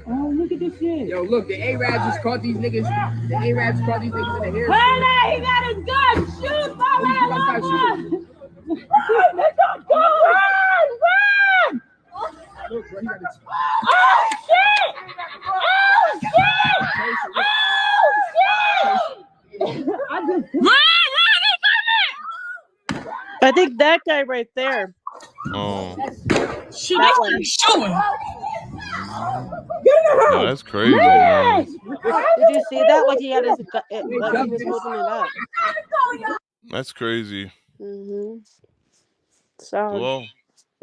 Oh, look at this shit. Yo, look, the Arabs just caught these niggas. The Arabs caught these niggas in the hair. Hey, he got his gun. Shoot, my man. Run! Run! Look, bro, he got his... Oh, shit! Oh, shit! Oh, shit! Run!
I think that guy right there.
Oh.
Shit,
That
that's
one.
showing.
Oh, that's crazy, man.
Did you see that? Like he had his, like he was holding it up.
That's crazy.
So
Well,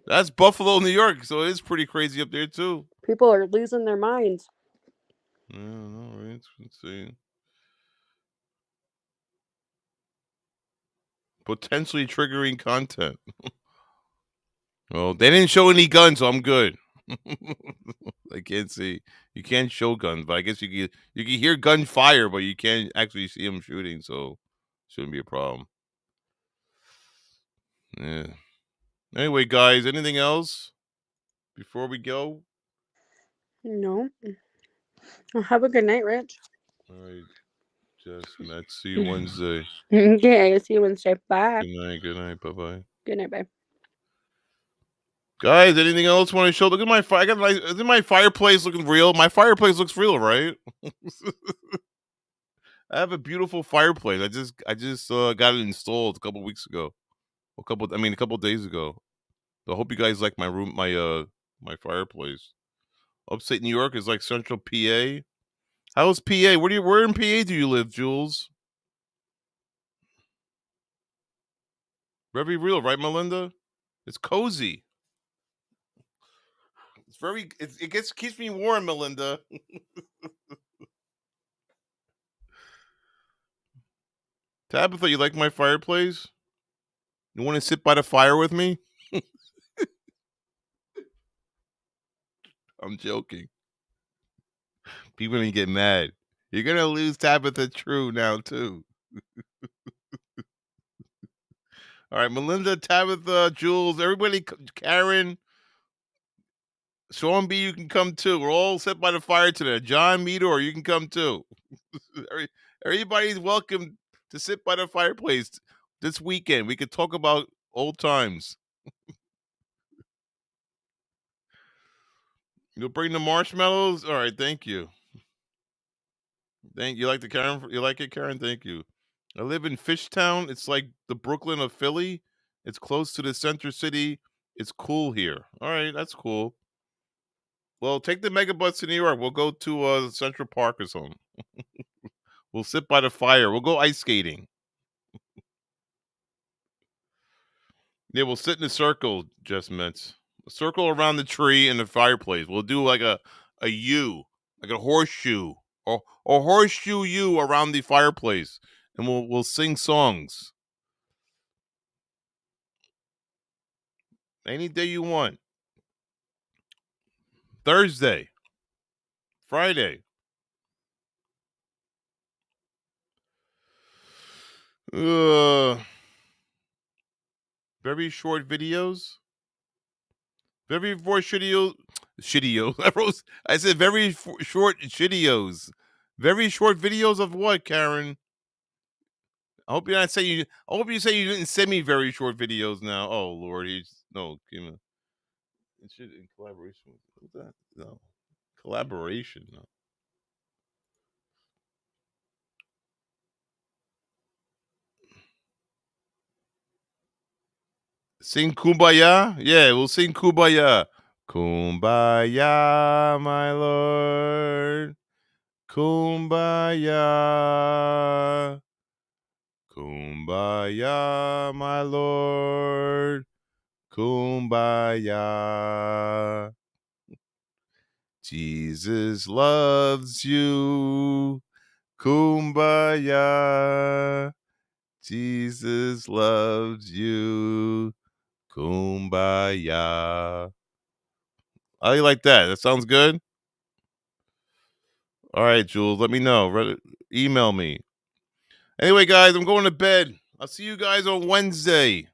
that's Buffalo, New York, so it's pretty crazy up there too.
people are losing their minds.
Yeah, no, right? It's insane. Potentially triggering content. Well, they didn't show any guns, so I'm good. I can't see. You can't show guns, but I guess you can hear gunfire, but you can't actually see them shooting, so shouldn't be a problem. Yeah. Anyway, guys, anything else before we go?
No. Well, have a good night, Rich.
All right, Jess, Matt, see you Wednesday.
Okay, see you Wednesday. Bye.
Good night, bye-bye.
Good night, bye.
Guys, anything else want to show? Look at my fire. Isn't my fireplace looking real? My fireplace looks real, right? I have a beautiful fireplace. I just got it installed a couple weeks ago. A couple days ago. So I hope you guys like my room, my fireplace. Upstate New York is like Central PA. How's PA? Where in PA do you live, Jules? Very real, right, Melinda? It's cozy. It's very. Keeps me warm, Melinda. Tabitha, you like my fireplace? You want to sit by the fire with me? I'm joking. People gonna get mad. You're gonna lose Tabitha True now too. All right, Melinda, Tabitha, Jules, everybody, Karen, Sean B, you can come too. We're all set by the fire today. John Meador, you can come too. Everybody's welcome to sit by the fireplace this weekend. We could talk about old times. You'll bring the marshmallows? All right, thank you. You like Karen? You like it, Karen? Thank you. I live in Fishtown. It's like the Brooklyn of Philly. It's close to the center city. It's cool here. All right, that's cool. Well, take the megabus to New York. We'll go to Central Park or something. We'll sit by the fire. We'll go ice skating. Yeah, we'll sit in a circle, Jess Metz. A circle around the tree and the fireplace. We'll do like a U, like a horseshoe, or horseshoe U around the fireplace, and we'll sing songs. Any day you want. Thursday, Friday. Very short videos. Very shittios. I said very short shittios. Very short videos of what, Karen? I hope you're not saying I hope you say you didn't send me very short videos now. Oh Lord, it should in collaboration with that. No. Collaboration. No. Sing Kumbaya? Yeah, we'll sing Kumbaya. Kumbaya, my Lord. Kumbaya. Kumbaya, my Lord. Kumbaya. Jesus loves you. Kumbaya. Jesus loves you. Kumbaya. How do you like that? That sounds good? All right, Jules, let me know. Email me. Anyway, guys, I'm going to bed. I'll see you guys on Wednesday.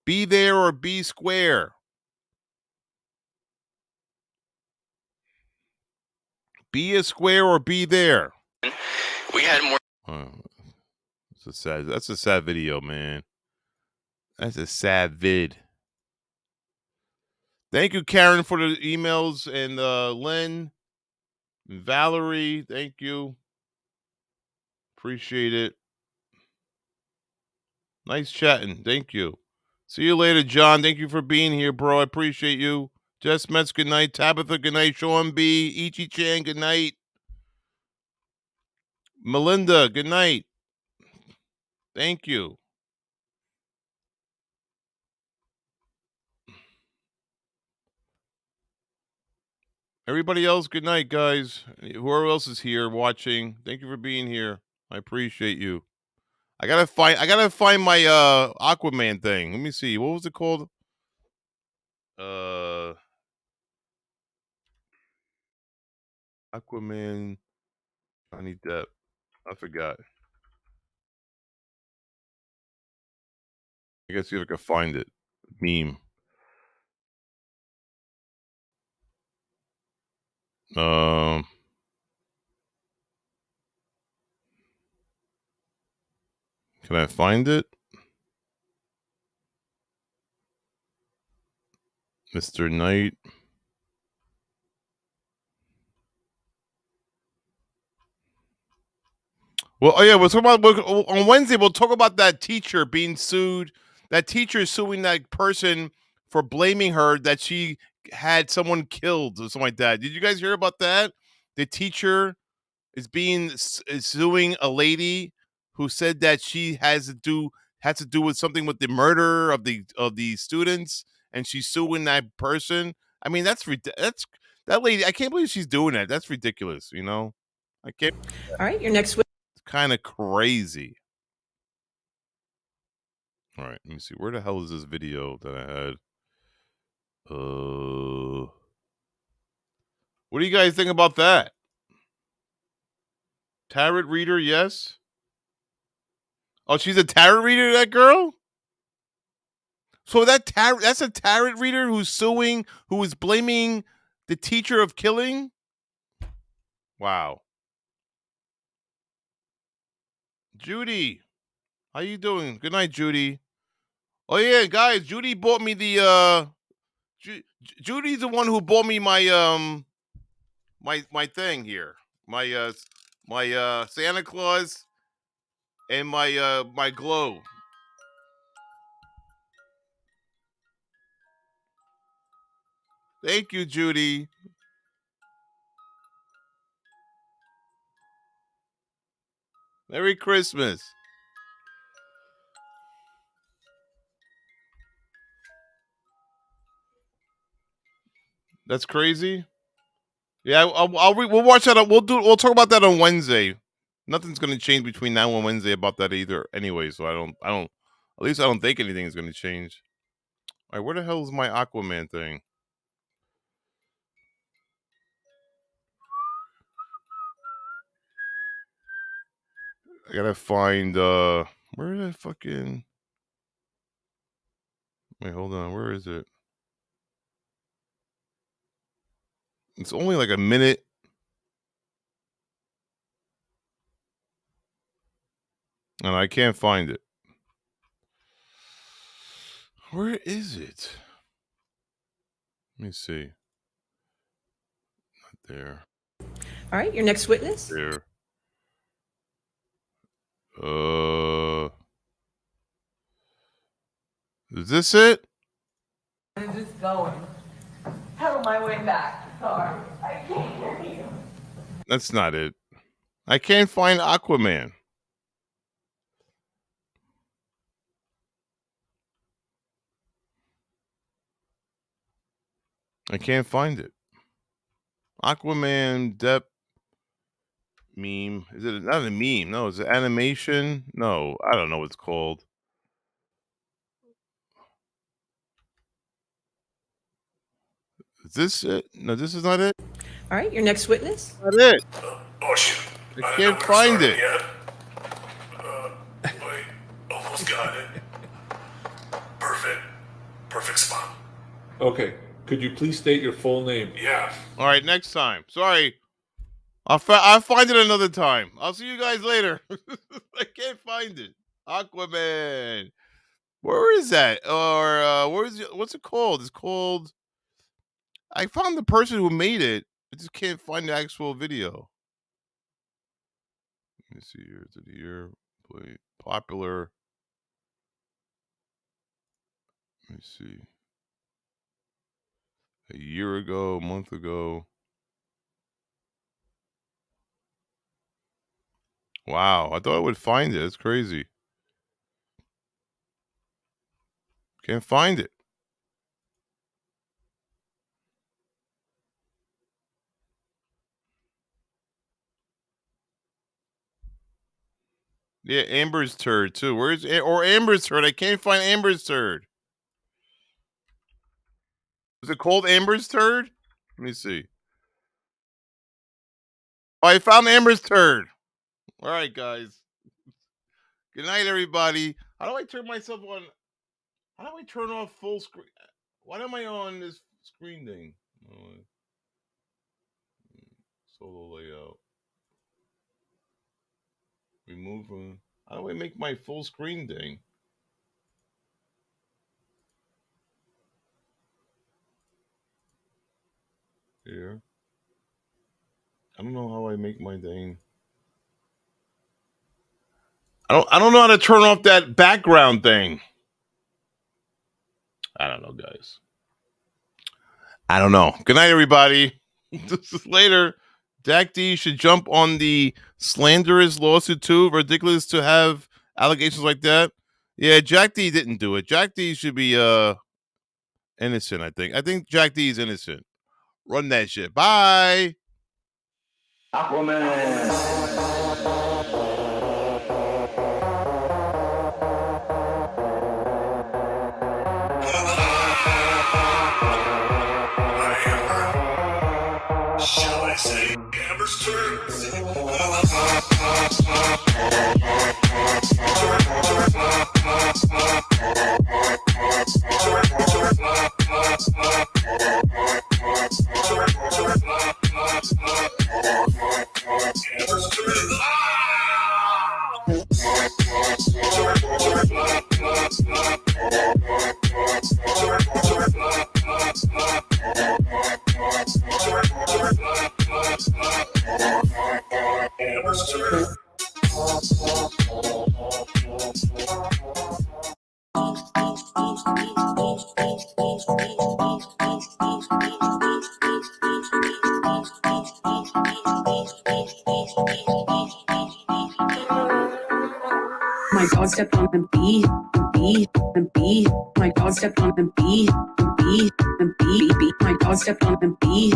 Be there or be square. Be a square or be there.
We had more.
That's a sad video, man. That's a sad vid. Thank you, Karen, for the emails, and Lynn and Valerie. Thank you. Appreciate it. Nice chatting. Thank you. See you later, John. Thank you for being here, bro. I appreciate you. Jess Metz, good night. Tabitha, good night. Sean B. Ichi-chan, good night. Melinda, good night. Thank you. Everybody else, good night, guys. Whoever else is here watching, thank you for being here. I appreciate you. I gotta find my Aquaman thing. Let me see. What was it called? Aquaman, Johnny Depp. I forgot. I guess see if I can find it. Meme. Can I find it? Mr. Knight. Well, oh yeah, we'll talk about on Wednesday. We'll talk about that teacher being sued. That teacher suing that person for blaming her that she had someone killed or something like that. Did you guys hear about that? The teacher is suing a lady who said that she had to do with something with the murder of the students, and she's suing that person. I mean, that's that lady. I can't believe she's doing that. That's ridiculous. You know, I can't.
All right, your next.
It's kind of crazy. All right, let me see. Where the hell is this video that I had? What do you guys think about that? Tarot reader, yes. Oh, she's a tarot reader, that girl? So that's a tarot reader who is blaming the teacher of killing? Wow. Judy, how you doing? Good night, Judy. Oh yeah, guys, Judy bought me the Judy's the one who bought me my my thing here. My Santa Claus and my glow. Thank you, Judy. Merry Christmas. That's crazy. Yeah, we'll watch that. We'll talk about that on Wednesday. Nothing's going to change between now and Wednesday about that either. Anyway, so I don't. At least I don't think anything is going to change. All right, where the hell is my Aquaman thing? I gotta find. Where did I fucking? Wait, hold on. Where is it? It's only like a minute. And I can't find it. Where is it? Let me see. Not there.
All right, your next witness.
There. Is this it?
I'm just going. Head on my way back. Sorry, I can't hear you.
That's not it. I can't find Aquaman. I can't find it. Aquaman Depp meme. Is it not a meme? No, is it animation? No, I don't know what it's called. Is this it? No, this is not it.
All right, your next witness.
Not it.
Oh shit.
I can't find it.
Yet. Wait. Almost got it. Perfect spot.
Okay. Could you please state your full name?
Yeah.
All right, next time. Sorry. I'll find it another time. I'll see you guys later. I can't find it. Aquaman. Where is that? Or where is it? What's it called? It's called. I found the person who made it. I just can't find the actual video. Let me see here. Is it here? Play popular. Let me see. A year ago, a month ago. Wow, I thought I would find it. It's crazy. Can't find it. Yeah, Amber's turd too. Where's Amber's turd? I can't find Amber's turd. Is it called Amber's turd? Let me see. Oh, I found Amber's turd. All right, guys. Good night, everybody. How do I turn myself on? How do I turn off full screen? Why am I on this screen thing? Solo layout. Remove. How do I make my full screen thing? Here. I don't know how I make my thing. I don't know how to turn off that background thing. I don't know, guys. I don't know. Good night, everybody. This is later. Jack D should jump on the slanderous lawsuit too. Ridiculous to have allegations like that. Yeah, Jack D didn't do it. Jack D should be innocent, I think. I think Jack D is innocent. Run that shit. Bye.
Aquaman.
Shall I say Amber's turn?
My dog stepped on a bee, and bee. My dog stepped on a bee, and bee. My dog stepped on a bee,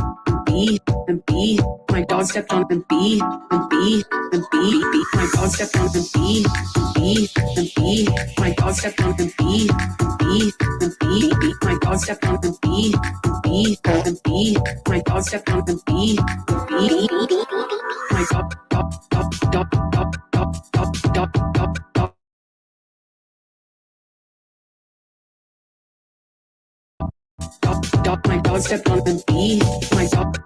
and bee. My dog stepped on a bee, and bee. My dog stepped on a bee, and bee. My dog stepped on a bee, and bee. My dog stepped on a bee, and bee. My dog stepped on a bee, My dog. My dog stepped on the bee. My dog.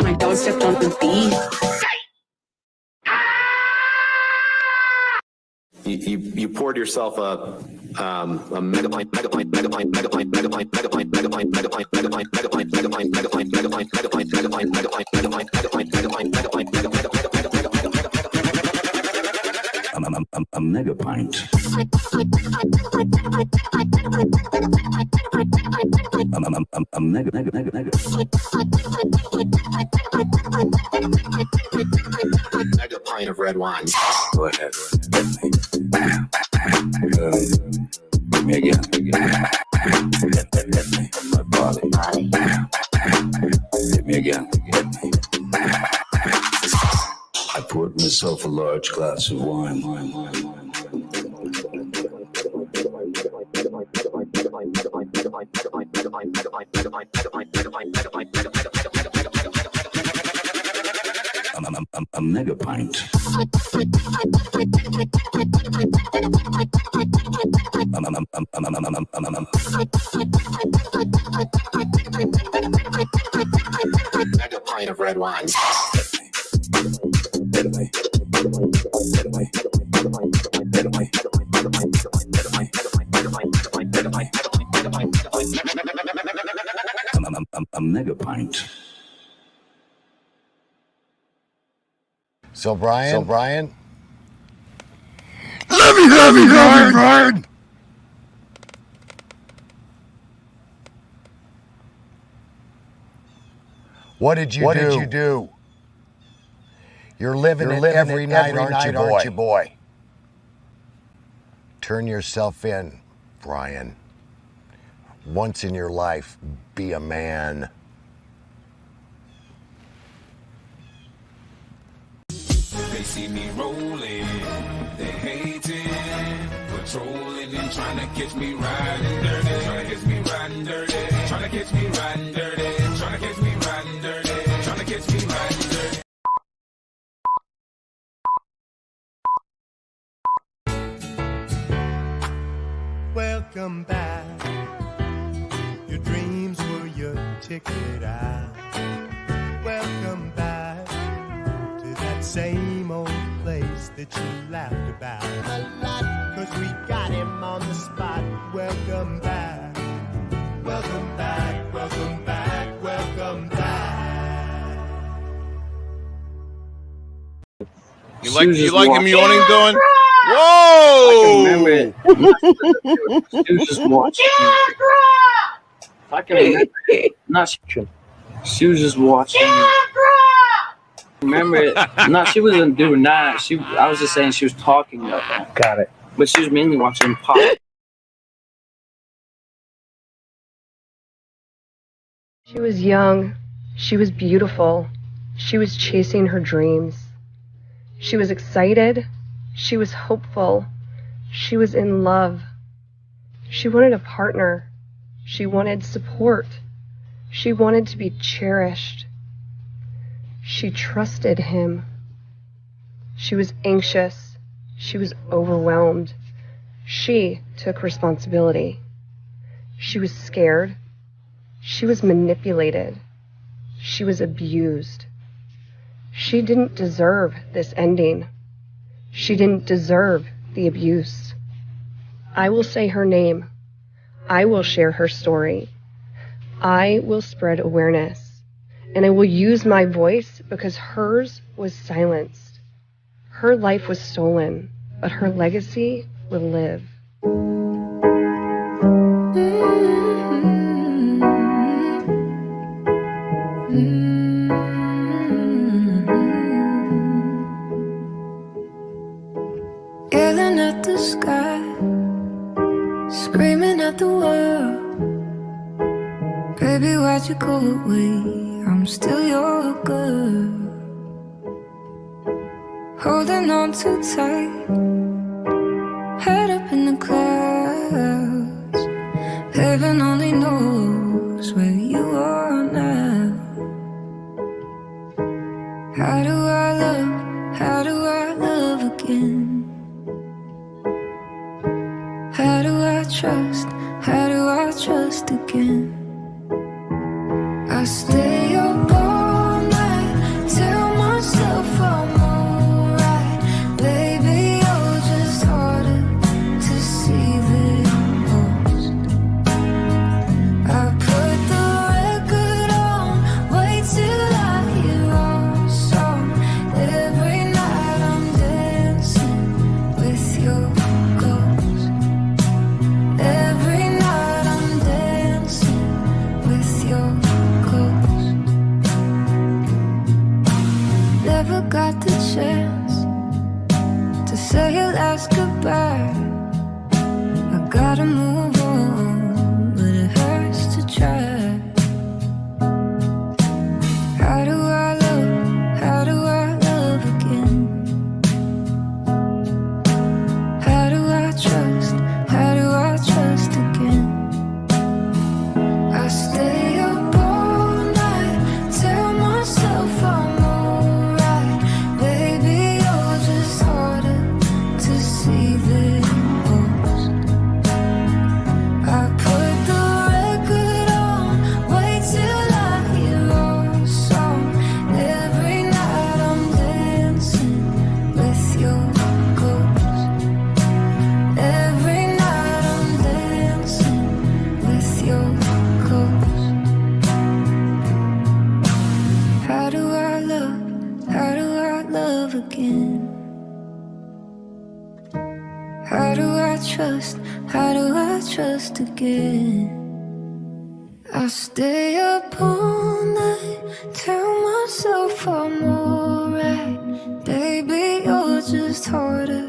My dog stepped on the bee.
You poured yourself a megaplane.
A mega pint. A mega.
Mega pint of red wine.
Go ahead. Give me again. Hit me. My body. Hit me again. Hit me. I poured myself a large glass of wine. mega pint.
Mega pint of red wine.
A mega pint.
So Brian.
Let me, Brian.
What did you do? You're living it every night, aren't you, boy? Turn yourself in, Brian. Once in your life, be a man.
They see me rolling, they hating, patrolling and trying to catch me riding dirty, trying to catch me riding dirty, trying to catch me riding dirty, trying to catch me riding dirty, trying to catch me riding dirty.
Welcome back. Your dreams were your ticket out. Welcome back to that same old place that you laughed about a lot. 'Cause we got him on the spot. Welcome back. Welcome back. Welcome back. Welcome back.
You like him yawning, Dawn? Whoa!
I can remember it. She was just watching. I can remember it. Not she was just watching. Remember it? No, she wasn't doing that. I was just saying she was talking about that.
Got it.
But she was mainly watching pop.
She was young. She was beautiful. She was chasing her dreams. She was excited. She was hopeful. She was in love. She wanted a partner. She wanted support. She wanted to be cherished. She trusted him. She was anxious. She was overwhelmed. She took responsibility. She was scared. She was manipulated. She was abused. She didn't deserve this ending. She didn't deserve the abuse. I will say her name. I will share her story. I will spread awareness. And I will use my voice because hers was silenced. Her life was stolen, but her legacy will live.
Yelling at the sky, screaming at the world. Baby, why'd you go away? I'm still your girl. Holding on too tight, head up in the clouds. Heaven only knows where you are now. How do I love again? How do I trust again? I stay up all night, tell myself I'm alright. Baby, you're just harder to see than most. I put the record on, wait till I hear our song. Every night I'm dancing with your ghost. Every night I'm dancing with your ghost. Never got the chance to say your last goodbye. I gotta move on, but it hurts to try. How do I love again? How do I trust again? I stay up all night, tell myself I'm alright. Baby, trust? How do I trust again? I stay up all night, tell myself I'm alright. Baby, you're just harder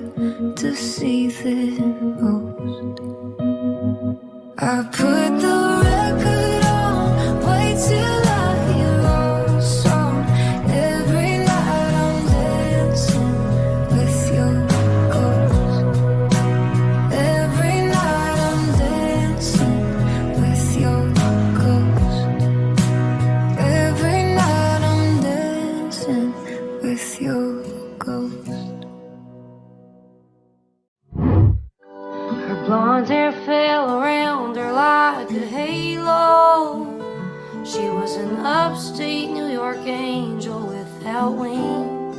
to see than most. I put the record on, wait till I hear our song. Every night I'm dancing with your ghost. Every night I'm dancing with your ghost. Every night I'm dancing with your ghost. Her blonde hair fell around her like a halo. She was an upstate New York angel without wings.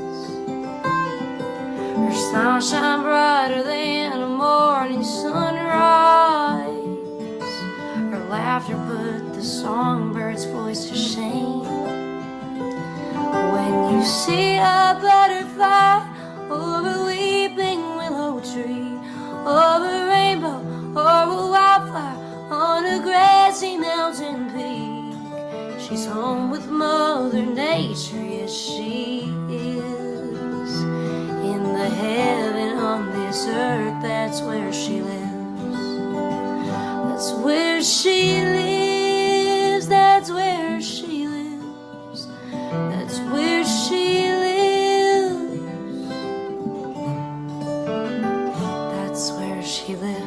Her smile shone brighter than a morning sunrise. Her laughter put the songbird's voice to shame. When you see a butterfly over a weeping willow tree, over a rainbow or a wildflower on a grassy mountain peak, she's home with Mother Nature, yes she is. In the heaven on this earth, that's where she lives. That's where she lives, that's where she lives. That's where she lives. That's where she lives.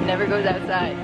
Never goes outside.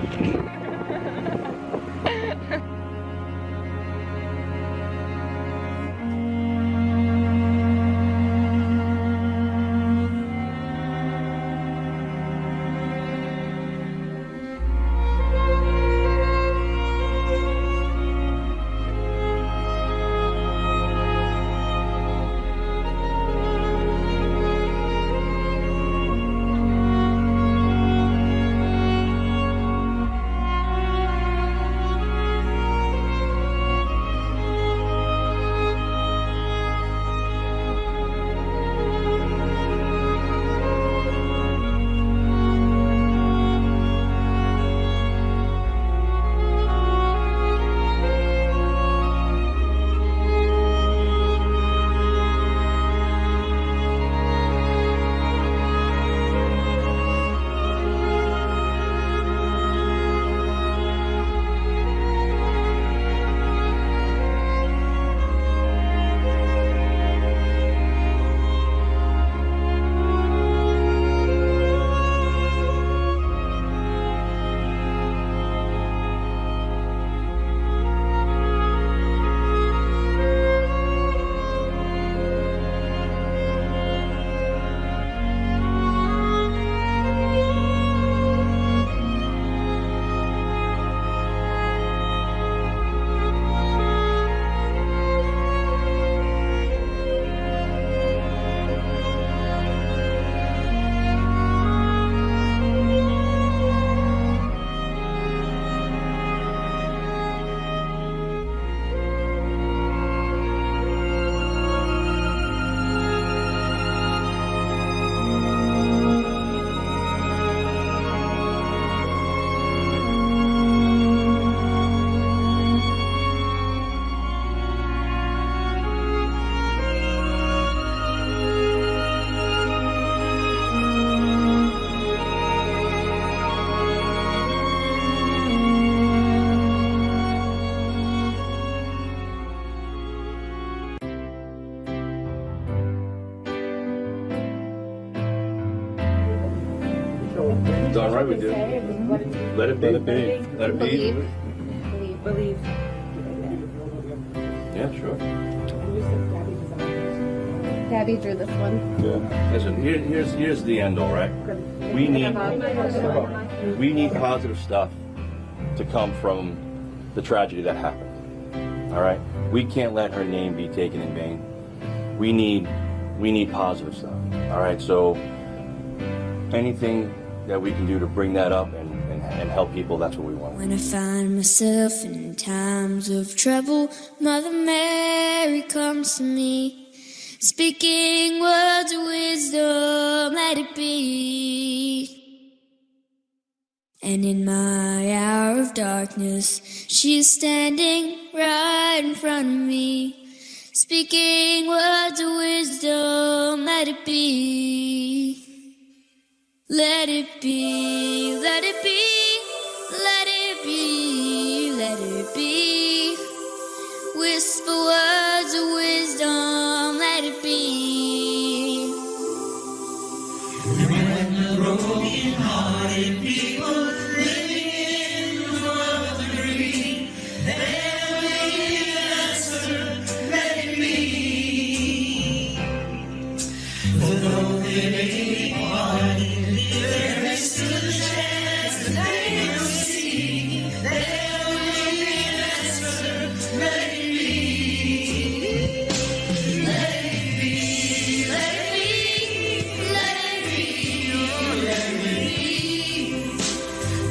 Darn right we do. Let it be. Let it be. Let it be.
Believe.
Yeah, sure.
Gabby drew this one.
Yeah. Listen, here's the end all, right? We need positive stuff to come from the tragedy that happened. All right? We can't let her name be taken in vain. We need positive stuff. All right? So anything that we can do to bring that up and help people, that's what we want.
When I find myself in times of trouble, Mother Mary comes to me, speaking words of wisdom, let it be. And in my hour of darkness, she is standing right in front of me, speaking words of wisdom, let it be. Let it be, let it be, let it be, let it be. Whisper words of wisdom, let it be. When the broken-hearted people living in the world agree, there will be an answer, let it be. For though they may be parted, there is still a chance that they will see. There will be an answer, let it be. Let it be, let it be, let it be, oh, let it be.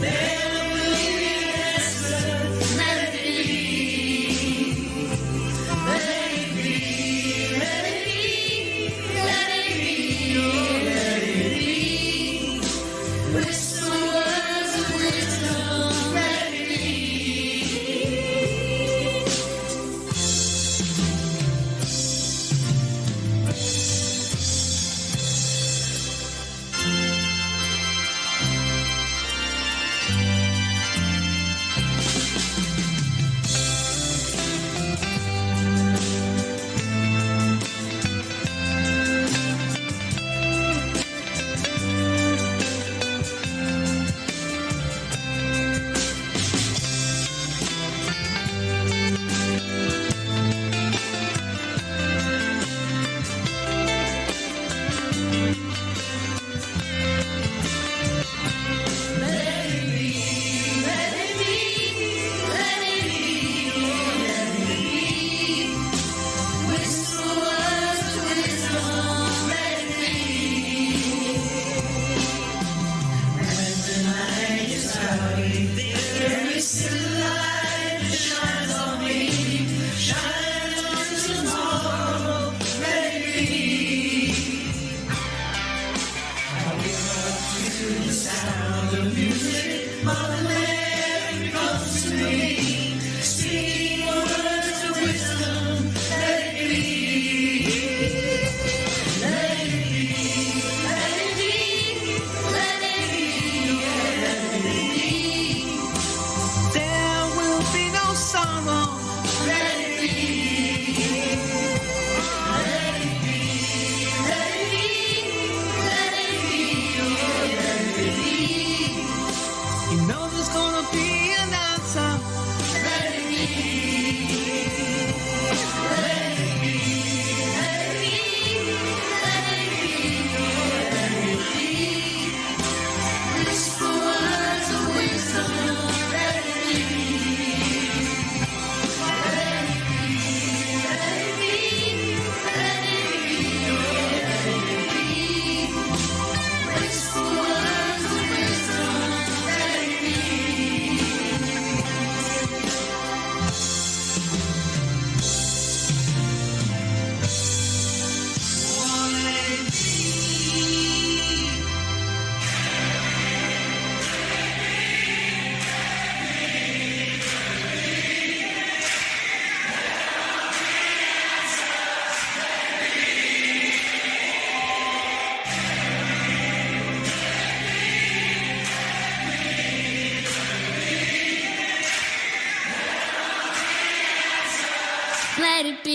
There will be an answer, let it be. Let it be, let it be, let it be, oh, let it be. Whisper words of wisdom, let it be. Mother Mary comes to me, speaking words of wisdom, let it be. Let it be, let it be, let it be, let it be. There will be no sorrow, let it be. Let it be, let it be, let it be, oh, let it be. You know there's gonna be an answer. Let it be. Let it be. Let it be. Let it be. Oh, let it be. Whisper words of wisdom. Let it be. Let it be. Let it be. Let it be. Oh, let it be. Whisper words of wisdom. Let it be.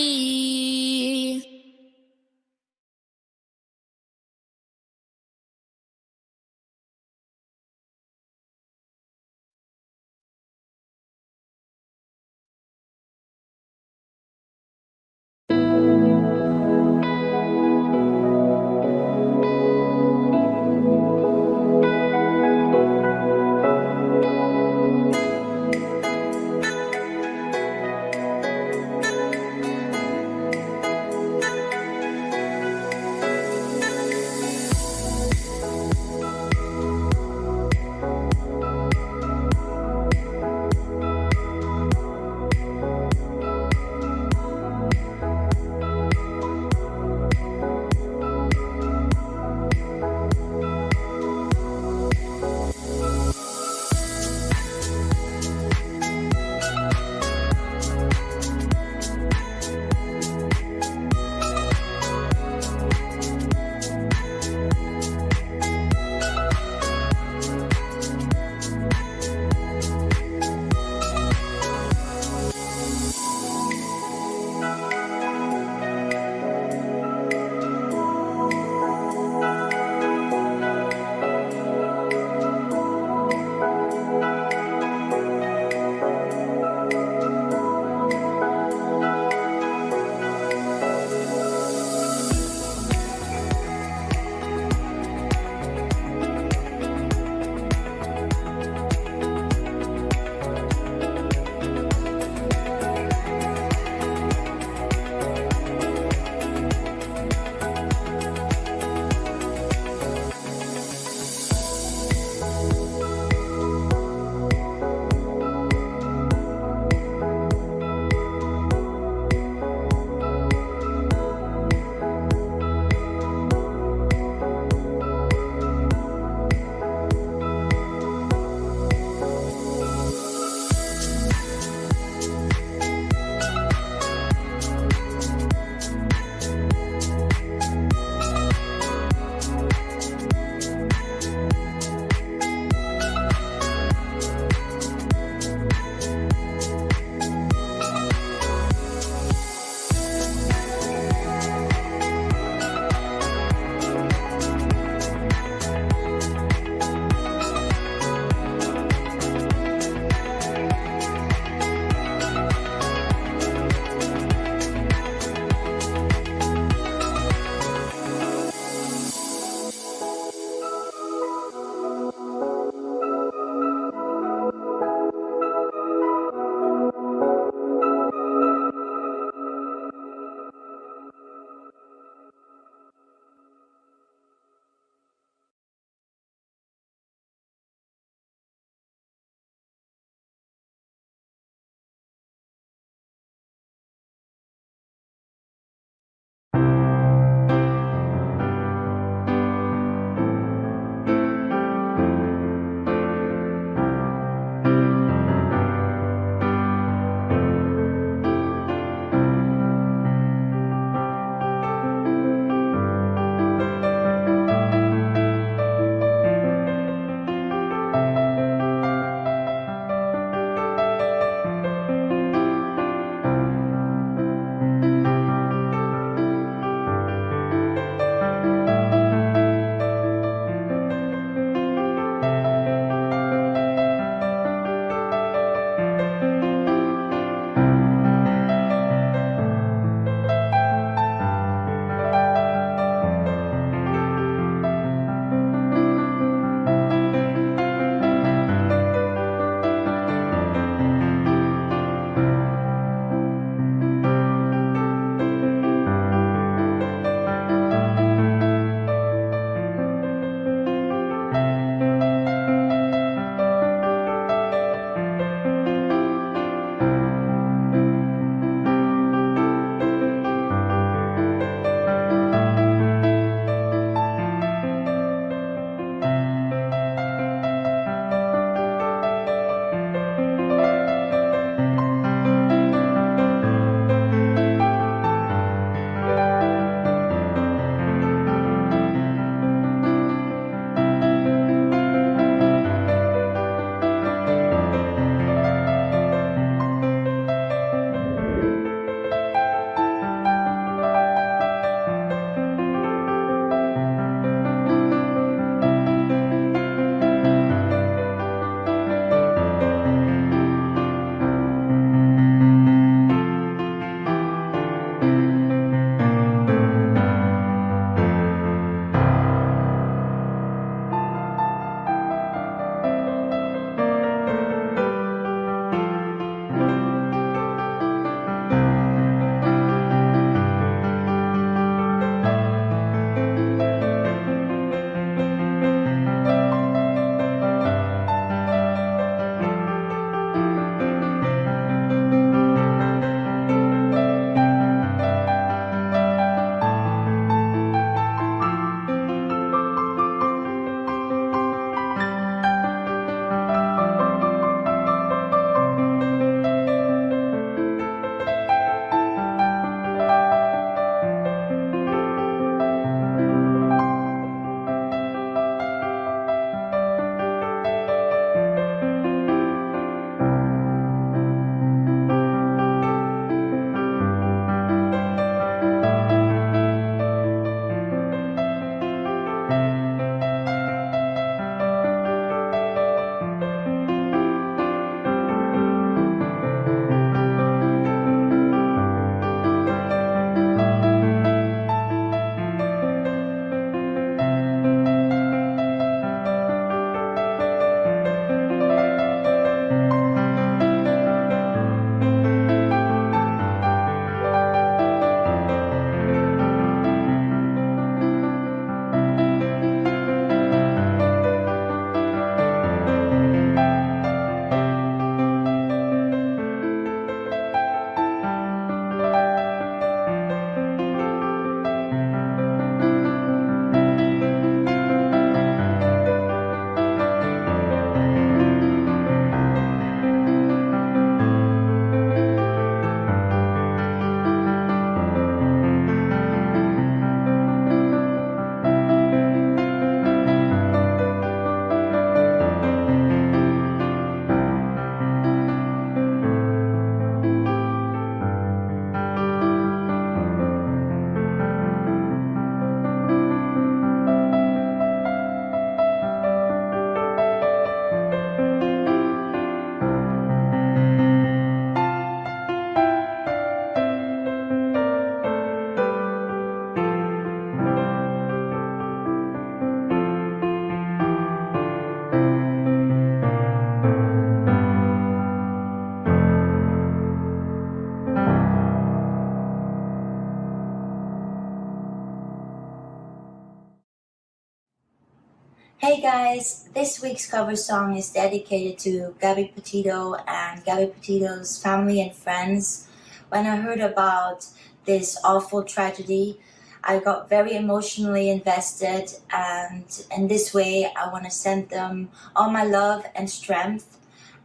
guys, this week's cover song is dedicated to Gabby Petito and Gabby Petito's family and friends. When I heard about this awful tragedy, I got very emotionally invested, and in this way I want to send them all my love and strength.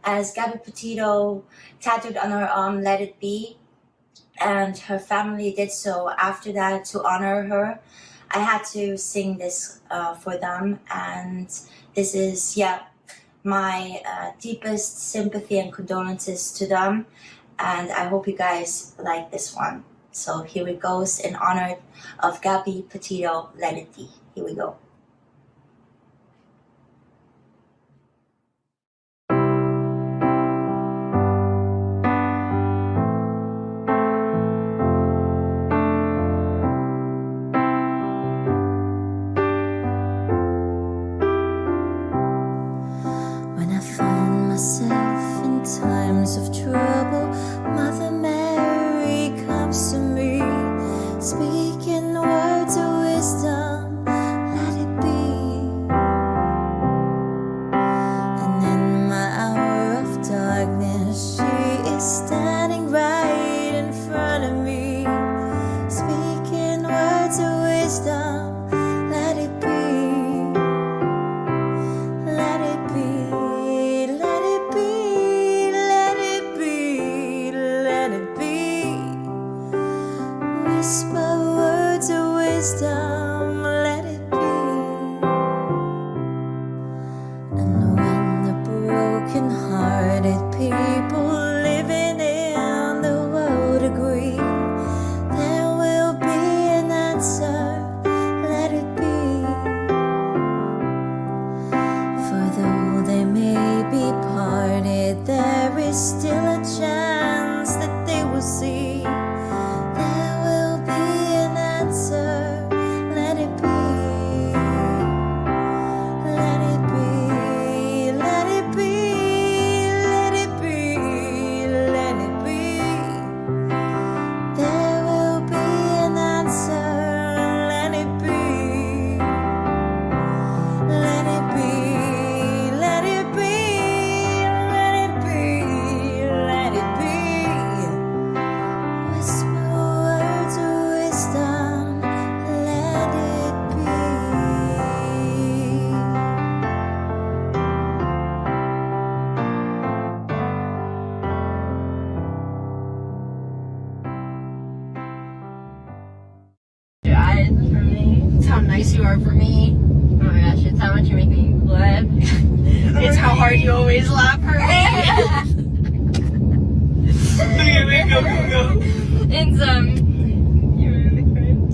As Gabby Petito tattooed on her arm "Let It Be," and her family did so after that to honor her, I had to sing this for them, and this is my deepest sympathy and condolences to them, and I hope you guys like this one. So here it goes in honor of Gabby Petito, "Let It Be." Here we go.
Times of trouble, Mother Mary comes to me, speaking words of wisdom, let it be. And in my hour of darkness, she is standing right in front of me, speaking words of wisdom, let it be. Let it be. Whisper words of wisdom, let it be. And when the broken-hearted people living in the world agree, there will be an answer, let it be. For though they may be parted, there is still a chance that they will see. Let it be, let it be, let it be, let it be, let it be. There will be an answer, let it be. Let it be, let it be, let it be, let it be. Whisper words of wisdom, let it be.
Your eyes for me. It's how nice you are for me. Oh my gosh, it's how much you make me glad. It's how hard you always laugh for me. Okay, wait, go. It's you're really cringe.